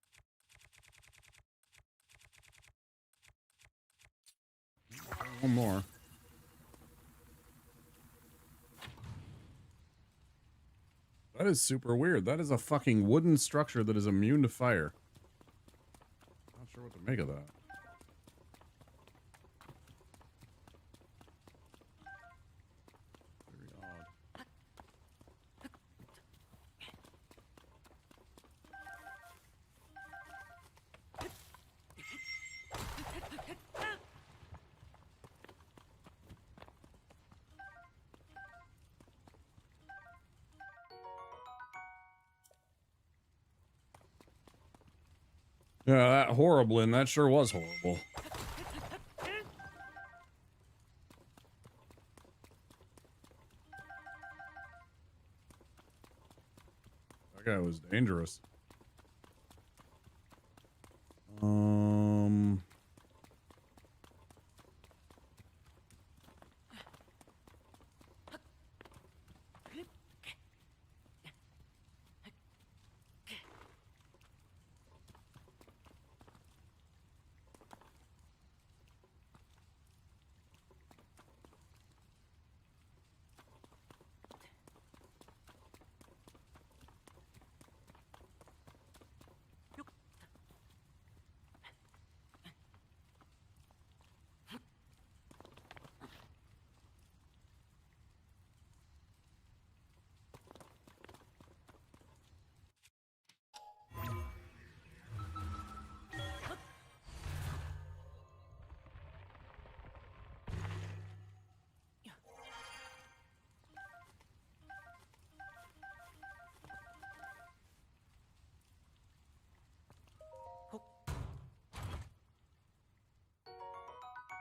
One more. That is super weird. That is a fucking wooden structure that is immune to fire. Not sure what to make of that. Very odd. Yeah, that horriblin', that sure was horrible. That guy was dangerous.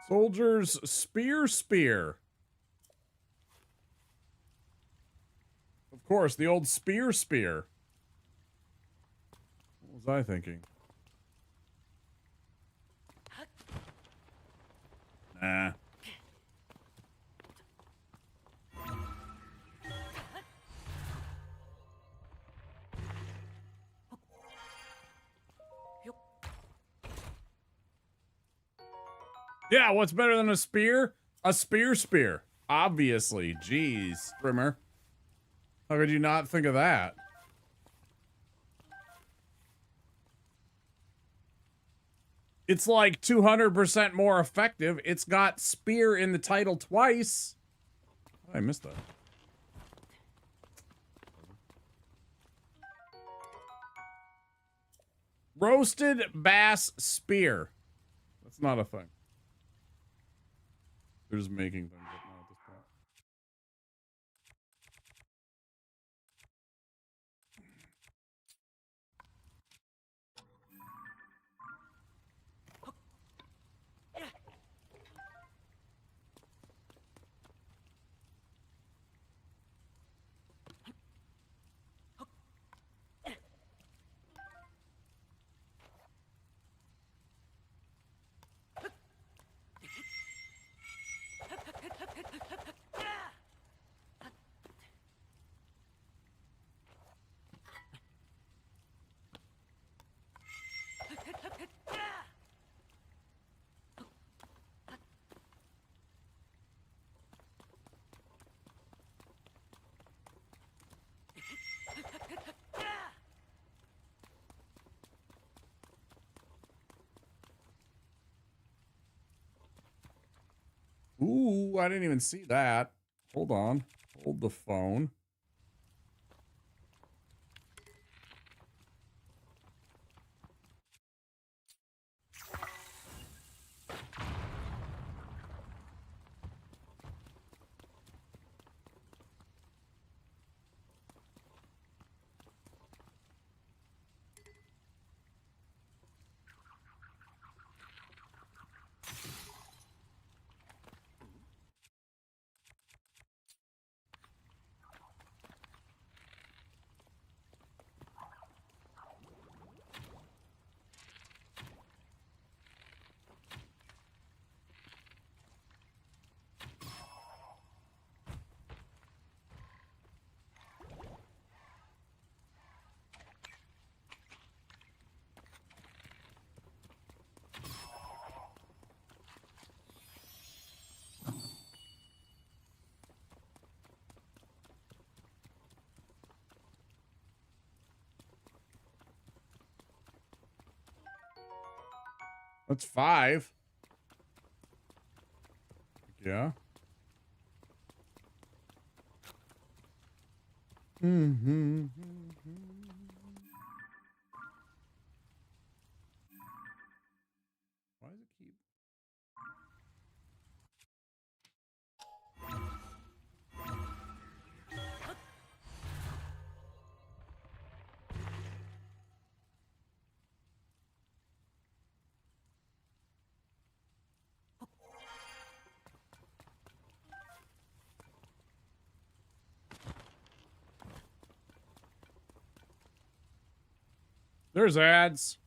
Soldiers spear. Of course, the old spear. What was I thinking? Nah. Yeah, what's better than a spear? A spear. Obviously. Jeez, Strimmer. How could you not think of that? It's like 200% more effective. It's got spear in the title twice. I missed that. Roasted bass spear. That's not a thing. They're just making things up now at this point. Ooh, I didn't even see that. Hold on. Hold the phone. That's 5. Yeah. Mm-hmm. Why does it keep? There's ads.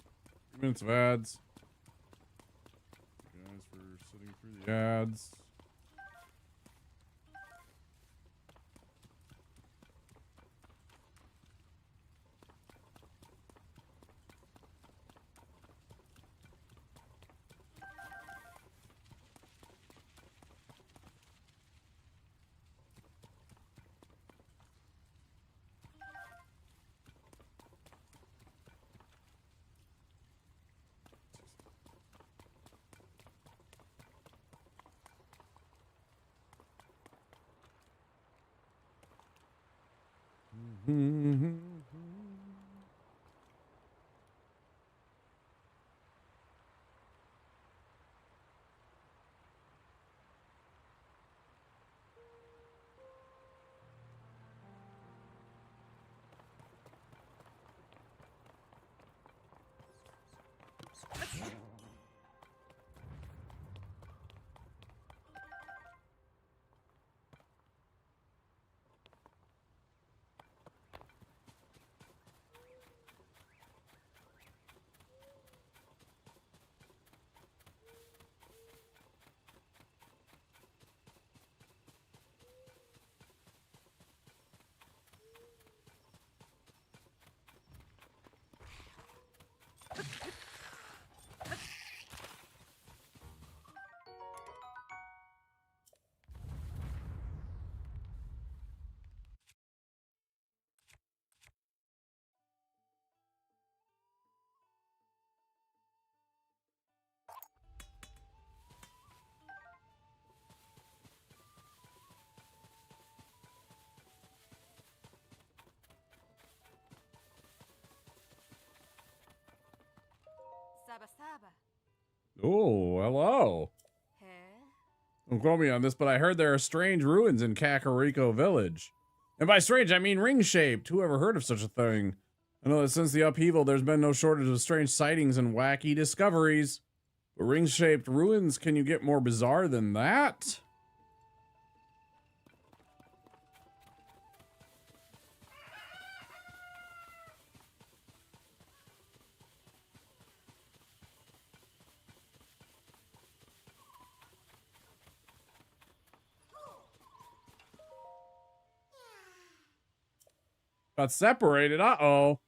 3 minutes of ads. Guys, for sitting through the ads. Saba Saba. Oh, hello. Huh? Don't quote me on this, but I heard there are strange ruins in Kakariko Village. And by strange, I mean ring-shaped. Who ever heard of such a thing? I know that since the upheaval, there's been no shortage of strange sightings and wacky discoveries. But ring-shaped ruins, can you get more bizarre than that? Got separated. Uh-oh.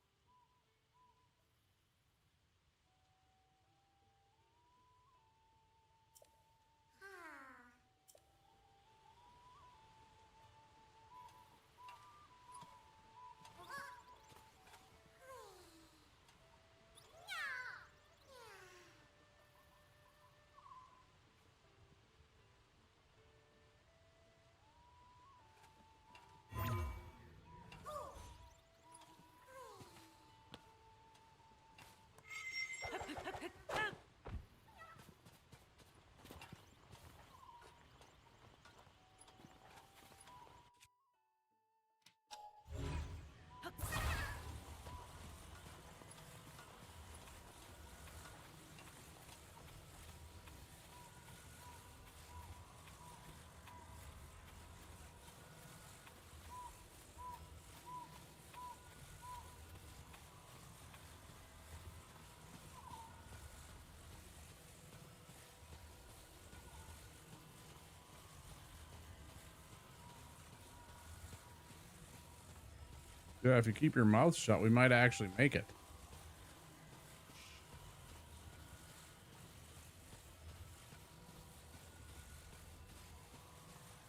Yeah, if you keep your mouth shut, we might actually make it.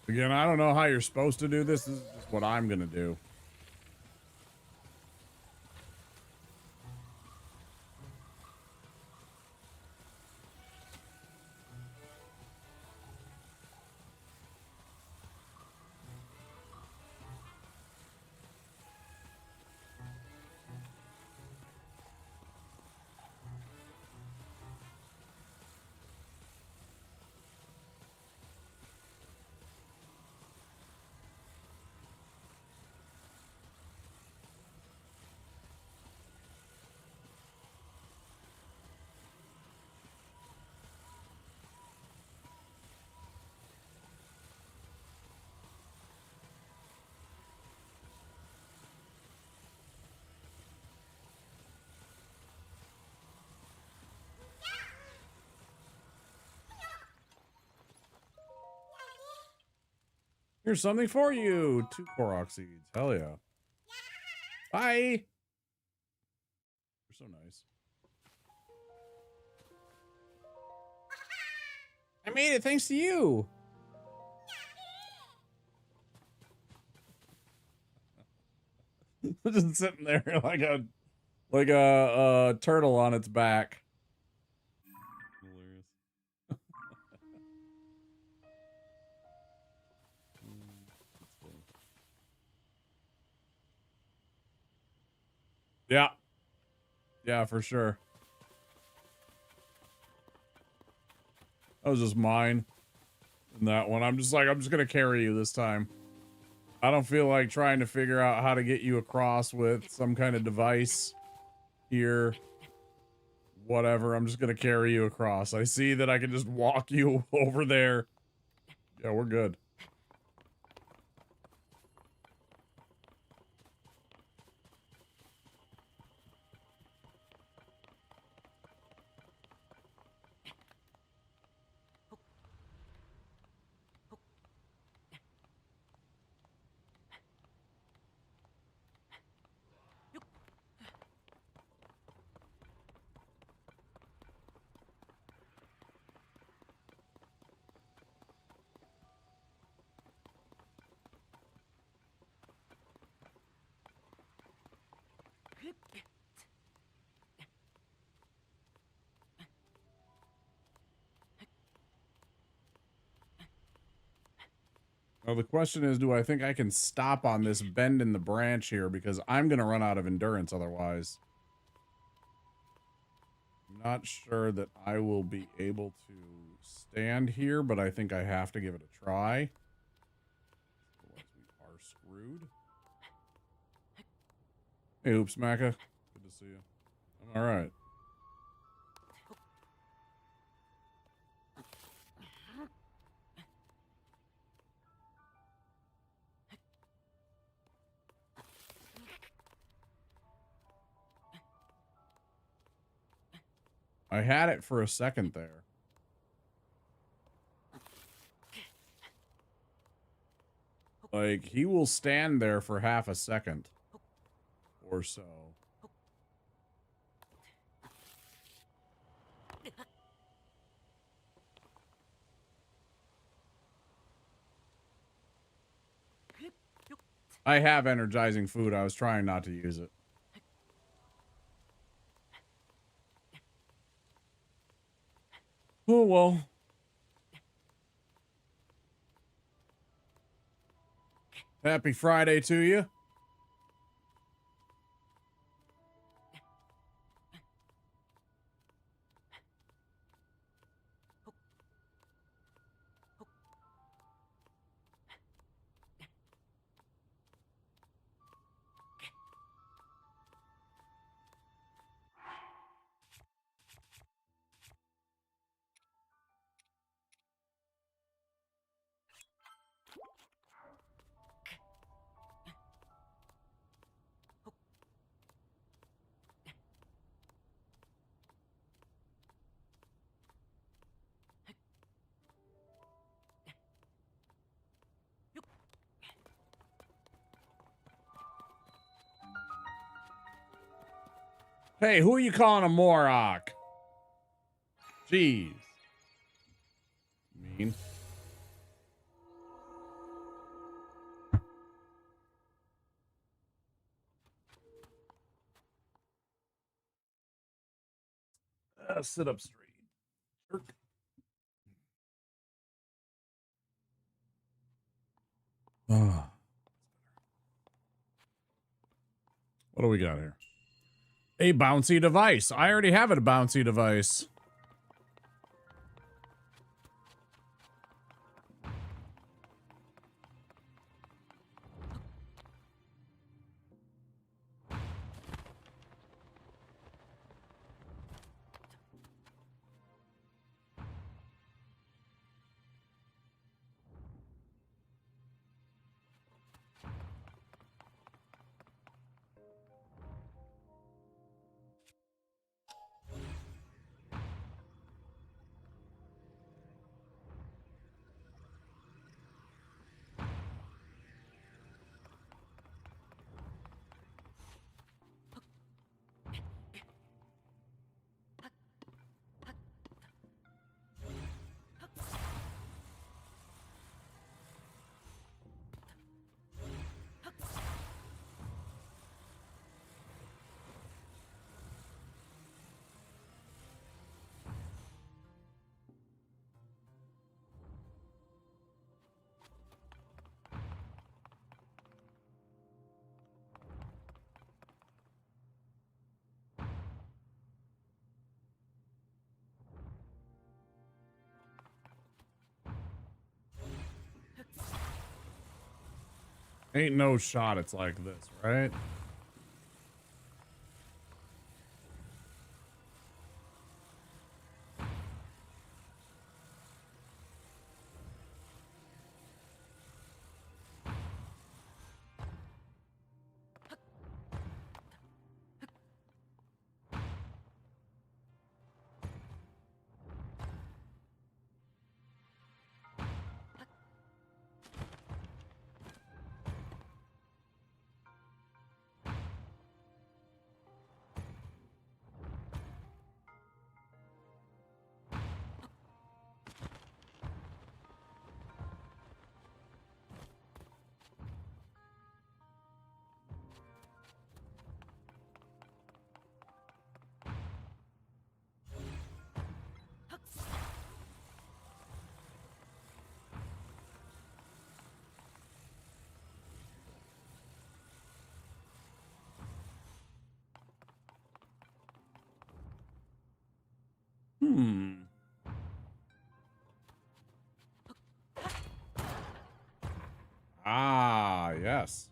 Again, I don't know how you're supposed to do this. This is just what I'm gonna do. Here's something for you. 2 Korok seeds. Hell yeah. Bye. You're so nice. I made it thanks to you. Just sitting there like a turtle on its back. Hilarious. That's funny. Yeah. Yeah, for sure. That was just mine. And that one, I'm just gonna carry you this time. I don't feel like trying to figure out how to get you across with some kind of device here. Whatever, I'm just gonna carry you across. I see that I can just walk you over there. Yeah, we're good. Well, the question is, do I think I can stop on this bend in the branch here? Because I'm going to run out of endurance otherwise. I'm not sure that I will be able to stand here, but I think I have to give it a try. Otherwise, we are screwed. Hey, Oops Macca. Good to see you. I'm all right. I had it for a second there. Like, he will stand there for half a second or so. I have energizing food. I was trying not to use it. Oh, well. Happy Friday to you. Hey, who are you calling a Morok? Jeez. Mean. Sit up straight. Jerk. What do we got here? A bouncy device. I already have a bouncy device. Ain't no shot it's like this, right? Hmm. Ah, yes.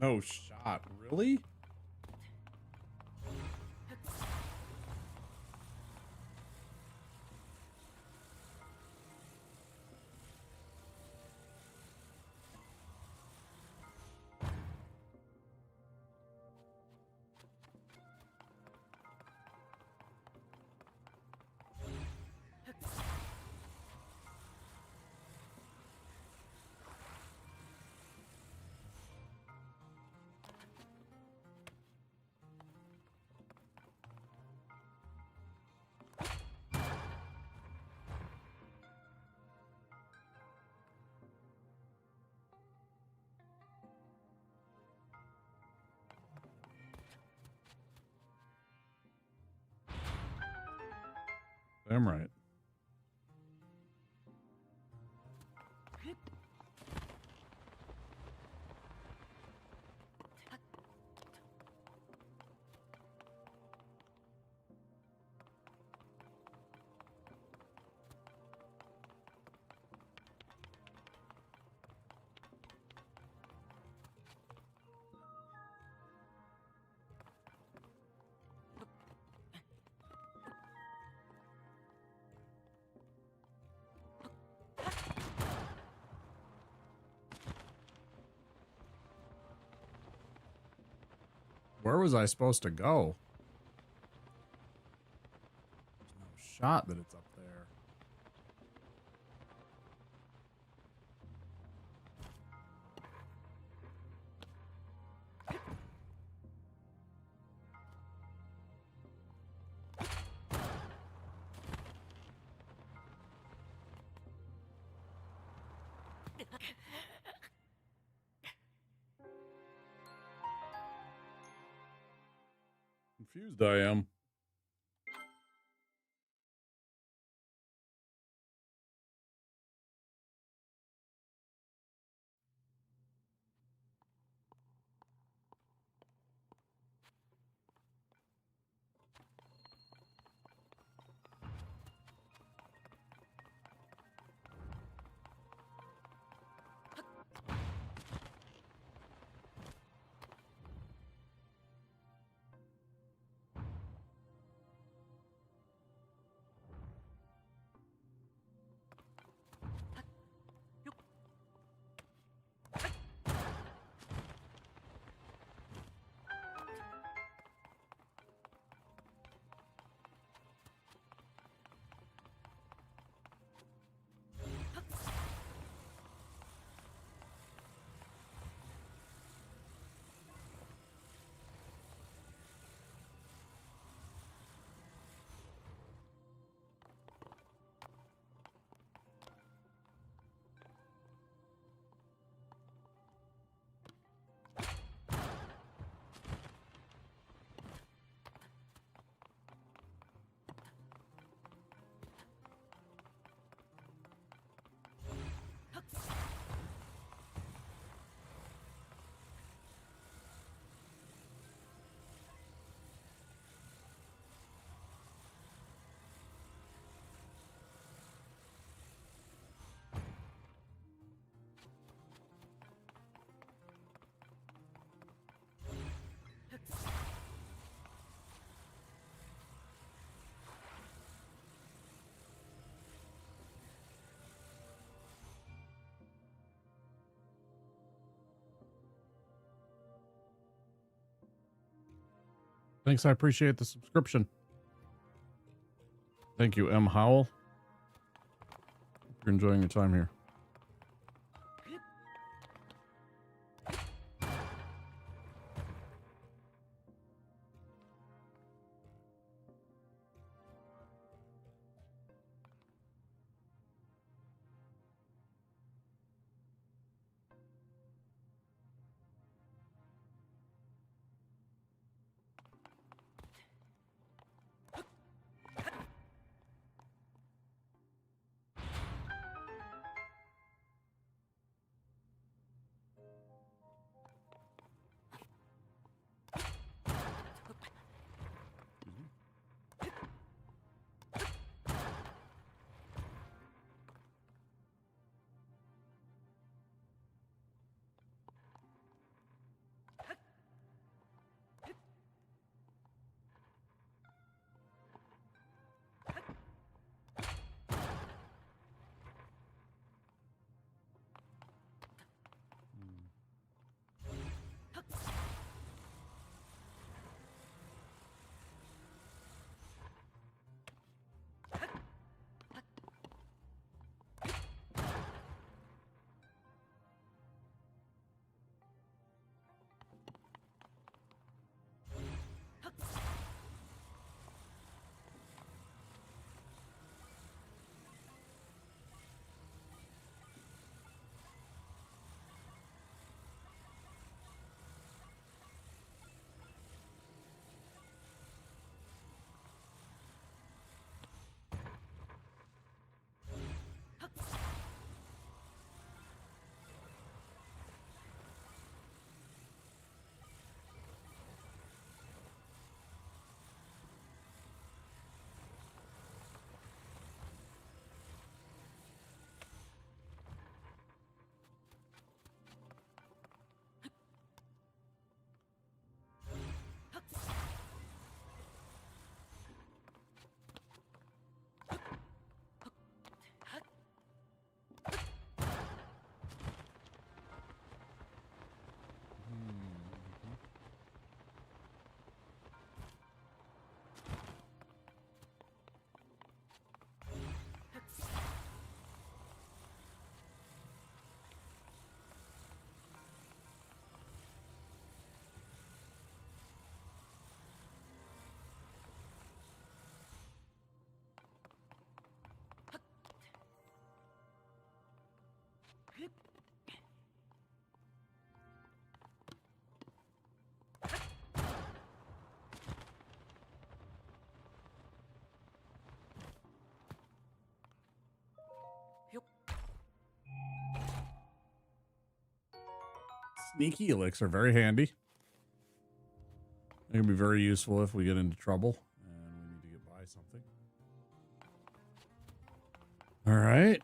No shot, really? Damn right. Where was I supposed to go? There's no shot that it's up there. Confused I am. Thanks, I appreciate the subscription. Thank you, M. Howell. Hope you're enjoying your time here. Sneaky elicks are very handy. They can be very useful if we get into trouble and we need to get by something. All right.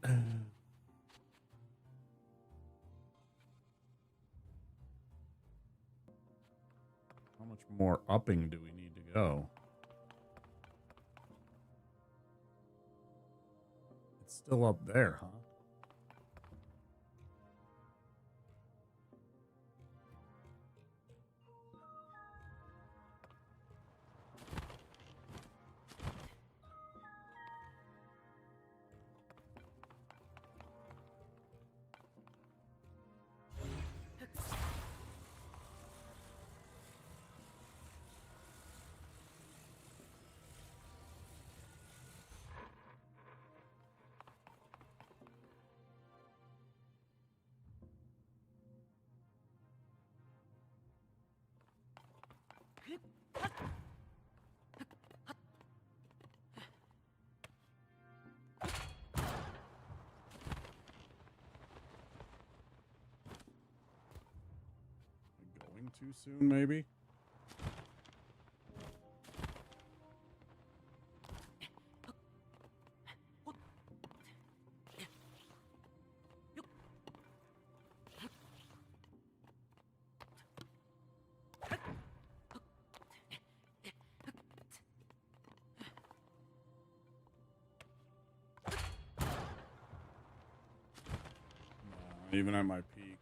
How much more upping do we need to go? It's still up there, huh? Going too soon, maybe? Even at my peak.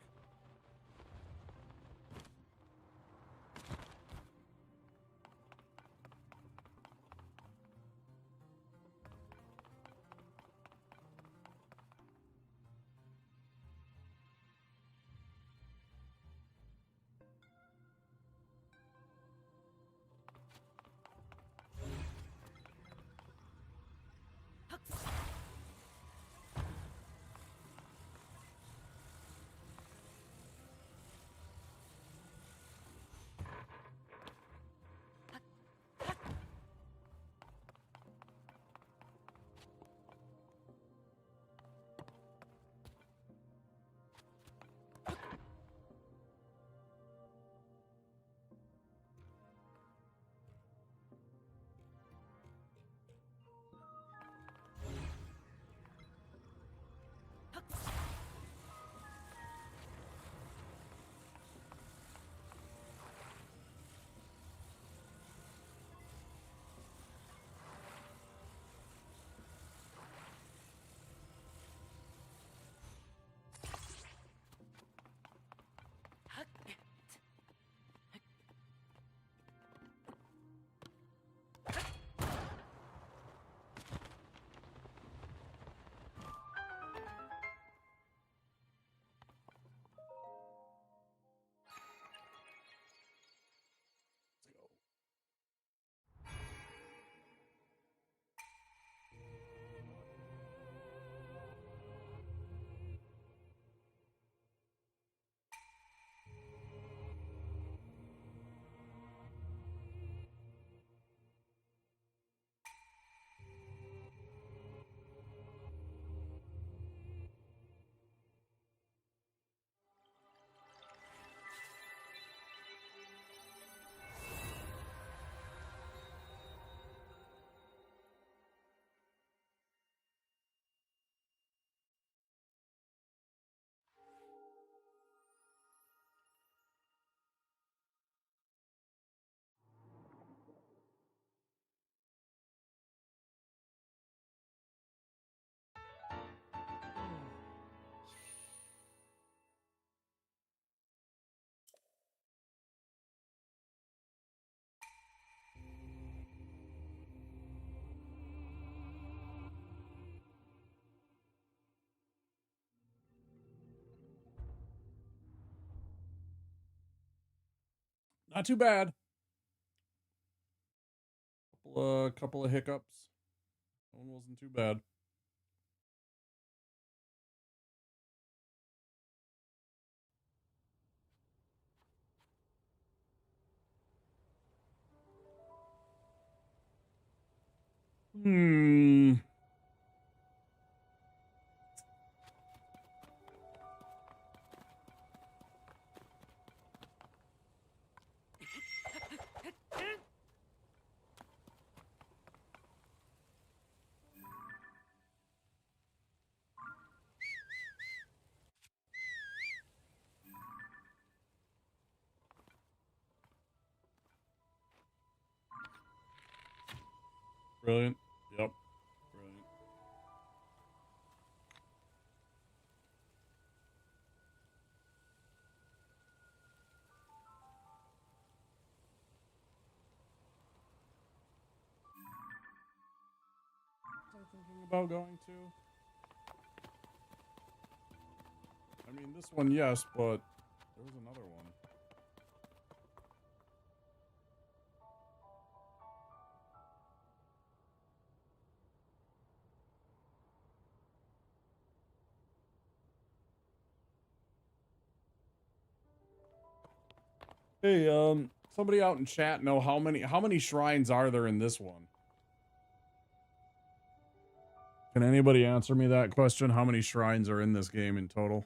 Not too bad. Couple of hiccups. That one wasn't too bad. Hmm. Brilliant. Yep. Brilliant. Was I thinking about going to? I mean, this one, yes, but there was another one. Hey, somebody out in chat know how many shrines are there in this one? Can anybody answer me that question? How many shrines are in this game in total?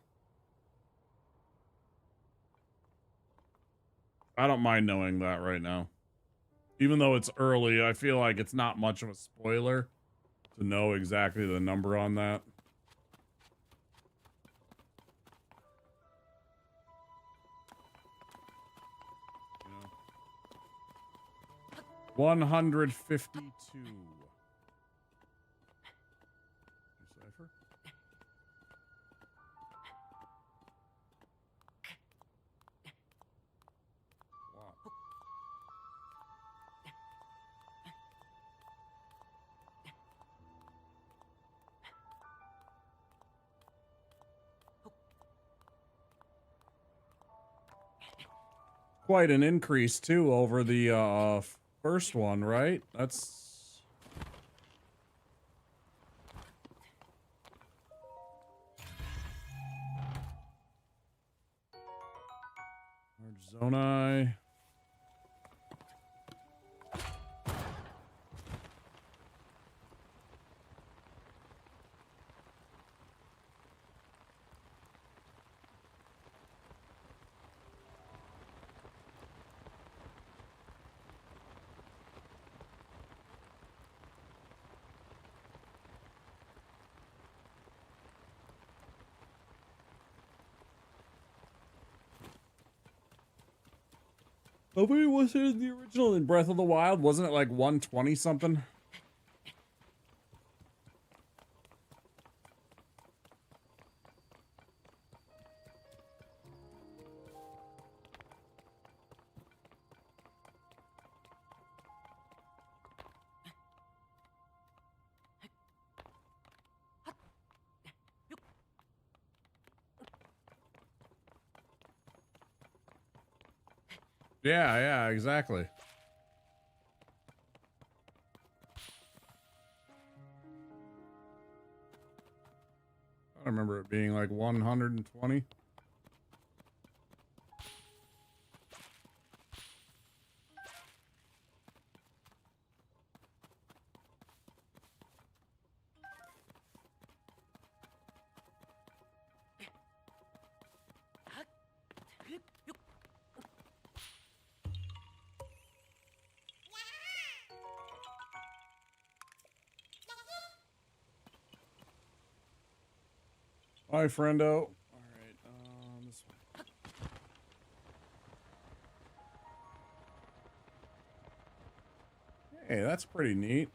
I don't mind knowing that right now. Even though it's early, I feel like it's not much of a spoiler to know exactly the number on that. You know? 152. Decipher? Wow. Quite an increase too over the first one, right? That's Zoni. How many was it in the original in Breath of the Wild? Wasn't it like 120 something? Yeah, yeah, exactly. I remember it being like 120. Hi, friendo. All right, this one. Hey, that's pretty neat.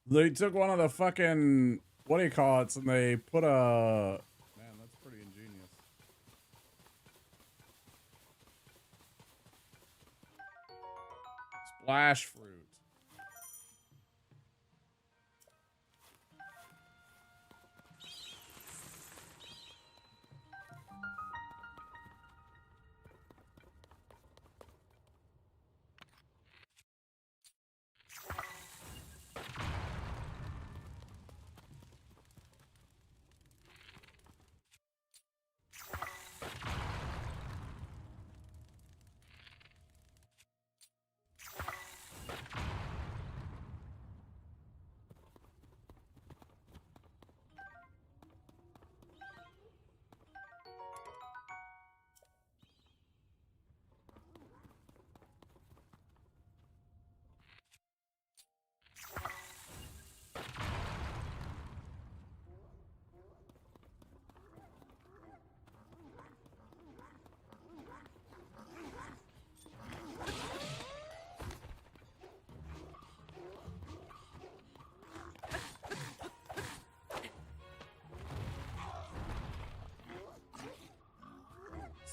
They took one of the fucking, what do you call it, and they put a, man, that's pretty ingenious. Splash fruit.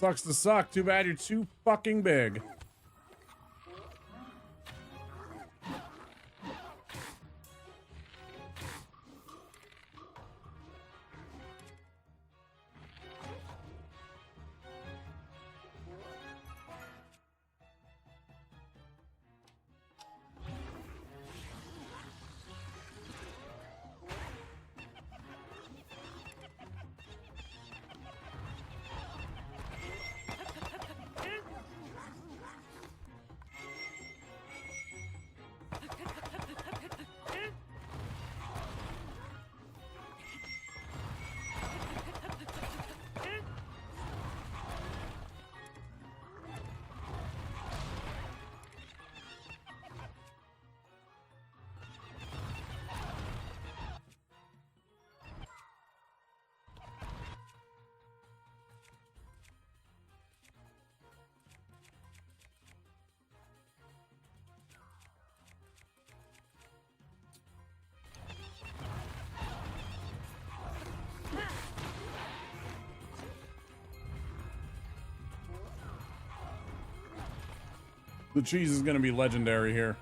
Sucks to suck. Too bad you're too fucking big. The cheese is going to be legendary here.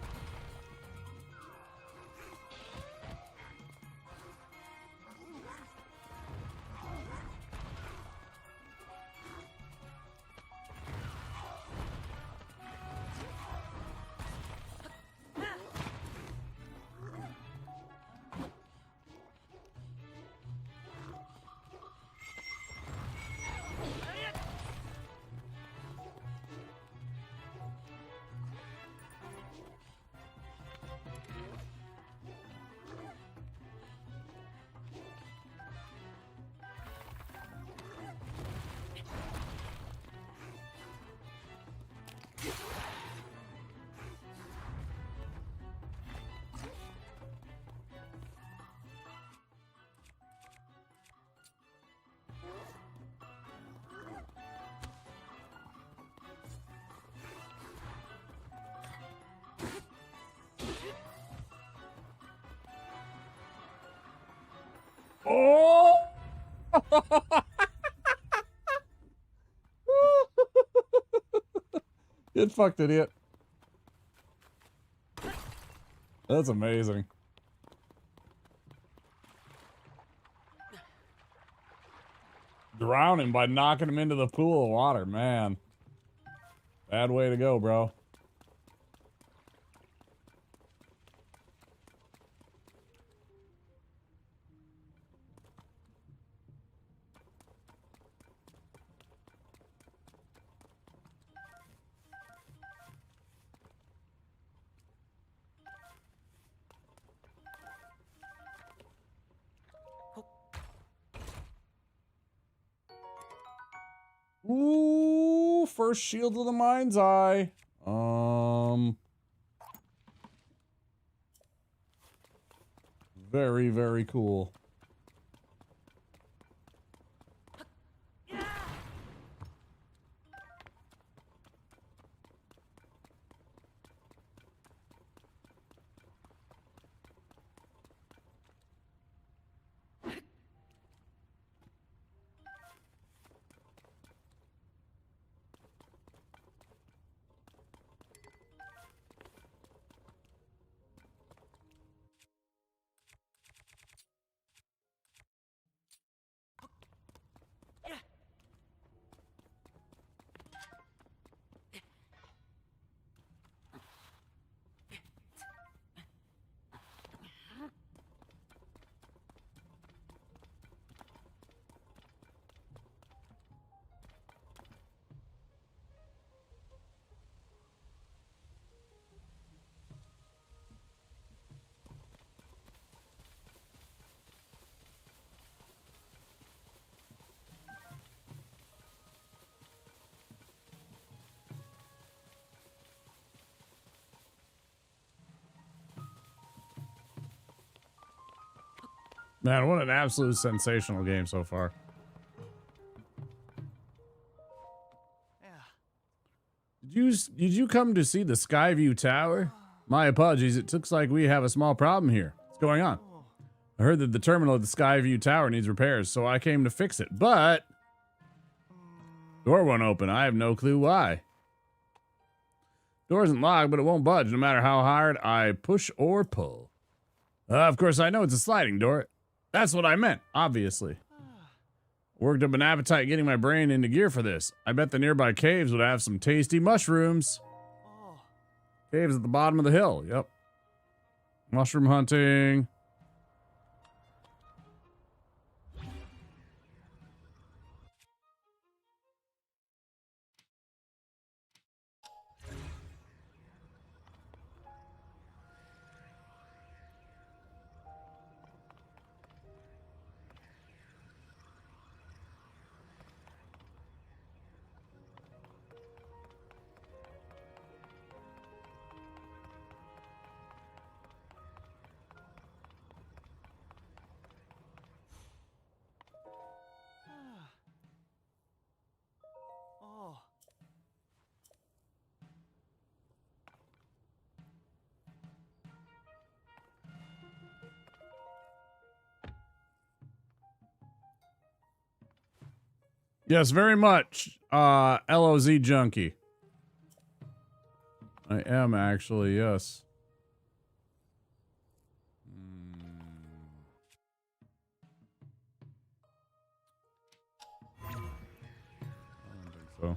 Oh! Get fucked, idiot. That's amazing. Drown him by knocking him into the pool of water, man. Bad way to go, bro. Ooh, first shield of the mind's eye. Very, very cool. Man, what an absolute sensational game so far. Did you come to see the Skyview Tower? My apologies, it looks like we have a small problem here. What's going on? I heard that the terminal at the Skyview Tower needs repairs, so I came to fix it, but Door won't open. I have no clue why. Door isn't locked, but it won't budge no matter how hard I push or pull. Of course, I know it's a sliding door. That's what I meant, obviously. Worked up an appetite getting my brain into gear for this. I bet the nearby caves would have some tasty mushrooms. Caves at the bottom of the hill. Yep. Mushroom hunting. Yes, very much. LOZ junkie. I am actually, yes. I don't think so.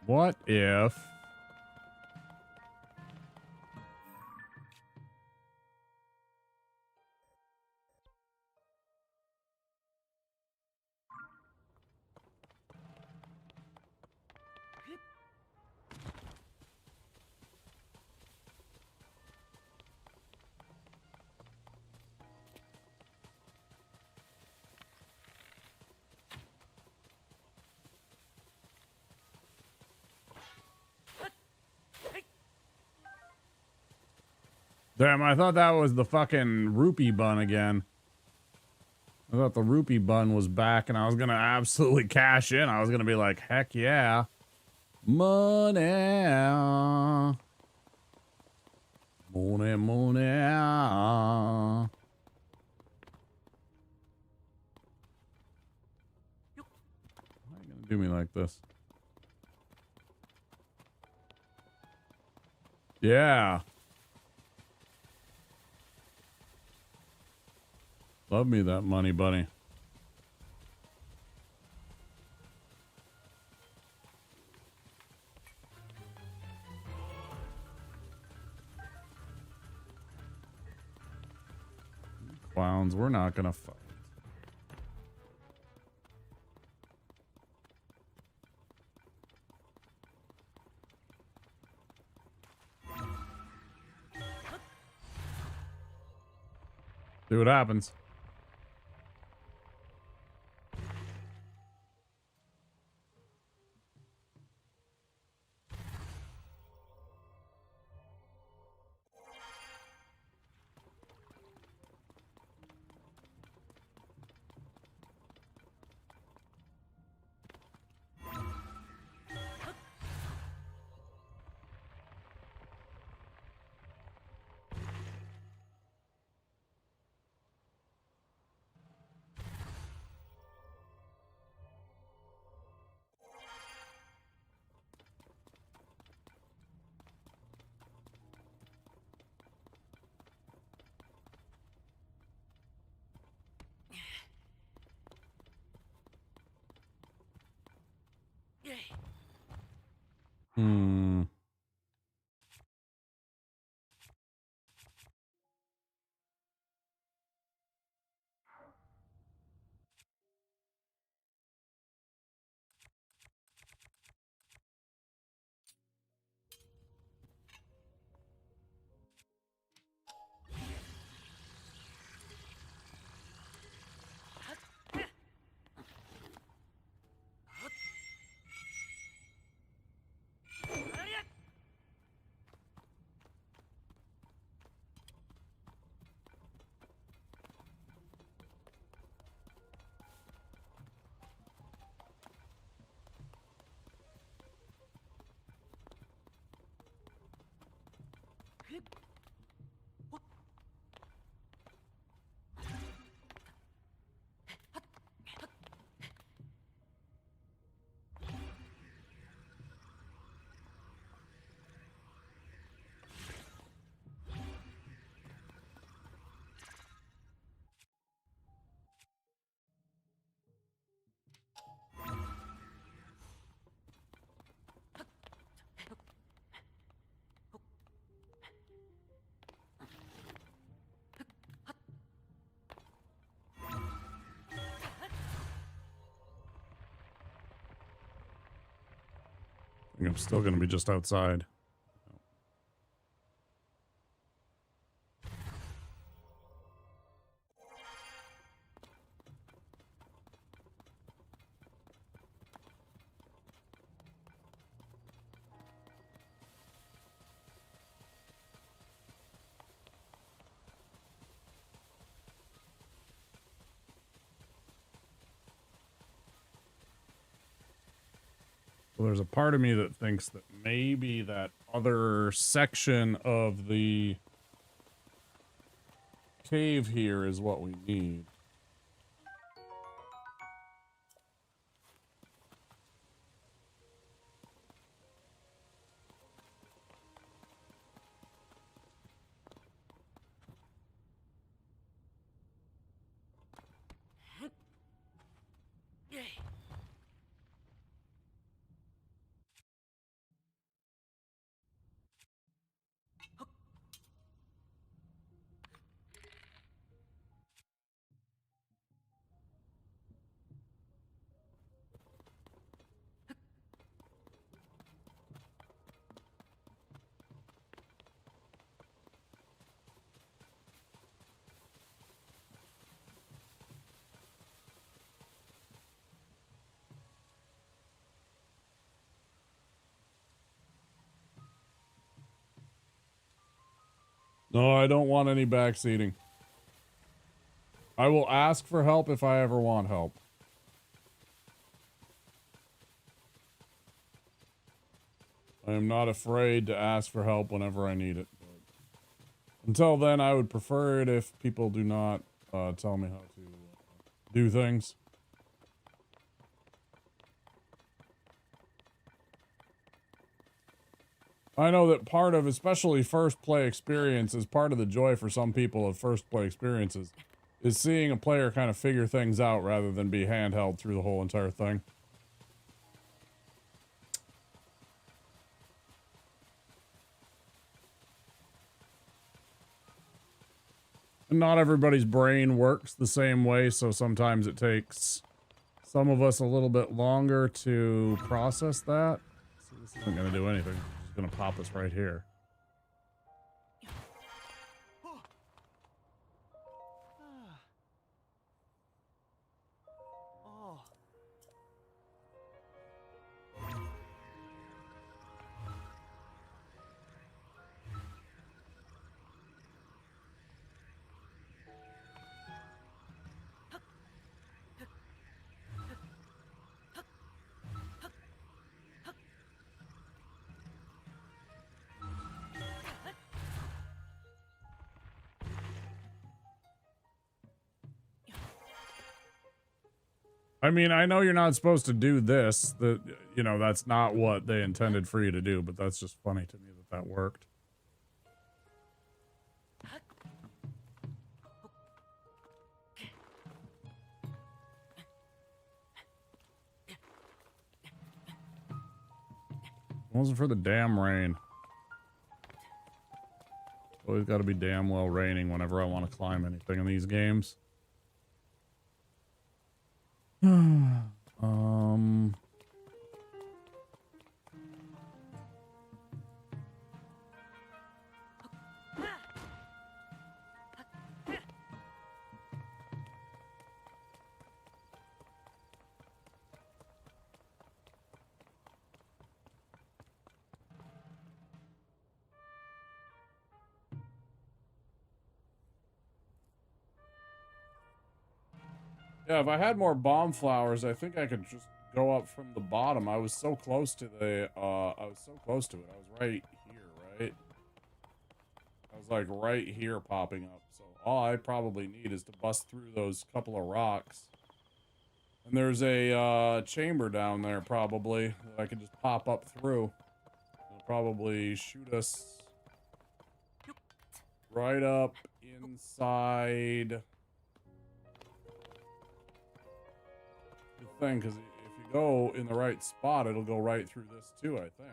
What if... Damn, I thought that was the fucking rupee bun again. I thought the rupee bun was back and I was gonna absolutely cash in. I was gonna be like, heck yeah. Money. Money, money. Why are you gonna do me like this? Yeah. Love me that money, buddy. Clowns, we're not gonna fight. See what happens. Hmm. I think I'm still going to be just outside. Well, there's a part of me that thinks that maybe that other section of the cave here is what we need. No, I don't want any backseating. I will ask for help if I ever want help. I am not afraid to ask for help whenever I need it. But until then, I would prefer it if people do not tell me how to do things. I know that part of, especially first play experience, is part of the joy for some people of first play experiences, is seeing a player kind of figure things out rather than be handheld through the whole entire thing. And not everybody's brain works the same way, so sometimes it takes some of us a little bit longer to process that. So this isn't going to do anything. It's just going to pop us right here. I mean, I know you're not supposed to do this, that, you know, that's not what they intended for you to do, but that's just funny to me that that worked. It wasn't for the damn rain. It's always got to be damn well raining whenever I want to climb anything in these games. Yeah, if I had more bomb flowers, I think I could just go up from the bottom. I was so close to the, I was so close to it. I was right here, right? I was like right here popping up. So all I probably need is to bust through those couple of rocks. And there's a chamber down there probably that I can just pop up through. It'll probably shoot us right up inside the thing, because if you go in the right spot, it'll go right through this too, I think.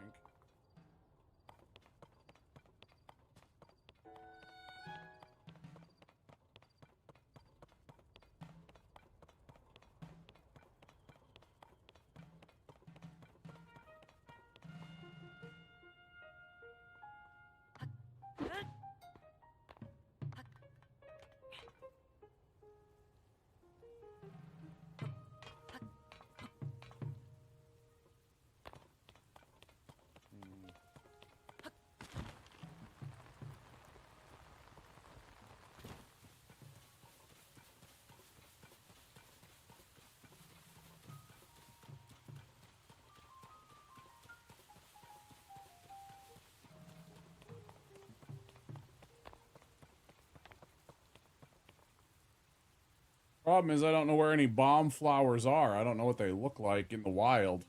Problem is, I don't know where any bomb flowers are. I don't know what they look like in the wild.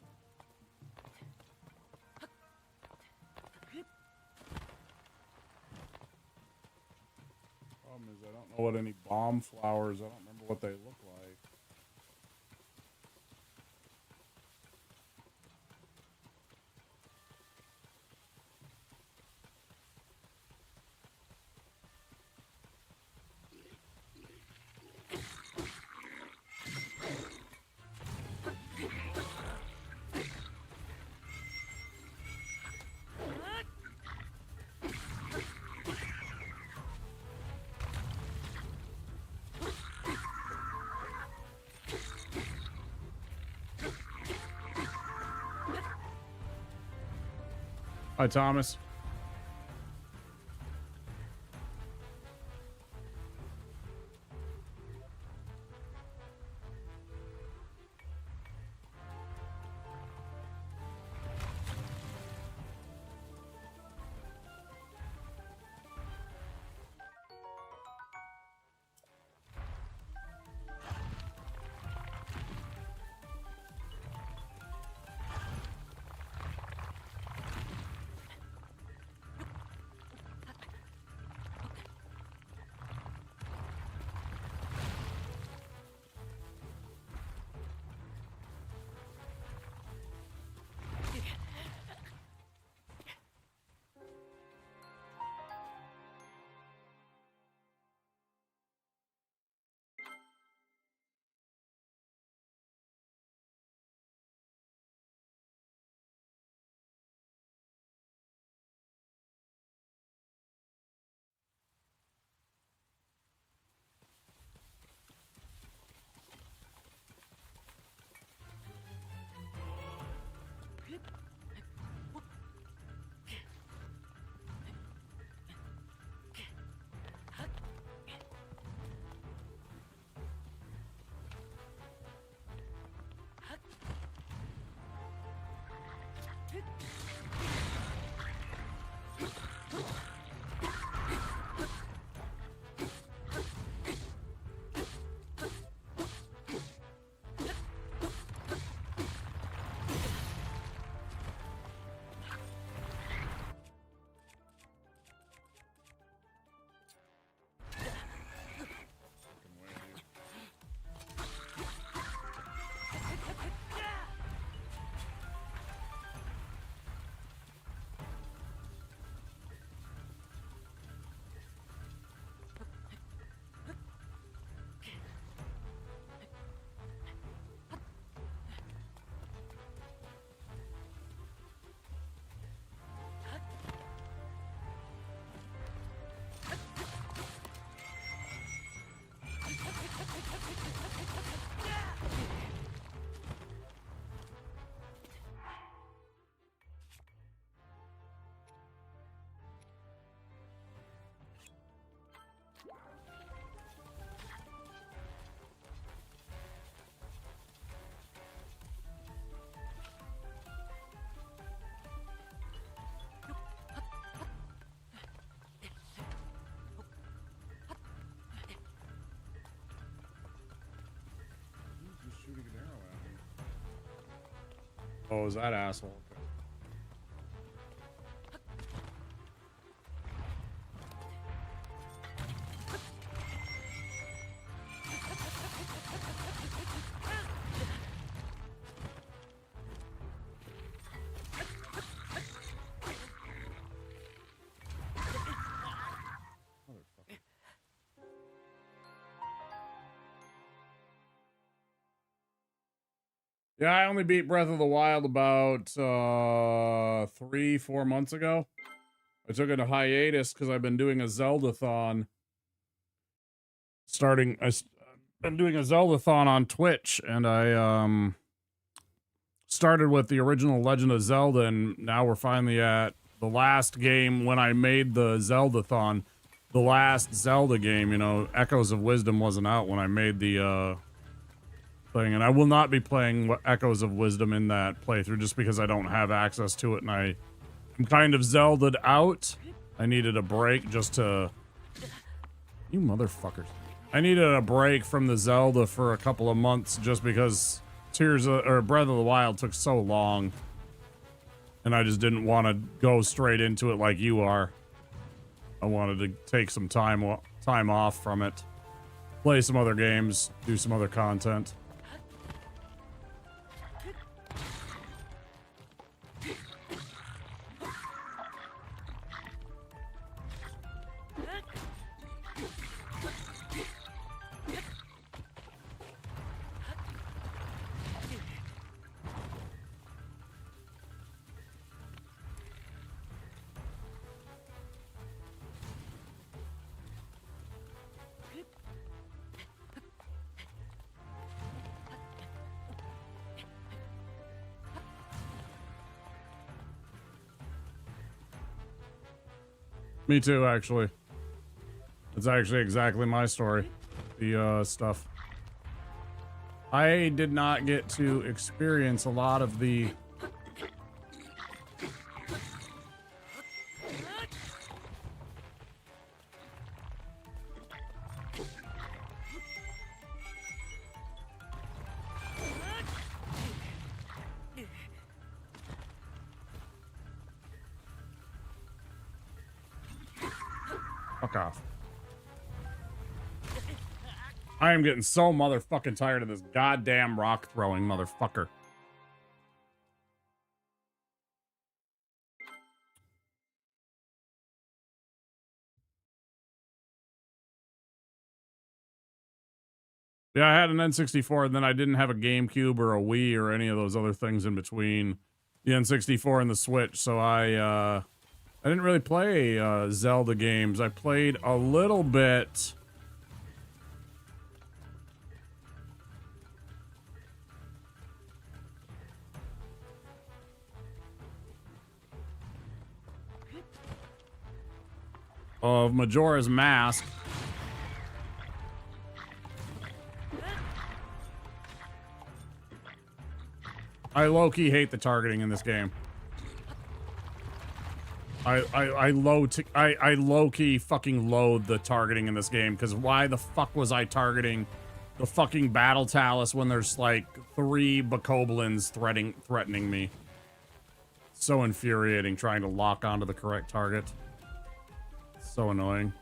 Problem is, I don't know what any bomb flowers, I don't remember what they look like. Hi, Thomas. Oh, is that asshole? Okay. Yeah, I only beat Breath of the Wild about 3-4 months ago. I took it a hiatus because I've been doing a Zeldathon. I've been doing a Zeldathon on Twitch, and I started with the original Legend of Zelda, and now we're finally at the last game when I made the Zeldathon. The last Zelda game, you know, Echoes of Wisdom wasn't out when I made the thing, and I will not be playing Echoes of Wisdom in that playthrough just because I don't have access to it, and I'm kind of Zelda'd out. I needed a break just to... You motherfuckers. I needed a break from the Zelda for a couple of months just because Breath of the Wild took so long, and I just didn't want to go straight into it like you are. I wanted to take some time off from it, play some other games, do some other content. Me too, actually. It's actually exactly my story. The stuff. I did not get to experience a lot of the... Fuck off. I am getting so motherfucking tired of this goddamn rock throwing motherfucker. Yeah, I had an N64 and then I didn't have a GameCube or a Wii or any of those other things in between the N64 and the Switch, so I didn't really play Zelda games. I played a little bit. Of Majora's Mask. I low-key hate the targeting in this game. I low-key fucking loathe the targeting in this game, because why the fuck was I targeting the fucking Battle Talus when there's like 3 Bokoblins threatening me? So infuriating trying to lock onto the correct target. So annoying.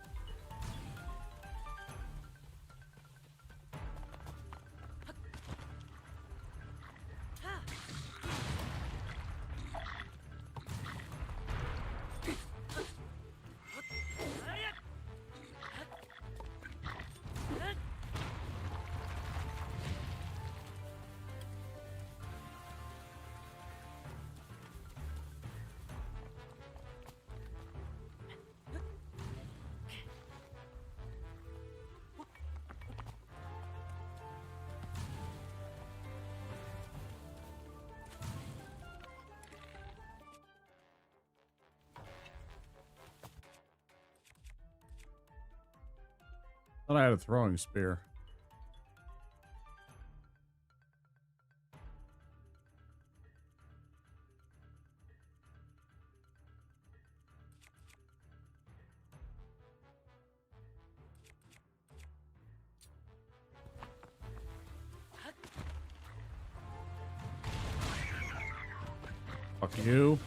Thought I had a throwing spear. Fuck you.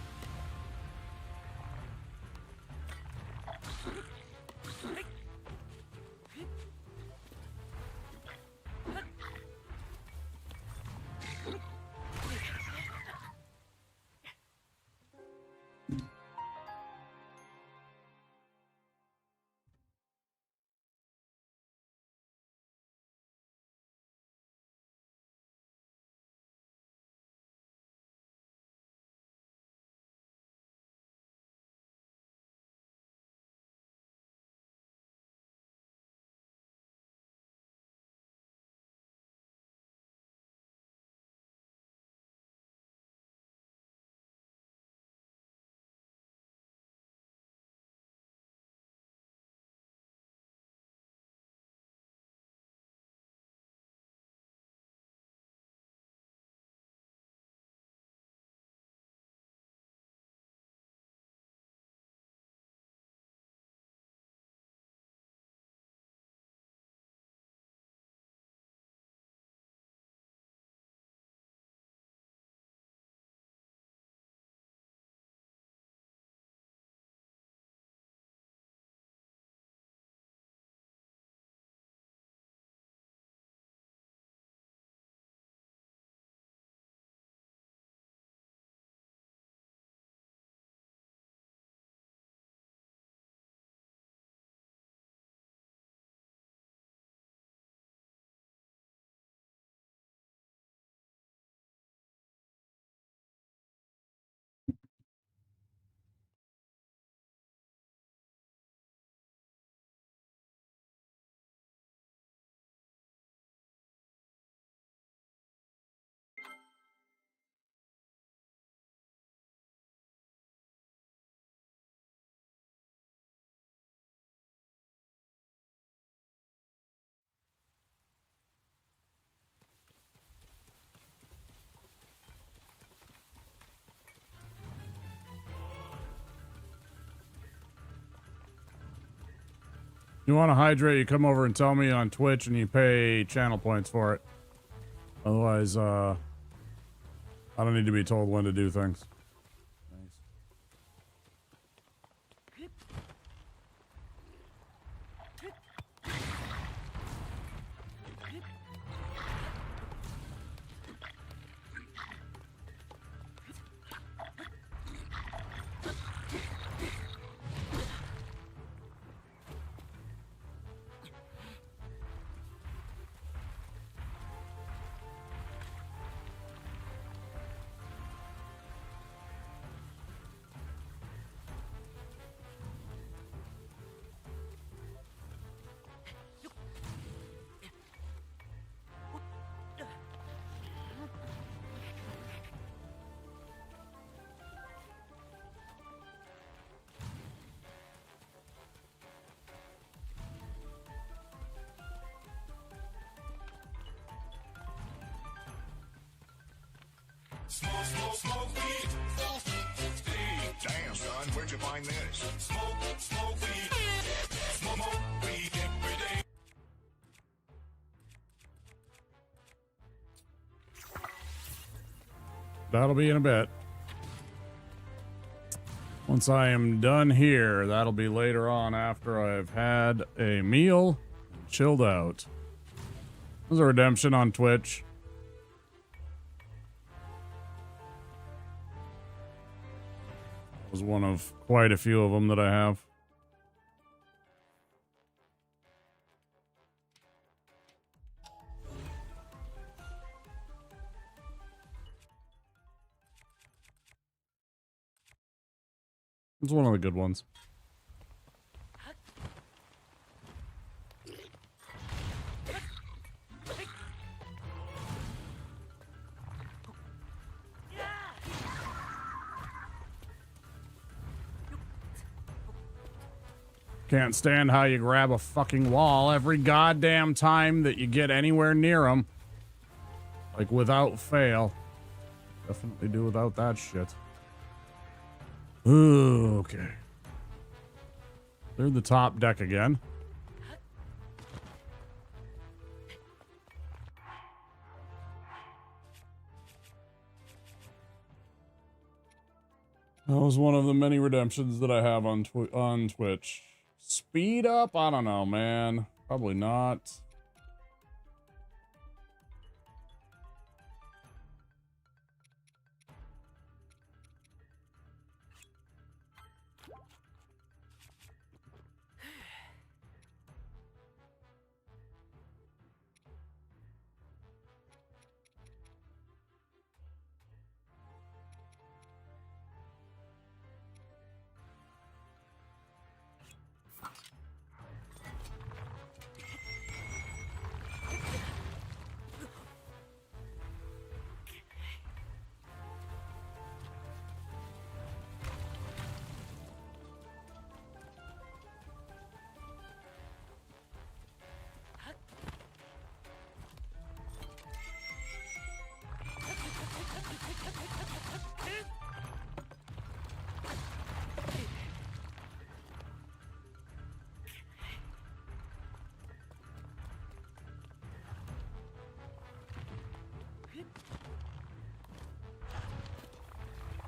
You want to hydrate, you come over and tell me on Twitch and you pay channel points for it. Otherwise, I don't need to be told when to do things. Smoke weed. Hey, damn, son, where'd you find this? Smoke weed. Smoke weed every day. That'll be in a bit. Once I am done here, that'll be later on after I've had a meal and chilled out. There's a redemption on Twitch. Was one of quite a few of them that I have. It's one of the good ones. Can't stand how you grab a fucking wall every goddamn time that you get anywhere near them. Like, without fail. Definitely do without that shit. Ooh, okay. Cleared the top deck again. That was one of the many redemptions that I have on Twitch. Speed up? I don't know, man. Probably not.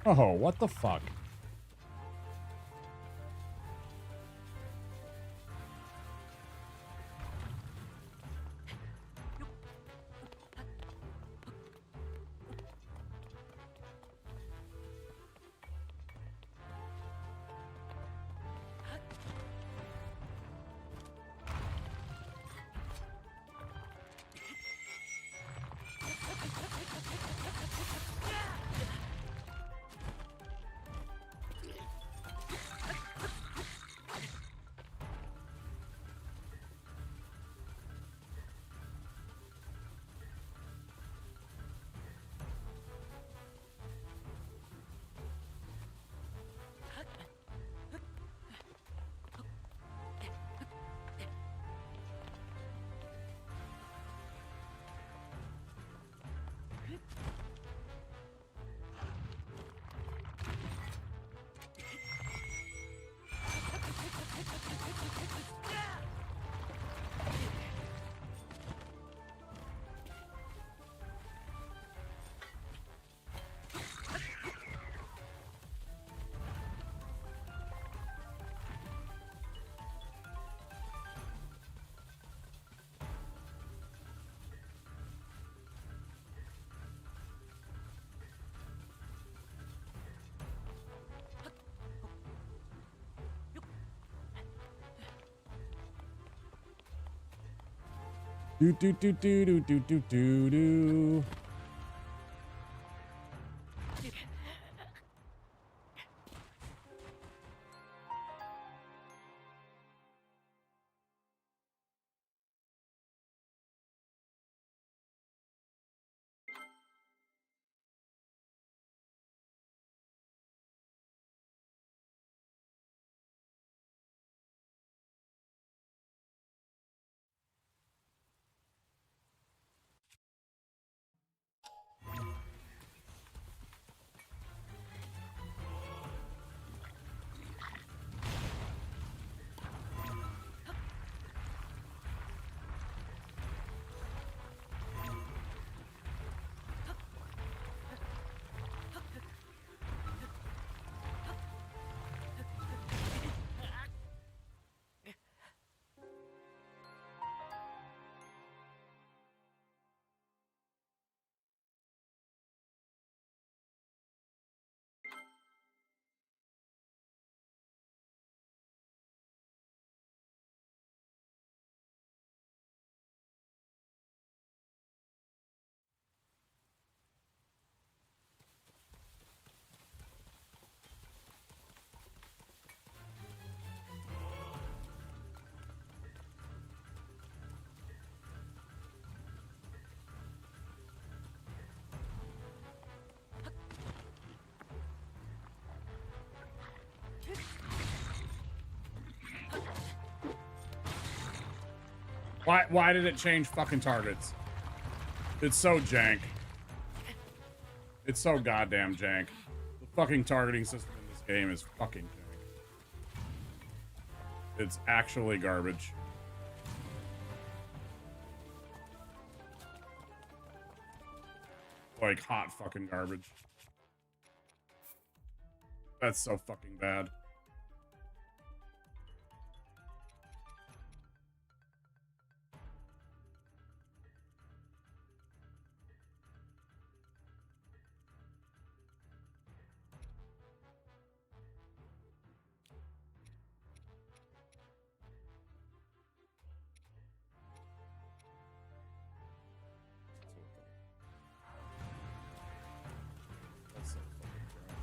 Oh, what the fuck? Do do do do do do do do do. Why did it change fucking targets? It's so jank. It's so goddamn jank. The fucking targeting system in this game is fucking jank. It's actually garbage. Like hot fucking garbage. That's so fucking bad. That's so fucking trash.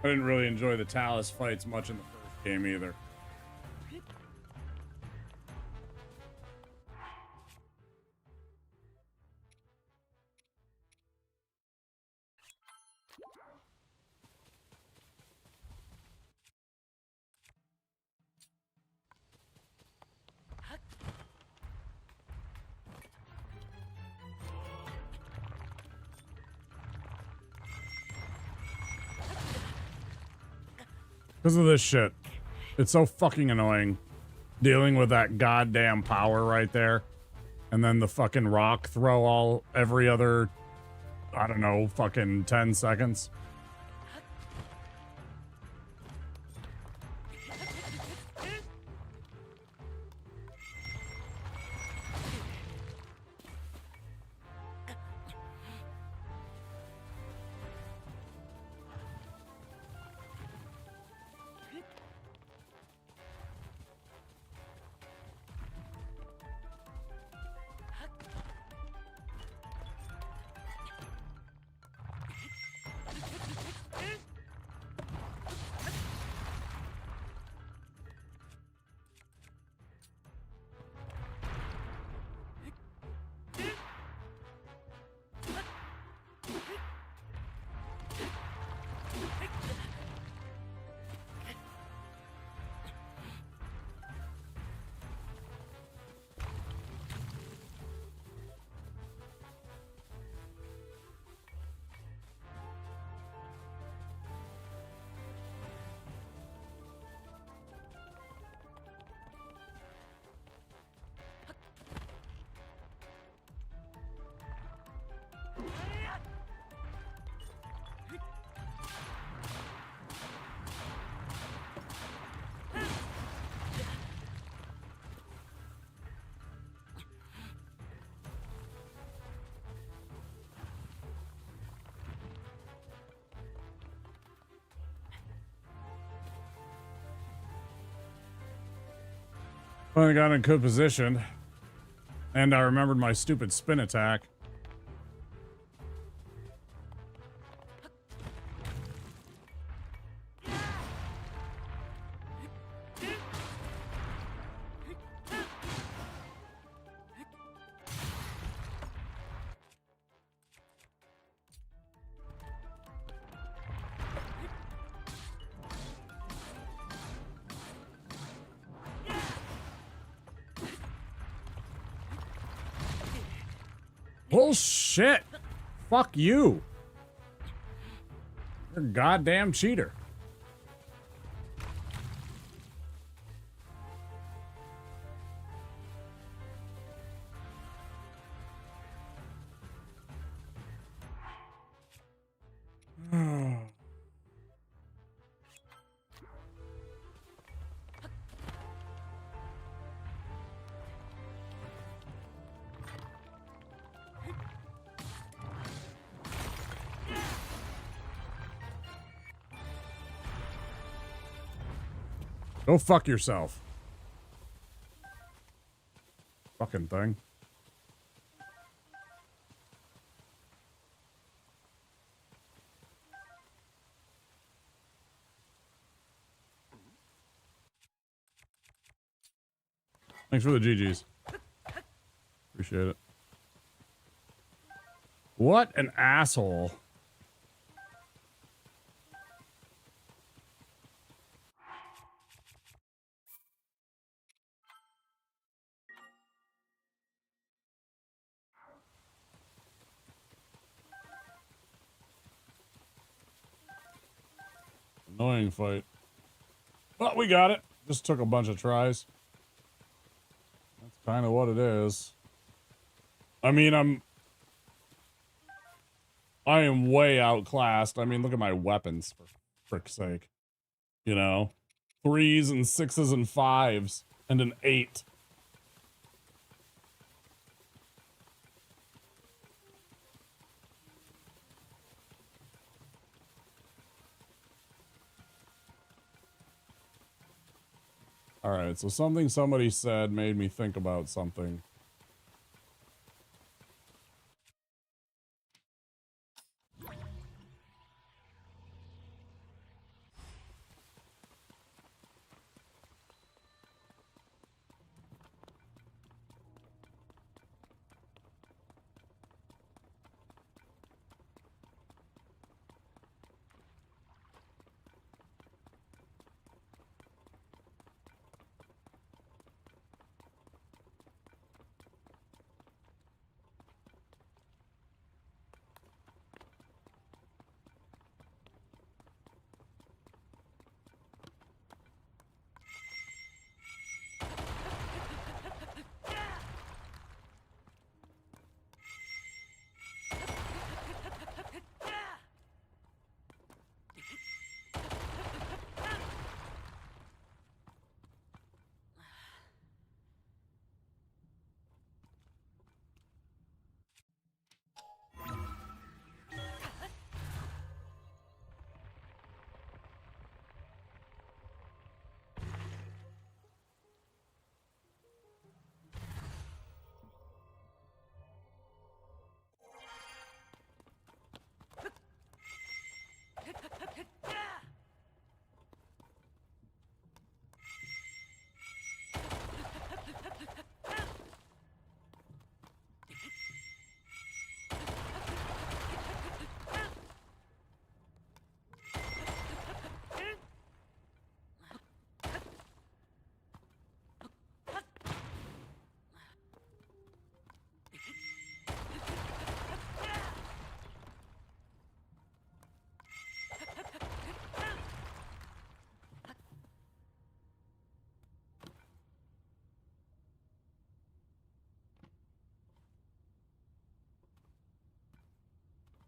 I didn't really enjoy the Talus fights much in the first game either. Because of this shit. It's so fucking annoying. Dealing with that goddamn power right there. And then the fucking rock throw every other, I don't know, fucking 10 seconds. Finally got in good position. And I remembered my stupid spin attack. Bullshit! Fuck you! You're a goddamn cheater. Go fuck yourself. Fucking thing. Thanks for the GGs. Appreciate it. What an asshole. Annoying fight. But we got it. Just took a bunch of tries. That's kind of what it is. I mean, I am way outclassed. I mean, look at my weapons, for frick's sake. You know? 3s and 6s and 5s. And an 8. Alright, so something somebody said made me think about something.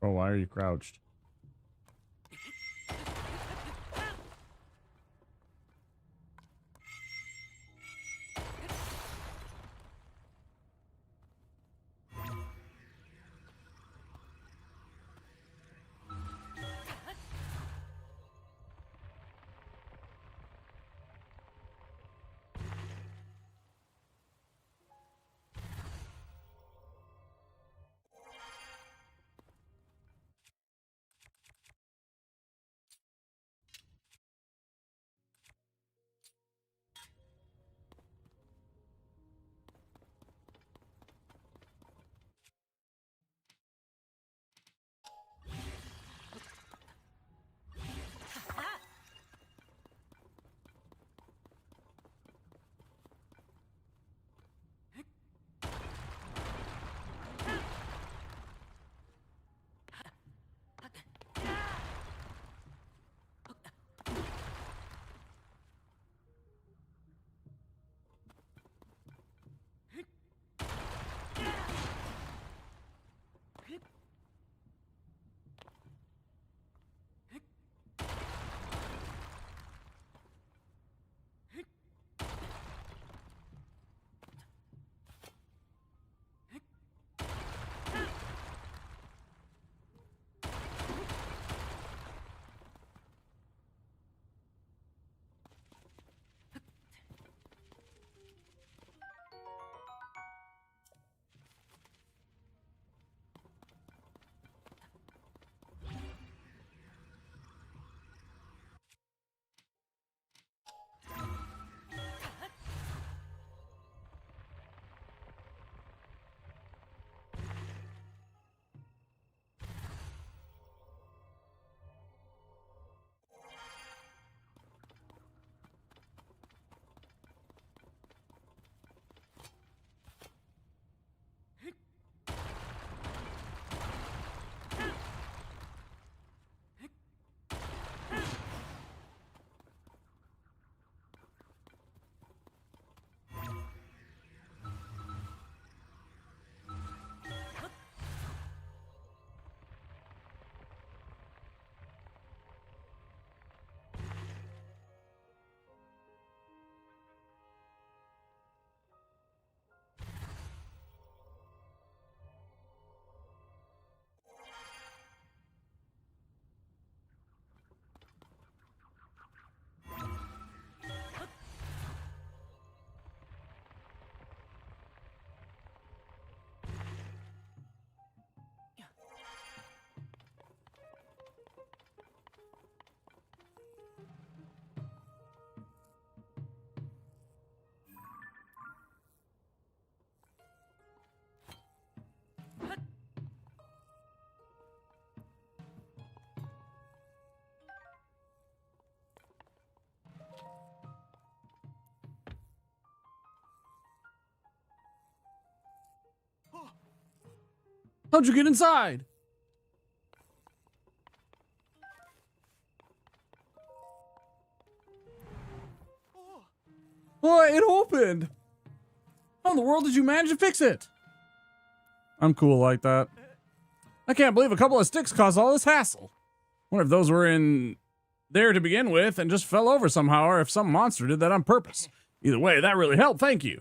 Oh, why are you crouched? How'd you get inside? Boy, it opened. How in the world did you manage to fix it? I'm cool like that. I can't believe a couple of sticks caused all this hassle. Wonder if those were in there to begin with and just fell over somehow, or if some monster did that on purpose. Either way, that really helped. Thank you.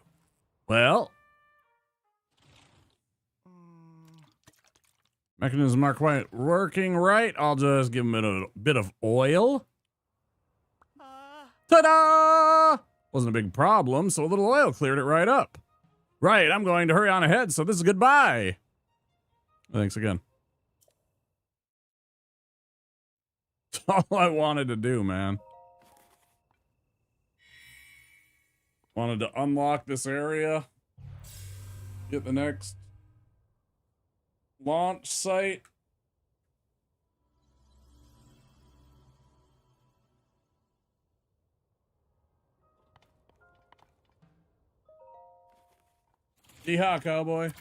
Well, mechanisms aren't quite working right. I'll just give them a bit of oil. Ta-da! Wasn't a big problem, so a little oil cleared it right up. Right, I'm going to hurry on ahead, so this is goodbye. Thanks again. That's all I wanted to do, man. Wanted to unlock this area. Get the next launch site. Yeehaw, cowboy.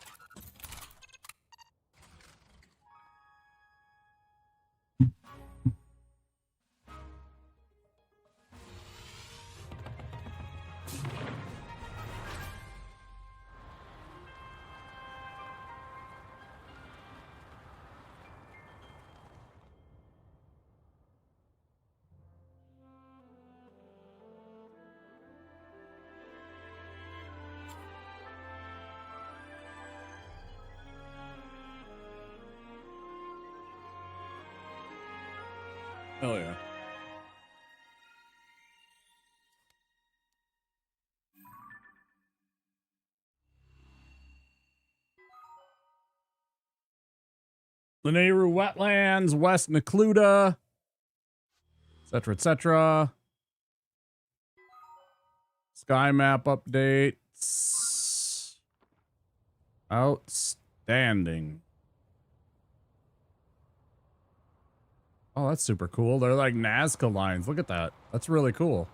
Hell yeah. The Nehru Wetlands, West Necluda, etc., etc. Sky map updates. Outstanding. Oh, that's super cool. They're like Nazca lines. Look at that. That's really cool.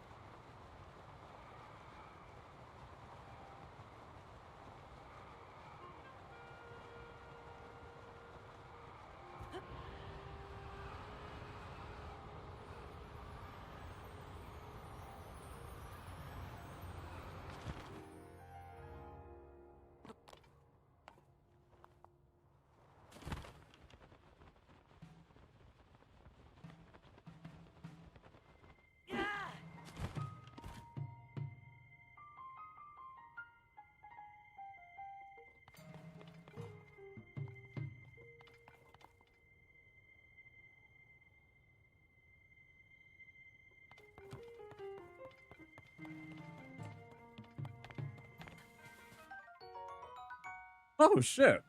Oh, shit.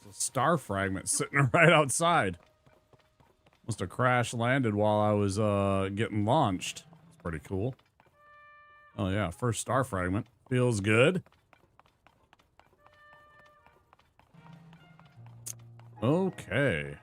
There's a star fragment sitting right outside. Must have crash landed while I was getting launched. It's pretty cool. Oh, yeah. First star fragment. Feels good. Okay.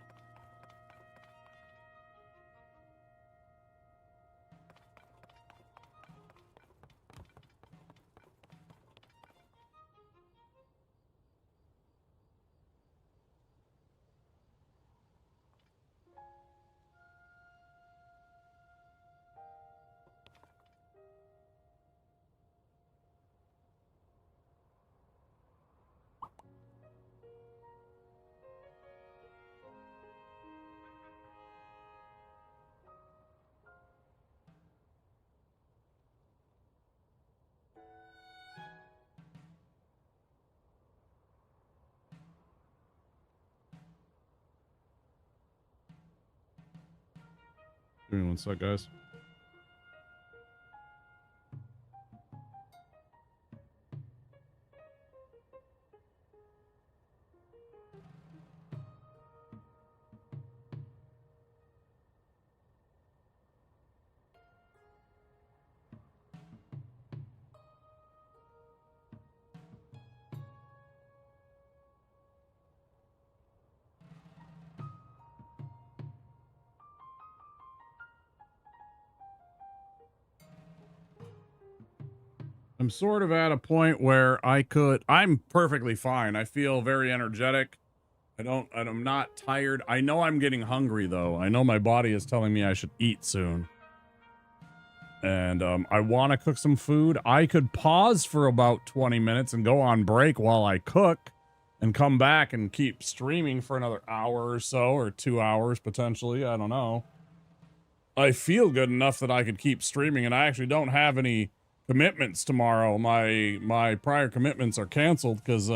Give me one sec, guys. I'm sort of at a point where I'm perfectly fine. I feel very energetic. I'm not tired. I know I'm getting hungry though. I know my body is telling me I should eat soon. And I want to cook some food. I could pause for about 20 minutes and go on break while I cook and come back and keep streaming for another hour or so, or 2 hours potentially. I don't know. I feel good enough that I could keep streaming, and I actually don't have any commitments tomorrow. My prior commitments are canceled because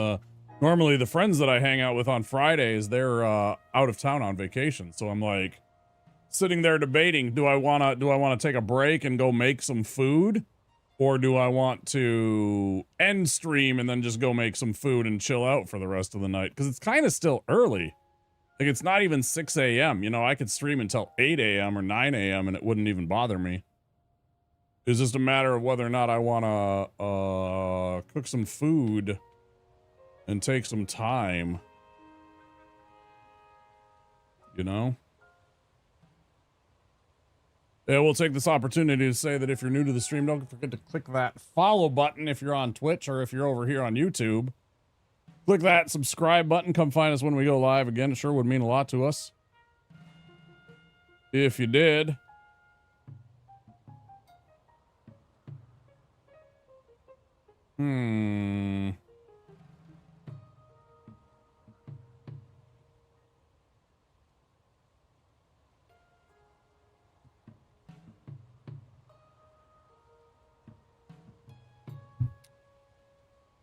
normally the friends that I hang out with on Fridays, they're out of town on vacation. So I'm like sitting there debating, do I want to take a break and go make some food, or do I want to end stream and then just go make some food and chill out for the rest of the night? Because it's kind of still early. Like, it's not even 6 a.m. You know, I could stream until 8 a.m. or 9 a.m. and it wouldn't even bother me. It's just a matter of whether or not I want to cook some food and take some time. You know? Yeah, we'll take this opportunity to say that if you're new to the stream, don't forget to click that follow button if you're on Twitch or if you're over here on YouTube. Click that subscribe button. Come find us when we go live again. It sure would mean a lot to us if you did.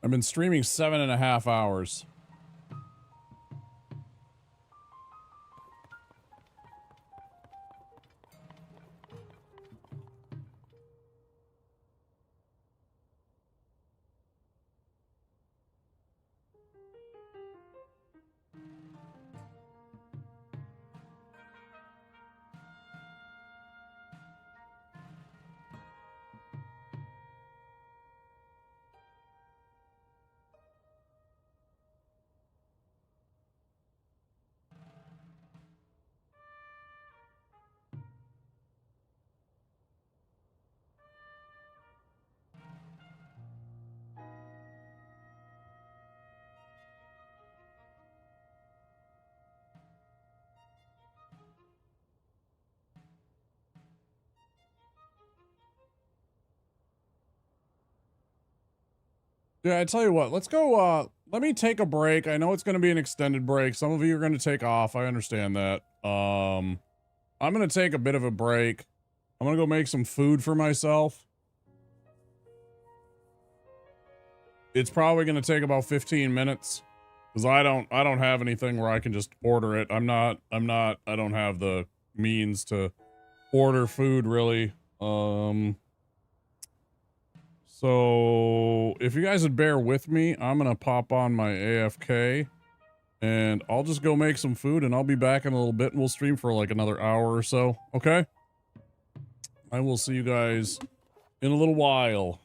I've been streaming 7.5 hours. Yeah, I tell you what, let's go, let me take a break. I know it's going to be an extended break. Some of you are going to take off. I understand that. I'm going to take a bit of a break. I'm going to go make some food for myself. It's probably going to take about 15 minutes because I don't have anything where I can just order it. I don't have the means to order food really. So if you guys would bear with me, I'm going to pop on my AFK and I'll just go make some food and I'll be back in a little bit and we'll stream for like another hour or so. Okay. I will see you guys in a little while.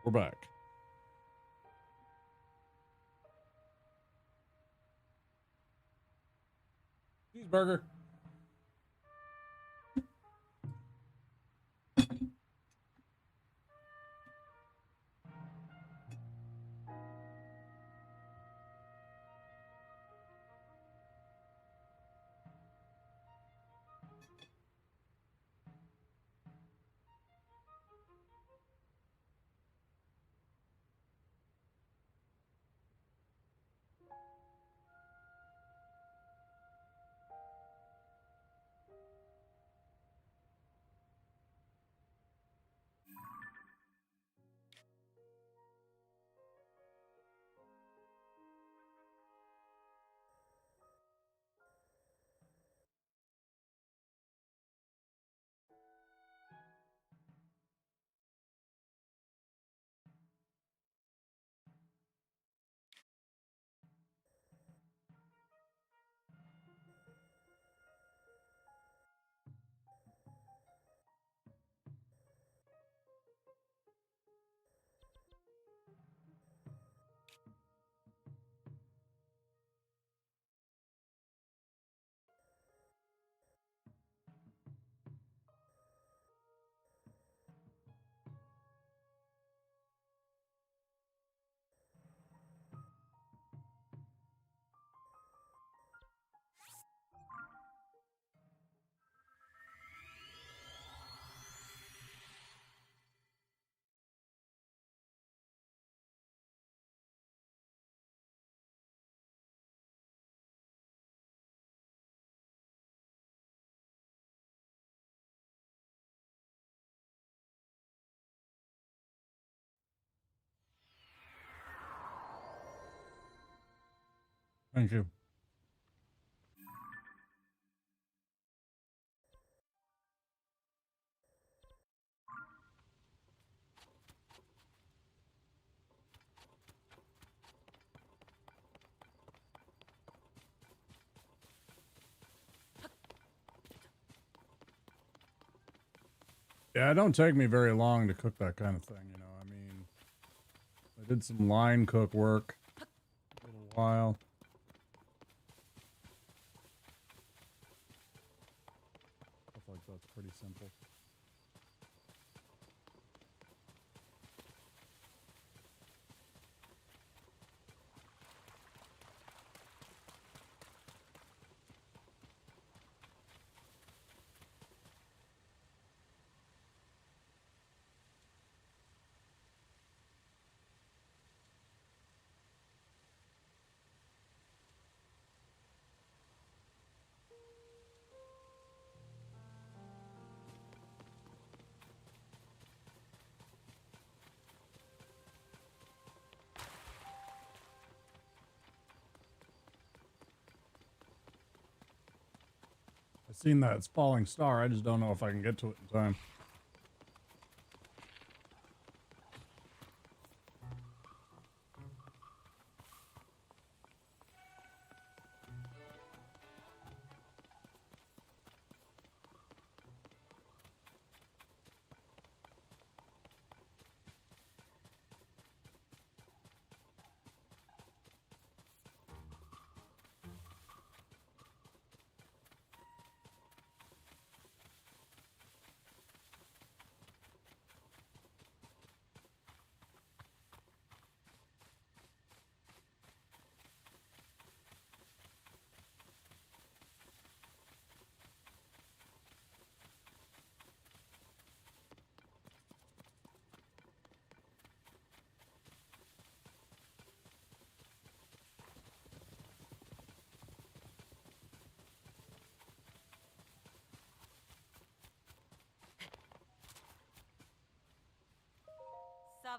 We're back. Cheeseburger. Thank you. Yeah, it don't take me very long to cook that kind of thing, you know. I mean, I did some line cook work a little while. Stuff like that's pretty simple. I've seen that it's falling star. I just don't know if I can get to it in time.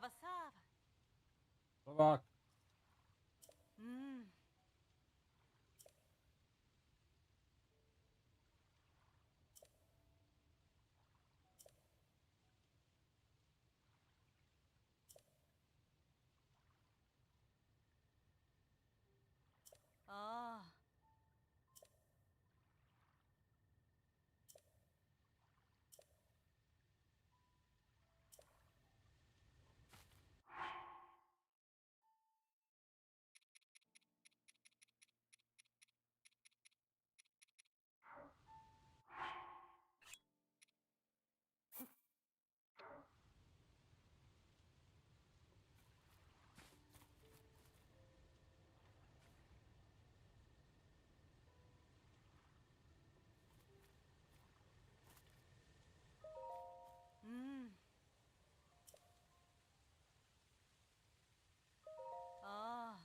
Saba Saba. Fuck. Mmm. Ah. Mmm. Ah.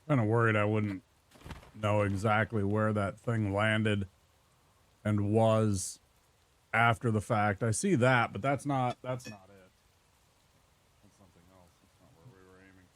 Kind of worried I wouldn't know exactly where that thing landed and was after the fact. I see that, but that's not it. That's something else. That's not where we were aiming.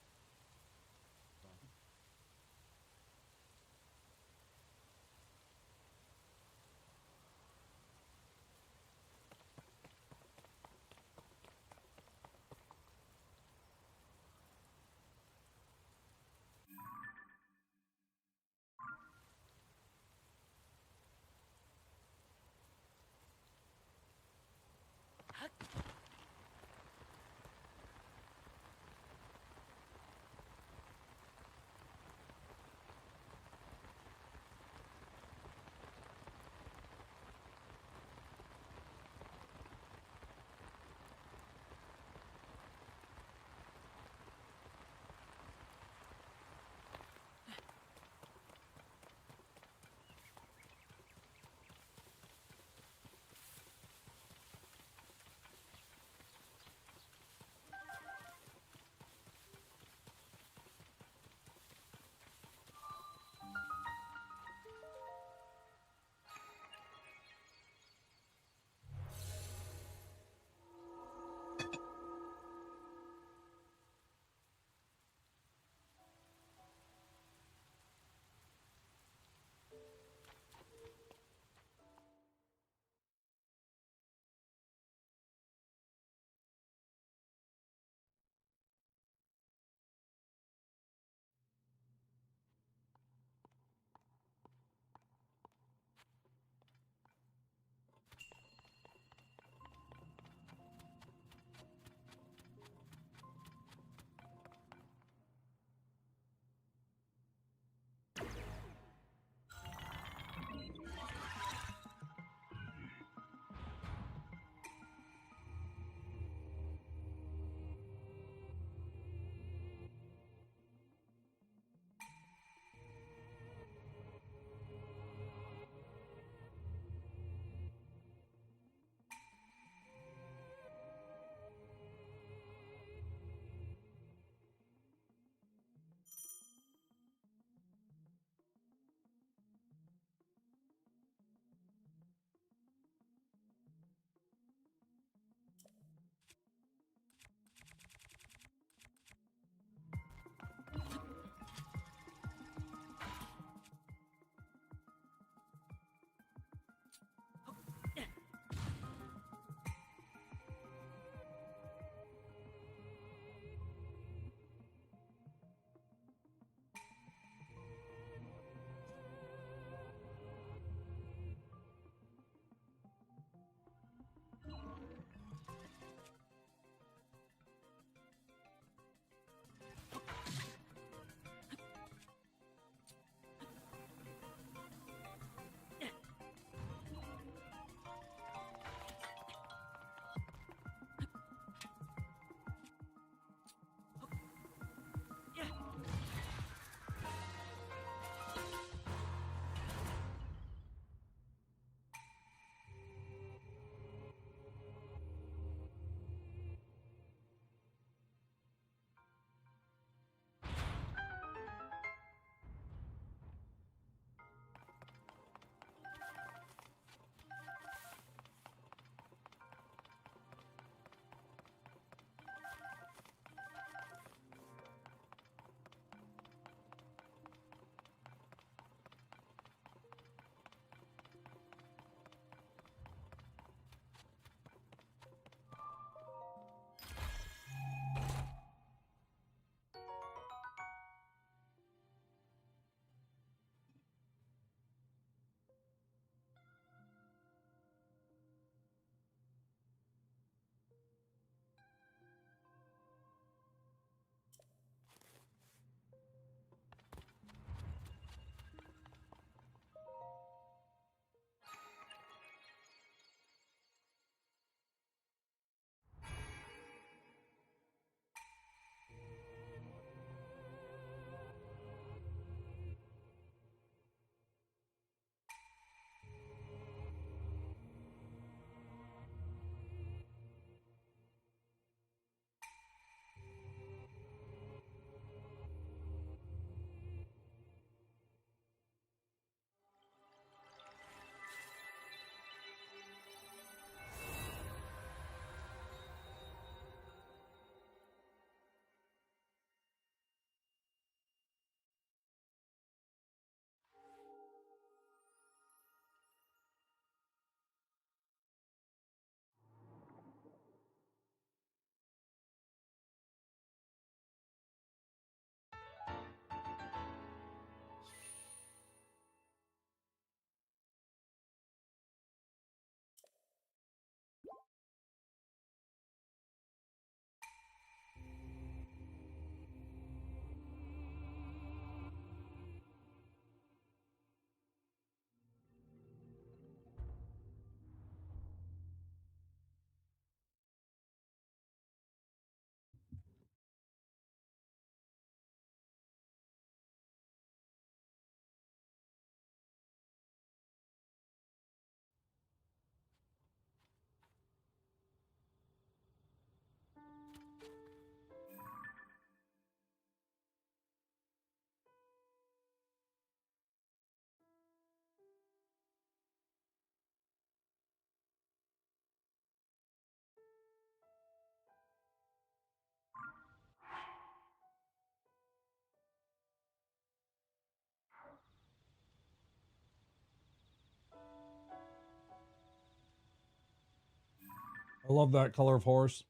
I love that color of horse.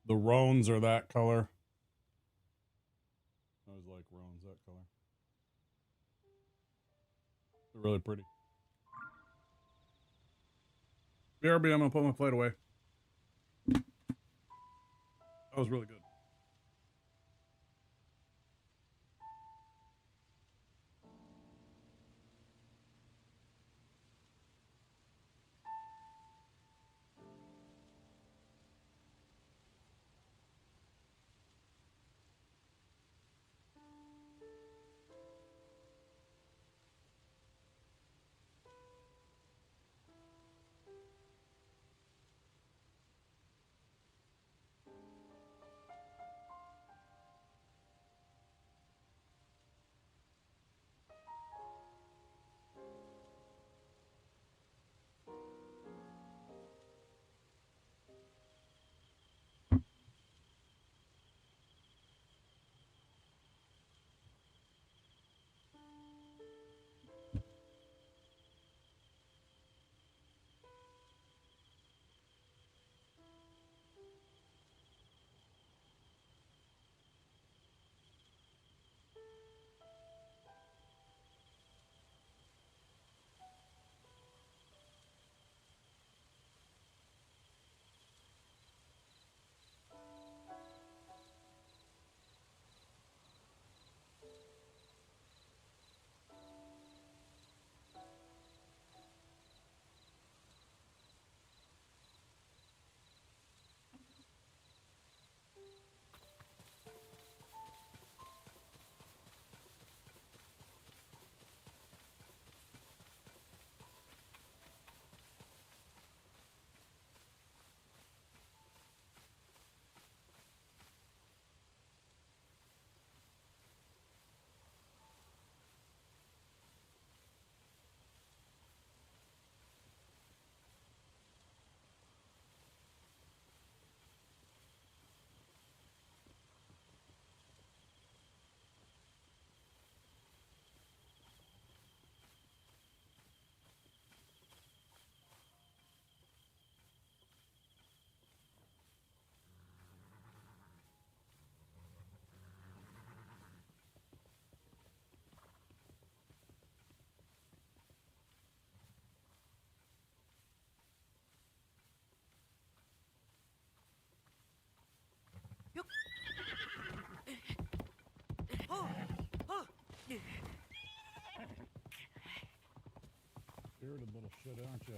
The roans are that color. I always like roans that color. They're really pretty. BRB, I'm gonna put my plate away. That was really good. Spirited little shit, aren't you?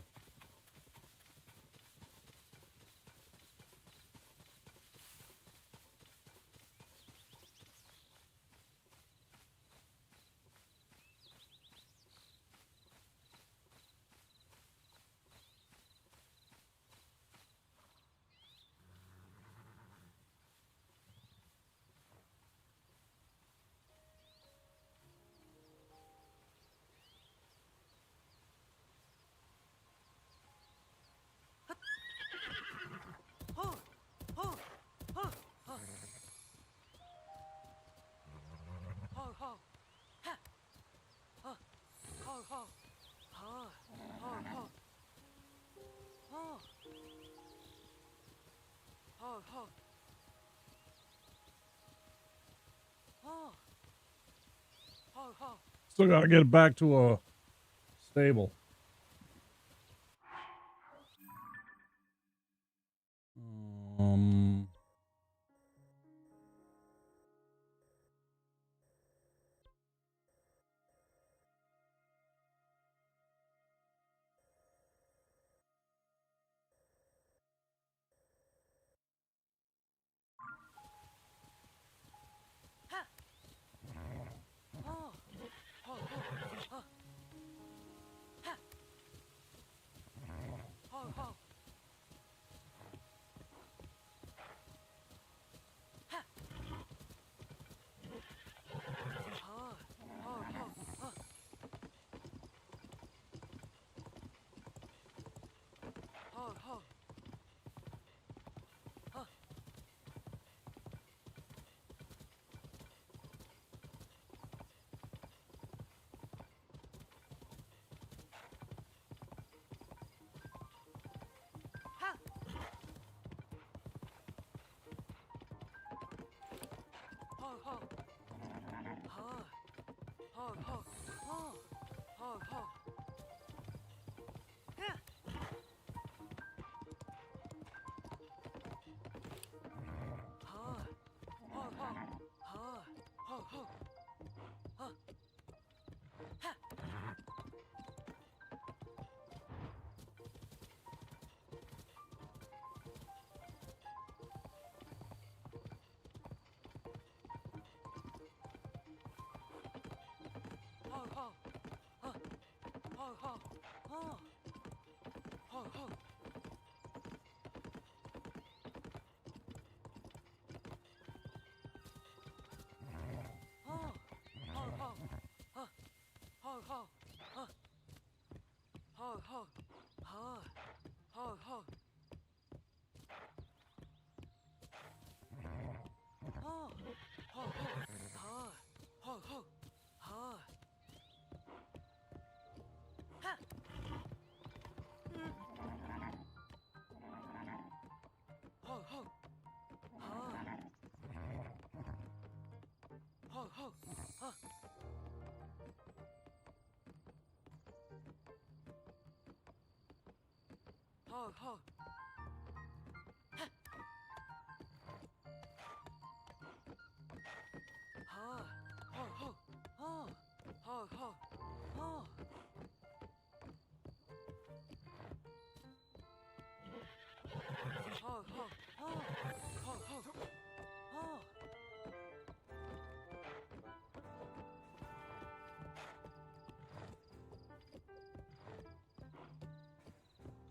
Still gotta get it back to a stable. Um.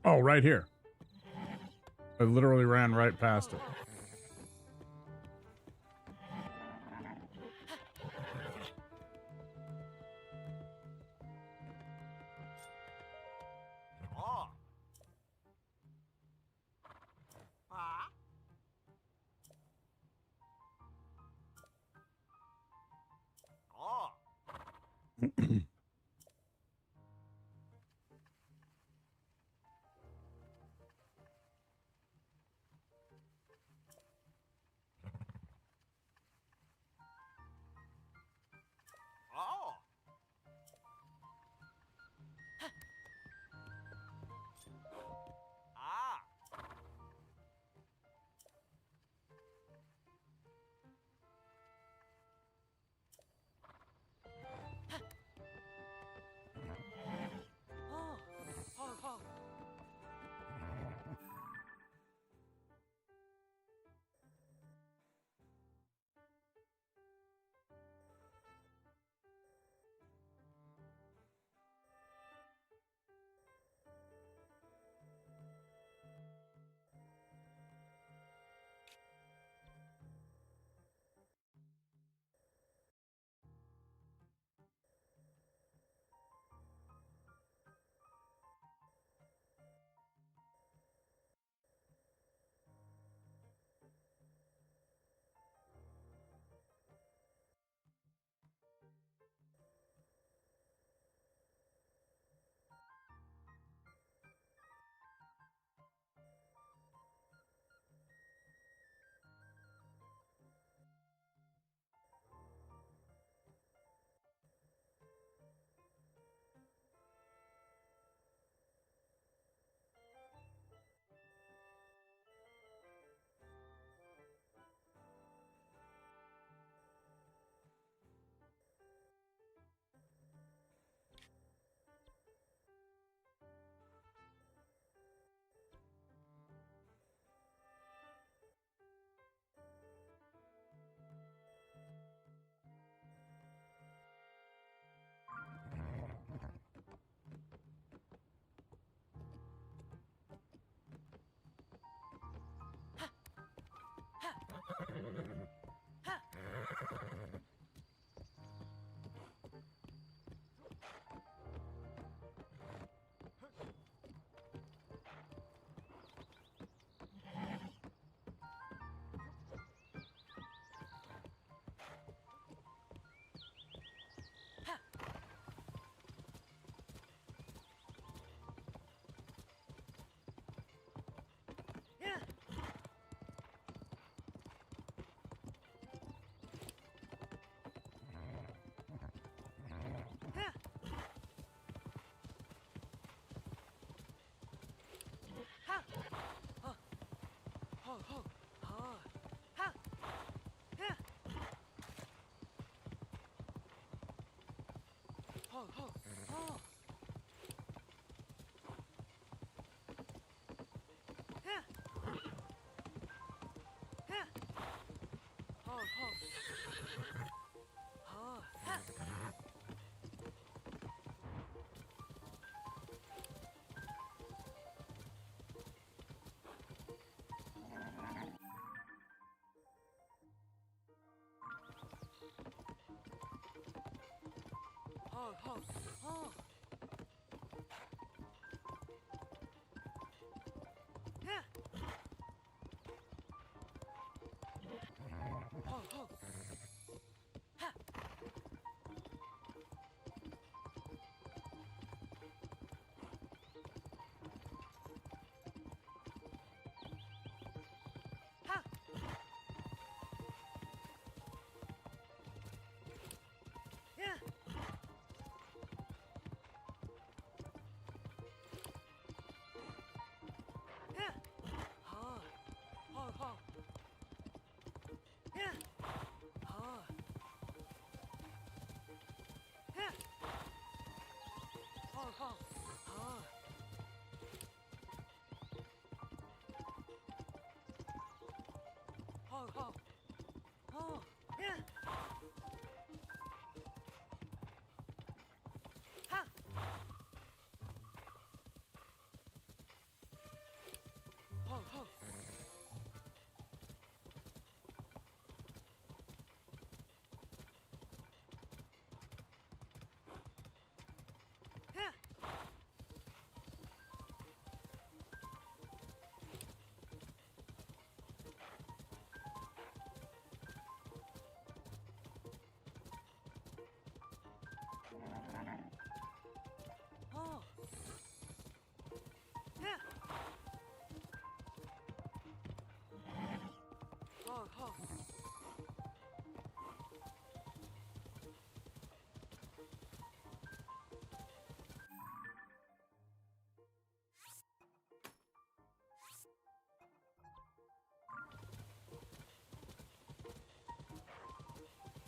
Oh, right here. I literally ran right past it. Oh. Ah. Oh. Ho, ho, ho. Yeah. Ho, ho. Ha. Ha. Yeah. Yeah. Ha. Ho, ho. Yeah. Ha. Yeah. Ho, ho. Ha. Ho, ho. Ho. Yeah. Ha. Ho, ho. Yeah. Oh. Yeah. Oh, oh.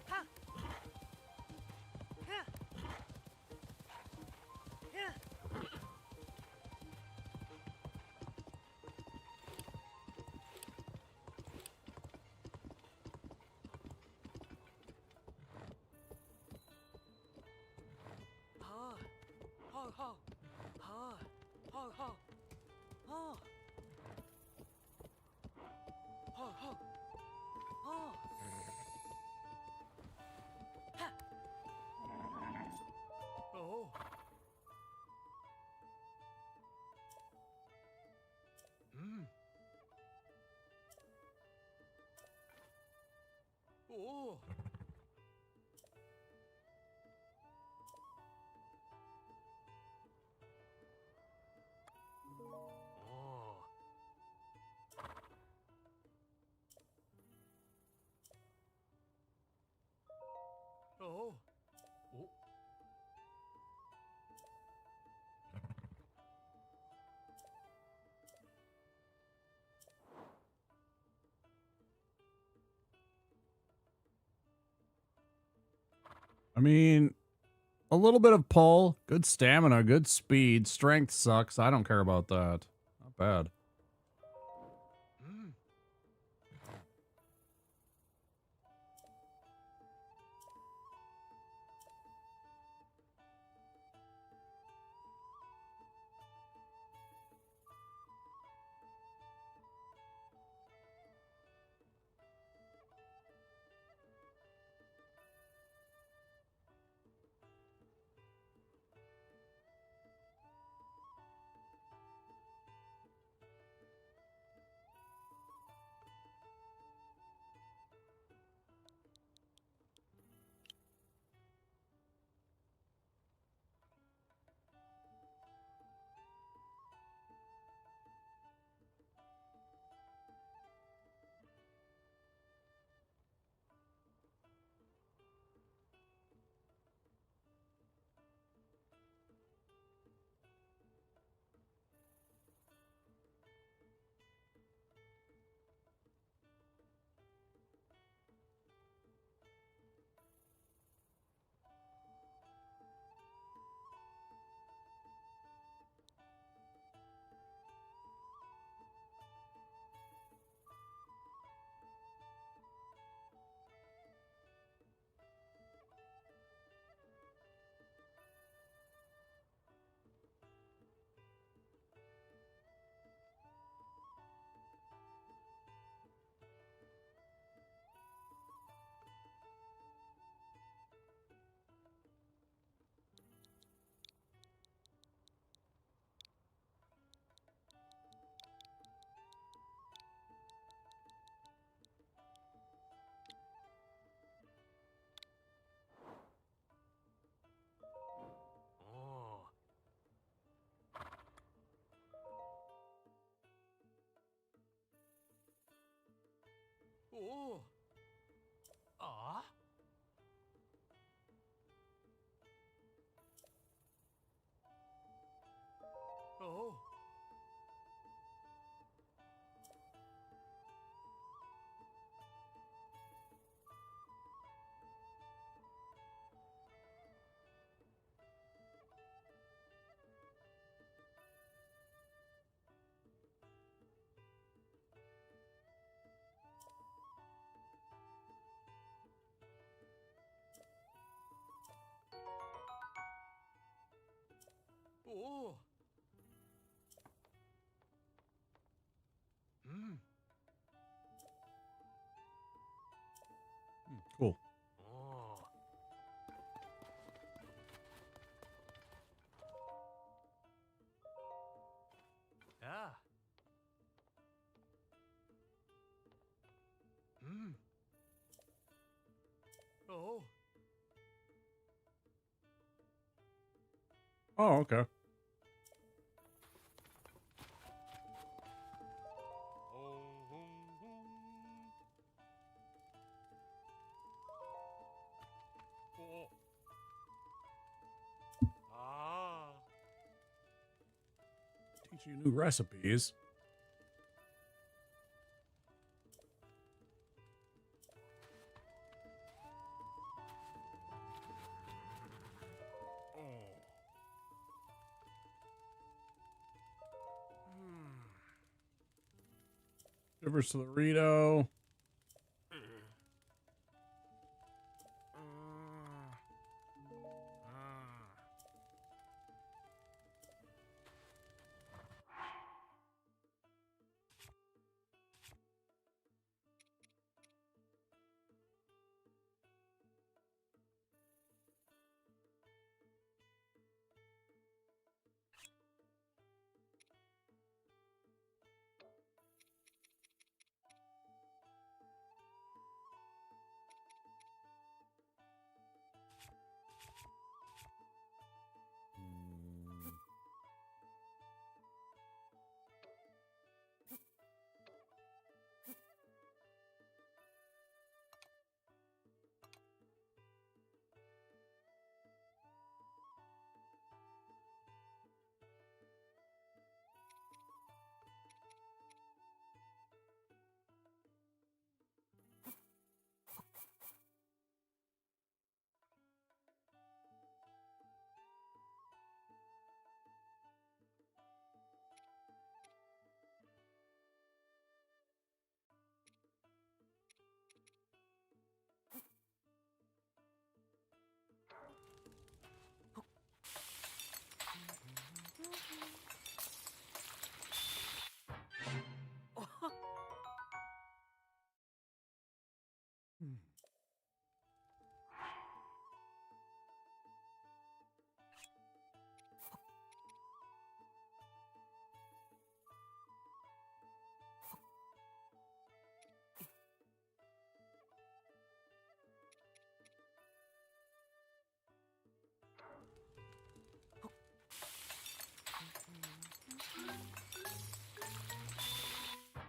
Ha. Yeah. Yeah. Ha. Ho, ho. Ha. Ho, ho. Ho. Ho, ho. Ho. Ha. Oh. Mm. Oh. Oh. Oh. Oh. I mean, a little bit of pull, good stamina, good speed. Strength sucks. I don't care about that. Not bad. Mm. Oh. Ah. Oh. Oh. Hmm. Cool. Oh. Yeah. Hmm. Oh. Oh, okay. Oh. Ah. Teach you new recipes. Oh. Hmm. Shivers to the Rito.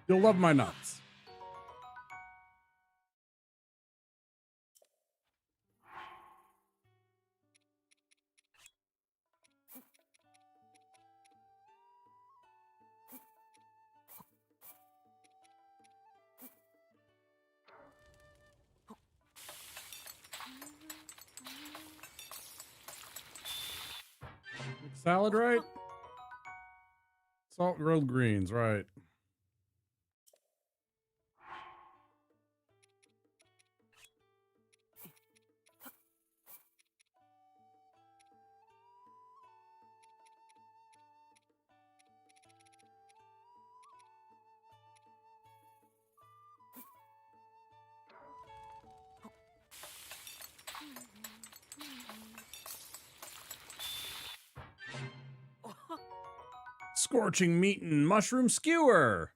You'll love my nuts. Salad, right? Salt grilled greens, right. Scorching meat and mushroom skewer.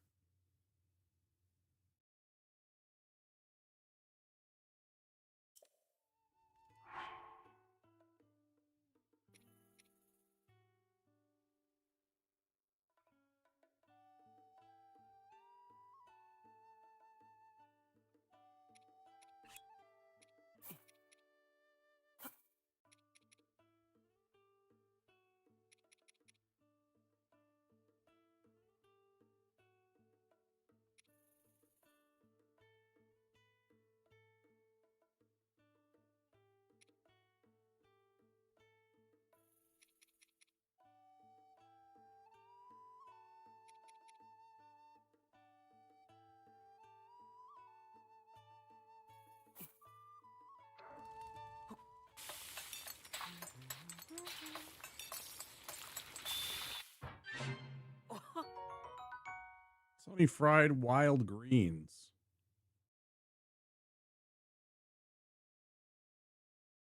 Frequently fried wild greens.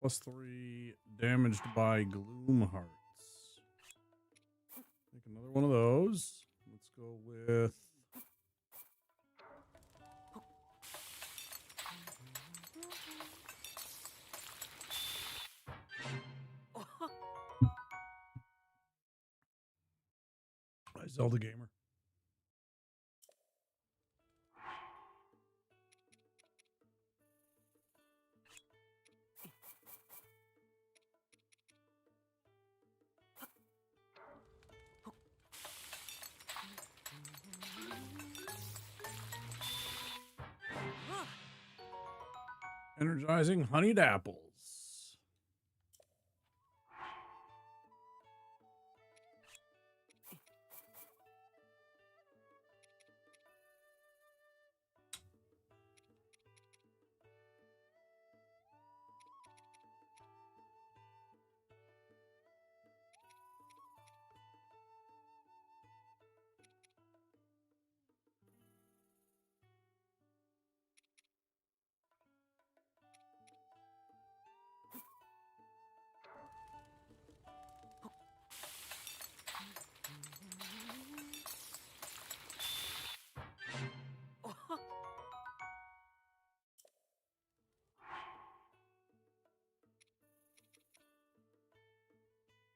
+3 damaged by gloom hearts. Make another one of those. Let's go with Zelda gamer. Energizing honeyed apples.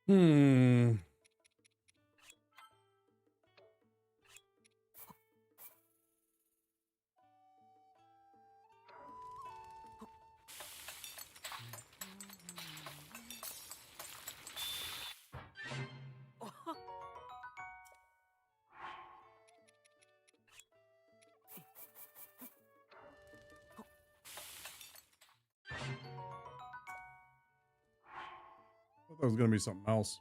Hmm. I thought that was going to be something else.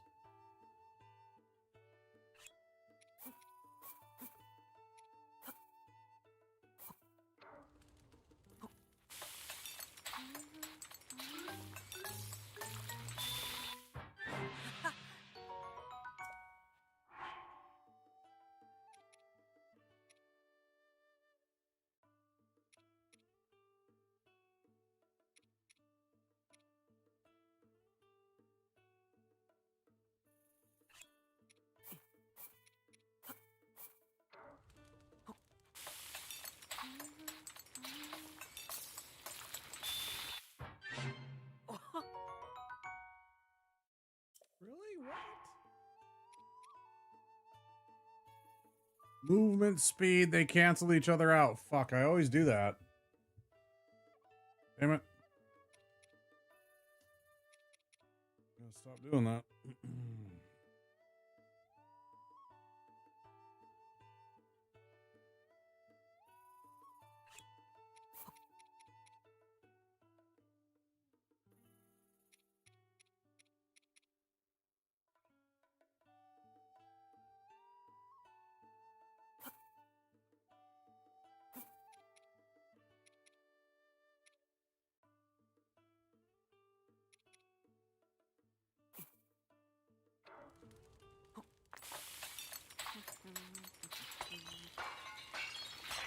Really? What? Movement speed, they cancel each other out. Fuck, I always do that. Damn it. Gotta stop doing that.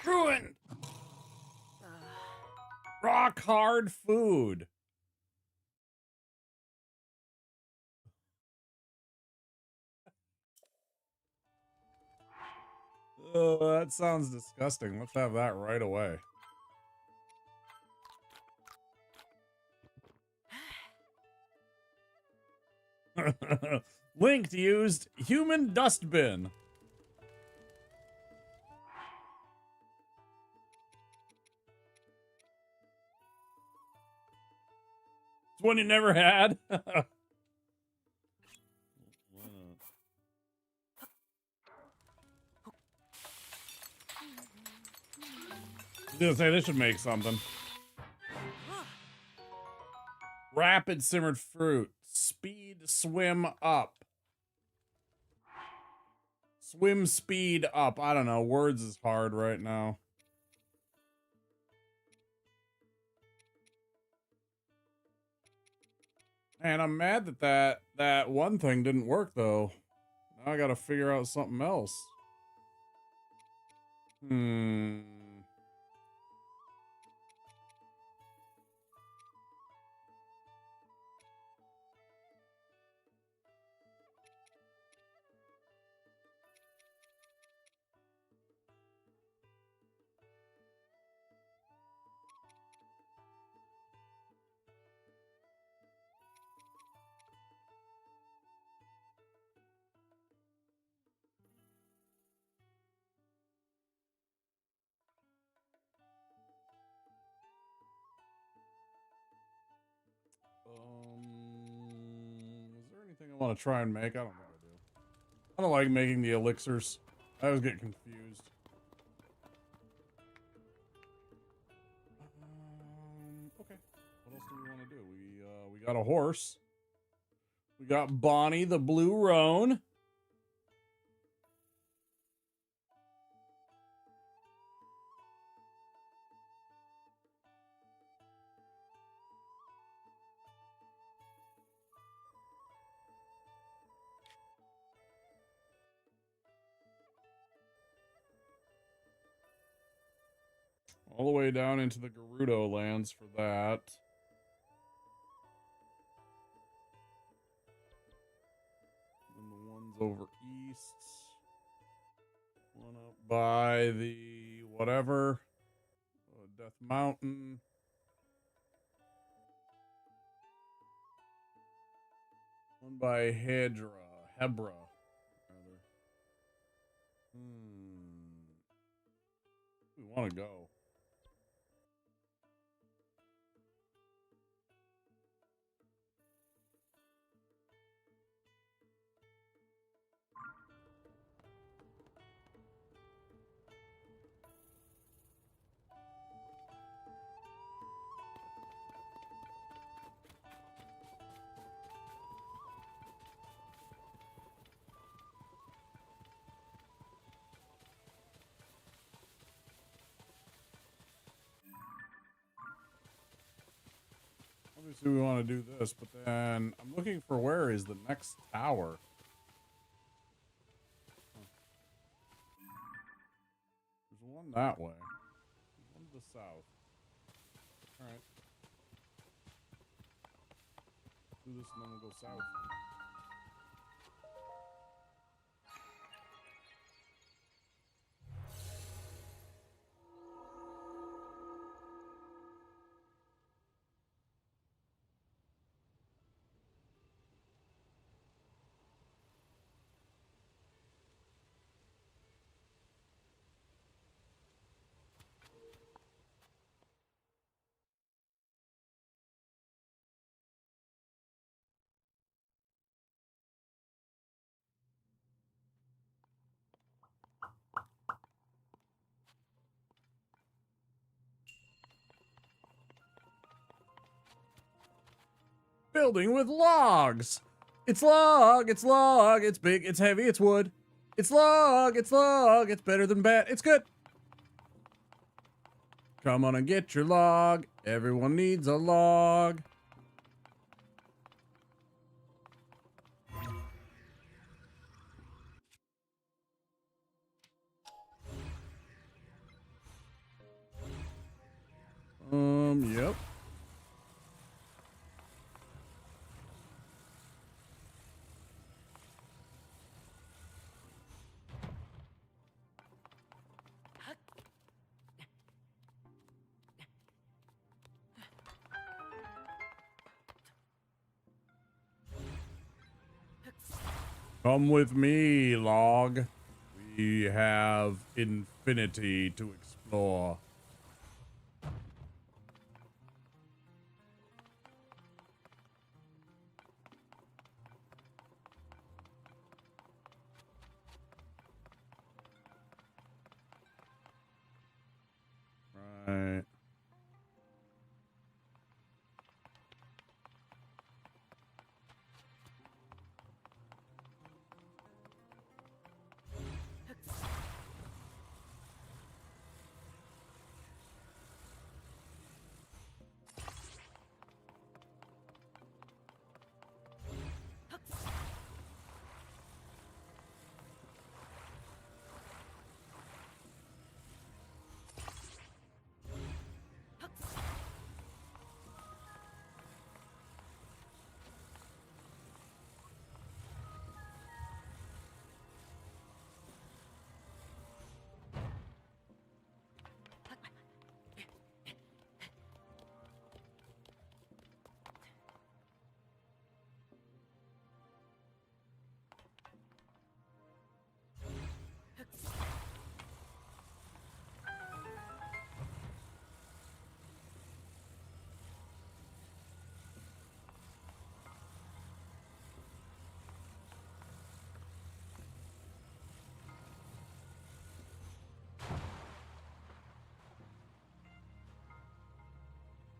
Ruined! Rock hard food. Oh, that sounds disgusting. Let's have that right away. Linked used human dustbin. It's one you never had. I was gonna say this should make something. Rapid simmered fruit. Speed swim up. Swim speed up. I don't know. Words is hard right now. And I'm mad that that one thing didn't work though. Now I gotta figure out something else. Hmm. Is there anything I want to try and make? I don't think I do. I don't like making the elixirs. I always get confused. Okay. What else do we want to do? We got a horse. We got Bonnie the Blue Roan. All the way down into the Gerudo lands for that. And the ones over east. One up by the whatever. Death Mountain. One by Hebra. Rather. We want to go. Obviously, we want to do this, but then I'm looking for where is the next tower. There's one that way. There's one to the south. All right. Do this and then we'll go south. Building with logs. It's log, it's log, it's big, it's heavy, it's wood. It's log, it's better than bat, it's good. Come on and get your log. Everyone needs a log. Yep. Come with me, log. We have infinity to explore. Right.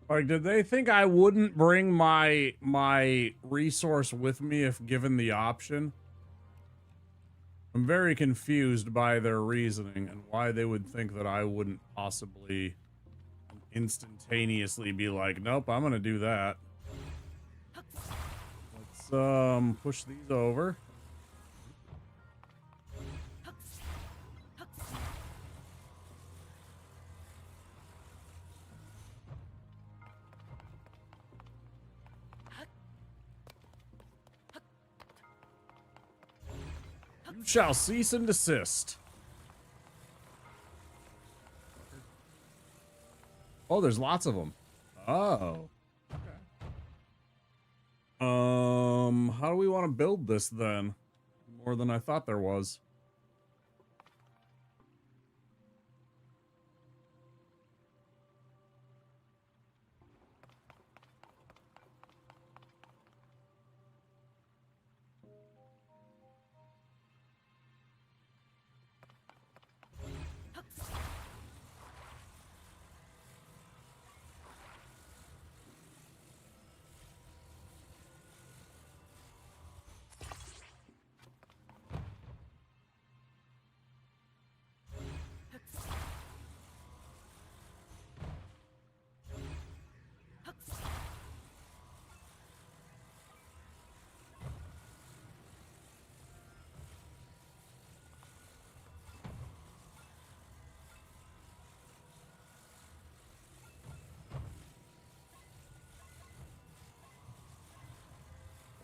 Like, did they think I wouldn't bring my resource with me if given the option? I'm very confused by their reasoning and why they would think that I wouldn't possibly instantaneously be like, nope, I'm gonna do that. Let's push these over. You shall cease and desist. Oh, there's lots of them. Oh. Okay. How do we want to build this then? More than I thought there was.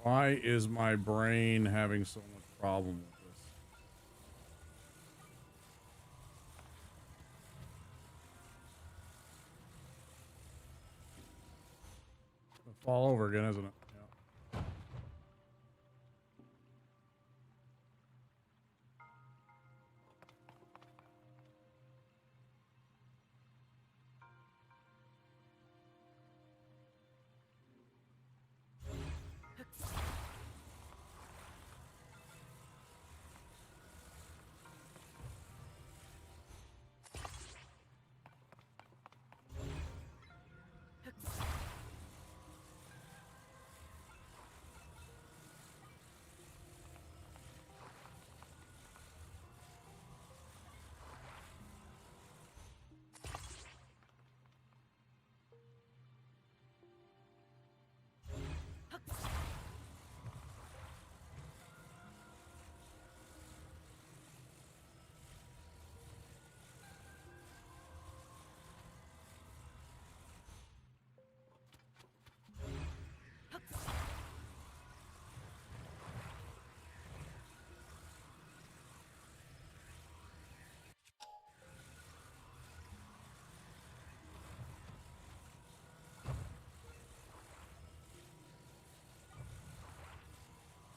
Why is my brain having so much problem with this? It'll fall over again, isn't it? Yeah.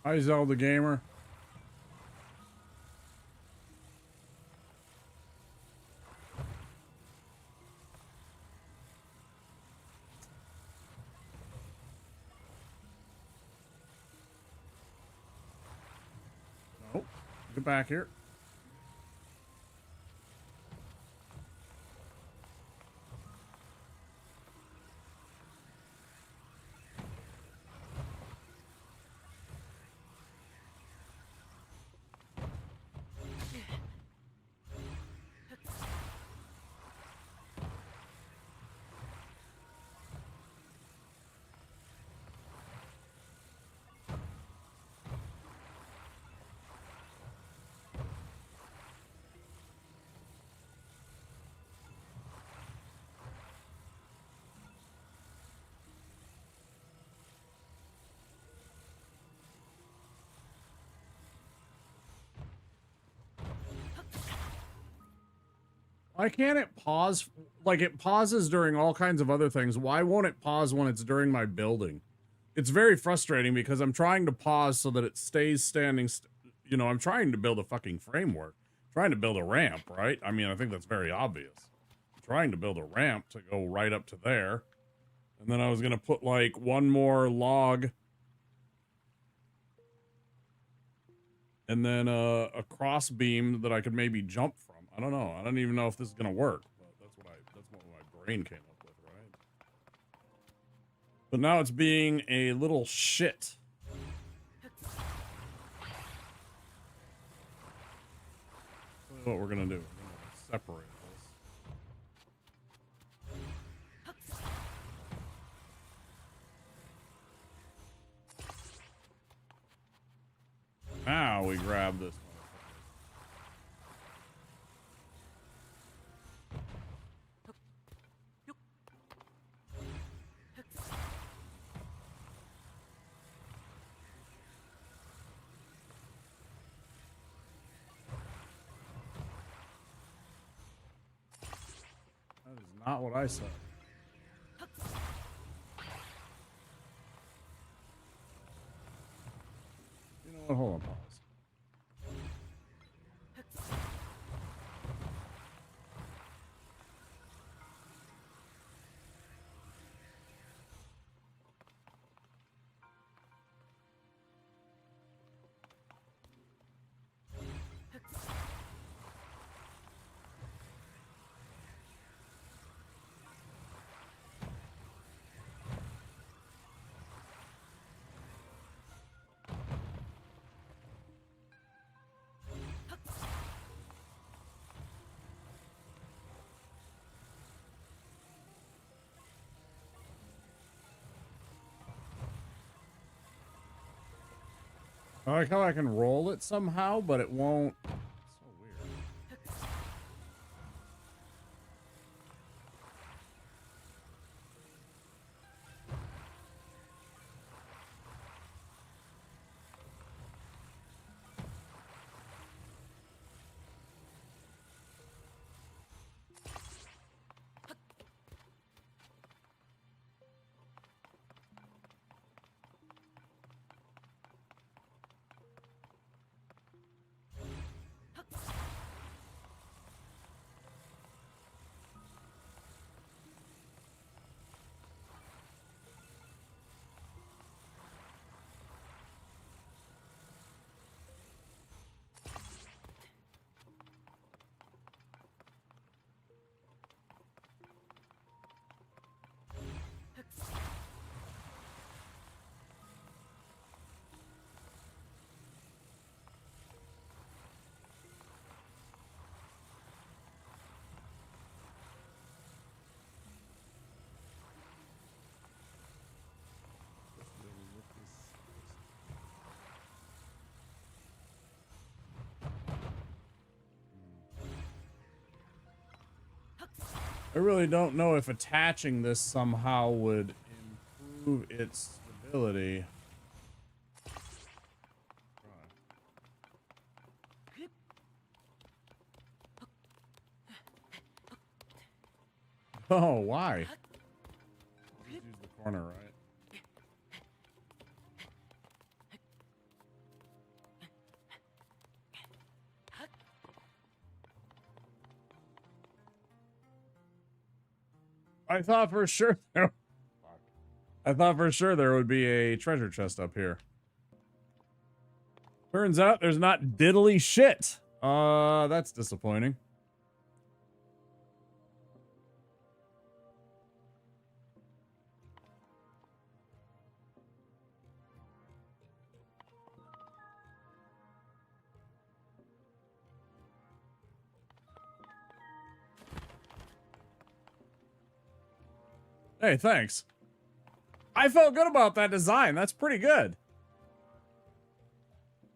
Hi, Zelda Gamer. Nope. Get back here. Why can't it pause? Like, it pauses during all kinds of other things. Why won't it pause when it's during my building? It's very frustrating because I'm trying to pause so that it stays standing. You know, I'm trying to build a fucking framework. I'm trying to build a ramp, right? I mean, I think that's very obvious. I'm trying to build a ramp to go right up to there. And then I was going to put, like, one more log. And then a cross beam that I could maybe jump from. I don't know. I don't even know if this is gonna work, but that's what my brain came up with, right? But now it's being a little shit. This is what we're gonna do. We're gonna separate this. Now we grab this. That is not what I said. You know what? Hold on, pause. I like how I can roll it somehow, but it won't. It's so weird. I really don't know if attaching this somehow would improve its stability. Oh, why? Just use the corner, right? I thought for sure there would be a treasure chest up here. Turns out there's not diddly shit. That's disappointing. Hey, thanks. I felt good about that design. That's pretty good.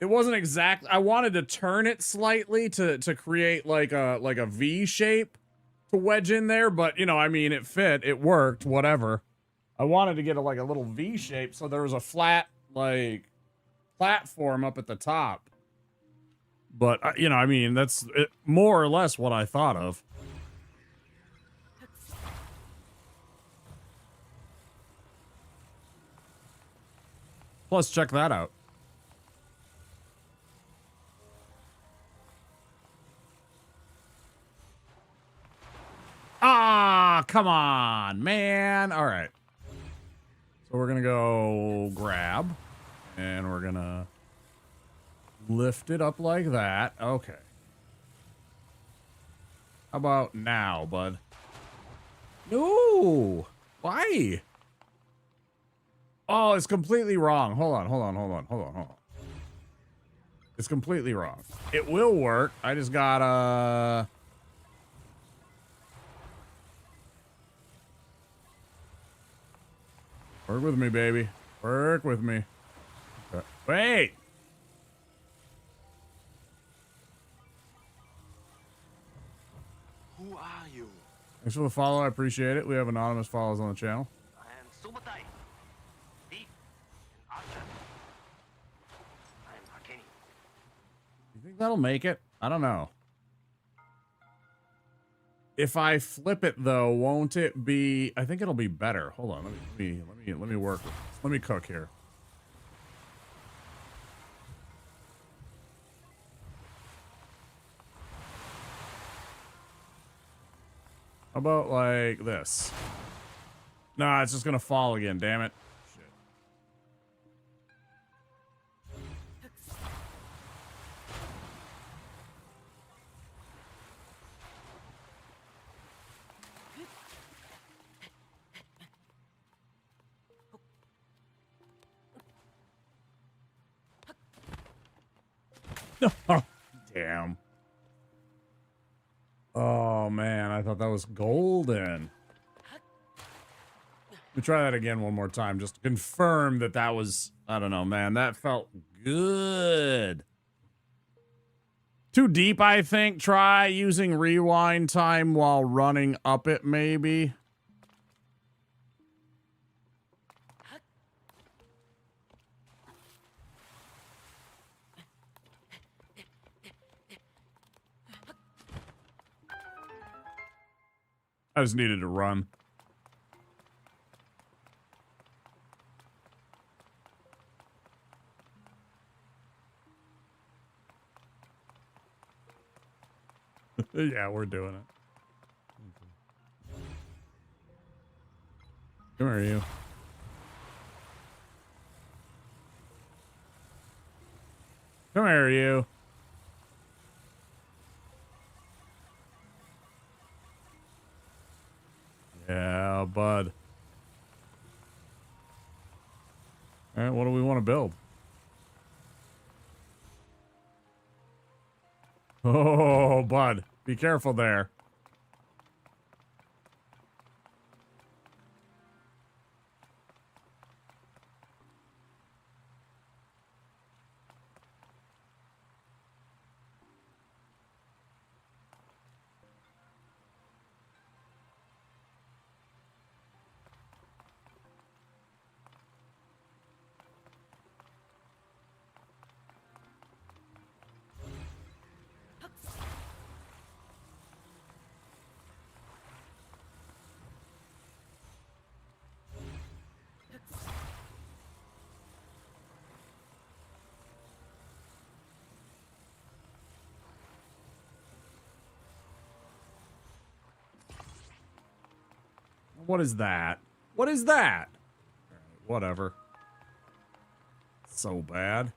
It wasn't exact. I wanted to turn it slightly to create like a V shape to wedge in there, but you know, I mean, it fit. It worked. Whatever. I wanted to get like a little V shape so there was a flat like platform up at the top. But you know, I mean, that's more or less what I thought of. Plus, check that out. Ah, come on, man. All right. So we're going to go grab, and we're going to lift it up like that. Okay. How about now, bud? No. Why? Oh, it's completely wrong. Hold on. It's completely wrong. It will work. I just gotta... Work with me, baby. Work with me. Okay. Wait! Who are you? Thanks for the follow. I appreciate it. We have anonymous follows on the channel. I am Subutai, thief and archer. I am Hakeni. You think that'll make it? I don't know. If I flip it though, won't it be? I think it'll be better. Hold on, let me work with this. Let me cook here. How about like this? Nah, it's just gonna fall again. Damn it. Shit. Oh, damn. Oh, man. I thought that was golden. Let me try that again one more time. Just to confirm that that was... I don't know, man. That felt good. Too deep, I think. Try using rewind time while running up it, maybe. I just needed to run. Yeah, we're doing it. Come here, you. Come here, you. Yeah, bud. All right, what do we want to build? Oh, bud. Be careful there. What is that? What is that? All right, whatever. So bad.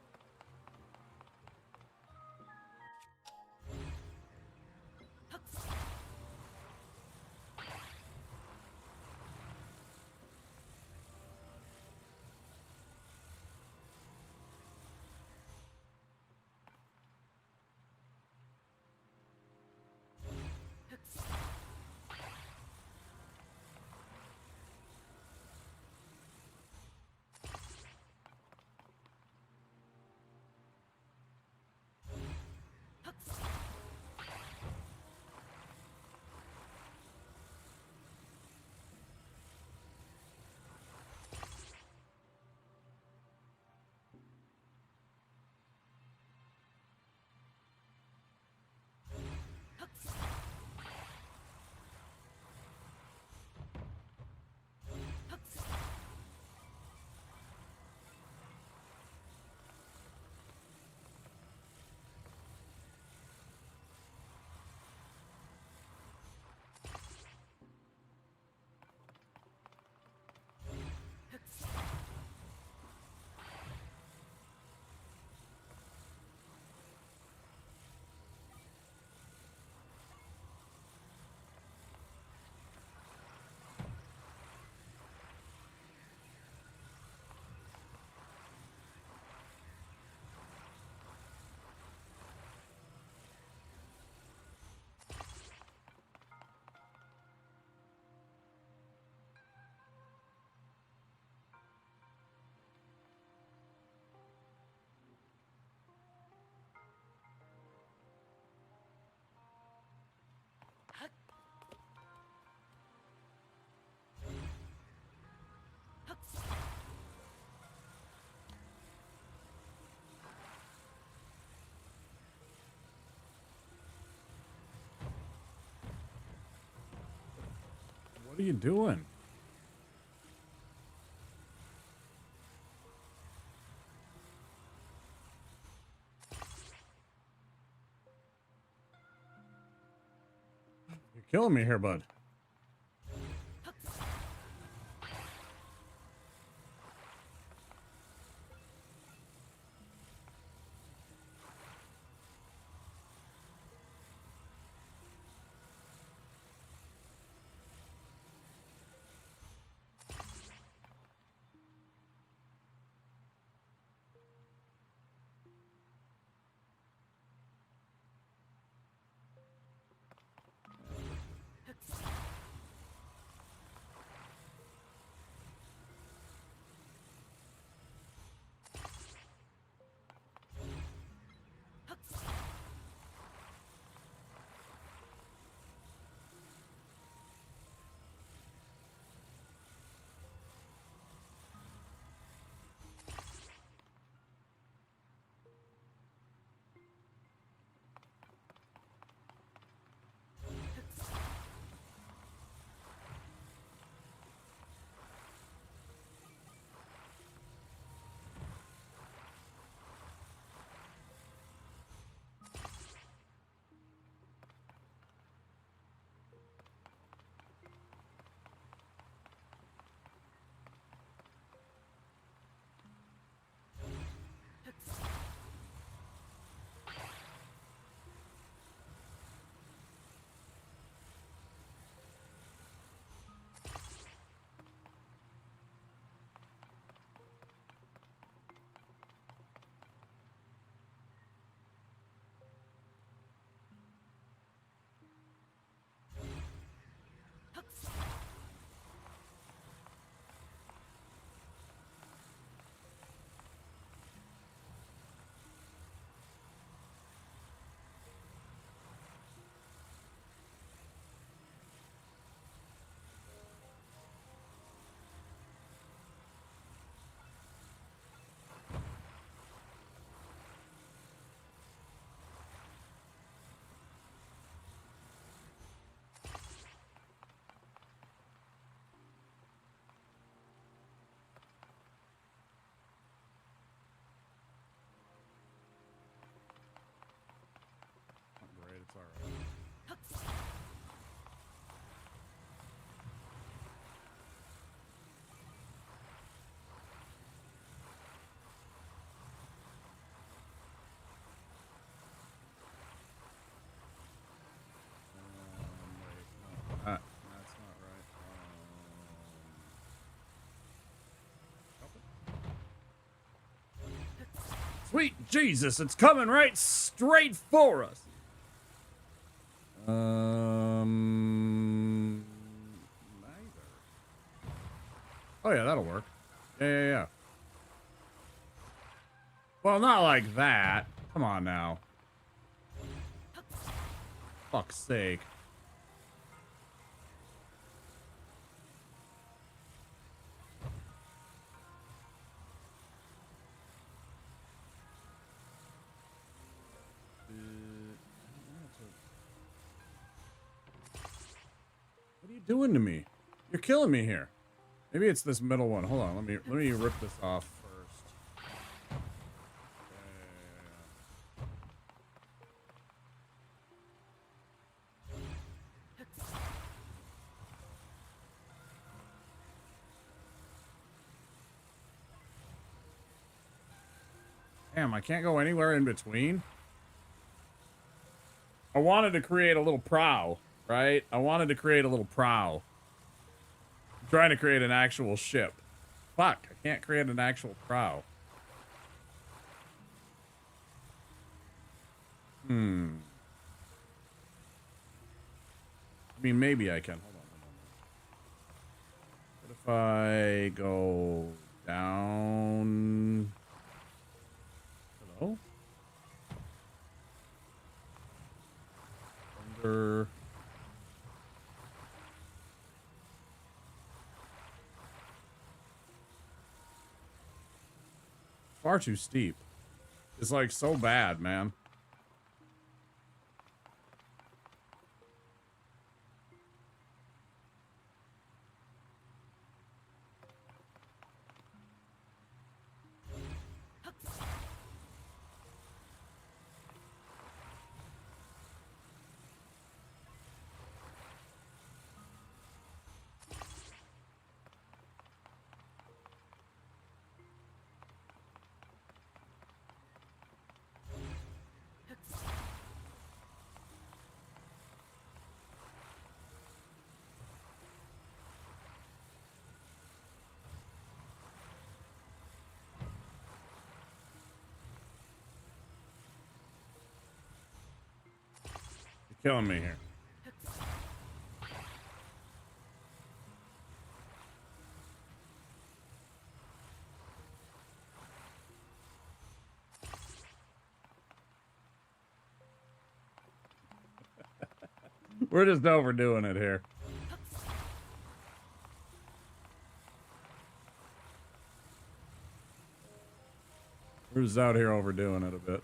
What are you doing? You're killing me here, bud. Great, it's alright. Wait, no, that's not right. Sweet Jesus, it's coming right straight for us. Neither. Oh yeah, that'll work. Yeah. Well, not like that. Come on now. Fuck's sake. What are you doing to me? You're killing me here. Maybe it's this middle one. Hold on, let me rip this off first. Damn, I can't go anywhere in between. I wanted to create a little prow, right? I wanted to create a little prow. I'm trying to create an actual ship. Fuck, I can't create an actual prow. I mean, maybe I can. Hold on. What if I go down? Hello? Under. Far too steep. It's like so bad, man. killing me here. We're just overdoing it here. We're just out here overdoing it a bit.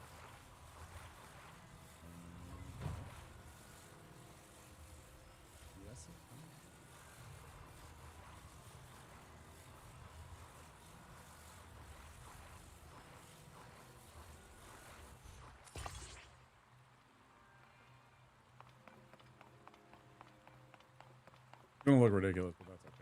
It's gonna look ridiculous, but that's okay.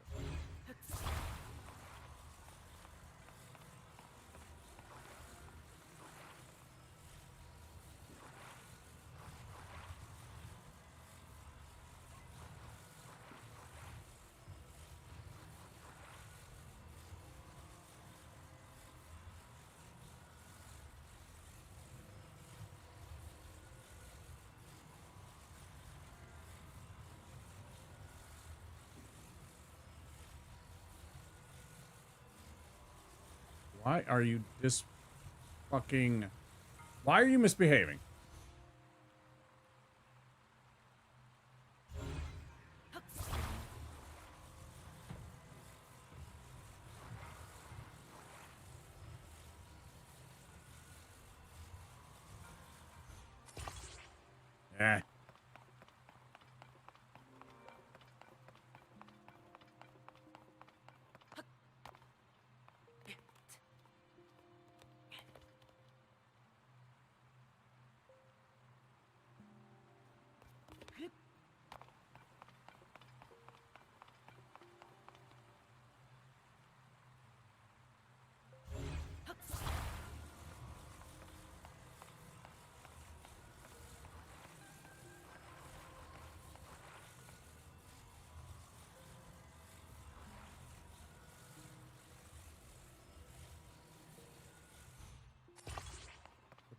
Why are you why are you misbehaving? Eh.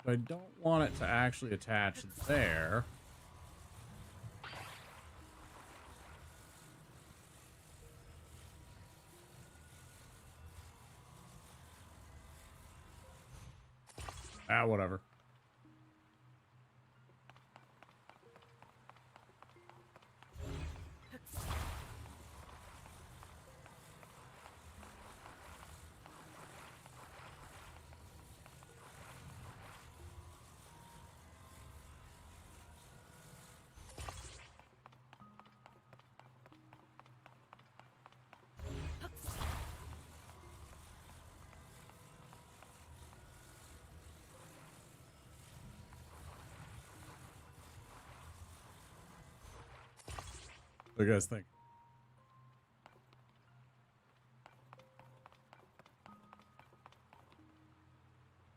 I don't want it to actually attach there. Ah, whatever. What do you guys think?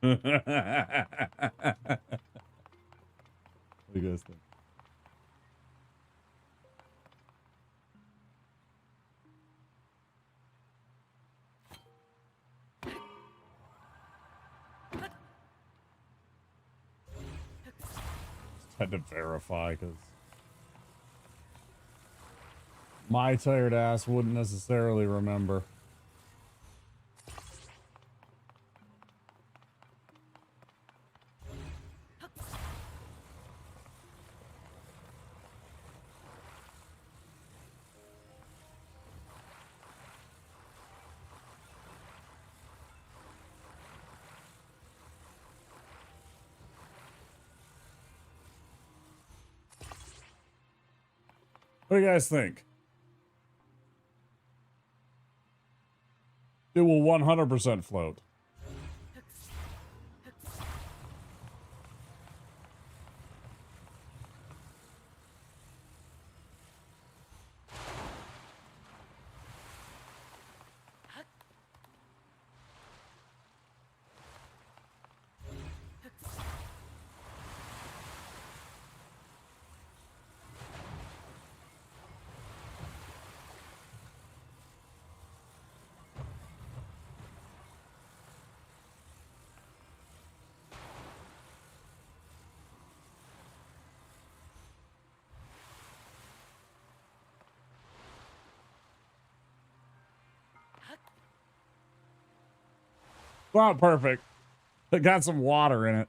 What do you guys think? Just had to verify because my tired ass wouldn't necessarily remember. What do you guys think? It will 100% float. Not perfect. It got some water in it.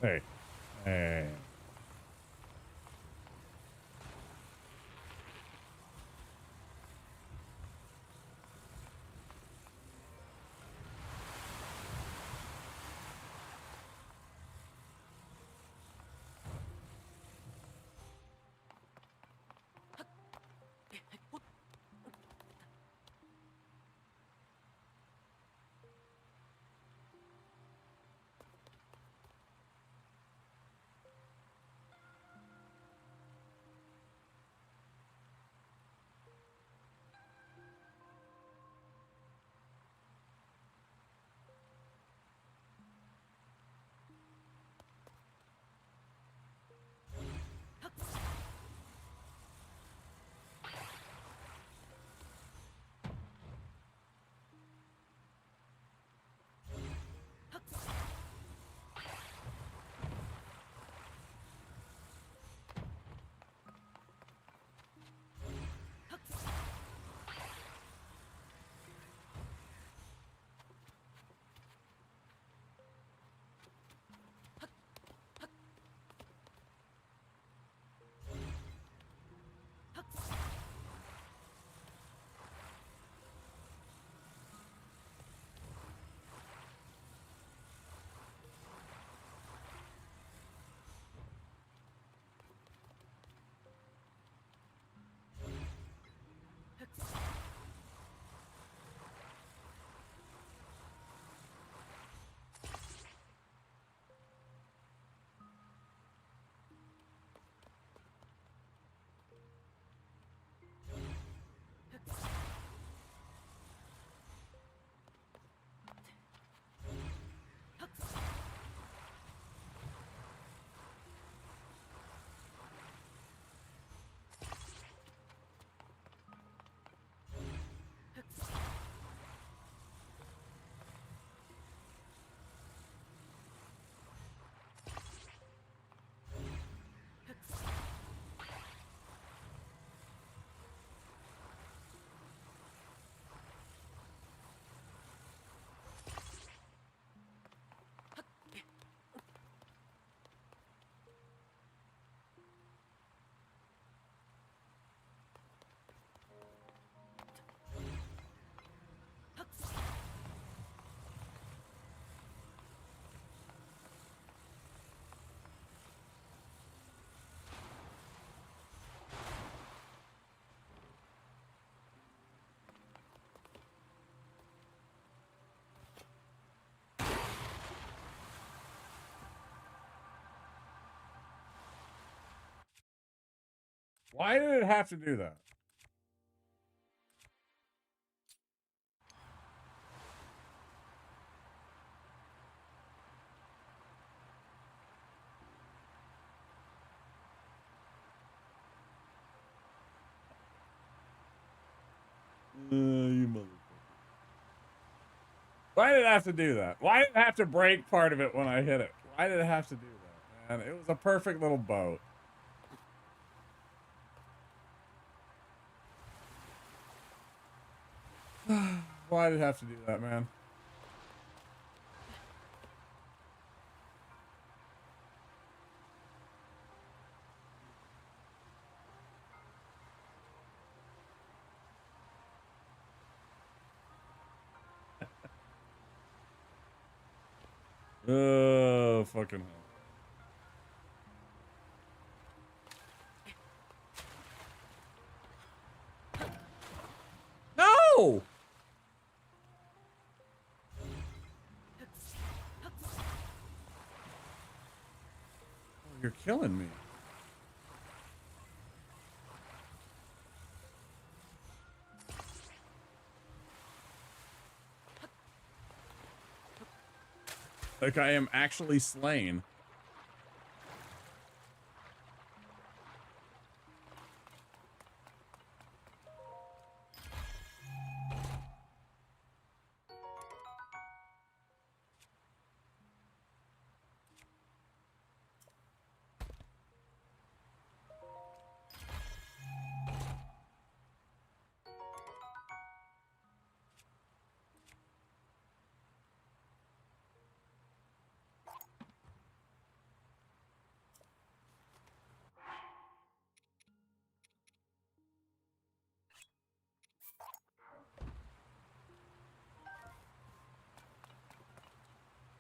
Hey. Hey. Why did it have to do that? You motherfucker. Why did it have to do that? Why did it have to break part of it when I hit it? Why did it have to do that, man? It was a perfect little boat. Why did it have to do that, man? Oh, fucking hell. No! You're killing me. Like I am actually slain.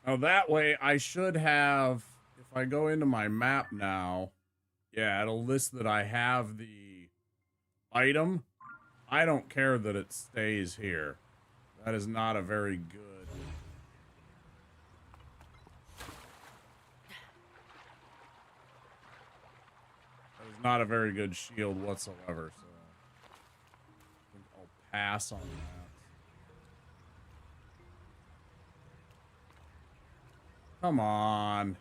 Now that way I should have, if I go into my map now, yeah, it'll list that I have the item. I don't care that it stays here. That is not a very good. That is not a very good shield whatsoever, so I think I'll pass on that. Come on.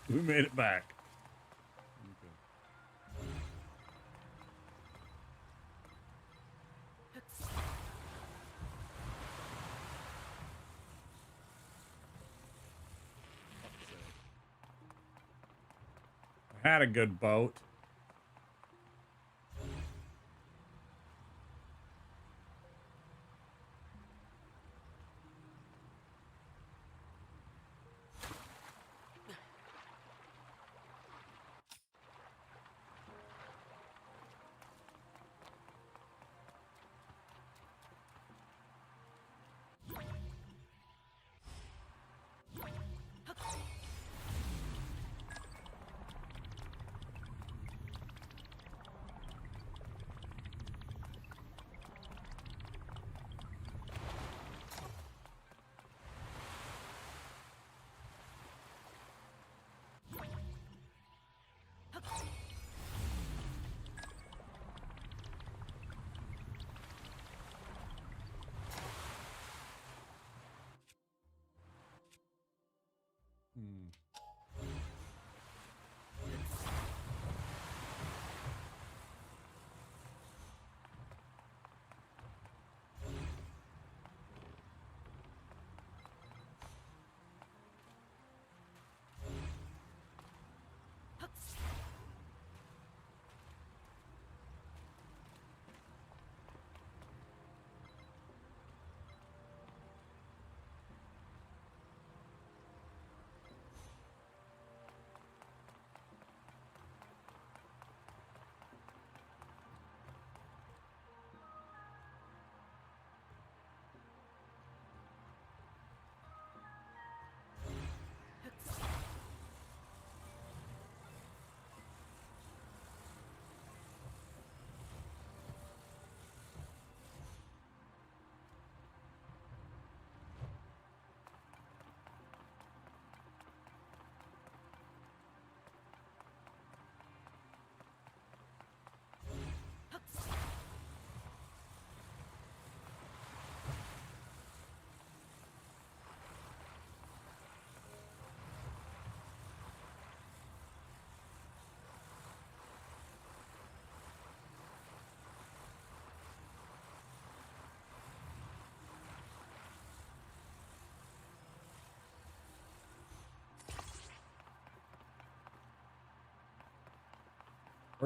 We made it back. I had a good boat.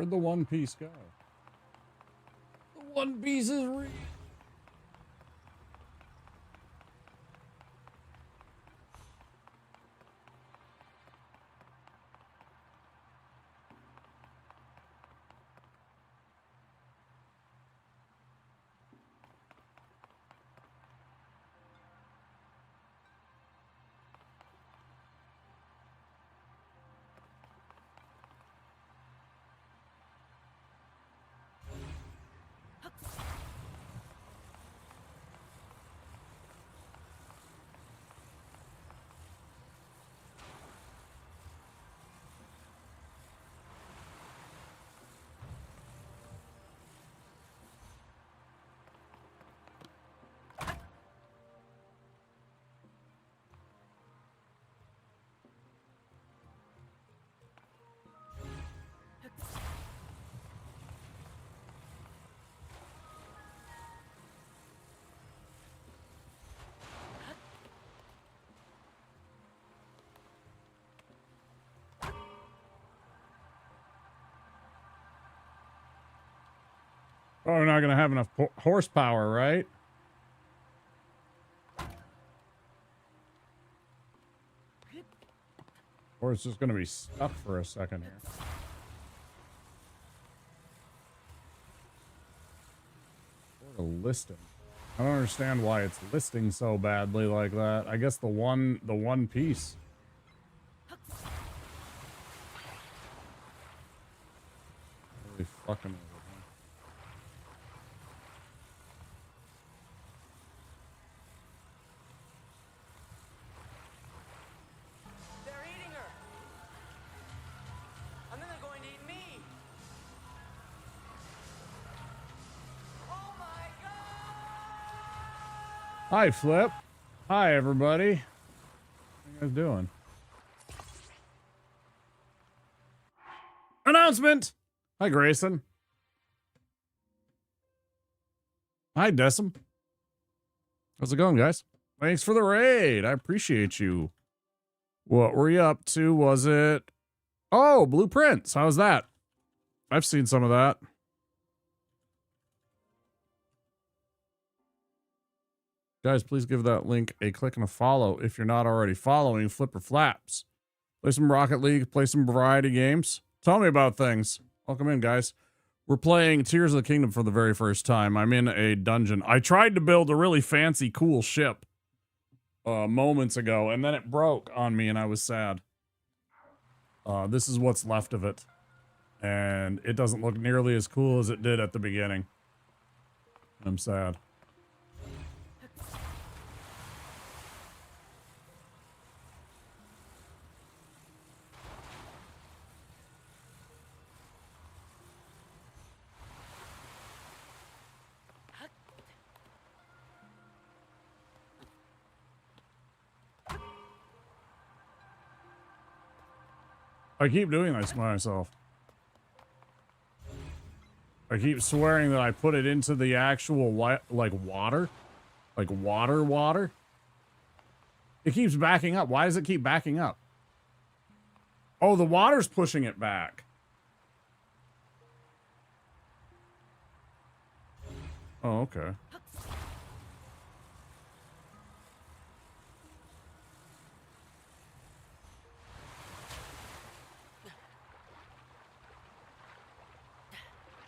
Where'd the One Piece go? The One Piece is real. Oh, we're not going to have enough horsepower, right? Or it's just going to be stuck for a second here. Sort of listing. I don't understand why it's listing so badly like that. I guess the one piece. Really fucking. Hi, Flip. Hi, everybody. How you guys doing? Announcement! Hi, Grayson. Hi, Decim. How's it going, guys? Thanks for the raid. I appreciate you. What were you up to? Was it... Oh, Blueprints. How's that? I've seen some of that. Guys, please give that link a click and a follow if you're not already following Flipper Flaps. Play some Rocket League, play some variety games. Tell me about things. Welcome in, guys. We're playing Tears of the Kingdom for the very first time. I'm in a dungeon. I tried to build a really fancy, cool ship moments ago, and then it broke on me, and I was sad. This is what's left of it. And it doesn't look nearly as cool as it did at the beginning. I'm sad. I keep doing this myself. I keep swearing that I put it into the actual, like, water. Like, water. It keeps backing up. Why does it keep backing up? Oh, the water's pushing it back. Oh, okay.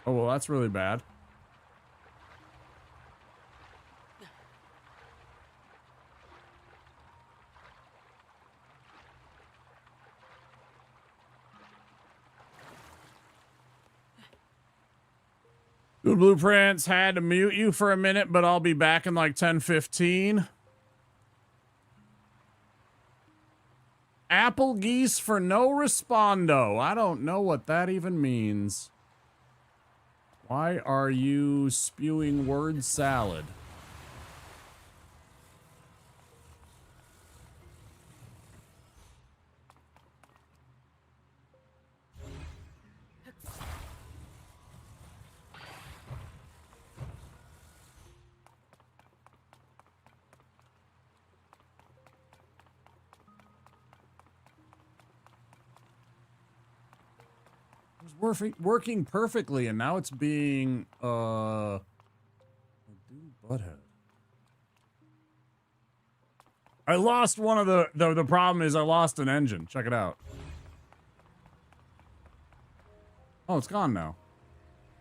Oh, well, that's really bad. Good Blueprints, had to mute you for a minute, but I'll be back in like 10:15. Apple geese for no respondo. I don't know what that even means. Why are you spewing word salad? was working perfectly, and now it's being a dude butthead. I lost one of the problem is I lost an engine. Check it out. Oh, it's gone now.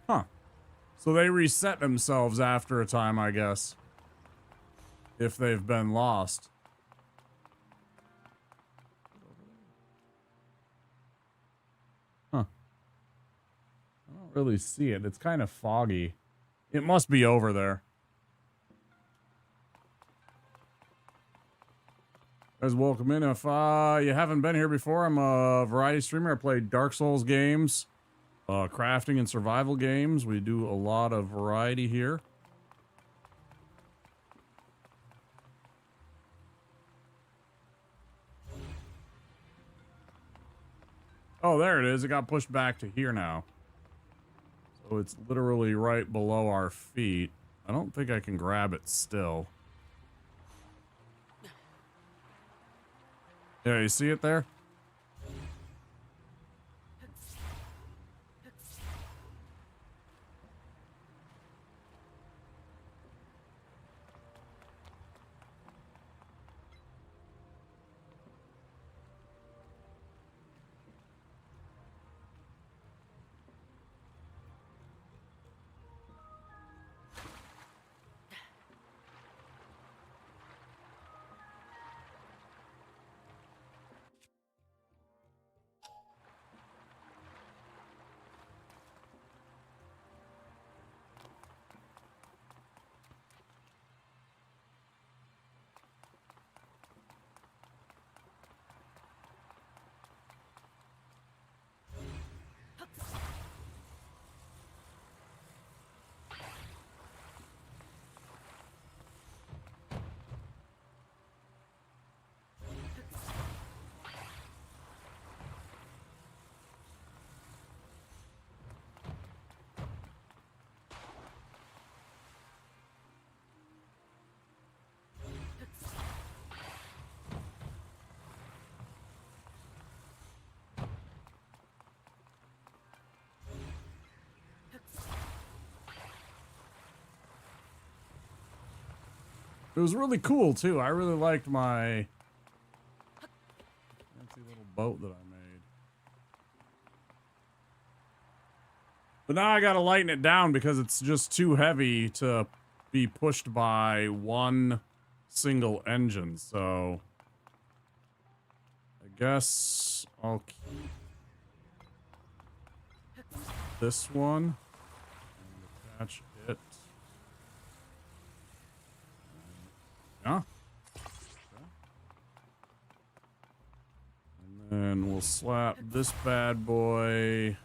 Huh. So they reset themselves after a time, I guess. If they've been lost. Huh. I don't really see it. It's kind of foggy. It must be over there. Guys, welcome in. If you haven't been here before, I'm a variety streamer. I play Dark Souls games, crafting and survival games. We do a lot of variety here. Oh, there it is. It got pushed back to here now. So it's literally right below our feet. I don't think I can grab it still. Yeah, you see it there? It was really cool, too. I really liked my fancy little boat that I made. But now I gotta lighten it down because it's just too heavy to be pushed by one single engine, so I guess I'll keep this one and attach it. Yeah. Okay. And then we'll slap this bad boy.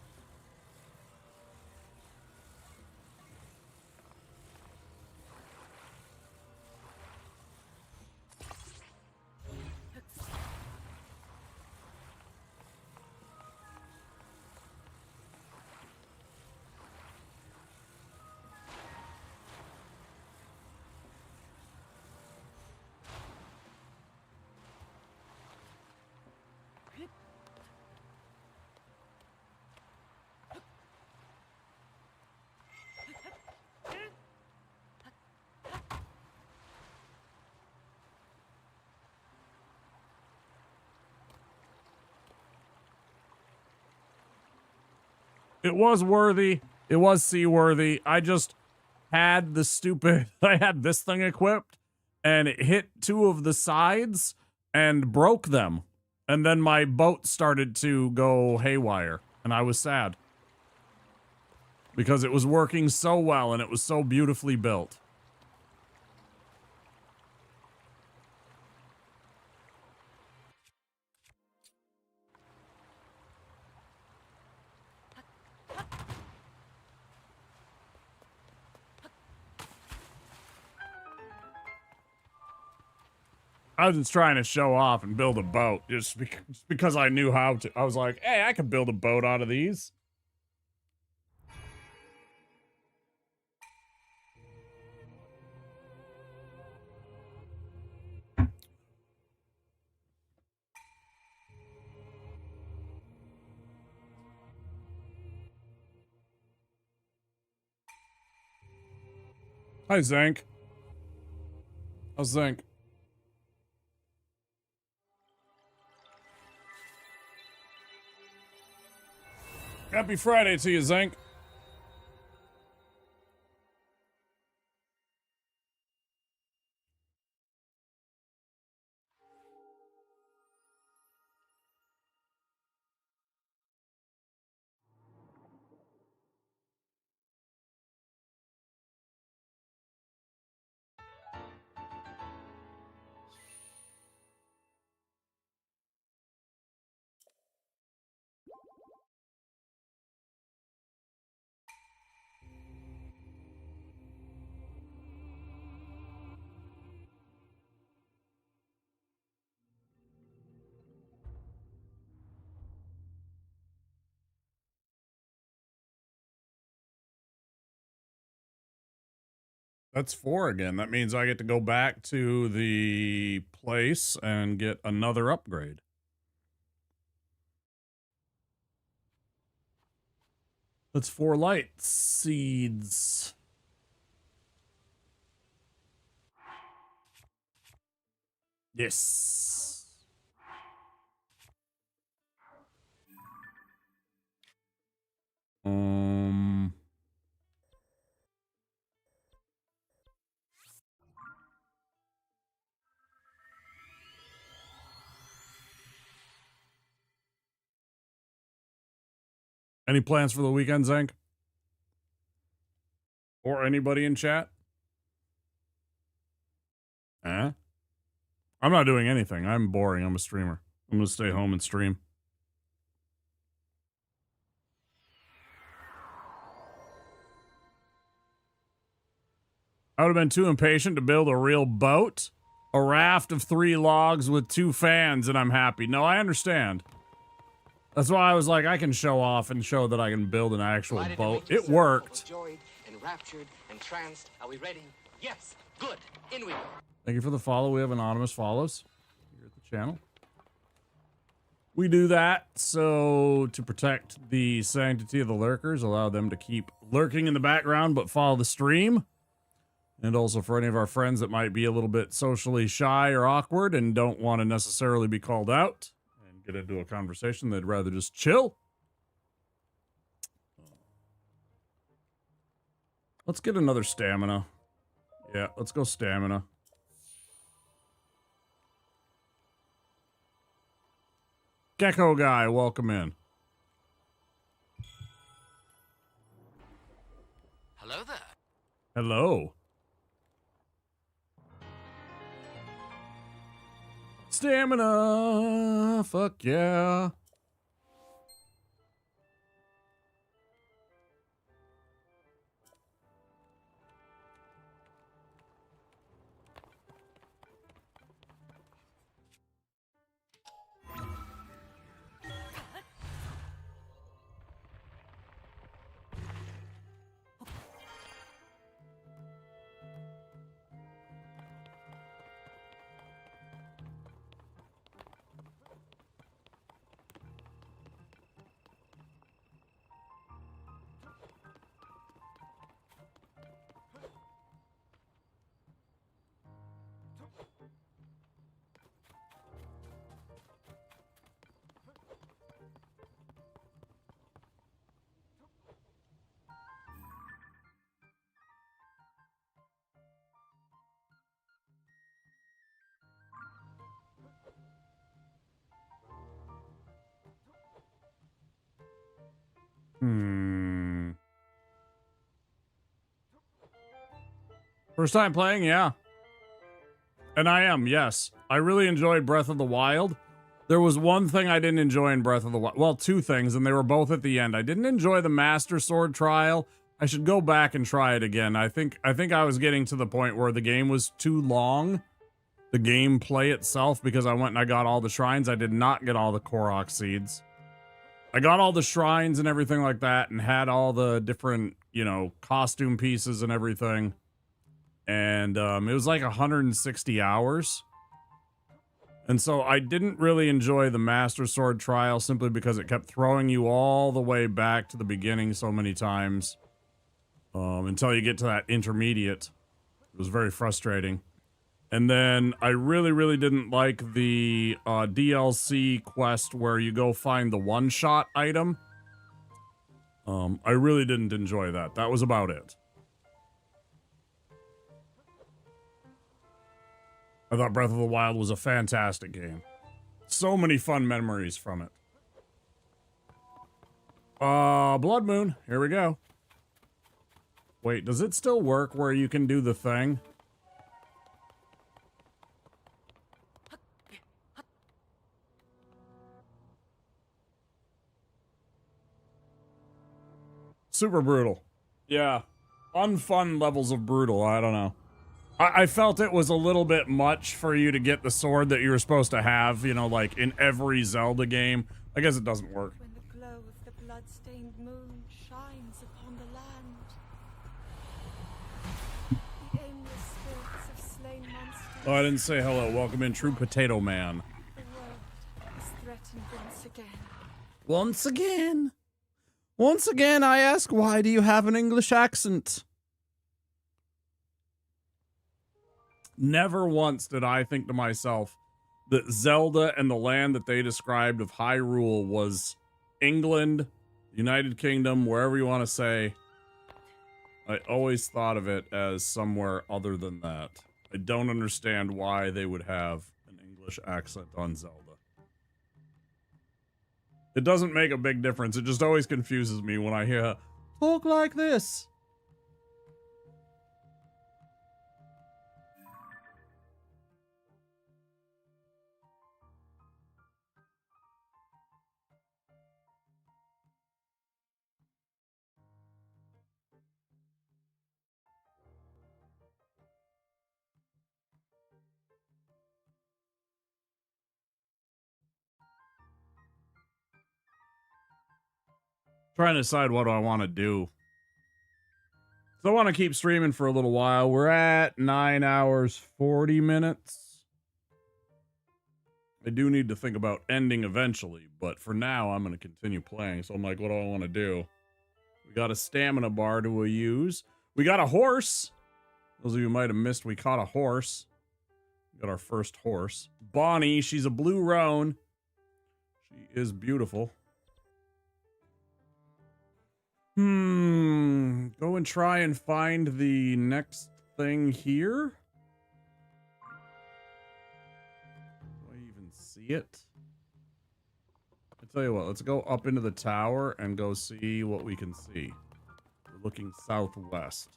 It was worthy. It was seaworthy. I just had the stupid... I had this thing equipped, and it hit two of the sides and broke them. And then my boat started to go haywire, and I was sad. Because it was working so well, and it was so beautifully built. I was just trying to show off and build a boat just because I knew how to. I was like, hey, I could build a boat out of these. Hi, Zank. How's Zank? Happy Friday to you, Zank. That's 4 again. That means I get to go back to the place and get another upgrade. That's 4 light seeds. Yes. Any plans for the weekend, Zank? Or anybody in chat? Eh? I'm not doing anything. I'm boring. I'm a streamer. I'm gonna stay home and stream. I would have been too impatient to build a real boat. A raft of 3 logs with 2 fans, and I'm happy. No, I understand. That's why I was like, I can show off and show that I can build an actual boat. It worked. Enraptured, entranced. Are we ready? Yes. Good. In we go. Thank you for the follow. We have anonymous follows here at the channel. We do that so to protect the sanctity of the lurkers, allow them to keep lurking in the background but follow the stream. And also for any of our friends that might be a little bit socially shy or awkward and don't want to necessarily be called out and get into a conversation, they'd rather just chill. Let's get another stamina. Yeah, let's go stamina. Gecko guy, welcome in. Hello there. Hello. Stamina! Fuck yeah. First time playing, yeah. And I am, yes. I really enjoyed Breath of the Wild. There was one thing I didn't enjoy in Breath of the Wild. Well, 2 things, and they were both at the end. I didn't enjoy the Master Sword trial. I should go back and try it again. I think I was getting to the point where the game was too long. The gameplay itself, because I went and I got all the shrines. I did not get all the Korok seeds. I got all the shrines and everything like that and had all the different, you know, costume pieces and everything. And it was like 160 hours. And so I didn't really enjoy the Master Sword trial simply because it kept throwing you all the way back to the beginning so many times until you get to that intermediate. It was very frustrating. And then I really, really didn't like the DLC quest where you go find the one-shot item. I really didn't enjoy that. That was about it. I thought Breath of the Wild was a fantastic game. So many fun memories from it. Blood Moon. Here we go. Wait, does it still work where you can do the thing? Super brutal. Yeah. Unfun levels of brutal. I don't know. I felt it was a little bit much for you to get the sword that you were supposed to have, you know, like in every Zelda game. I guess it doesn't work. When the glow of the blood-stained moon shines upon the land, the aimless spirits of slain monsters. Oh, I didn't say hello. Welcome in, True Potato Man. The world is threatened once again. Once again. Once again, I ask, why do you have an English accent? Never once did I think to myself that Zelda and the land that they described of Hyrule was England, United Kingdom, wherever you want to say. I always thought of it as somewhere other than that. I don't understand why they would have an English accent on Zelda. It doesn't make a big difference. It just always confuses me when I hear talk like this. Trying to decide what do I want to do. So I want to keep streaming for a little while. We're at 9 hours, 40 minutes. I do need to think about ending eventually, but for now, I'm going to continue playing. So I'm like, what do I want to do? We got a stamina bar to use. We got a horse. Those of you who might have missed, we caught a horse. We got our first horse. Bonnie, she's a blue roan. She is beautiful. Go and try and find the next thing here. Do I even see it? I tell you what, let's go up into the tower and go see what we can see. We're looking southwest.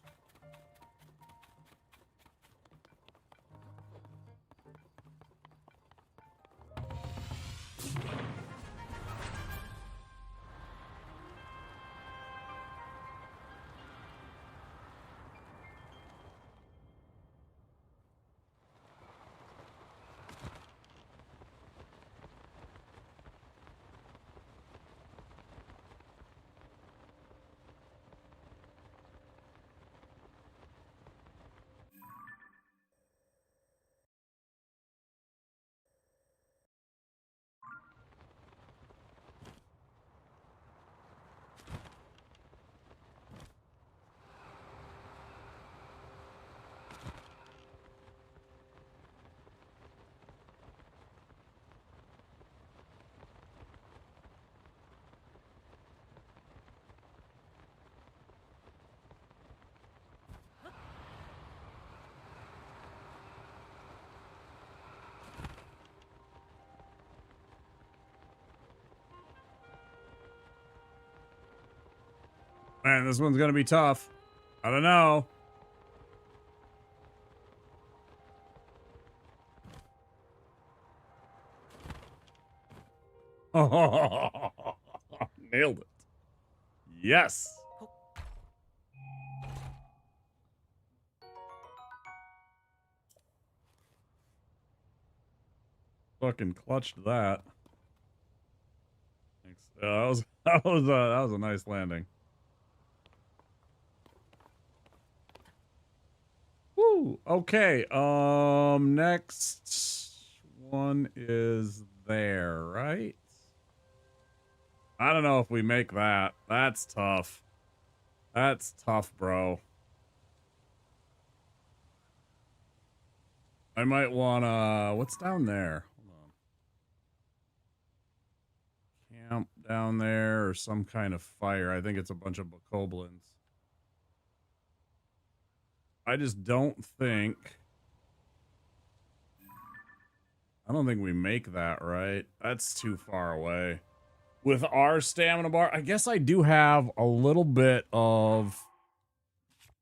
Man, this one's gonna be tough. I don't know. Nailed it. Yes. Fucking clutched that. Thanks. That was a nice landing. Woo. Okay. Next one is there, right? I don't know if we make that. That's tough. That's tough, bro. I might wanna... What's down there? Hold on. Camp down there or some kind of fire. I think it's a bunch of bokoblins. I just don't think... I don't think we make that, right? That's too far away. With our stamina bar, I guess I do have a little bit of...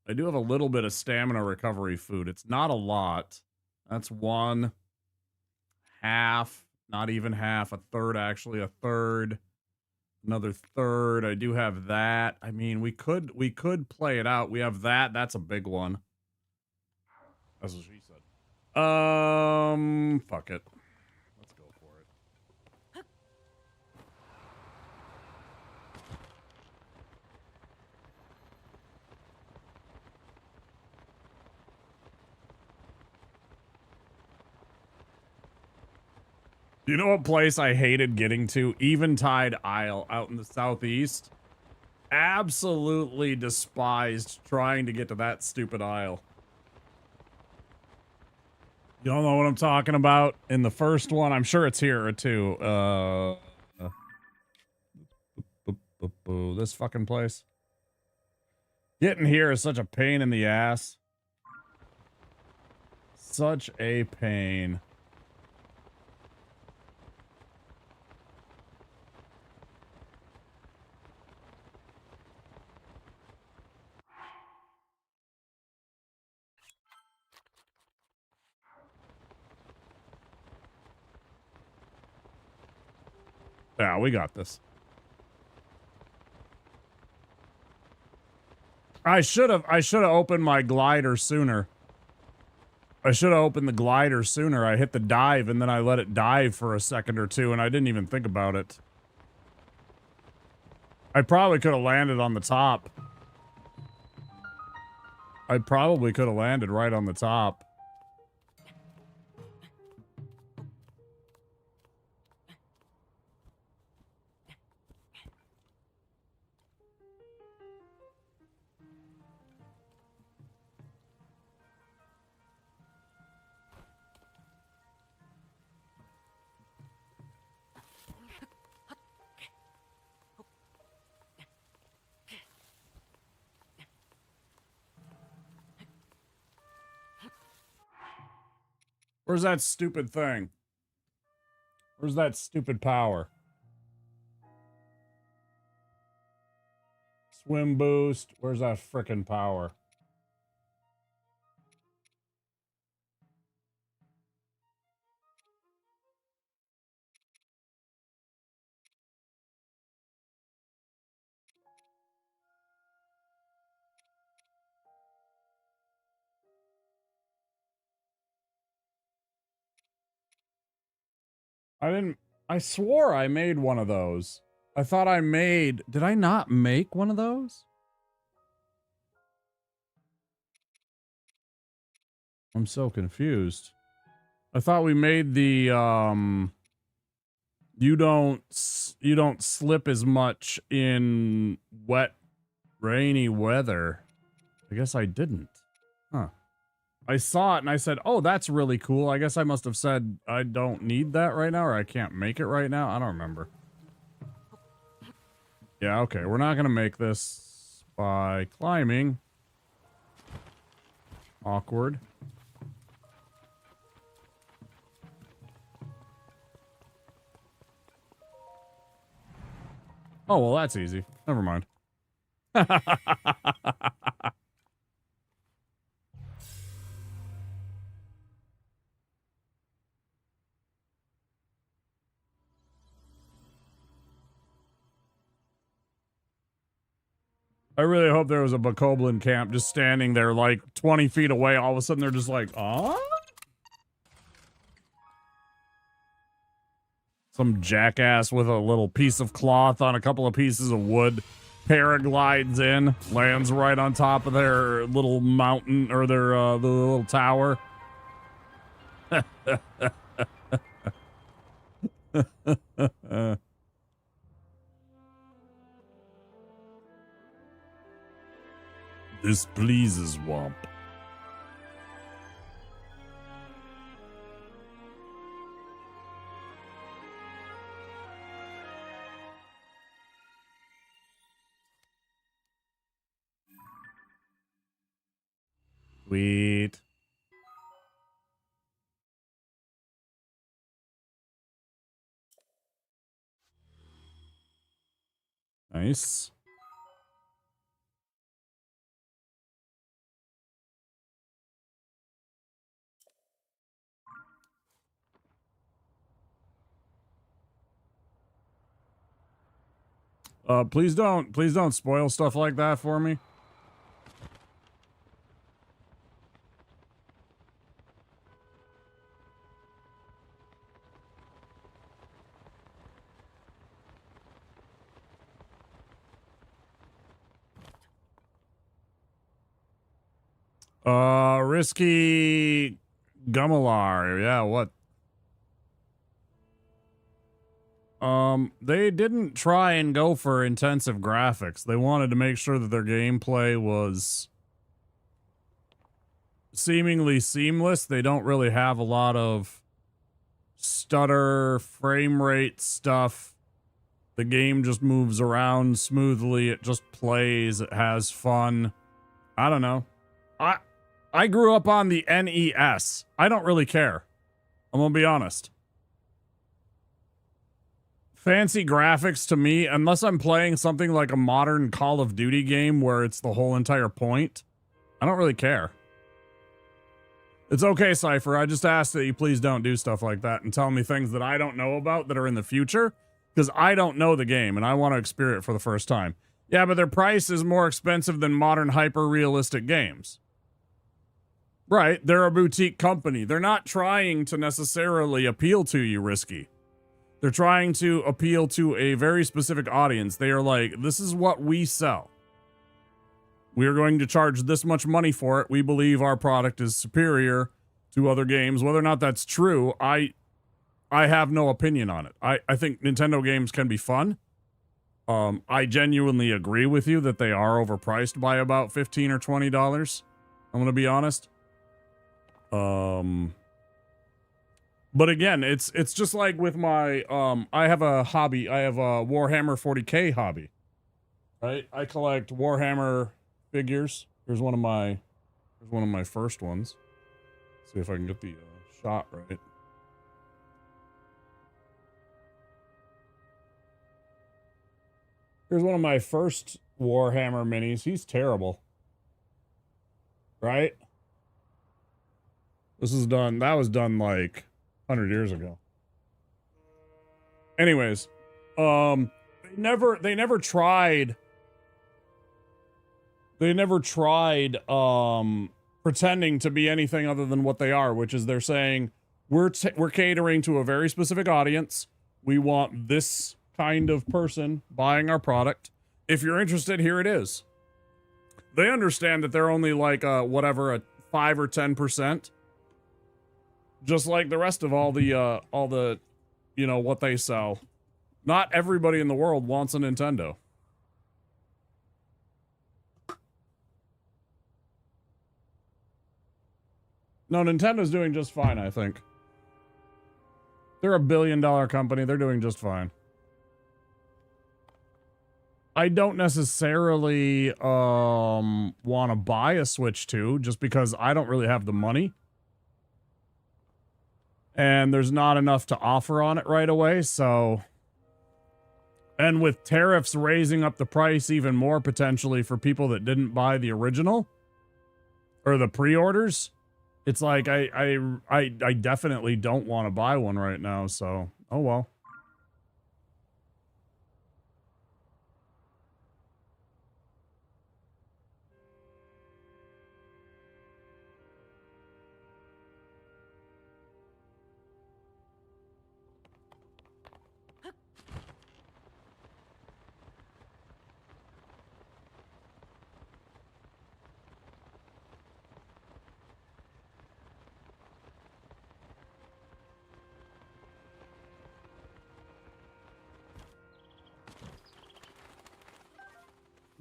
I do have a little bit of stamina recovery food. It's not a lot. That's 1/2, not even half, a third, actually, a third, another third. I do have that. I mean, we could play it out. We have that. That's a big one. That's what she said. Fuck it. Let's go for it. You know what place I hated getting to? Eventide Isle out in the southeast. Absolutely despised trying to get to that stupid isle. You don't know what I'm talking about? In the first one, I'm sure it's here too. This fucking place. Getting here is such a pain in the ass. Such a pain. Yeah, we got this. I should have opened my glider sooner. I should have opened the glider sooner. I hit the dive and then I let it dive for a second or two and I didn't even think about it. I probably could have landed on the top. I probably could have landed right on the top. Where's that stupid thing? Where's that stupid power? Swim boost. Where's that frickin' power? I swore I made one of those. I thought I made, did I not make one of those? I'm so confused. I thought we made the, you don't slip as much in wet, rainy weather. I guess I didn't. Huh. I saw it and I said, oh, that's really cool. I guess I must have said I don't need that right now or I can't make it right now. I don't remember. Yeah, okay. We're not going to make this by climbing. Awkward. Oh, well, that's easy. Never mind. I really hope there was a bokoblin camp just standing there like 20 feet away. All of a sudden they're just like, oh? Some jackass with a little piece of cloth on a couple of pieces of wood paraglides in, lands right on top of their little mountain or their the little tower. This pleases Womp. Sweet. Nice. Please don't spoil stuff like that for me. Risky Gummalar. Yeah, what? They didn't try and go for intensive graphics. They wanted to make sure that their gameplay was seemingly seamless. They don't really have a lot of stutter, frame rate stuff. The game just moves around smoothly. It just plays. It has fun. I don't know. I grew up on the NES. I don't really care. I'm gonna be honest. Fancy graphics to me, unless I'm playing something like a modern Call of Duty game where it's the whole entire point, I don't really care. It's okay, Cypher. I just ask that you please don't do stuff like that and tell me things that I don't know about that are in the future, because I don't know the game and I want to experience it for the first time. Yeah, but their price is more expensive than modern hyper-realistic games. Right, they're a boutique company. They're not trying to necessarily appeal to you, Risky. They're trying to appeal to a very specific audience. They are like, this is what we sell. We are going to charge this much money for it. We believe our product is superior to other games. Whether or not that's true, I have no opinion on it. I think Nintendo games can be fun. I genuinely agree with you that they are overpriced by about $15 or $20. I'm going to be honest. But again, it's just like with my, I have a hobby. I have a Warhammer 40K hobby, right? I collect Warhammer figures. Here's one of my first ones. Let's see if I can get the shot right. Here's one of my first Warhammer minis. He's terrible. Right? This is done. That was done like 100 years ago. Anyways, they never tried pretending to be anything other than what they are, which is they're saying we're catering to a very specific audience. We want this kind of person buying our product. If you're interested, here it is. They understand that they're only like a 5 or 10%. Just like the rest of all the, you know, what they sell. Not everybody in the world wants a Nintendo. No, Nintendo's doing just fine, I think. They're a $1 billion company. They're doing just fine. I don't necessarily want to buy a Switch 2 just because I don't really have the money. And there's not enough to offer on it right away, so... And with tariffs raising up the price even more potentially for people that didn't buy the original, or the pre-orders, it's like I definitely don't want to buy one right now, so, oh well.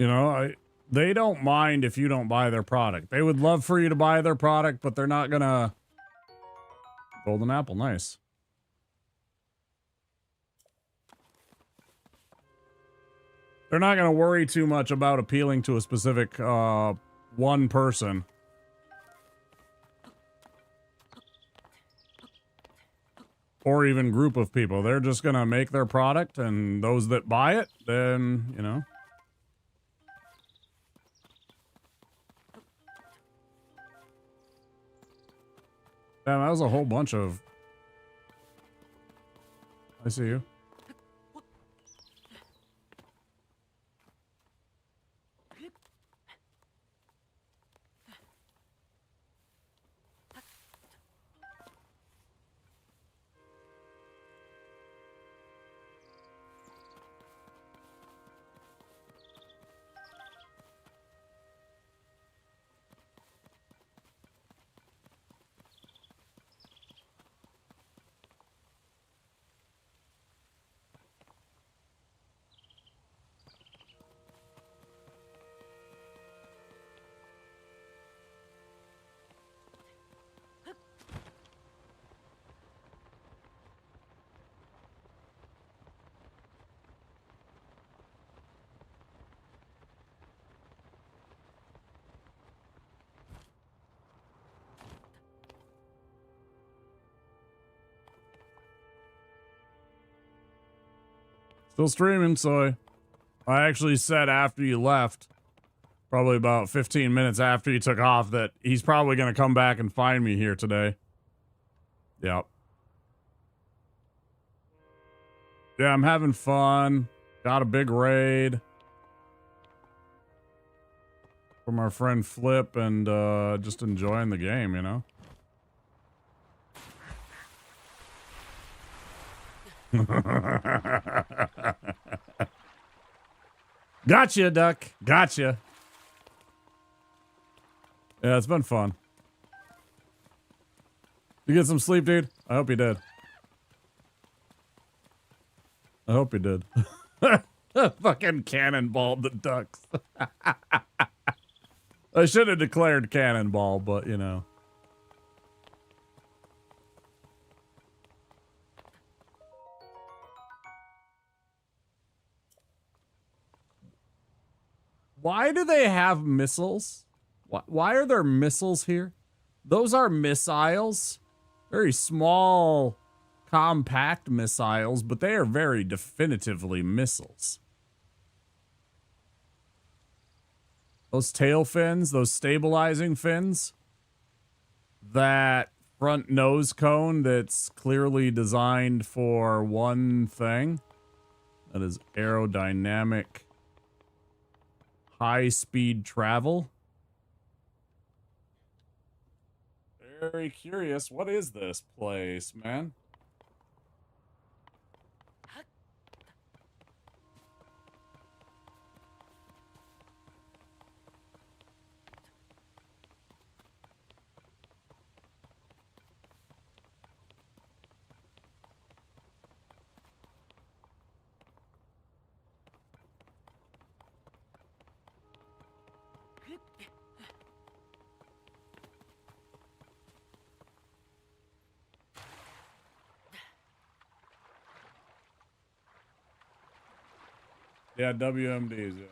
You know, they don't mind if you don't buy their product. They would love for you to buy their product, but they're not gonna... Golden apple, nice. They're not gonna worry too much about appealing to a specific, one person. or even group of people. They're just gonna make their product, and those that buy it, then, you know. Damn, that was a whole bunch of... I see you. Still streaming, Soy. I actually said after you left, probably about 15 minutes after you took off, that he's probably going to come back and find me here today. Yep. Yeah, I'm having fun. Got a big raid from our friend Flip, and just enjoying the game, you know? Gotcha, Duck. Gotcha. Yeah, it's been fun. You get some sleep, dude? I hope you did. I hope you did. Fucking cannonballed the ducks. I should have declared cannonball, but you know. Why do they have missiles? Why are there missiles here? Those are missiles. Very small, compact missiles, but they are very definitively missiles. Those tail fins, those stabilizing fins, that front nose cone that's clearly designed for one thing. That is aerodynamic high-speed travel. Very curious. What is this place, man? Yeah, WMDs, yeah.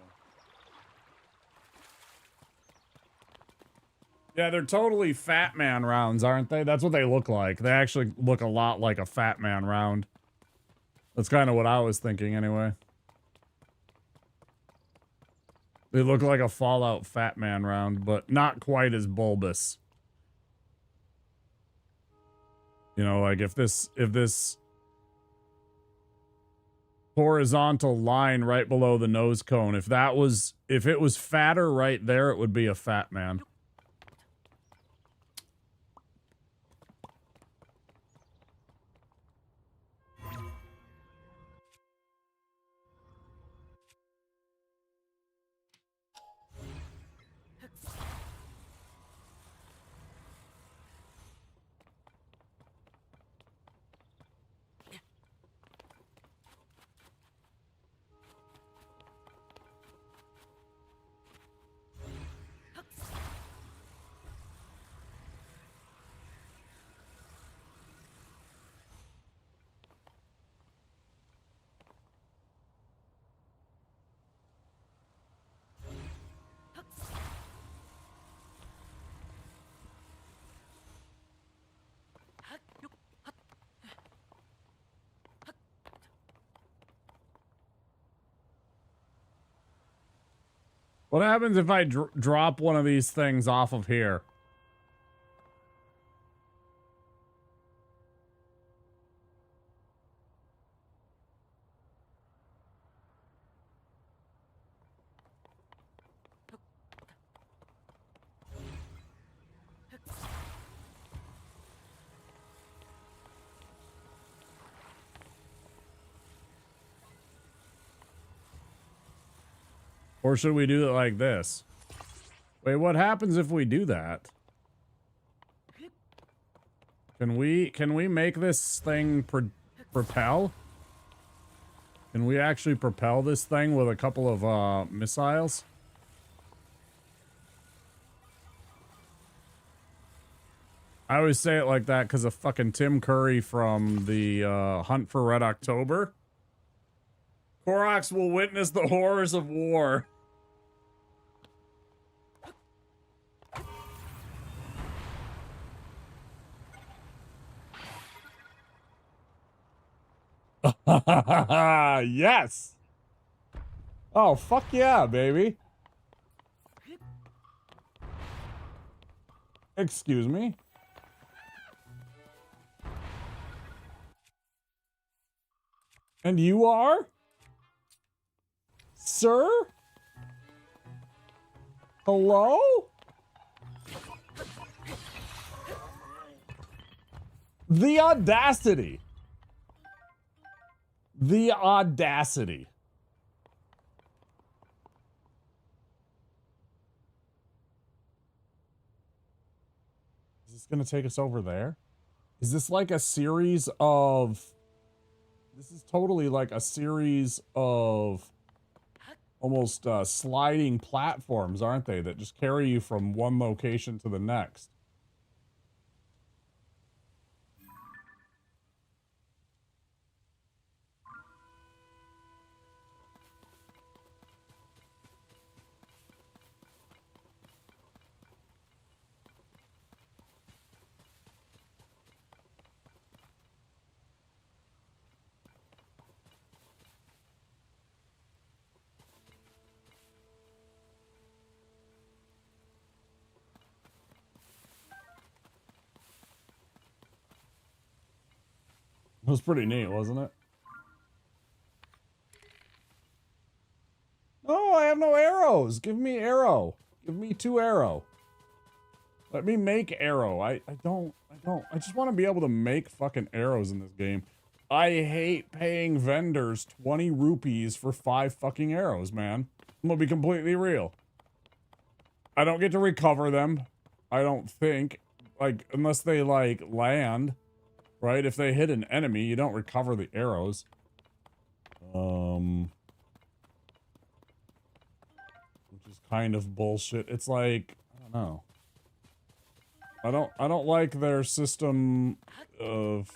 Yeah, they're totally Fat Man rounds, aren't they? That's what they look like. They actually look a lot like a Fat Man round. That's kind of what I was thinking, anyway. They look like a Fallout Fat Man round, but not quite as bulbous. You know, like if this horizontal line right below the nose cone, if it was fatter right there, it would be a Fat Man. What happens if I drop one of these things off of here? Or should we do it like this? Wait, what happens if we do that? Can we make this thing propel? Can we actually propel this thing with a couple of missiles? I always say it like that because of fucking Tim Curry from the Hunt for Red October. Koroks will witness the horrors of war. Yes. Oh, fuck yeah, baby. Excuse me. And you are? Sir? Hello? The audacity. The audacity. Is this going to take us over there? Is this like a series of... This is totally like a series of almost sliding platforms, aren't they? That just carry you from one location to the next. It was pretty neat, wasn't it? No, I have no arrows. Give me arrow. Give me 2 arrow. Let me make arrow. I just want to be able to make fucking arrows in this game. I hate paying vendors 20 rupees for 5 fucking arrows, man. I'm gonna be completely real. I don't get to recover them. I don't think. Like, unless they, like, land. Right? If they hit an enemy, you don't recover the arrows. Which is kind of bullshit. It's like, I don't know. I don't like their system of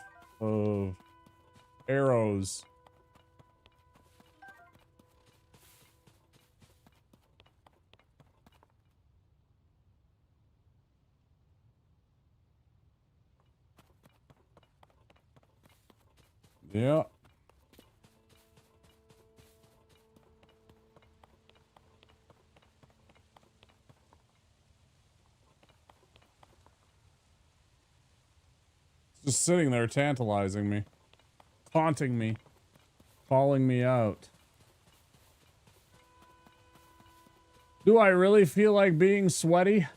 arrows. Yeah. It's just sitting there tantalizing me. Taunting me. Calling me out. Do I really feel like being sweaty?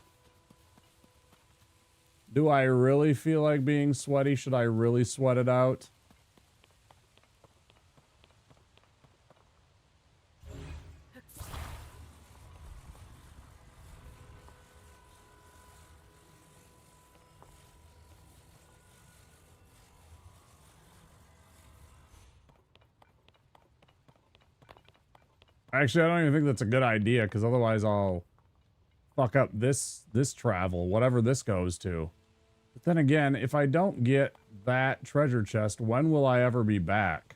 Do I really feel like being sweaty? Should I really sweat it out? Actually, I don't even think that's a good idea, because otherwise I'll fuck up this travel, whatever this goes to. But then again, if I don't get that treasure chest, when will I ever be back?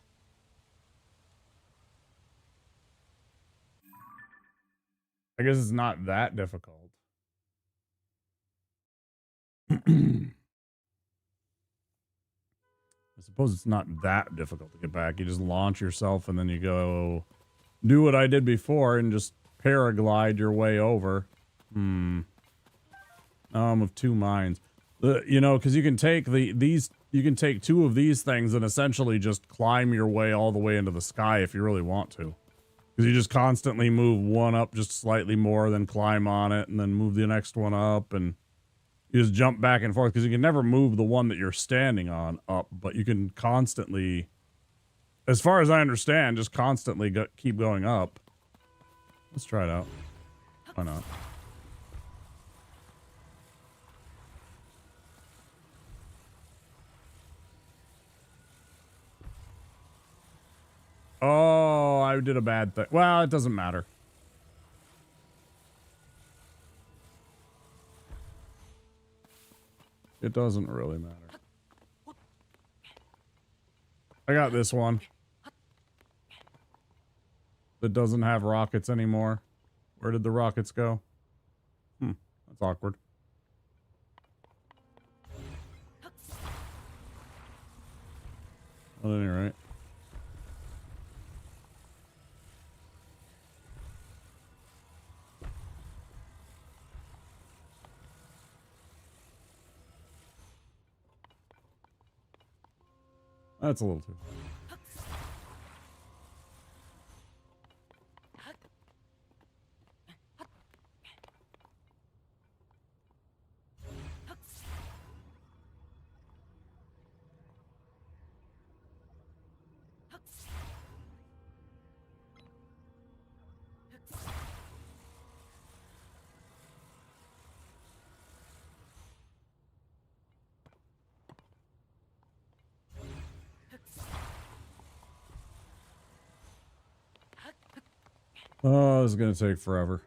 I guess it's not that difficult. I suppose it's not that difficult to get back. You just launch yourself and then you go do what I did before and just paraglide your way over. Now I'm of two minds. You know, because you can take you can take two of these things and essentially just climb your way all the way into the sky if you really want to. Because you just constantly move one up just slightly more, then climb on it, and then move the next one up, and you just jump back and forth, because you can never move the one that you're standing on up, but you can constantly, as far as I understand, just constantly keep going up. Let's try it out. Why not? Oh, I did a bad thing. Well, it doesn't matter. It doesn't really matter. I got this one. That doesn't have rockets anymore. Where did the rockets go? That's awkward. Well, at any rate. That's a little too. Oh, this is gonna take forever.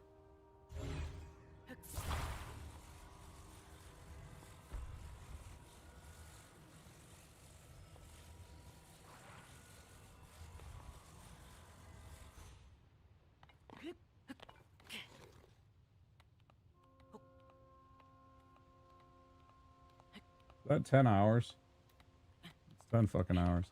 Is that 10 hours? It's 10 fucking hours.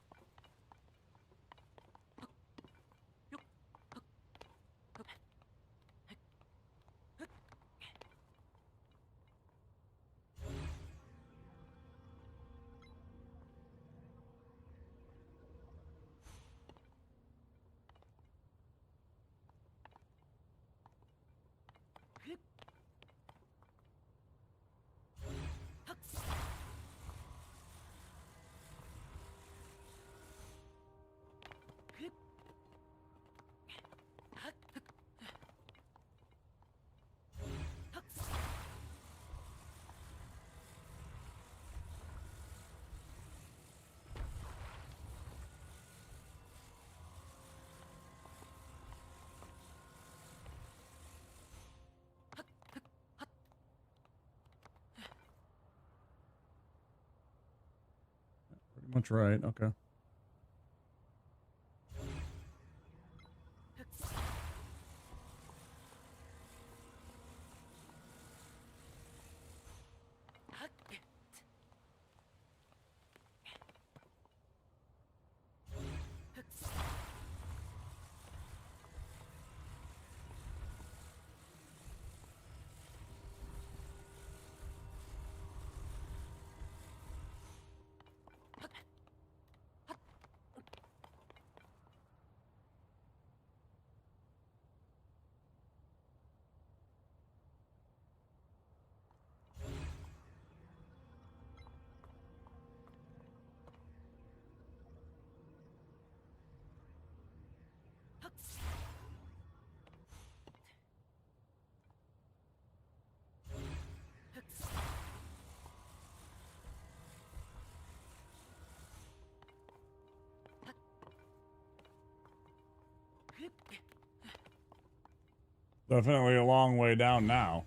Much right, okay. Definitely a long way down now.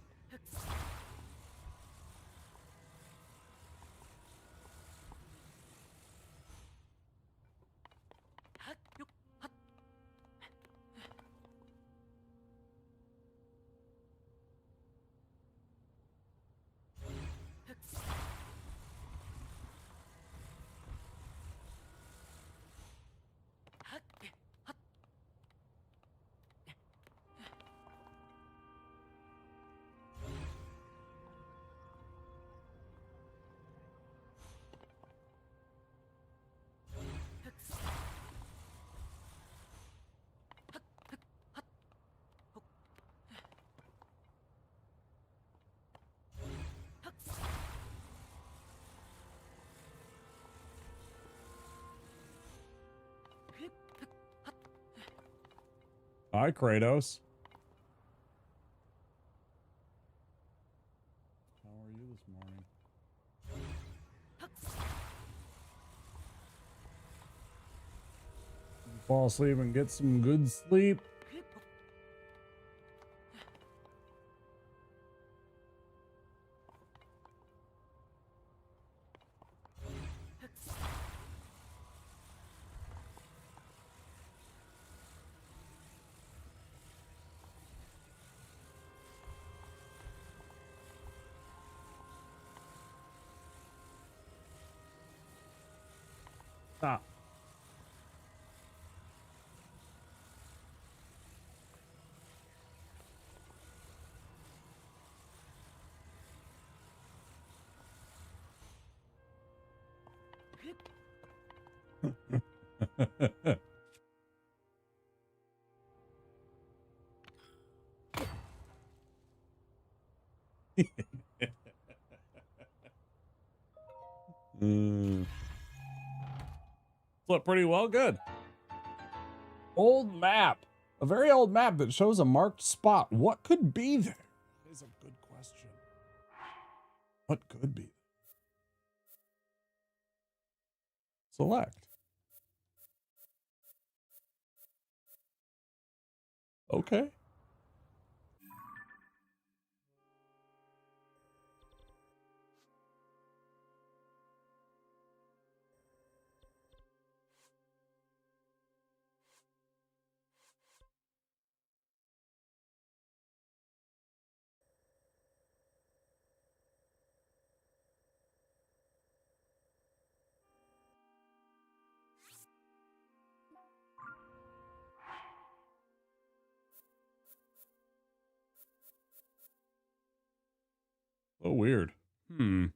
Hi, Kratos. How are you this morning? Fall asleep and get some good sleep. Stop. Flip pretty well, good. Old map. A very old map that shows a marked spot. What could be there? That is a good question. What could be? Select. Okay. Oh, weird. Hmm.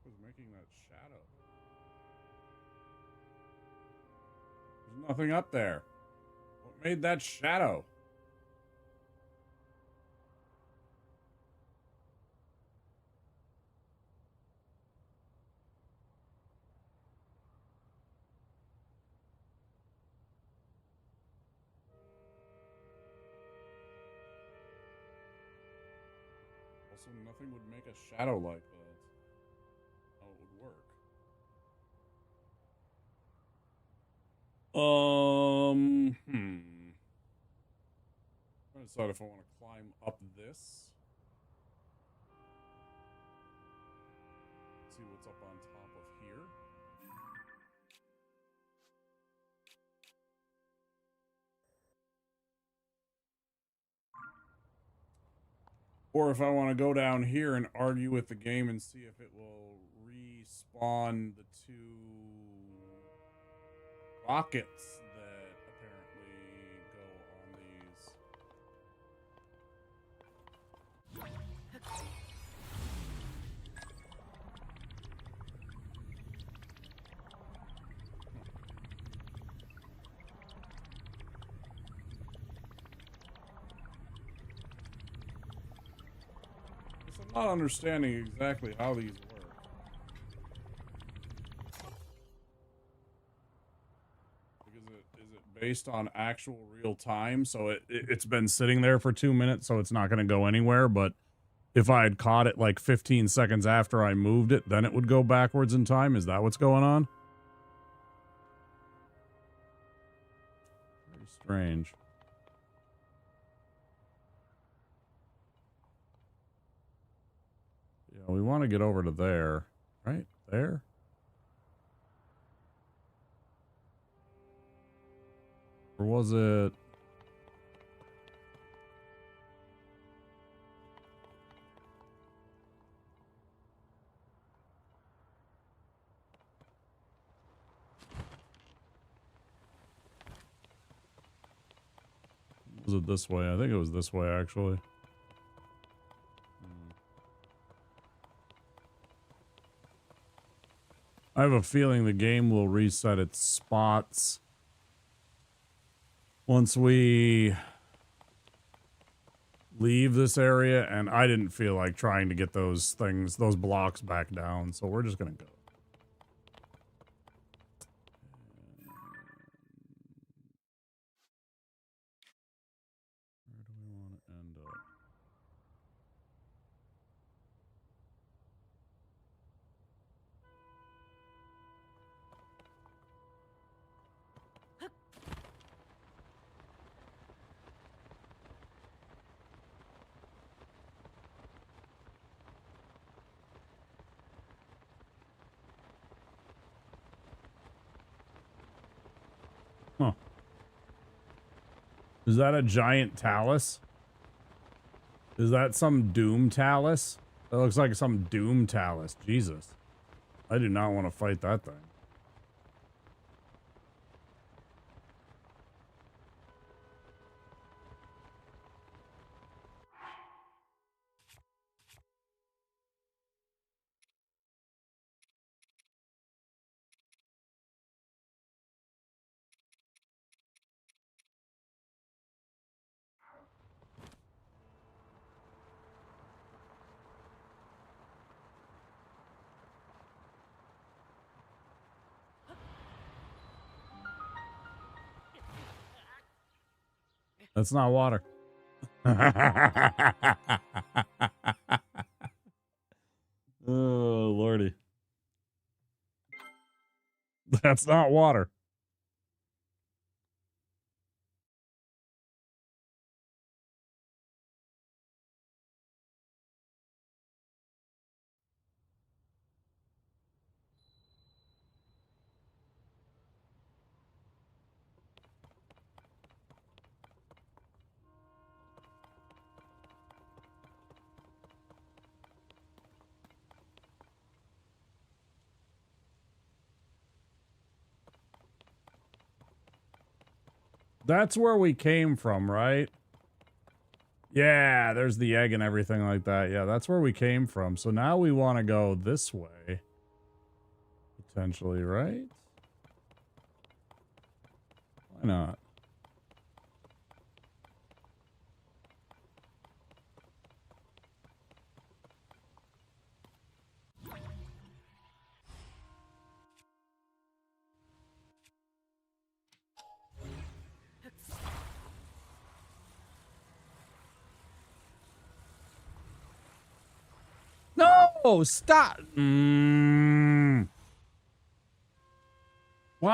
Was making that shadow? There's nothing up there. What made that shadow? Also, nothing would make a shadow like that. How it would work. I'm trying to decide if I want to climb up this. See what's up on top of here. Or if I want to go down here and argue with the game and see if it will respawn the two rockets that apparently go on these. I'm not understanding exactly how these work. Is it based on actual real time? So it's been sitting there for 2 minutes, so it's not going to go anywhere. But if I had caught it like 15 seconds after I moved it, then it would go backwards in time. Is that what's going on? Very strange. Yeah, we want to get over to there, right? There? Or was it? Was it this way? I think it was this way, actually. I have a feeling the game will reset its spots once we leave this area, and I didn't feel like trying to get those blocks back down, so we're just gonna go. Where do we want to end up? Huh. Is that a giant talus? Is that some doom talus? That looks like some doom talus. Jesus. I do not want to fight that thing. That's not water. Oh, Lordy. That's not water. That's where we came from, right? Yeah, there's the egg and everything like that. Yeah, that's where we came from. So now we want to go this way. Potentially, right? Why not? No, stop. Why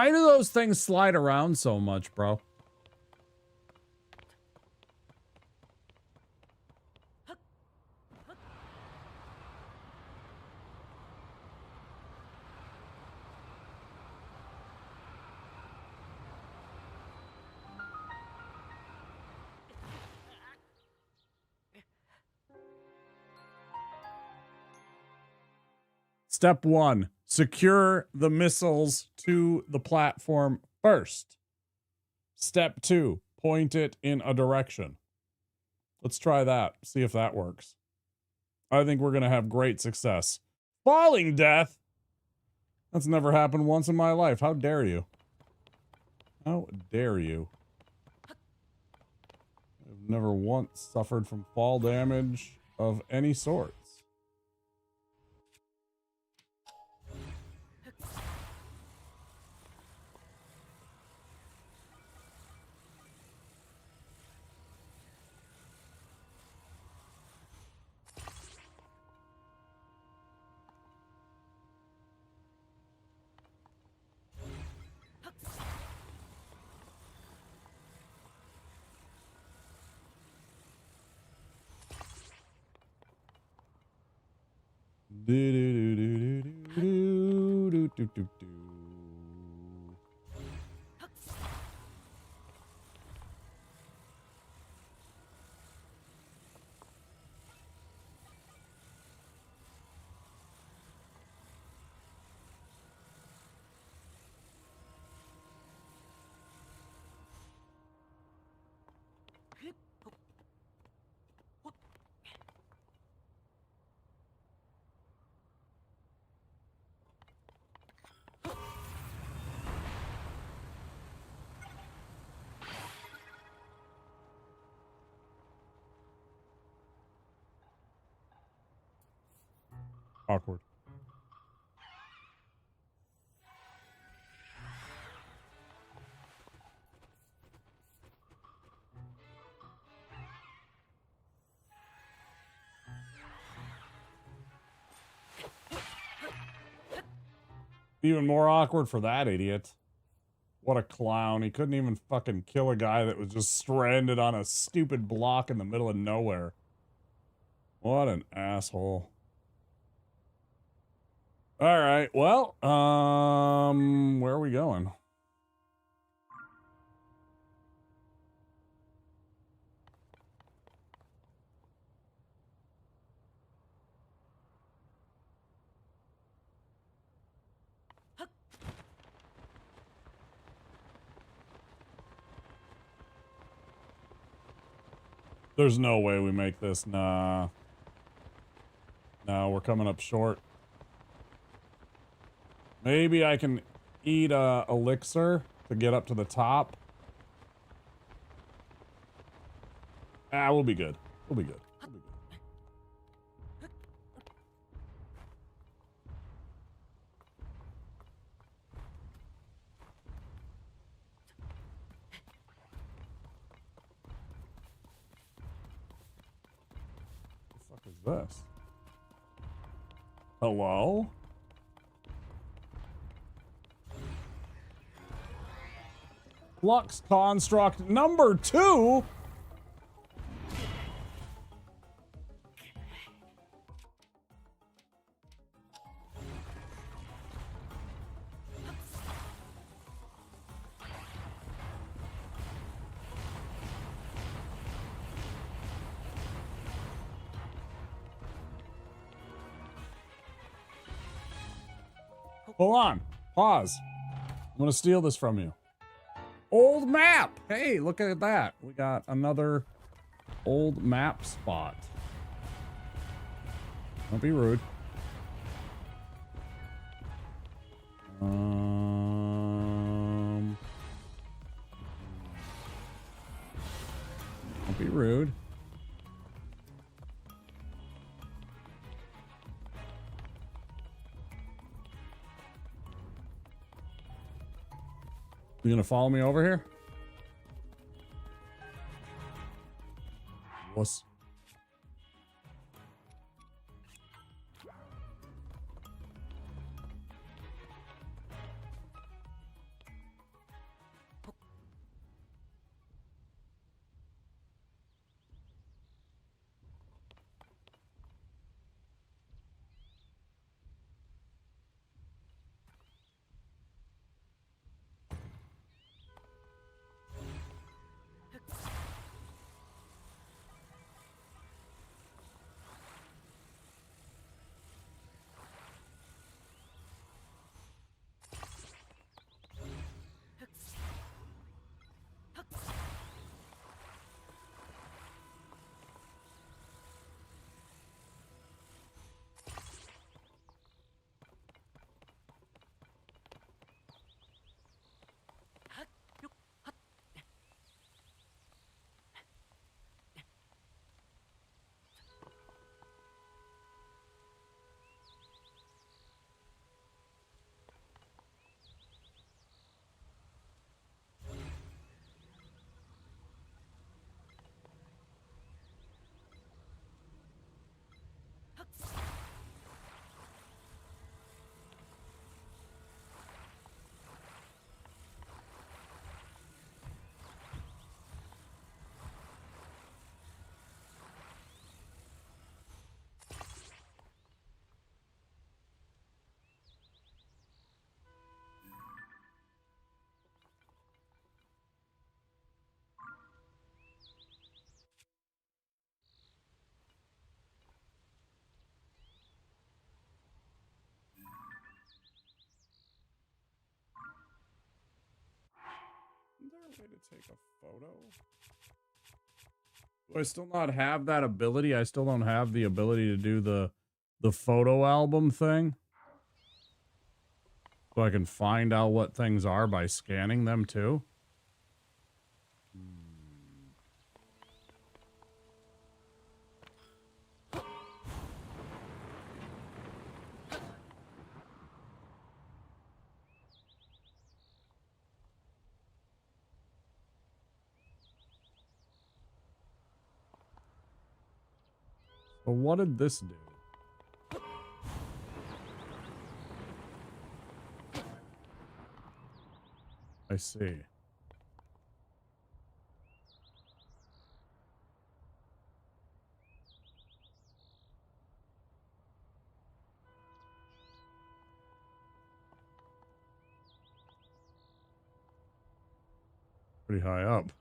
do those things slide around so much, bro? Step 1, secure the missiles to the platform first. Step 2, point it in a direction. Let's try that, see if that works. I think we're going to have great success. Falling death? That's never happened once in my life. How dare you? How dare you? I've never once suffered from fall damage of any sorts. Do, do, do, do, do, do, do, do, do. Awkward. Even more awkward for that idiot. What a clown. He couldn't even fucking kill a guy that was just stranded on a stupid block in the middle of nowhere. What an asshole. All right, well, where are we going? There's no way we make this. Nah. No, we're coming up short. Maybe I can eat a elixir to get up to the top. Ah, we'll be good. We'll be good. We'll be good. What the fuck is this? Hello? Flux construct number 2? Hold on. Pause. I'm gonna steal this from you. Old map! Hey, look at that. We got another old map spot. Don't be rude. Don't be rude. You gonna follow me over here? What's... say to take a photo? Do I still not have that ability? I still don't have the ability to do the photo album thing. So I can find out what things are by scanning them too. But what did this do? I see. Pretty high up.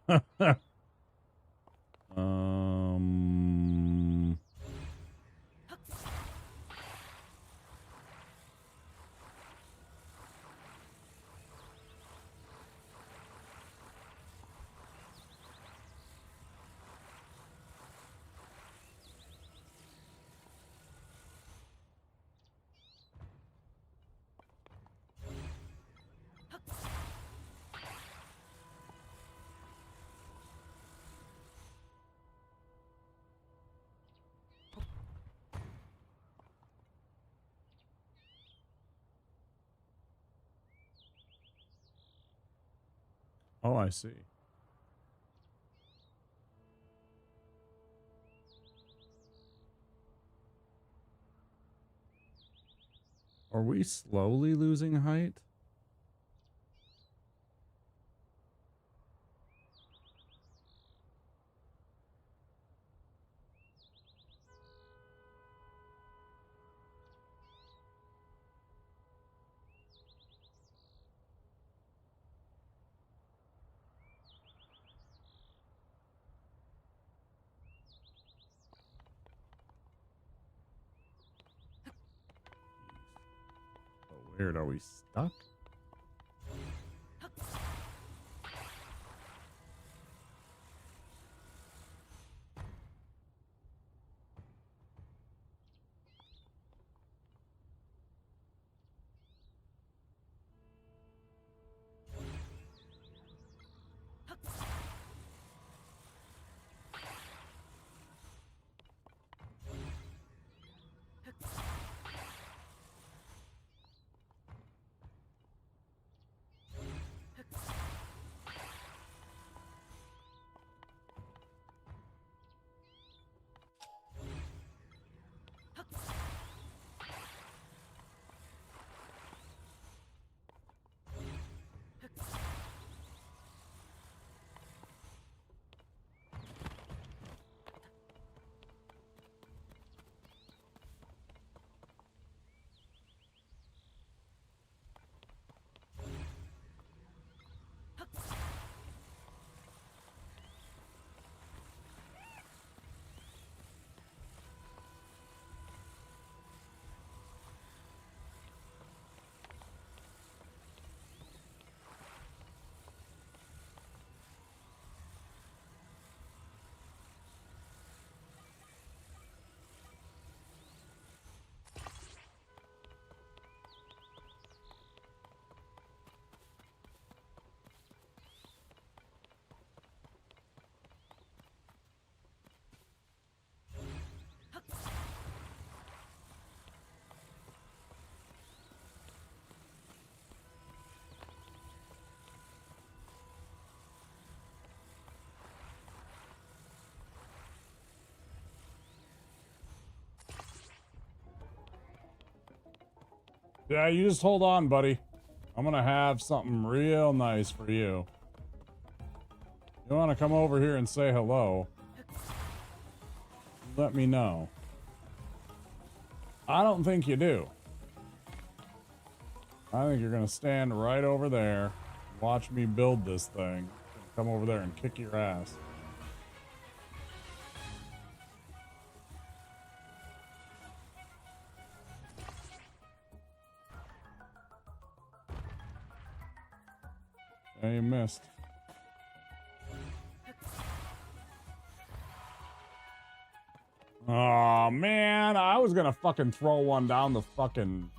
Oh, I see. Are we slowly losing height? Weird, are we stuck? Yeah, you just hold on, buddy. I'm gonna have something real nice for you. You wanna come over here and say hello? Let me know. I don't think you do. I think you're gonna stand right over there, watch me build this thing, come over there and kick your ass. Yeah, you missed. Oh, man. I was gonna fucking throw one down the fucking...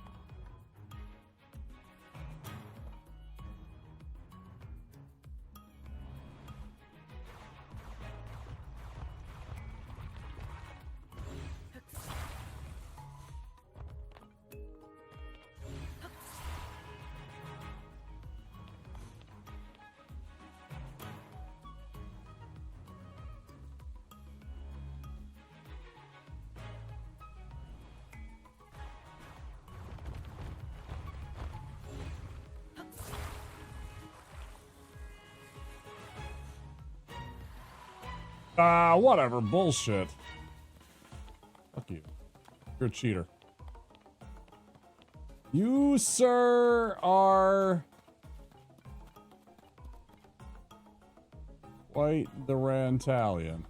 whatever. Bullshit. Fuck you. You're a cheater. You, sir, are... quite the Rantalian.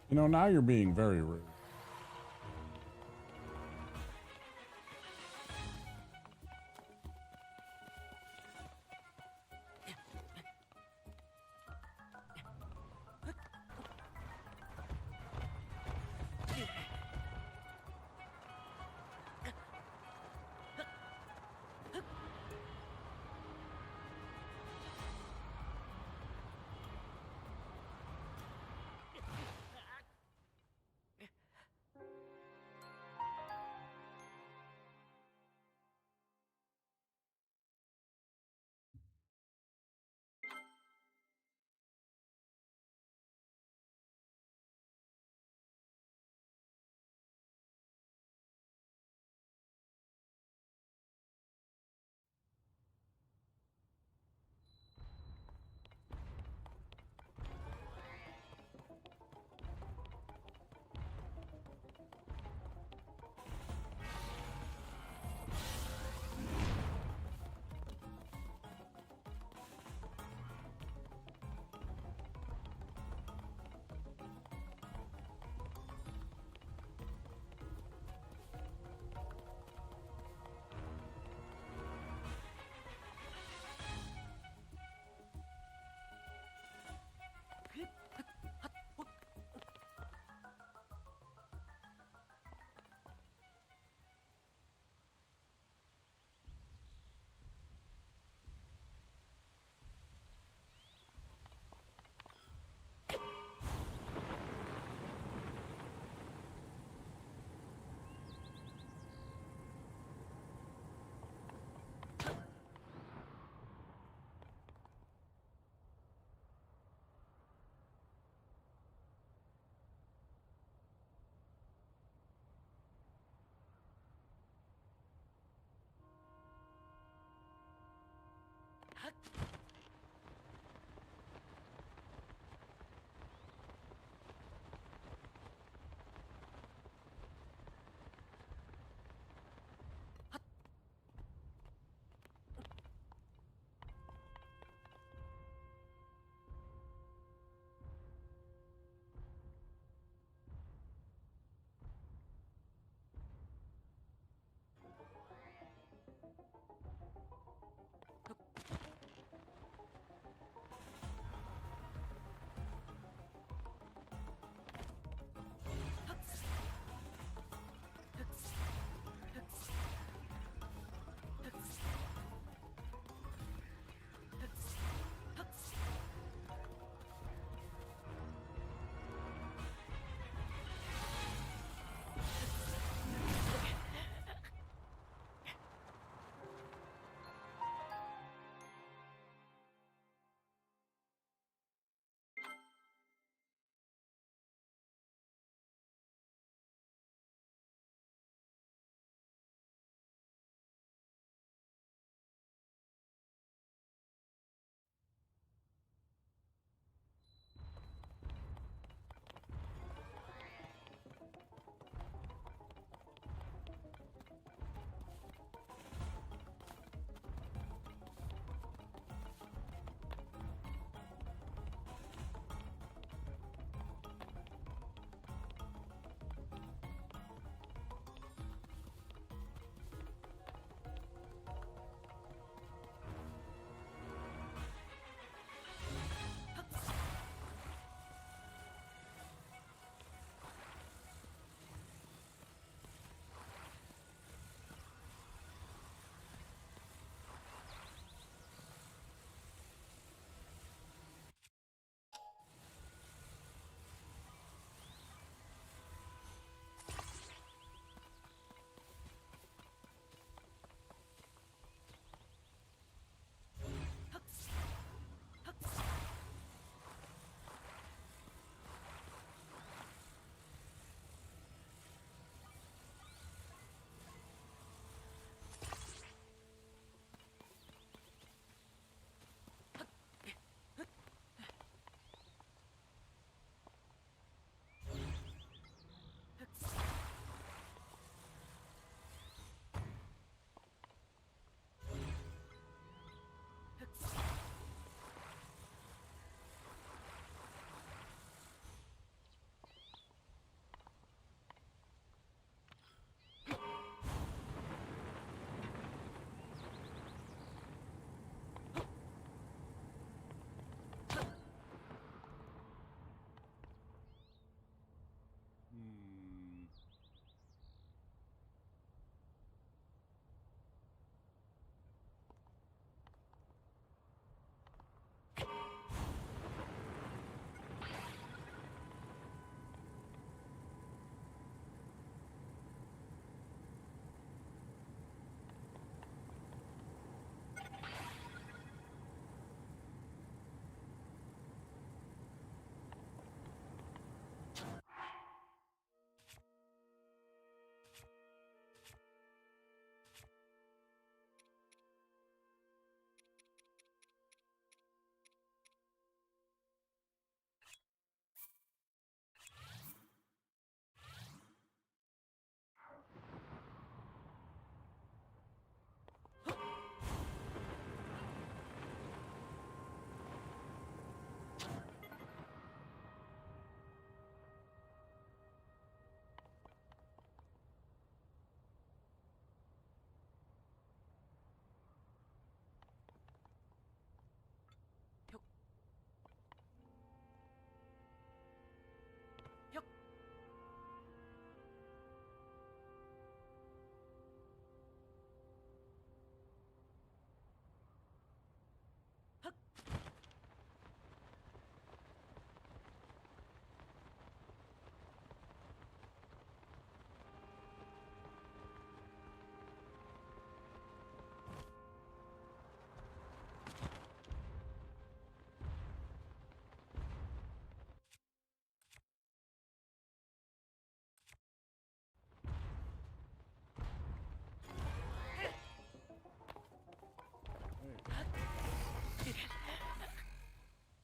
You know, now you're being very rude.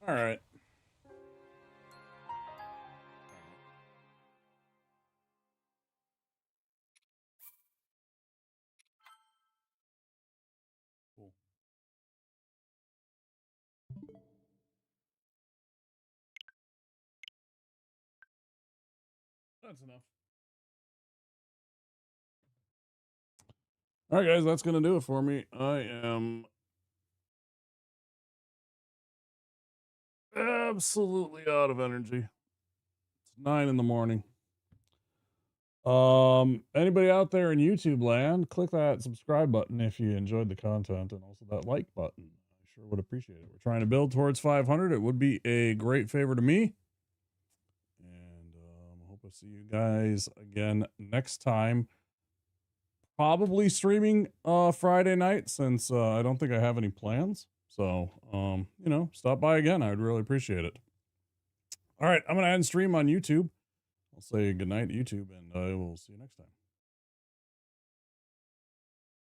All right. Cool. That's enough. All right, guys, that's going to do it for me. I am absolutely out of energy. It's 9 in the morning. Anybody out there in YouTube land, click that subscribe button if you enjoyed the content, and also that like button. I sure would appreciate it. We're trying to build towards 500. It would be a great favor to me. And I hope I see you guys again next time. Probably streaming Friday night, since I don't think I have any plans. So, you know, stop by again. I would really appreciate it. All right, I'm going to end stream on YouTube. I'll say goodnight, YouTube, and I will see you next time.